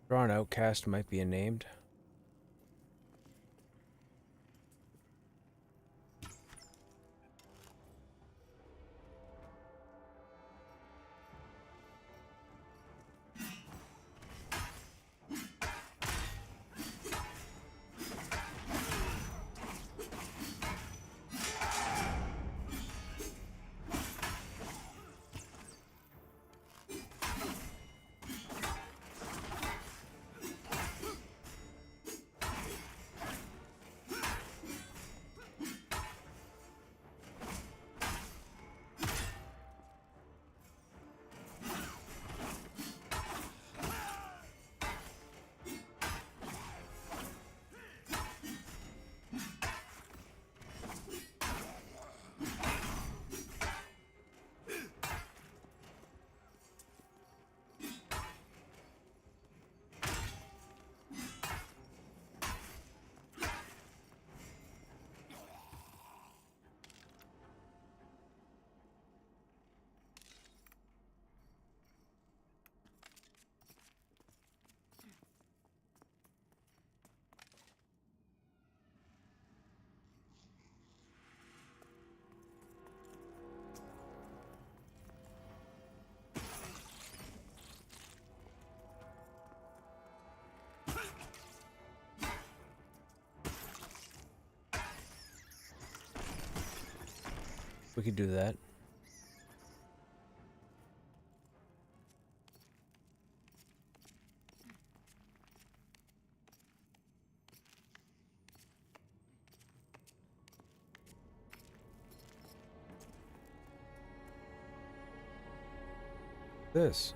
S1: Drawn Outcast might be a named. We could do that. This.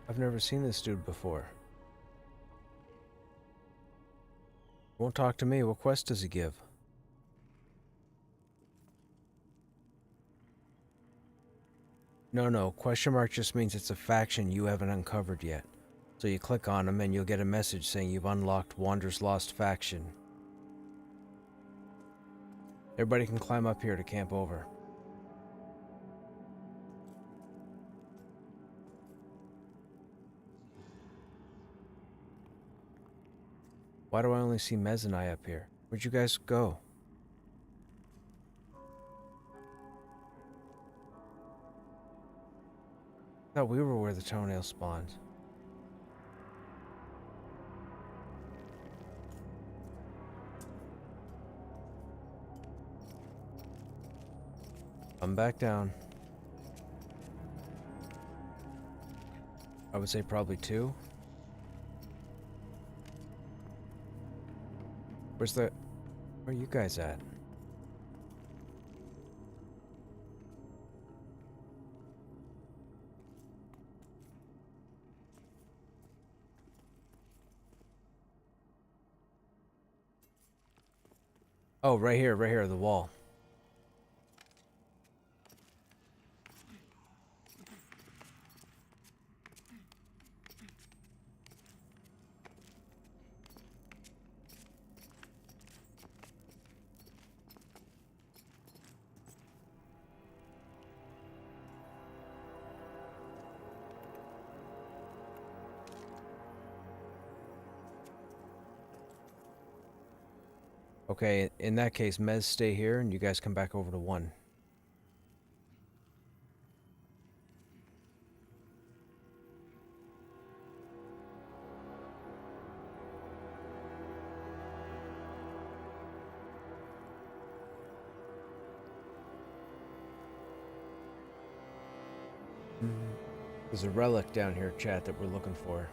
S1: I've never seen this dude before. Won't talk to me. What quest does he give? No, question mark just means it's a faction you haven't uncovered yet. So you click on him and you'll get a message saying you've unlocked Wander's Lost Faction. Everybody can climb up here to camp over. Why do I only see Mez and I up here? Where'd you guys go? I thought we were where the toenail spawned. I'm back down. I would say probably 2. Where are you guys at? Oh, right here, the wall. Okay, in that case, Mez stay here and you guys come back over to 1. There's a relic down here, chat, that we're looking for.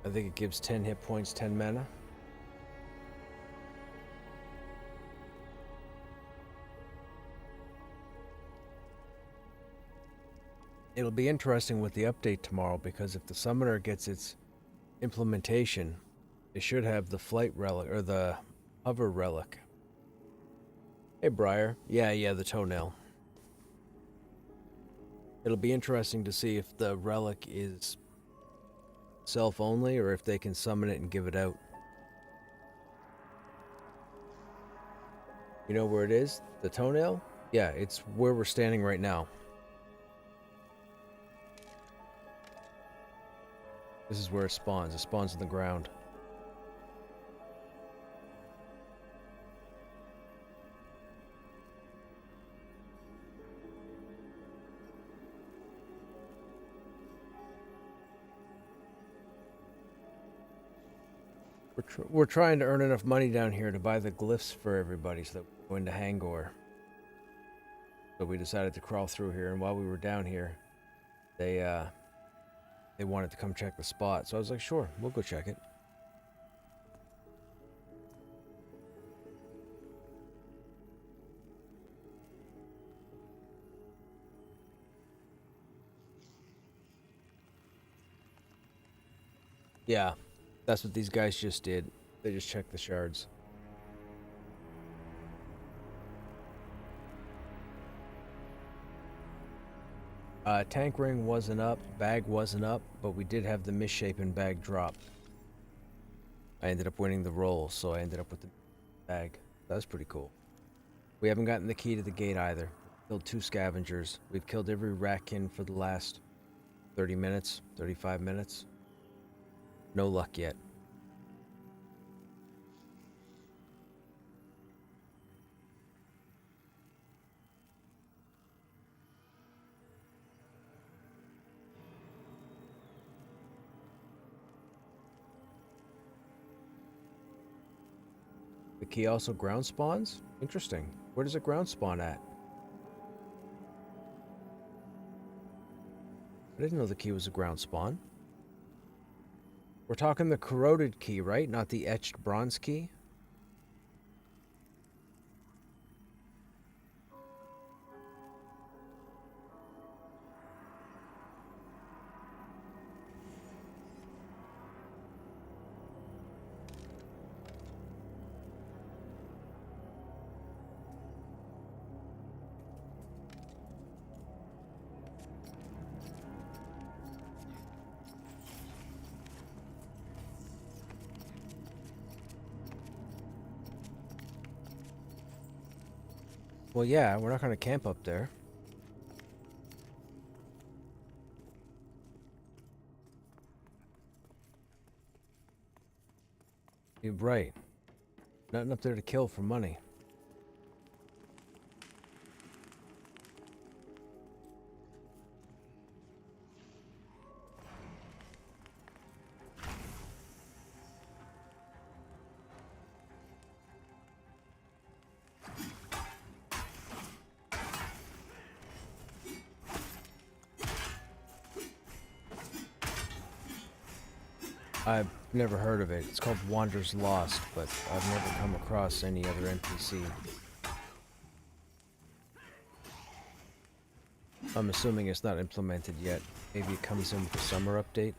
S1: I think it gives 10 hit points, 10 mana. It'll be interesting with the update tomorrow, because if the summoner gets its implementation, it should have the flight relic, or the hover relic. Hey, Briar. Yeah, the toenail. It'll be interesting to see if the relic is self-only, or if they can summon it and give it out. You know where it is? The toenail? Yeah, it's where we're standing right now. This is where it spawns. It spawns in the ground. We're trying to earn enough money down here to buy the glyphs for everybody so that we can go into Hangor. So we decided to crawl through here, and while we were down here, they wanted to come check the spot. So I was like, sure, we'll go check it. Yeah, that's what these guys just did. They just checked the shards. Tank ring wasn't up, bag wasn't up, but we did have the misshapen bag drop. I ended up winning the roll, so I ended up with the bag. That was pretty cool. We haven't gotten the key to the gate either. Killed 2 scavengers. We've killed every ratkin for the last 30 minutes, 35 minutes. No luck yet. The key also ground spawns? Interesting. Where does it ground spawn at? I didn't know the key was a ground spawn. We're talking the corroded key, right? Not the etched bronze key? Well, yeah, we're not going to camp up there. You're right. Nothing up there to kill for money. I've never heard of it. It's called Wander's Lost, but I've never come across any other NPC. I'm assuming it's not implemented yet. Maybe it comes in with the summer update.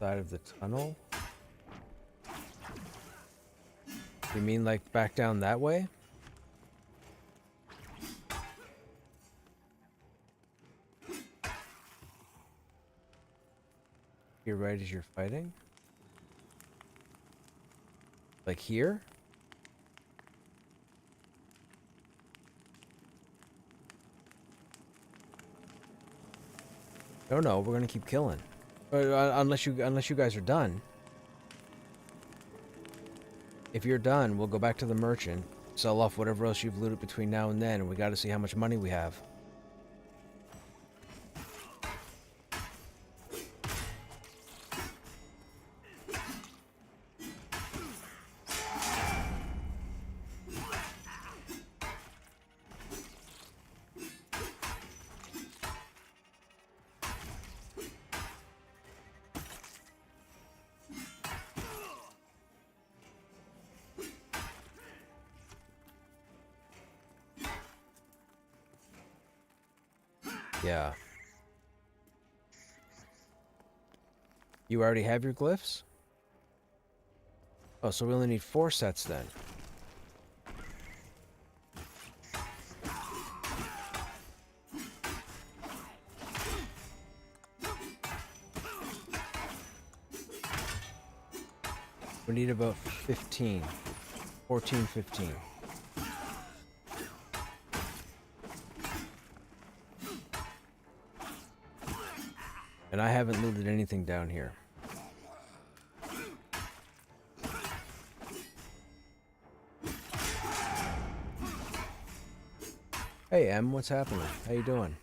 S1: Side of the tunnel? You mean like back down that way? You're right as you're fighting? Like here? No, we're gonna keep killing. Unless you guys are done. If you're done, we'll go back to the merchant, sell off whatever else you've looted between now and then, and we gotta see how much money we have. Yeah. You already have your glyphs? Oh, so we only need 4 sets then. We need about 15. 14, 15. And I haven't looted anything down here. Hey, Em, what's happening? How you doing?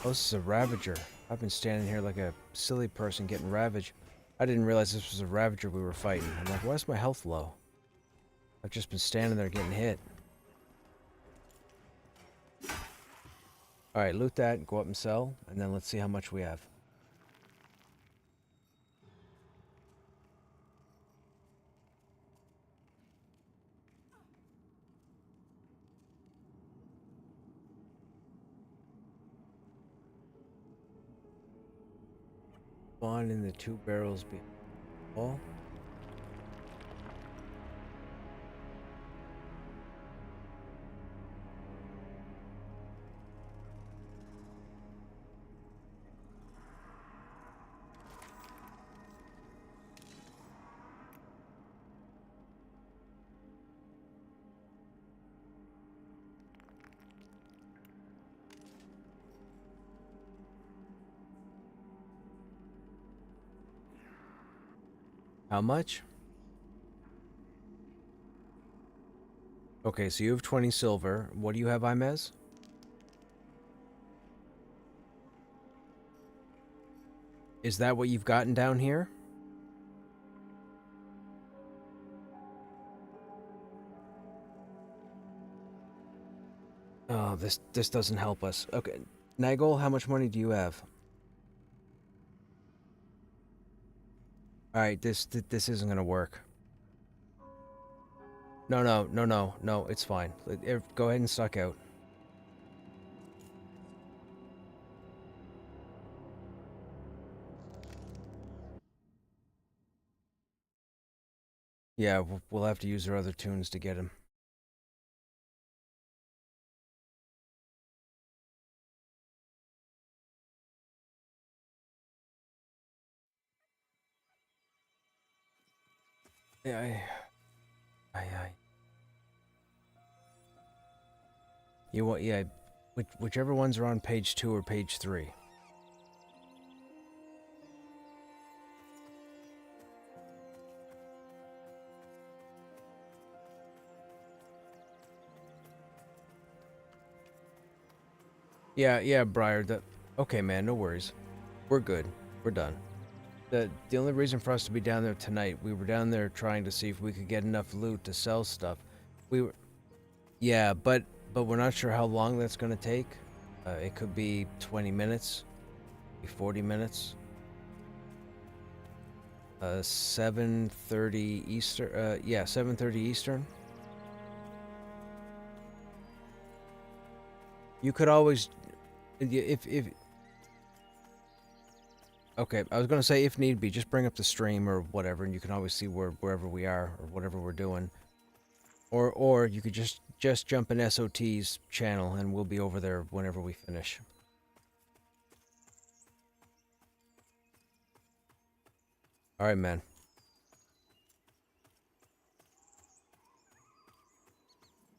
S1: Oh, this is a Ravager. I've been standing here like a silly person getting ravaged. I didn't realize this was a Ravager we were fighting. I'm like, why is my health low? I've just been standing there getting hit. Alright, loot that, go up and sell, and then let's see how much we have. Spawn in the 2 barrels behind the wall. How much? Okay, so you have 20 silver. What do you have, Imez? Is that what you've gotten down here? Oh, this doesn't help us. Okay, Nagel, how much money do you have? All right, this isn't gonna work. No, it's fine. Go ahead and suck out. Yeah, we'll have to use our other tunes to get him. Yeah, I. You want, yeah, whichever ones are on page 2 or page 3. Yeah, Briar, okay, man, no worries. We're good. We're done. The only reason for us to be down there tonight, we were down there trying to see if we could get enough loot to sell stuff. We were, yeah, but we're not sure how long that's gonna take. It could be 20 minutes, 40 minutes. 7:30 Eastern. Yeah, 7:30 Eastern. You could always, if okay, I was gonna say if need be, just bring up the stream or whatever, and you can always see wherever we are or whatever we're doing. Or you could just jump in SOT's channel and we'll be over there whenever we finish. All right, man.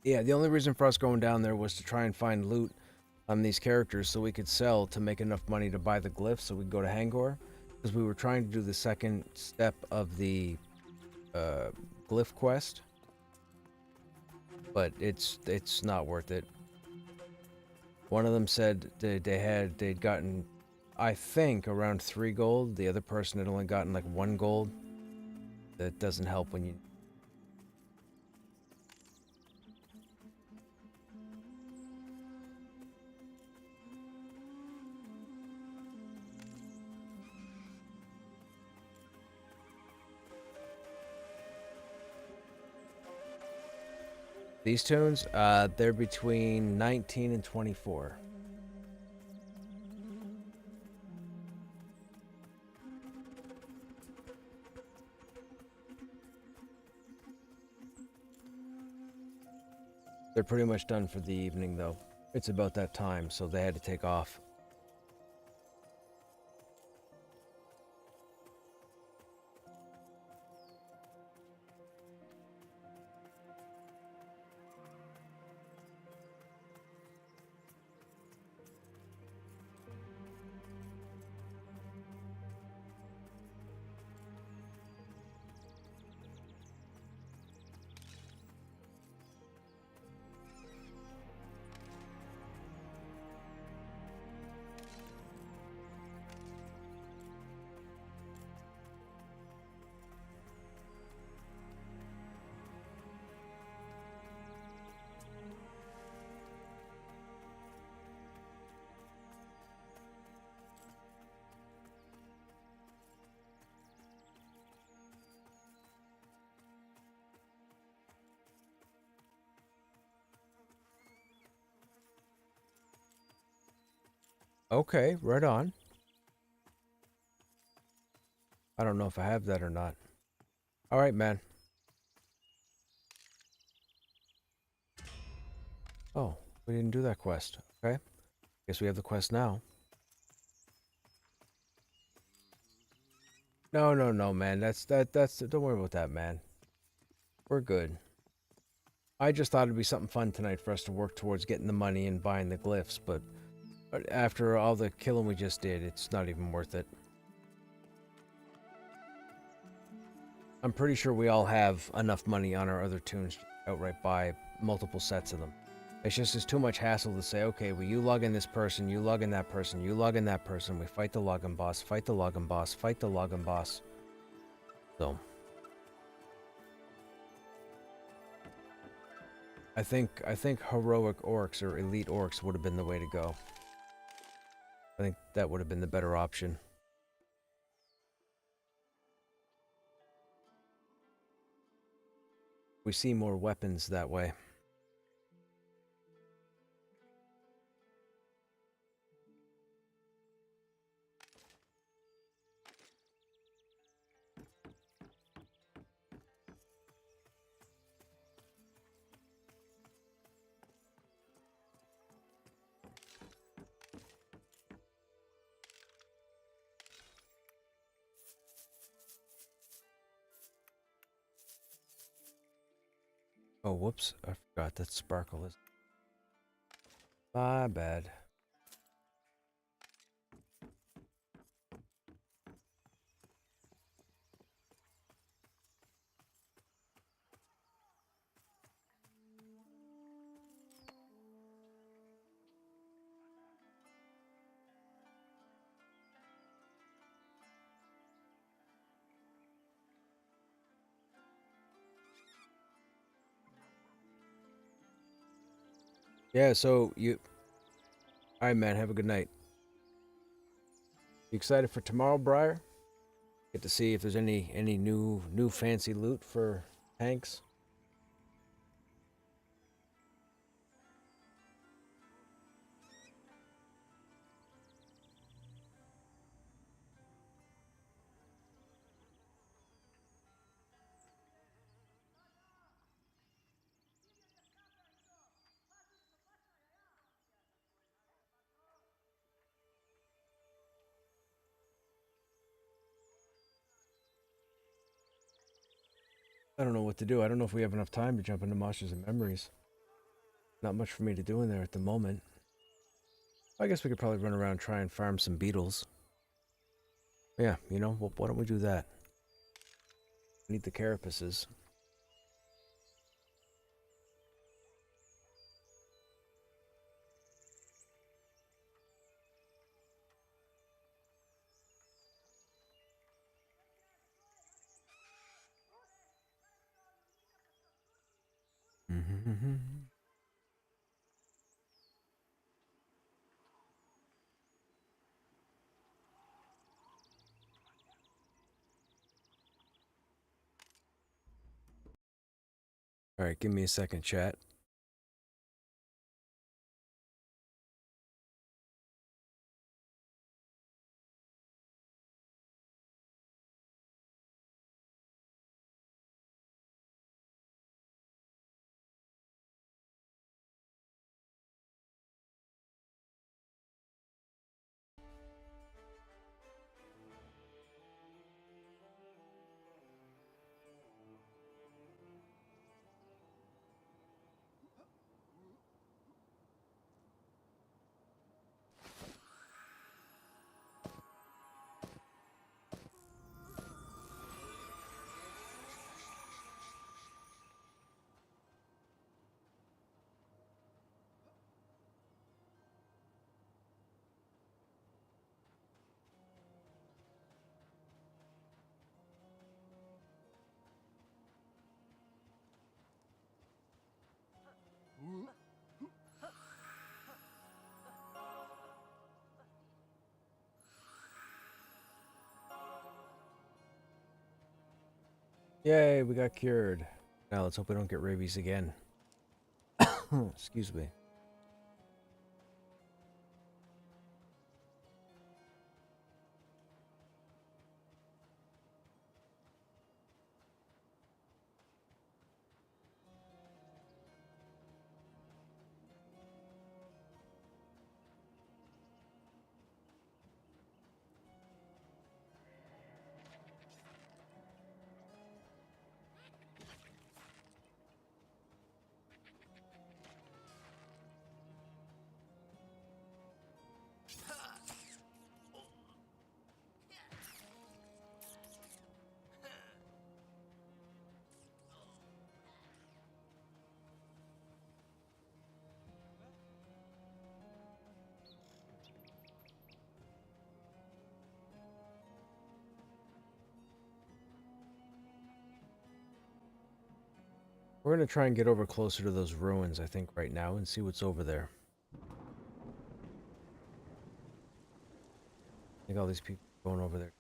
S1: Yeah, the only reason for us going down there was to try and find loot on these characters so we could sell to make enough money to buy the glyphs so we could go to Hangor. Because we were trying to do the second step of the glyph quest. But it's not worth it. One of them said they'd gotten, I think, around 3 gold. The other person had only gotten like 1 gold. That doesn't help when you... These tunes, they're between 19 and 24. They're pretty much done for the evening, though. It's about that time, so they had to take off. Okay, right on. I don't know if I have that or not. All right, man. Oh, we didn't do that quest. Okay. Guess we have the quest now. No, no, no, man. That's don't worry about that, man. We're good. I just thought it'd be something fun tonight for us to work towards getting the money and buying the glyphs, but after all the killing we just did, it's not even worth it. I'm pretty sure we all have enough money on our other tunes to outright buy multiple sets of them. It's just it's too much hassle to say, okay, well, you log in this person, you log in that person, you log in that person, we fight the login boss, fight the login boss, fight the login boss. So I think heroic orcs or elite orcs would have been the way to go. I think that would have been the better option. We see more weapons that way. Oh, whoops. I forgot that sparkle is... My bad. Yeah, so you... Alright, man. Have a good night. You excited for tomorrow, Briar? Get to see if there's any new fancy loot for tanks. I don't know what to do. I don't know if we have enough time to jump into Monsters and Memories. Not much for me to do in there at the moment. I guess we could probably run around and try and farm some beetles. Yeah, you know, well, why don't we do that? Need the carapaces. Alright, give me a second, chat. Yay, we got cured. Now let's hope we don't get rabies again. Excuse me. We're gonna try and get over closer to those ruins, I think, right now and see what's over there. I think all these people going over there.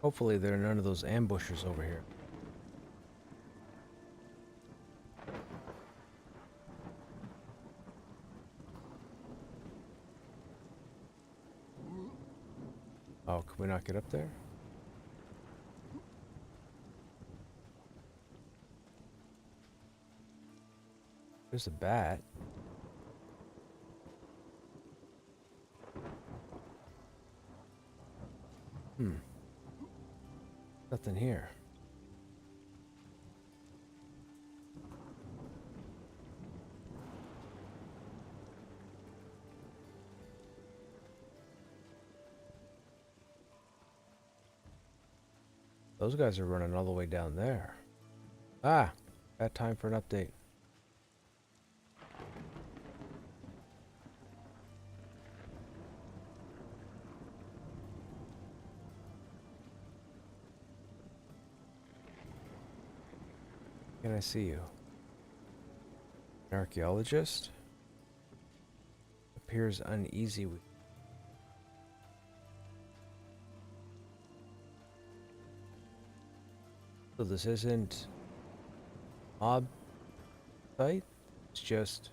S1: Hopefully there are none of those ambushers over here. Oh, can we not get up there? There's a bat. Nothing here. Those guys are running all the way down there. Ah, got time for an update. Can I see you? An archaeologist? Appears uneasy with. So this isn't mob site? It's just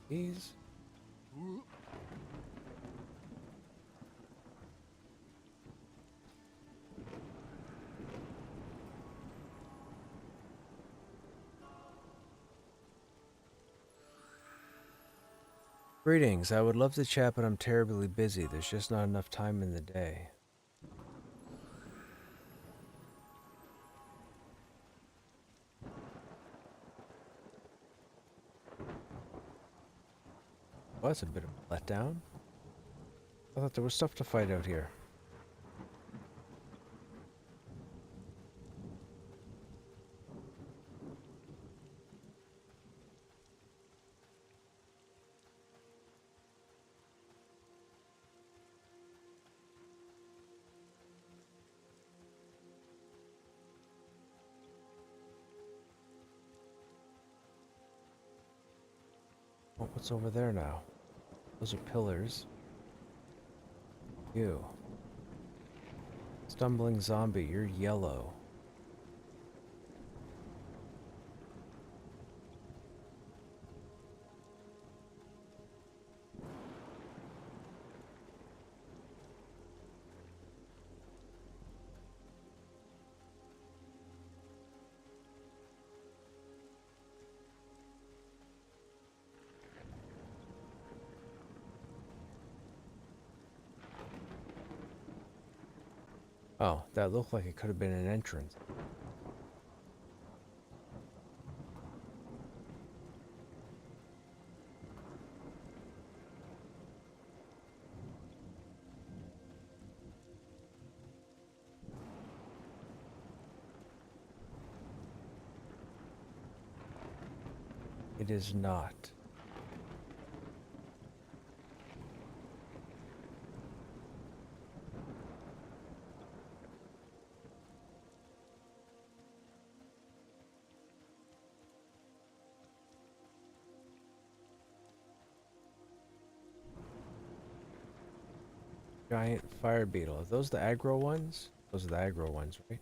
S1: these. Greetings, I would love to chat, but I'm terribly busy. There's just not enough time in the day. Well, that's a bit of a letdown. I thought there was stuff to fight out here. Oh, what's over there now? Those are pillars. You. Stumbling zombie, you're yellow. Oh, that looked like it could have been an entrance. It is not. Giant fire beetle. Are those the aggro ones? Those are the aggro ones, right?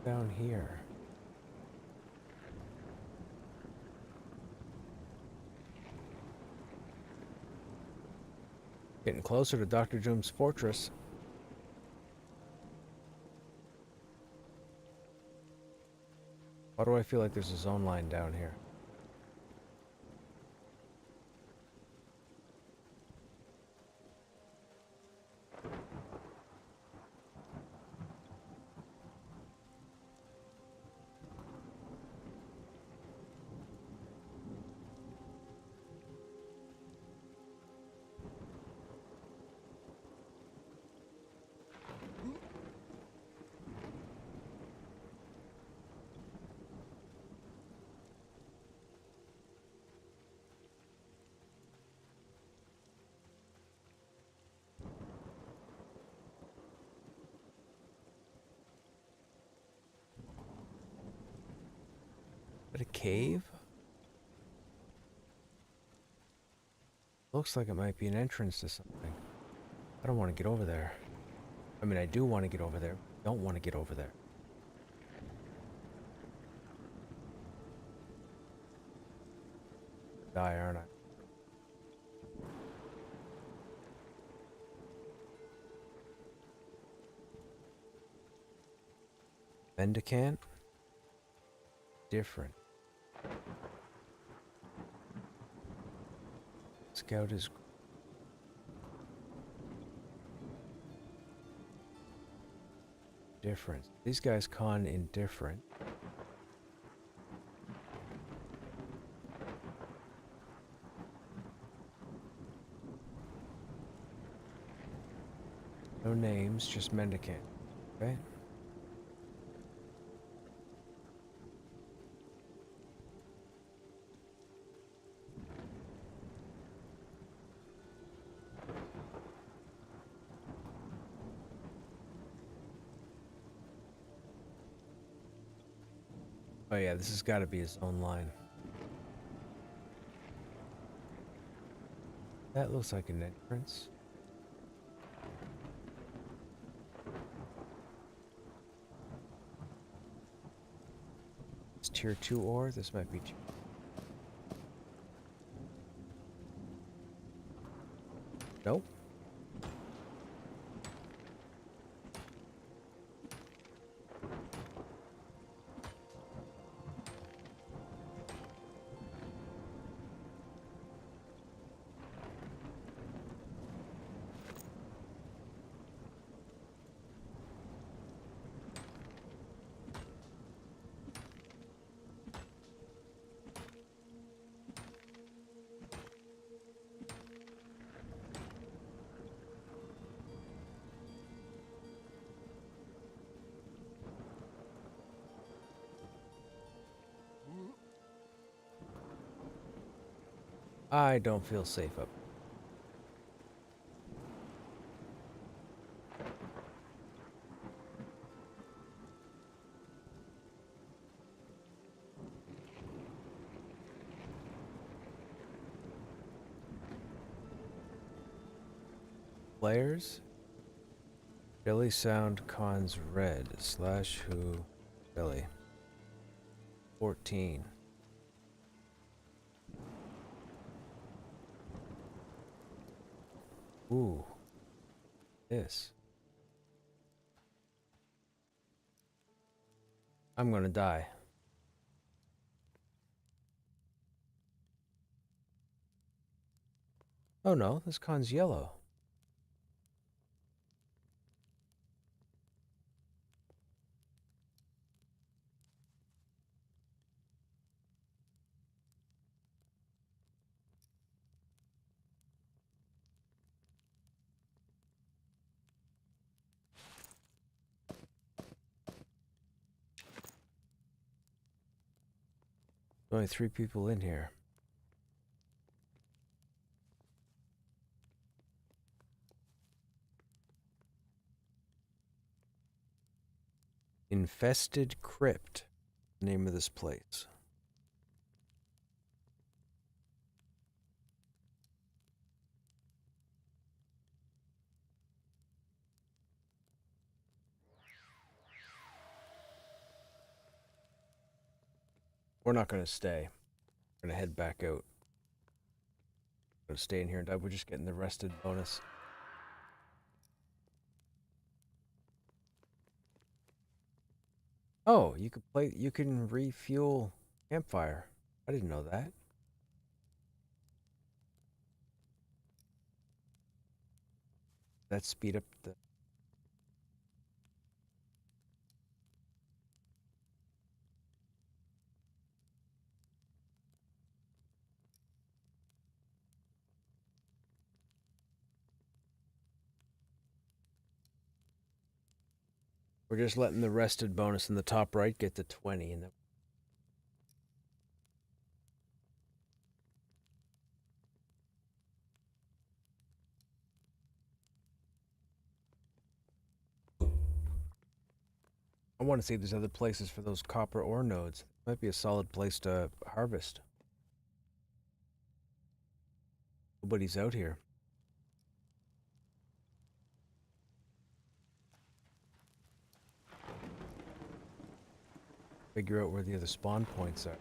S1: Down here. Getting closer to Dr. Doom's fortress. Why do I feel like there's a zone line down here? Is that a cave? Looks like it might be an entrance to something. I don't want to get over there. I mean, I do want to get over there. Don't want to get over there. Die, aren't I? Mendicant? Different. Scout is different. These guys con indifferent. No names, just mendicant. Okay. Oh yeah, this has got to be his own line. That looks like an entrance. It's tier 2 ore. This might be tier. Nope. I don't feel safe up. Players? Billy Sound cons red slash who Billy 14. Ooh. This. I'm gonna die. Oh no, this con's yellow. Only 3 people in here. Infested Crypt, name of this place. We're not going to stay. We're going to head back out. We're going to stay in here and die. We're just getting the rested bonus. Oh, you can refuel campfire. I didn't know that. That speed up the... We're just letting the rested bonus in the top right get to 20 and then... I want to see if there's other places for those copper ore nodes. Might be a solid place to harvest. Nobody's out here. Figure out where the other spawn points are.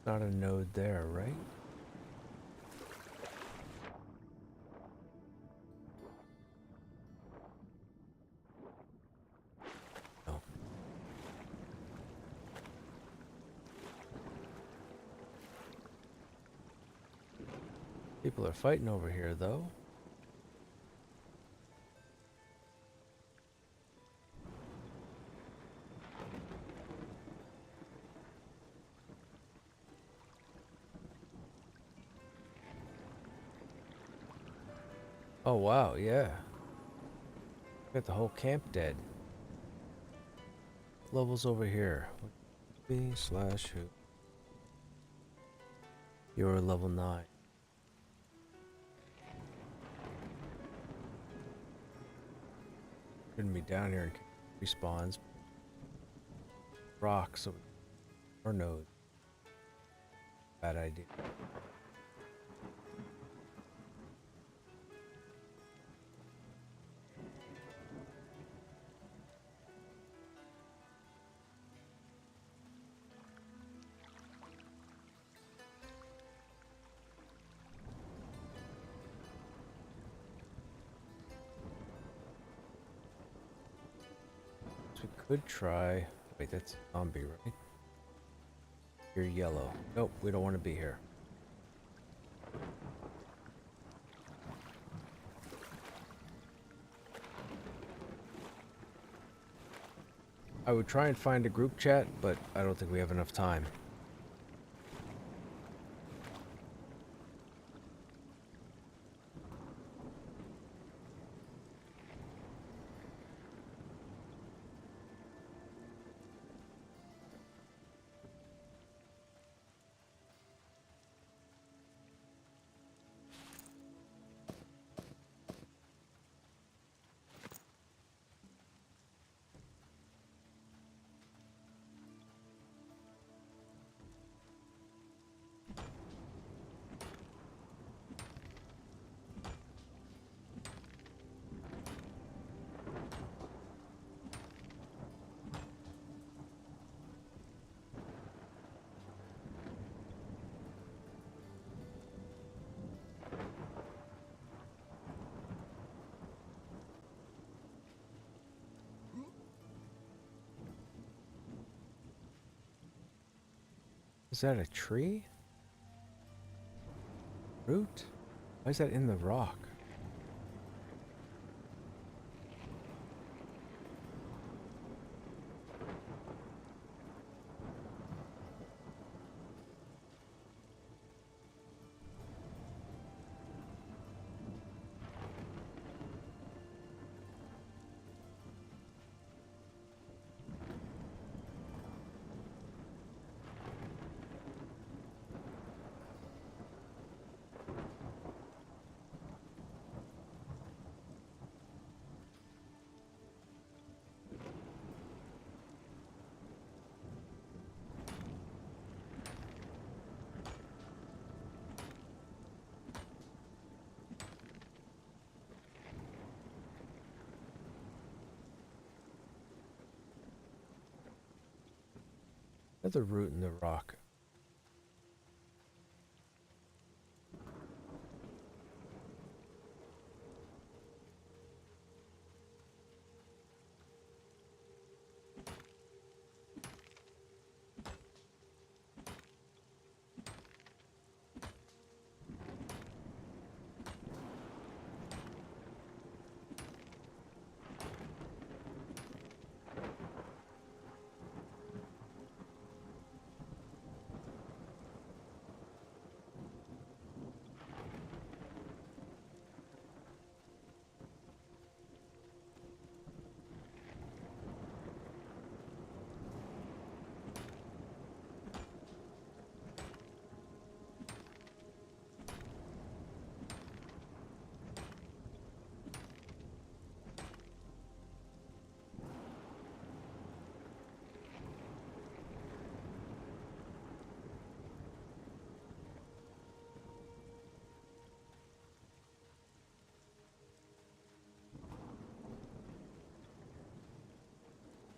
S1: Not a node there, right? No. People are fighting over here, though. Oh, wow, yeah. Got the whole camp dead. Levels over here. B/who. You're level 9. Shouldn't be down here in case it respawns. Rocks or nodes. Bad idea. We could try... Wait, that's zombie, right? You're yellow. Nope, we don't want to be here. I would try and find a group chat, but I don't think we have enough time. Is that a tree? Root? Why is that in the rock? Another root in the rock.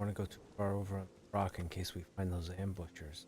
S1: I want to go too far over on the rock in case we find those ambushers.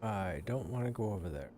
S1: I don't want to go over there.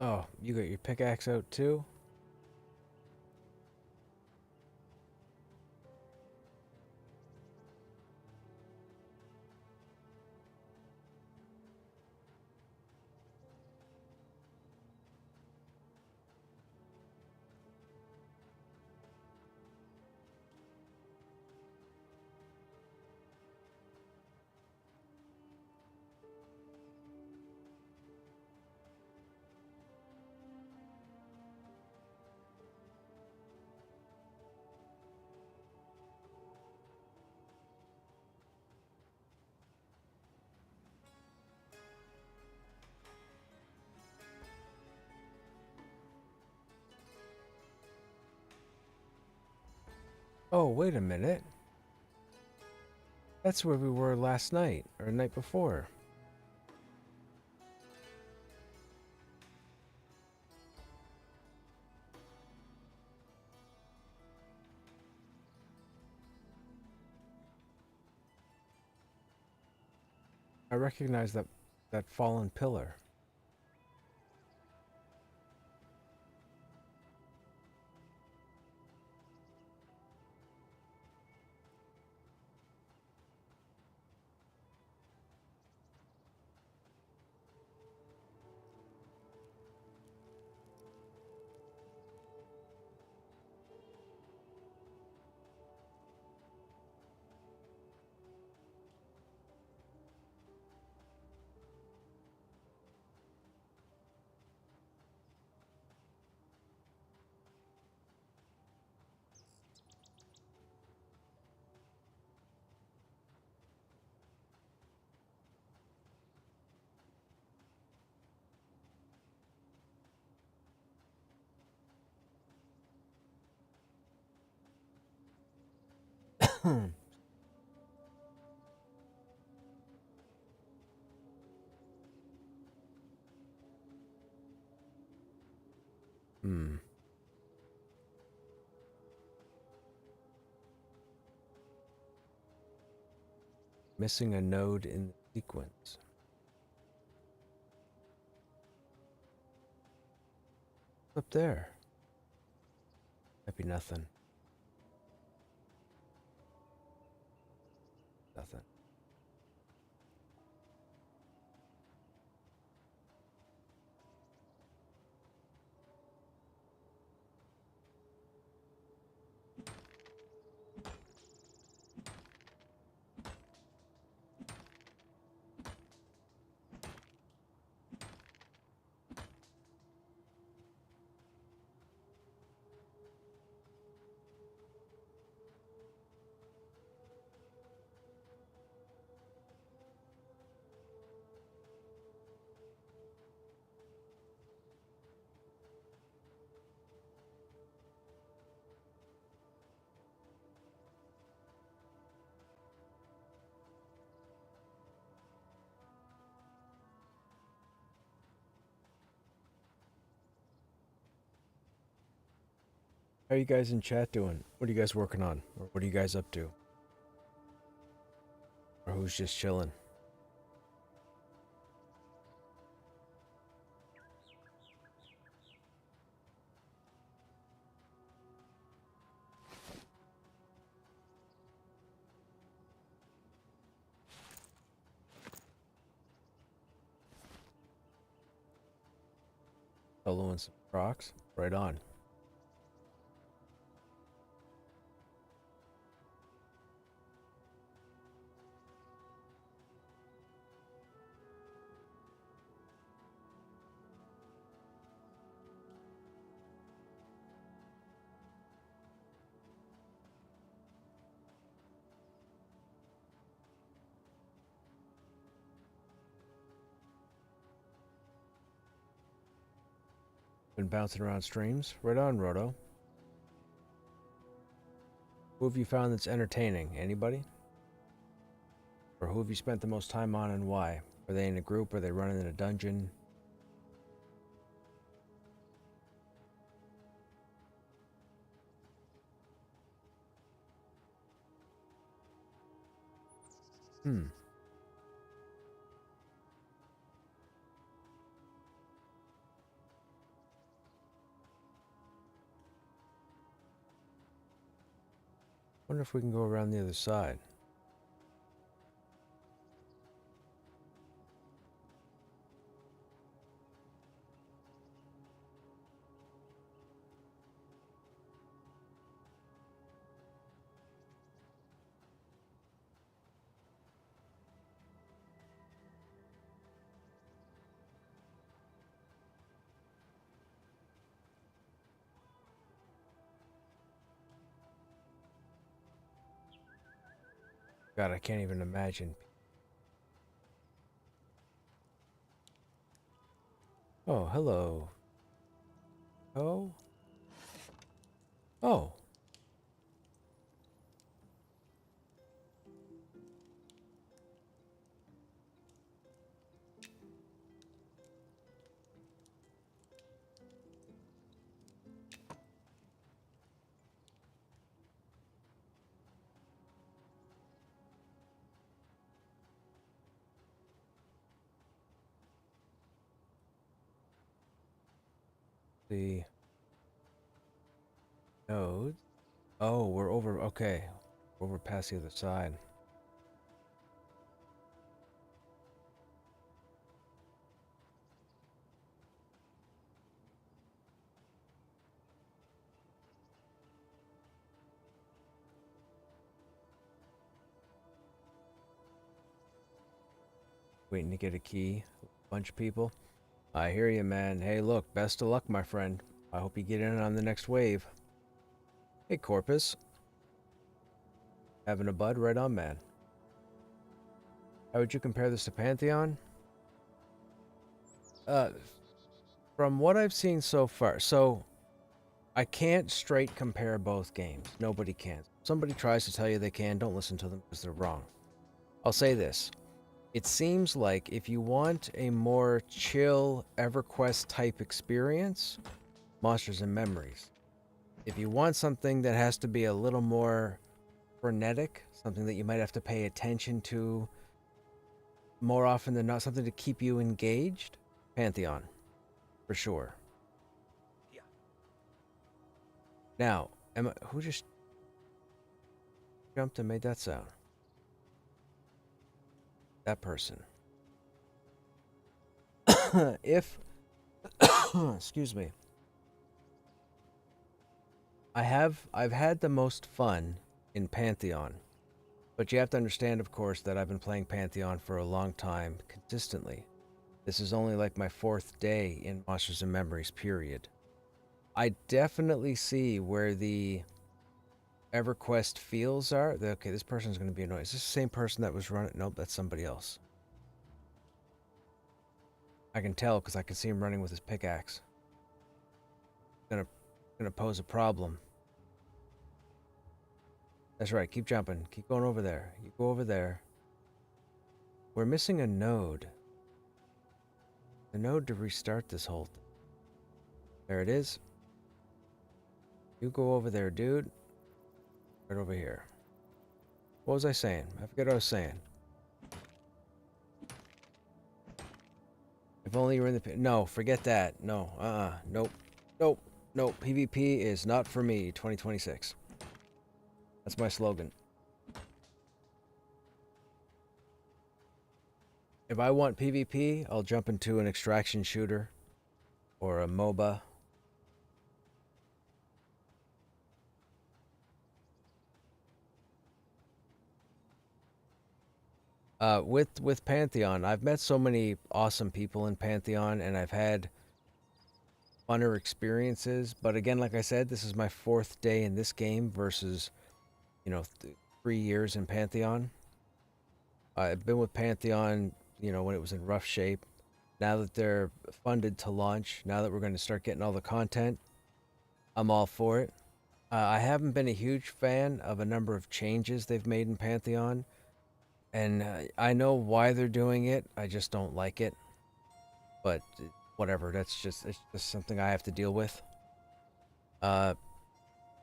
S1: Oh, you got your pickaxe out too? Oh, wait a minute. That's where we were last night, or the night before. I recognize that fallen pillar. Hmm. Missing a node in the sequence. Up there. Might be nothing. Nothing. How are you guys in chat doing? What are you guys working on? Or what are you guys up to? Or who's just chilling? Soloing some Crocs. Right on. Been bouncing around streams. Right on, Roto. Who have you found that's entertaining? Anybody? Or who have you spent the most time on and why? Are they in a group? Are they running in a dungeon? Wonder if we can go around the other side. God, I can't even imagine. Oh, hello. Oh. Oh. The nodes. Oh, we're over. Okay. Over past the other side. Waiting to get a key. A bunch of people. I hear you, man. Hey, look. Best of luck, my friend. I hope you get in on the next wave. Hey, Corpus. Having a bud? Right on, man. How would you compare this to Pantheon? From what I've seen so far, so I can't straight compare both games. Nobody can. Somebody tries to tell you they can, don't listen to them because they're wrong. I'll say this. It seems like if you want a more chill EverQuest type experience, Monsters and Memories. If you want something that has to be a little more frenetic, something that you might have to pay attention to more often than not, something to keep you engaged, Pantheon, for sure.
S2: Yeah.
S1: Now, who just jumped and made that sound? That person. If, excuse me, I've had the most fun in Pantheon, but you have to understand, of course, that I've been playing Pantheon for a long time, consistently. This is only like my 4th day in Monsters and Memories, period. I definitely see where the EverQuest feels are. Okay, this person's going to be annoying. Is this the same person that was running? Nope, that's somebody else. I can tell because I can see him running with his pickaxe. Gonna pose a problem. That's right, keep jumping. Keep going over there. You go over there. We're missing a node. The node to restart this whole thing. There it is. You go over there, dude. Right over here. What was I saying? I forget what I was saying. If only you were in the... No, forget that. No, nope. Nope. Nope. PvP is not for me, 2026. That's my slogan. If I want PvP, I'll jump into an extraction shooter. or a MOBA. With Pantheon, I've met so many awesome people in Pantheon, and I've had funner experiences. But again, like I said, this is my 4th day in this game versus, 3 years in Pantheon. I've been with Pantheon, when it was in rough shape. Now that they're funded to launch, now that we're going to start getting all the content, I'm all for it. I haven't been a huge fan of a number of changes they've made in Pantheon, and I know why they're doing it. I just don't like it. But whatever, it's just something I have to deal with.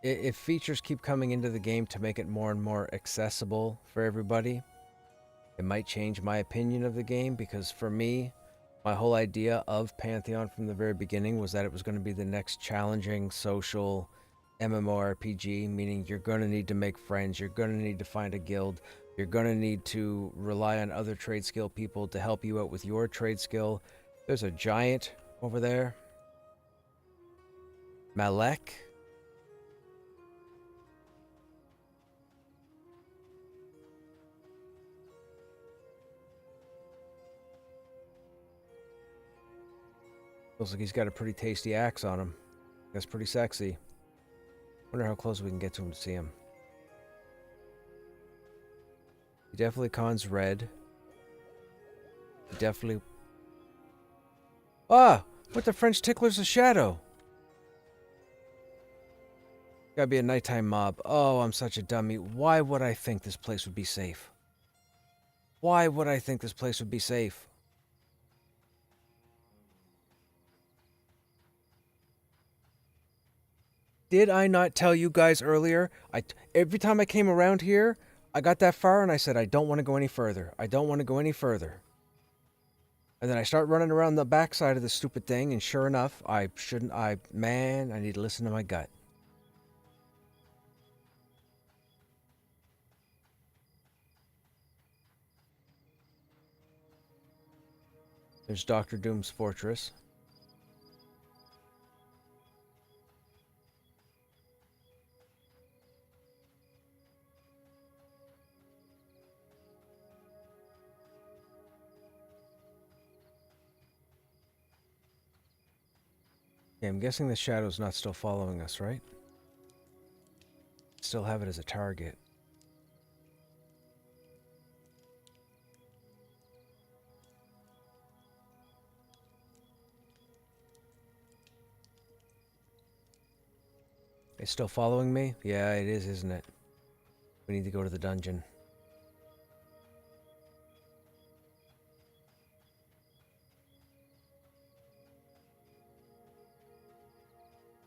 S1: If features keep coming into the game to make it more and more accessible for everybody, it might change my opinion of the game, because for me, my whole idea of Pantheon from the very beginning was that it was going to be the next challenging social MMORPG, meaning you're going to need to make friends, you're going to need to find a guild, you're going to need to rely on other trade skill people to help you out with your trade skill. There's a giant over there. Malek. Looks like he's got a pretty tasty axe on him. That's pretty sexy. Wonder how close we can get to him to see him. He definitely cons red. He definitely... Ah! What the French tickler's a shadow? Gotta be a nighttime mob. Oh, I'm such a dummy. Why would I think this place would be safe? Why would I think this place would be safe? Did I not tell you guys earlier? Every time I came around here, I got that far and I said, I don't want to go any further. I don't want to go any further. And then I start running around the backside of the stupid thing, and sure enough, I need to listen to my gut. There's Dr. Doom's fortress. Okay, I'm guessing the shadow's not still following us, right? Still have it as a target. It's still following me? Yeah, it is, isn't it? We need to go to the dungeon.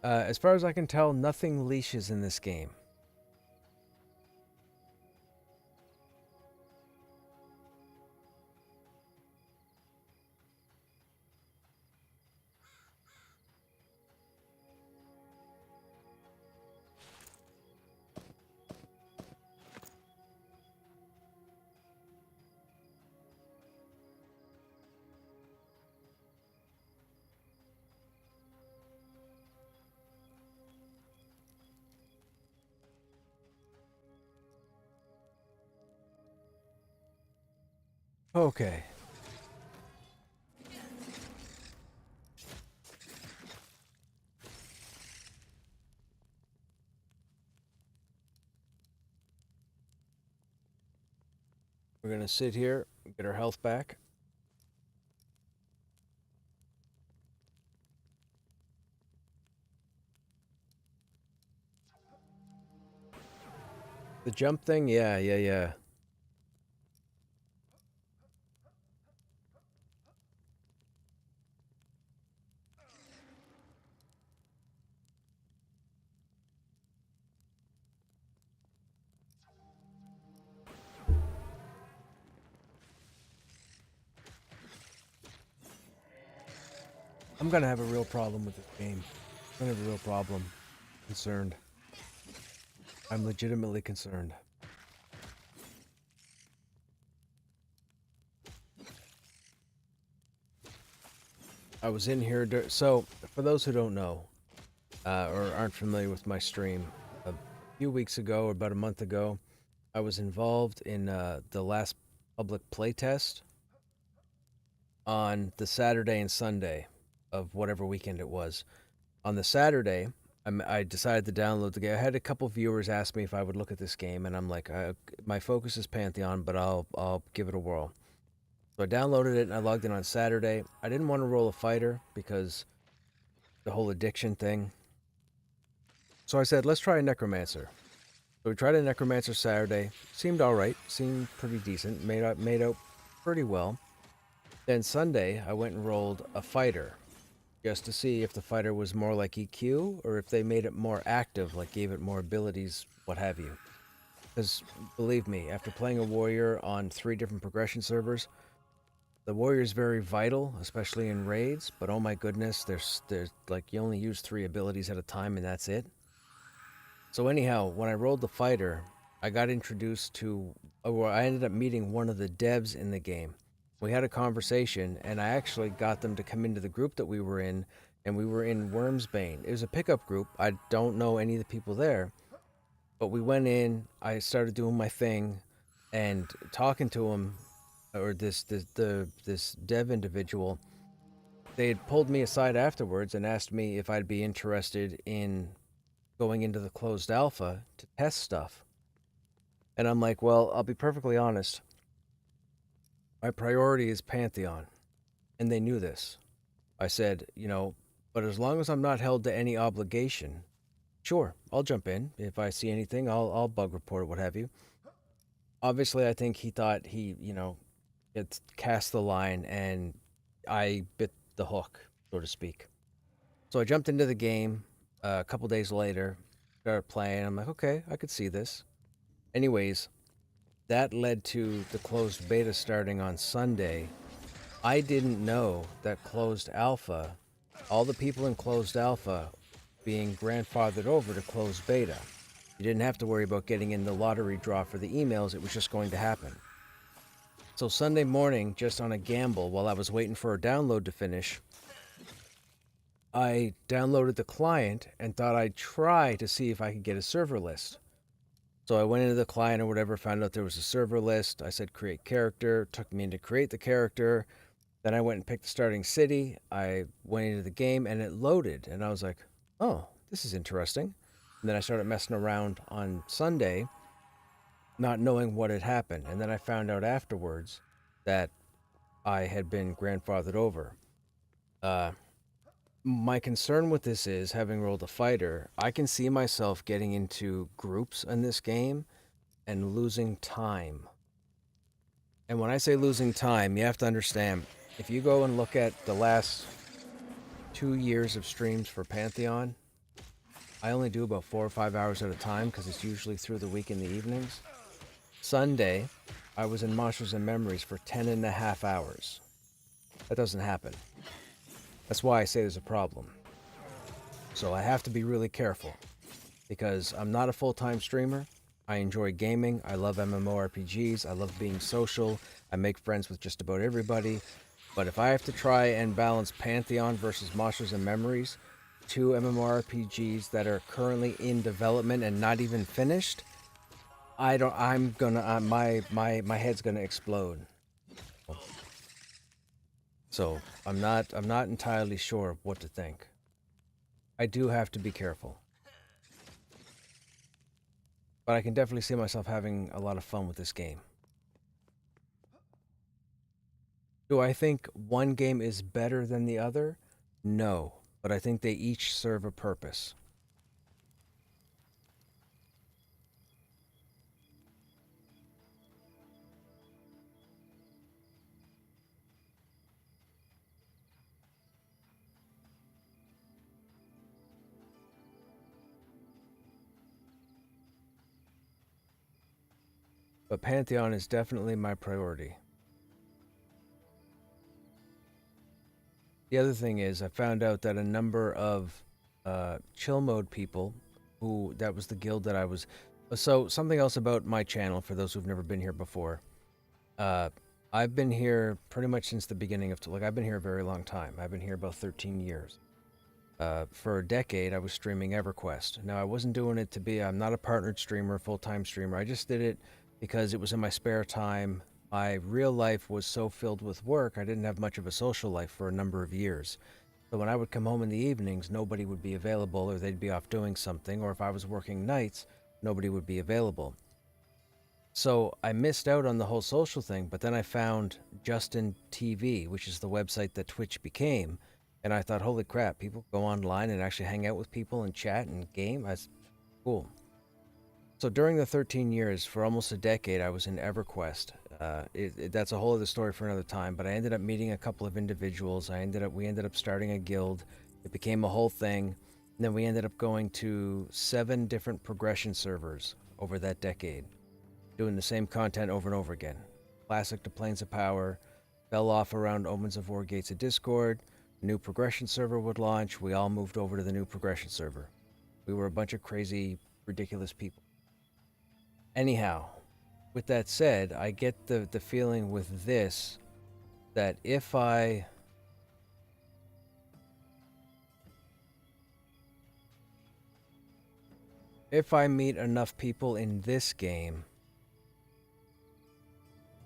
S1: As far as I can tell, nothing leashes in this game. Okay. We're gonna sit here, get our health back. The jump thing? Yeah. I'm gonna have a real problem with this game. I'm gonna have a real problem. Concerned. I'm legitimately concerned. I was in here. So, for those who don't know or aren't familiar with my stream, a few weeks ago, or about a month ago, I was involved in the last public playtest on the Saturday and Sunday of whatever weekend it was. On the Saturday, I decided to download the game. I had a couple viewers ask me if I would look at this game, and I'm like, my focus is Pantheon, but I'll give it a whirl. So I downloaded it and I logged in on Saturday. I didn't want to roll a fighter because the whole addiction thing. So I said, let's try a necromancer. So we tried a necromancer Saturday. Seemed all right. Seemed pretty decent. Made out pretty well. Then Sunday, I went and rolled a fighter, just to see if the fighter was more like EQ or if they made it more active, like gave it more abilities, what have you. Because believe me, after playing a warrior on 3 different progression servers, the warrior is very vital, especially in raids. But oh my goodness, there's like you only use 3 abilities at a time, and that's it. So anyhow, when I rolled the fighter, I got introduced to, or I ended up meeting one of the devs in the game. We had a conversation, and I actually got them to come into the group that we were in, and we were in Wormsbane. It was a pickup group. I don't know any of the people there, but we went in. I started doing my thing, and talking to him, or this dev individual. They had pulled me aside afterwards and asked me if I'd be interested in going into the closed alpha to test stuff. And I'm like, well, I'll be perfectly honest. My priority is Pantheon. And they knew this. I said, but as long as I'm not held to any obligation, sure, I'll jump in. If I see anything, I'll bug report, what have you. Obviously, I think he thought he, it cast the line and I bit the hook, so to speak. So I jumped into the game a couple days later, started playing. I'm like, okay, I could see this. Anyways, that led to the closed beta starting on Sunday. I didn't know that closed alpha, all the people in closed alpha being grandfathered over to closed beta. You didn't have to worry about getting in the lottery draw for the emails. It was just going to happen. So Sunday morning, just on a gamble, while I was waiting for a download to finish, I downloaded the client and thought I'd try to see if I could get a server list. So I went into the client or whatever, found out there was a server list. I said create character, took me in to create the character. Then I went and picked the starting city. I went into the game and it loaded. And I was like, oh, this is interesting. And then I started messing around on Sunday, not knowing what had happened. And then I found out afterwards that I had been grandfathered over. My concern with this is, having rolled a fighter, I can see myself getting into groups in this game and losing time. And when I say losing time, you have to understand, if you go and look at the last 2 years of streams for Pantheon, I only do about 4 or 5 hours at a time because it's usually through the week in the evenings. Sunday, I was in Monsters and Memories for 10.5 hours. That doesn't happen. That's why I say there's a problem. So I have to be really careful because I'm not a full-time streamer. I enjoy gaming. I love MMORPGs. I love being social. I make friends with just about everybody. But if I have to try and balance Pantheon versus Monsters and Memories, 2 MMORPGs that are currently in development and not even finished, my head's gonna explode. So I'm not entirely sure what to think. I do have to be careful. But I can definitely see myself having a lot of fun with this game. Do I think one game is better than the other? No, but I think they each serve a purpose. But Pantheon is definitely my priority. The other thing is, I found out that a number of chill mode people, that was the guild that I was. So something else about my channel for those who've never been here before. I've been here pretty much since the beginning of, like, I've been here a very long time. I've been here about 13 years. For a decade, I was streaming EverQuest. Now, I wasn't doing it to be, I'm not a partnered streamer, full-time streamer. I just did it because it was in my spare time. My real life was so filled with work, I didn't have much of a social life for a number of years. So when I would come home in the evenings, nobody would be available, or they'd be off doing something, or if I was working nights, nobody would be available. So I missed out on the whole social thing, but then I found Justin TV, which is the website that Twitch became, and I thought, holy crap, people go online and actually hang out with people and chat and game? That's cool. So during the 13 years, for almost a decade, I was in EverQuest. That's a whole other story for another time, but I ended up meeting a couple of individuals. We ended up starting a guild. It became a whole thing. And then we ended up going to 7 different progression servers over that decade, doing the same content over and over again. Classic to Planes of Power, fell off around Omens of War Gates of Discord, new progression server would launch, we all moved over to the new progression server. We were a bunch of crazy, ridiculous people. Anyhow, with that said, I get the feeling with this that if I meet enough people in this game,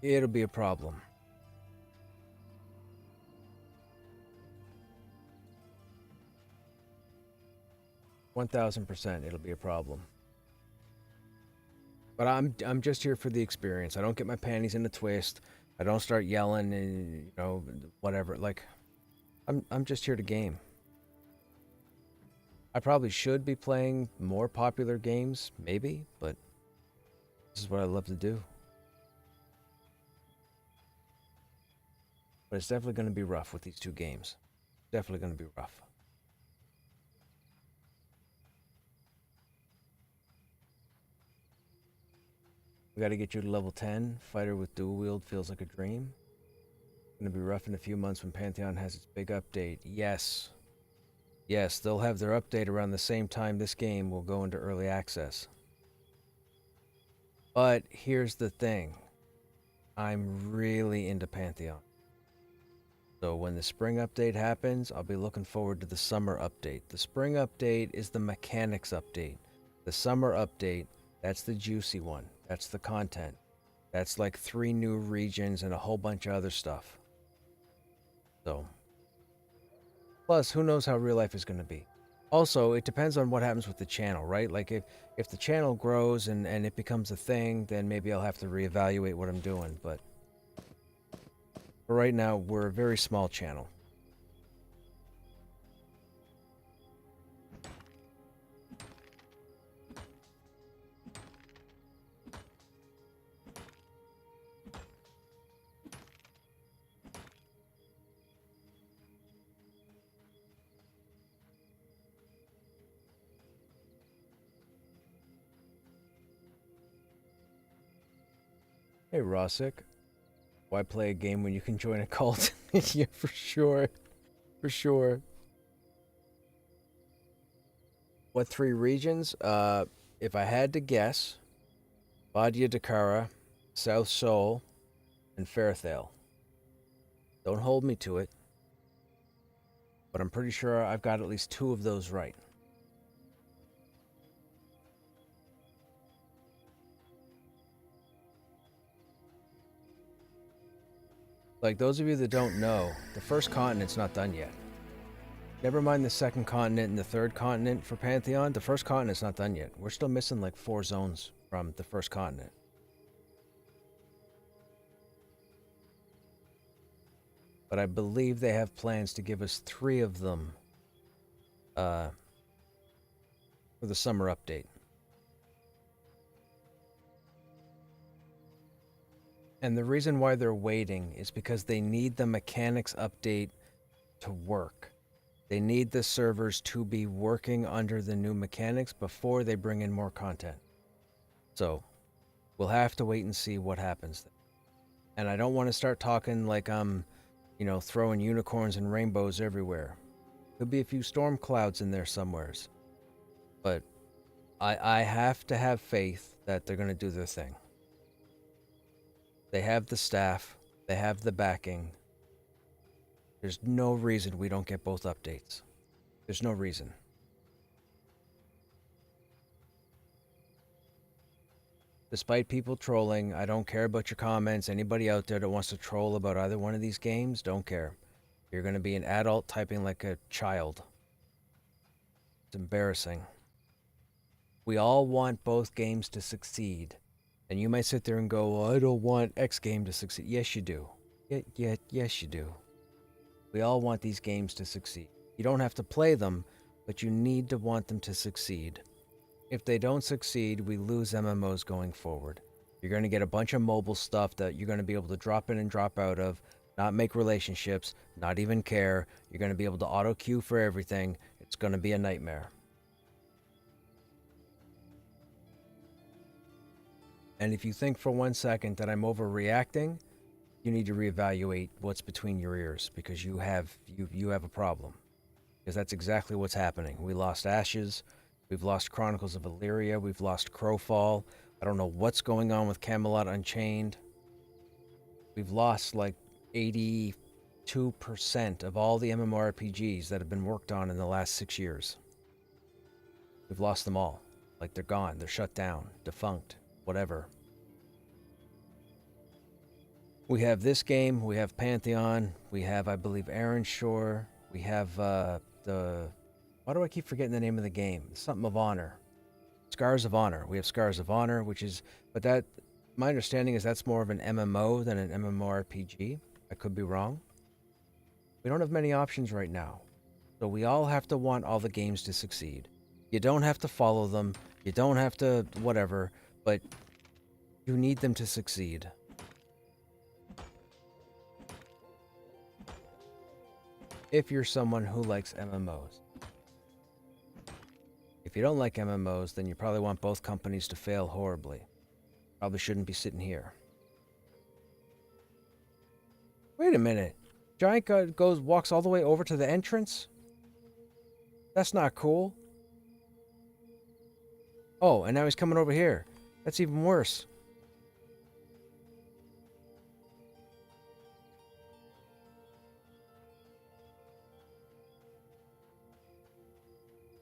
S1: it'll be a problem. %1,000% it'll be a problem. But I'm just here for the experience. I don't get my panties in a twist. I don't start yelling and whatever. Like, I'm just here to game. I probably should be playing more popular games, maybe, but this is what I love to do. But it's definitely going to be rough with these 2 games. Definitely going to be rough. We got to get you to level 10. Fighter with dual wield feels like a dream. Going to be rough in a few months when Pantheon has its big update. Yes. Yes, they'll have their update around the same time this game will go into early access. But here's the thing. I'm really into Pantheon. So when the spring update happens, I'll be looking forward to the summer update. The spring update is the mechanics update. The summer update, that's the juicy one. That's the content. That's like 3 new regions and a whole bunch of other stuff. So, plus, who knows how real life is going to be. Also, it depends on what happens with the channel, right? Like, if the channel grows and it becomes a thing, then maybe I'll have to reevaluate what I'm doing. But for right now, we're a very small channel. Hey, Rosick. Why play a game when you can join a cult? Yeah, for sure. For sure. What 3 regions? If I had to guess, Badia Dakara, South Seoul, and Fairthale. Don't hold me to it, but I'm pretty sure I've got at least 2 of those right. Like, those of you that don't know, the first continent's not done yet. Never mind the second continent and the third continent for Pantheon, the first continent's not done yet. We're still missing like 4 zones from the first continent. But I believe they have plans to give us 3 of them for the summer update. And the reason why they're waiting is because they need the mechanics update to work. They need the servers to be working under the new mechanics before they bring in more content. So, we'll have to wait and see what happens. And I don't want to start talking like I'm, throwing unicorns and rainbows everywhere. Could be a few storm clouds in there somewheres. But I have to have faith that they're going to do their thing. They have the staff. They have the backing. There's no reason we don't get both updates. There's no reason. Despite people trolling, I don't care about your comments. Anybody out there that wants to troll about either one of these games, don't care. You're going to be an adult typing like a child. It's embarrassing. We all want both games to succeed. And you might sit there and go, well, I don't want X game to succeed. Yes, you do. Yes, you do. We all want these games to succeed. You don't have to play them, but you need to want them to succeed. If they don't succeed, we lose MMOs going forward. You're going to get a bunch of mobile stuff that you're going to be able to drop in and drop out of, not make relationships, not even care. You're going to be able to auto queue for everything. It's going to be a nightmare. And if you think for 1 second that I'm overreacting, you need to reevaluate what's between your ears, because you have a problem. Because that's exactly what's happening. We lost Ashes, we've lost Chronicles of Illyria, we've lost Crowfall. I don't know what's going on with Camelot Unchained. We've lost like 82% of all the MMORPGs that have been worked on in the last 6 years. We've lost them all. Like they're gone, they're shut down, defunct, whatever. We have this game, we have Pantheon, we have, I believe, Shore, we have why do I keep forgetting the name of the game? Something of Honor. Scars of Honor. We have Scars of Honor, which is, but that, my understanding is that's more of an MMO than an MMORPG. I could be wrong. We don't have many options right now. So we all have to want all the games to succeed. You don't have to follow them, you don't have to whatever, but you need them to succeed. If you're someone who likes MMOs. If you don't like MMOs, then you probably want both companies to fail horribly. Probably shouldn't be sitting here. Wait a minute. Giant walks all the way over to the entrance? That's not cool. Oh, and now he's coming over here. That's even worse.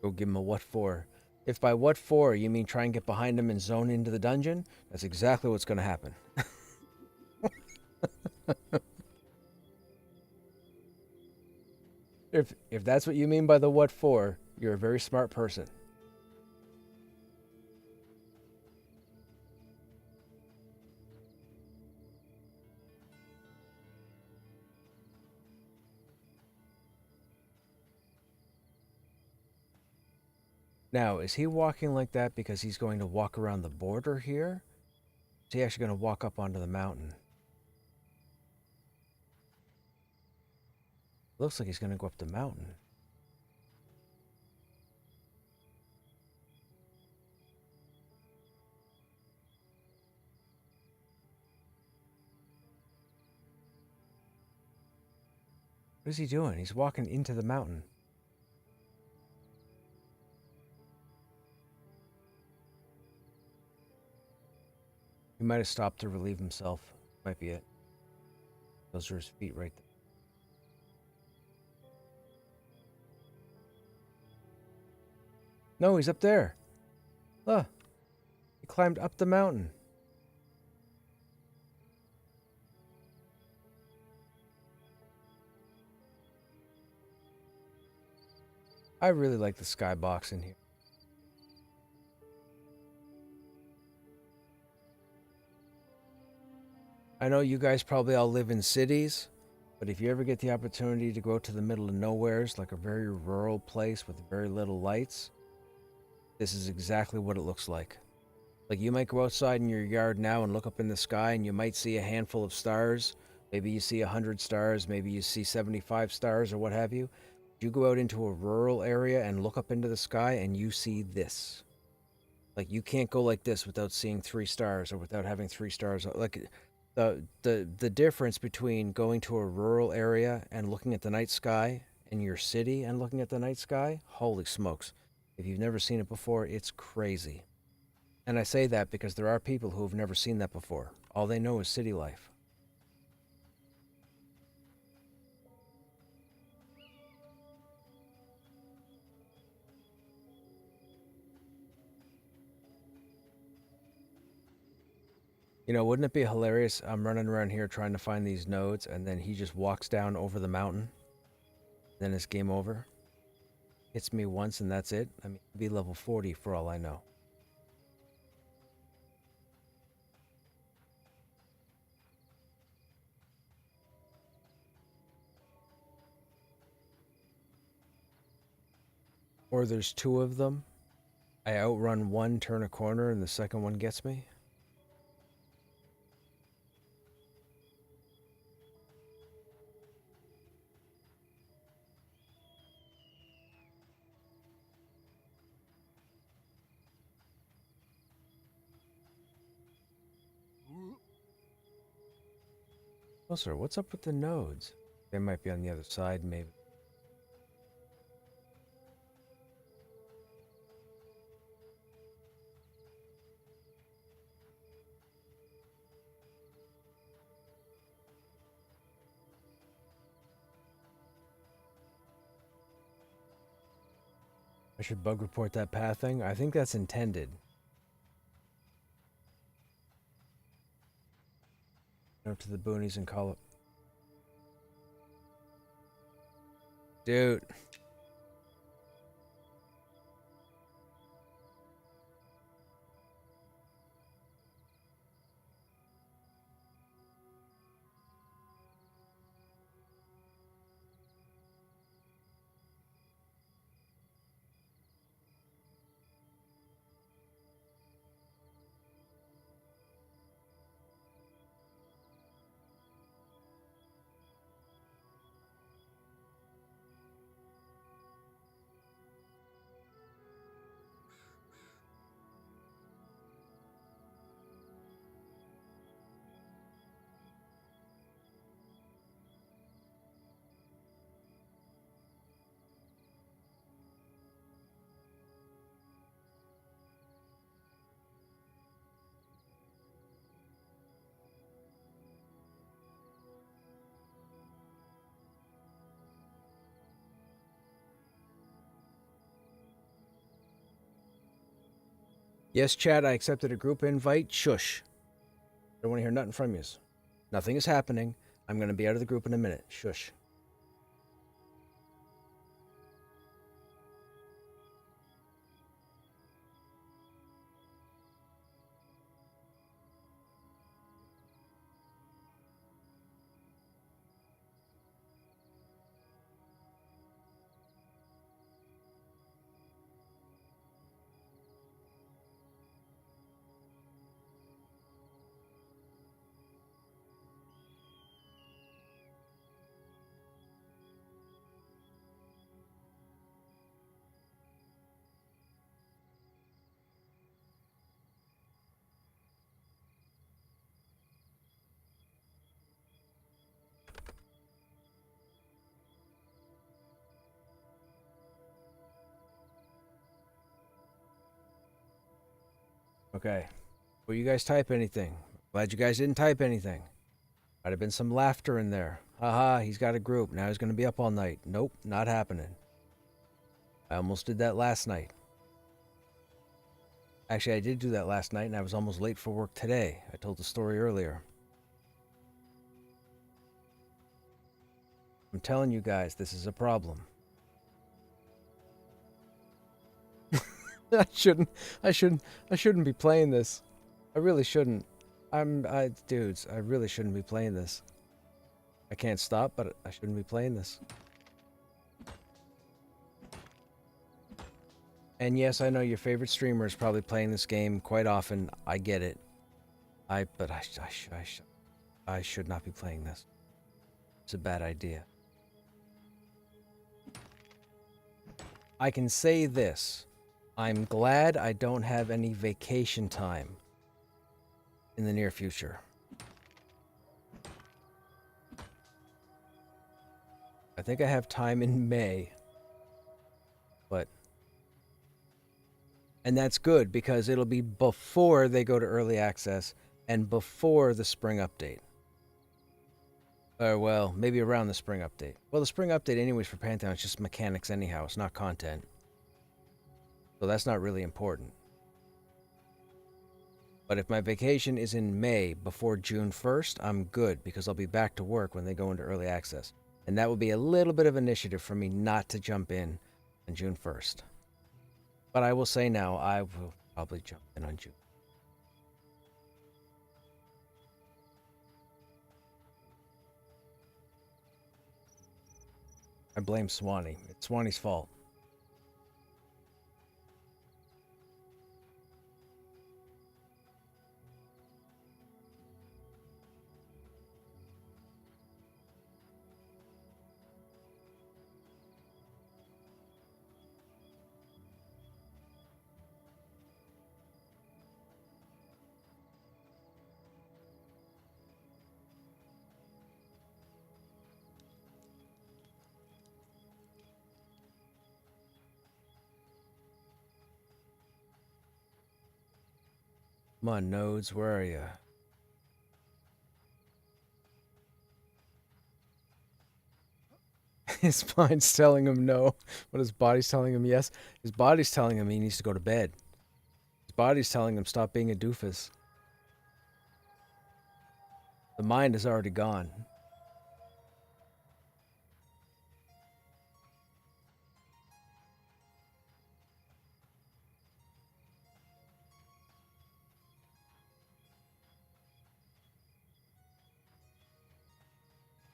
S1: Go give him a what for. If by what for you mean try and get behind him and zone into the dungeon, that's exactly what's going to happen. If that's what you mean by the what for, you're a very smart person. Now, is he walking like that because he's going to walk around the border here? Is he actually going to walk up onto the mountain? Looks like he's going to go up the mountain. What is he doing? He's walking into the mountain. He might have stopped to relieve himself. Might be it. Those are his feet right there. No, he's up there. Look. He climbed up the mountain. I really like the skybox in here. I know you guys probably all live in cities, but if you ever get the opportunity to go to the middle of nowheres, like a very rural place with very little lights, this is exactly what it looks like. Like you might go outside in your yard now and look up in the sky and you might see a handful of stars. Maybe you see 100 stars, maybe you see 75 stars or what have you. You go out into a rural area and look up into the sky and you see this. Like you can't go like this without seeing 3 stars or without having 3 stars. Like the difference between going to a rural area and looking at the night sky in your city and looking at the night sky, holy smokes. If you've never seen it before, it's crazy. And I say that because there are people who have never seen that before. All they know is city life. You know, wouldn't it be hilarious? I'm running around here trying to find these nodes, and then he just walks down over the mountain. Then it's game over. Hits me once, and that's it. I mean, he'd be level 40 for all I know. Or there's two of them. I outrun one, turn a corner, and the second one gets me. Oh, sir, what's up with the nodes? They might be on the other side, maybe. I should bug report that path thing. I think that's intended. Up to the boonies and call it. Dude. Yes, Chad, I accepted a group invite. Shush. I don't want to hear nothing from you. Nothing is happening. I'm going to be out of the group in a minute. Shush. Okay. Will you guys type anything? Glad you guys didn't type anything. Might have been some laughter in there. Haha, he's got a group. Now he's going to be up all night. Nope, not happening. I almost did that last night. Actually, I did do that last night, and I was almost late for work today. I told the story earlier. I'm telling you guys, this is a problem. I shouldn't be playing this. I really shouldn't. Dudes, I really shouldn't be playing this. I can't stop, but I shouldn't be playing this. And yes, I know your favorite streamer is probably playing this game quite often. I get it. But I should not be playing this. It's a bad idea. I can say this. I'm glad I don't have any vacation time in the near future. I think I have time in May. And that's good because it'll be before they go to early access and before the spring update. Or, well, maybe around the spring update. Well, the spring update anyways for Pantheon is just mechanics anyhow. It's not content. So that's not really important. But if my vacation is in May before June 1st, I'm good because I'll be back to work when they go into early access. And that would be a little bit of initiative for me not to jump in on June 1st. But I will say now, I will probably jump in on June. I blame Swanee. It's Swanee's fault. Come on, Nodes, where are you? His mind's telling him no, but his body's telling him yes. His body's telling him he needs to go to bed. His body's telling him stop being a doofus. The mind is already gone.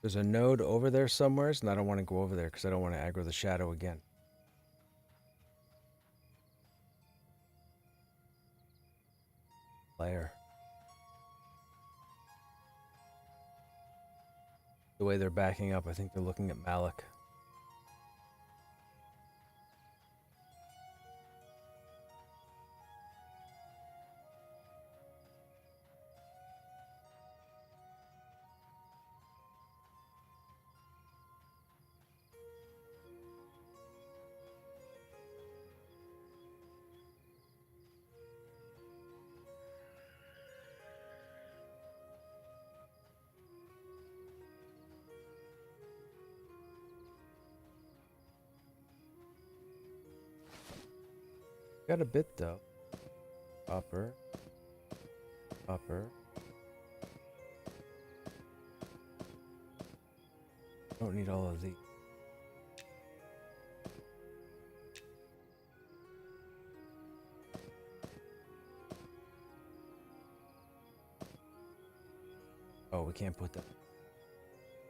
S1: There's a node over there somewhere, and I don't want to go over there because I don't want to aggro the shadow again. Lair. The way they're backing up, I think they're looking at Malik. Got a bit though. Upper. Upper. Don't need all of these. Oh, we can't put that.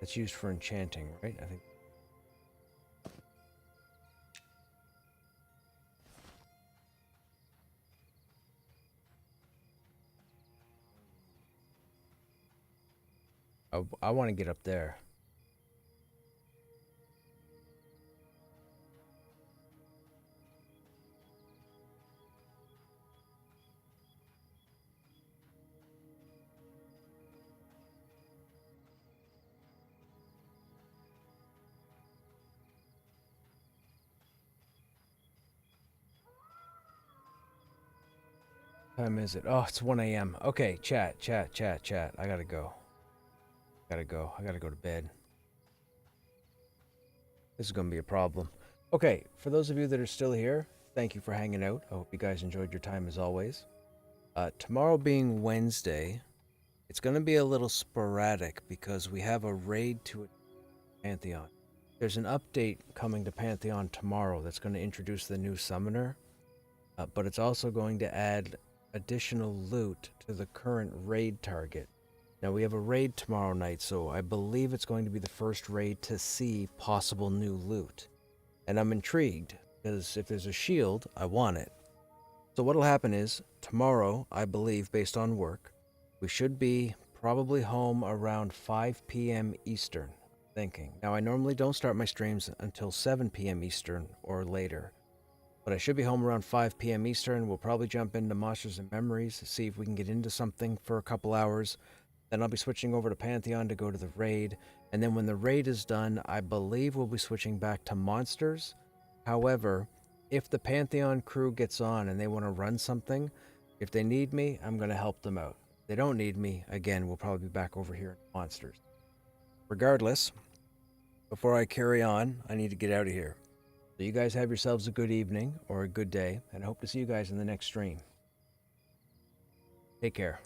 S1: That's used for enchanting, right? I think. I want to get up there. What time is it? Oh, it's 1 a.m. Okay, chat. I gotta go. I gotta go to bed. This is gonna be a problem. Okay, for those of you that are still here, thank you for hanging out. I hope you guys enjoyed your time as always. Tomorrow being Wednesday, it's gonna be a little sporadic because we have a raid to Pantheon. There's an update coming to Pantheon tomorrow that's going to introduce the new summoner, but it's also going to add additional loot to the current raid target. Now we have a raid tomorrow night, so I believe it's going to be the first raid to see possible new loot. And I'm intrigued, because if there's a shield, I want it. So what'll happen is, tomorrow, I believe, based on work, we should be probably home around 5 p.m. Eastern, thinking. Now I normally don't start my streams until 7 p.m. Eastern or later, but I should be home around 5 p.m. Eastern. We'll probably jump into Monsters and Memories, see if we can get into something for a couple hours. Then I'll be switching over to Pantheon to go to the raid, and then when the raid is done, I believe we'll be switching back to Monsters. However, if the Pantheon crew gets on and they want to run something, if they need me, I'm going to help them out. If they don't need me, again, we'll probably be back over here in Monsters. Regardless, before I carry on, I need to get out of here. So you guys have yourselves a good evening or a good day, and I hope to see you guys in the next stream. Take care.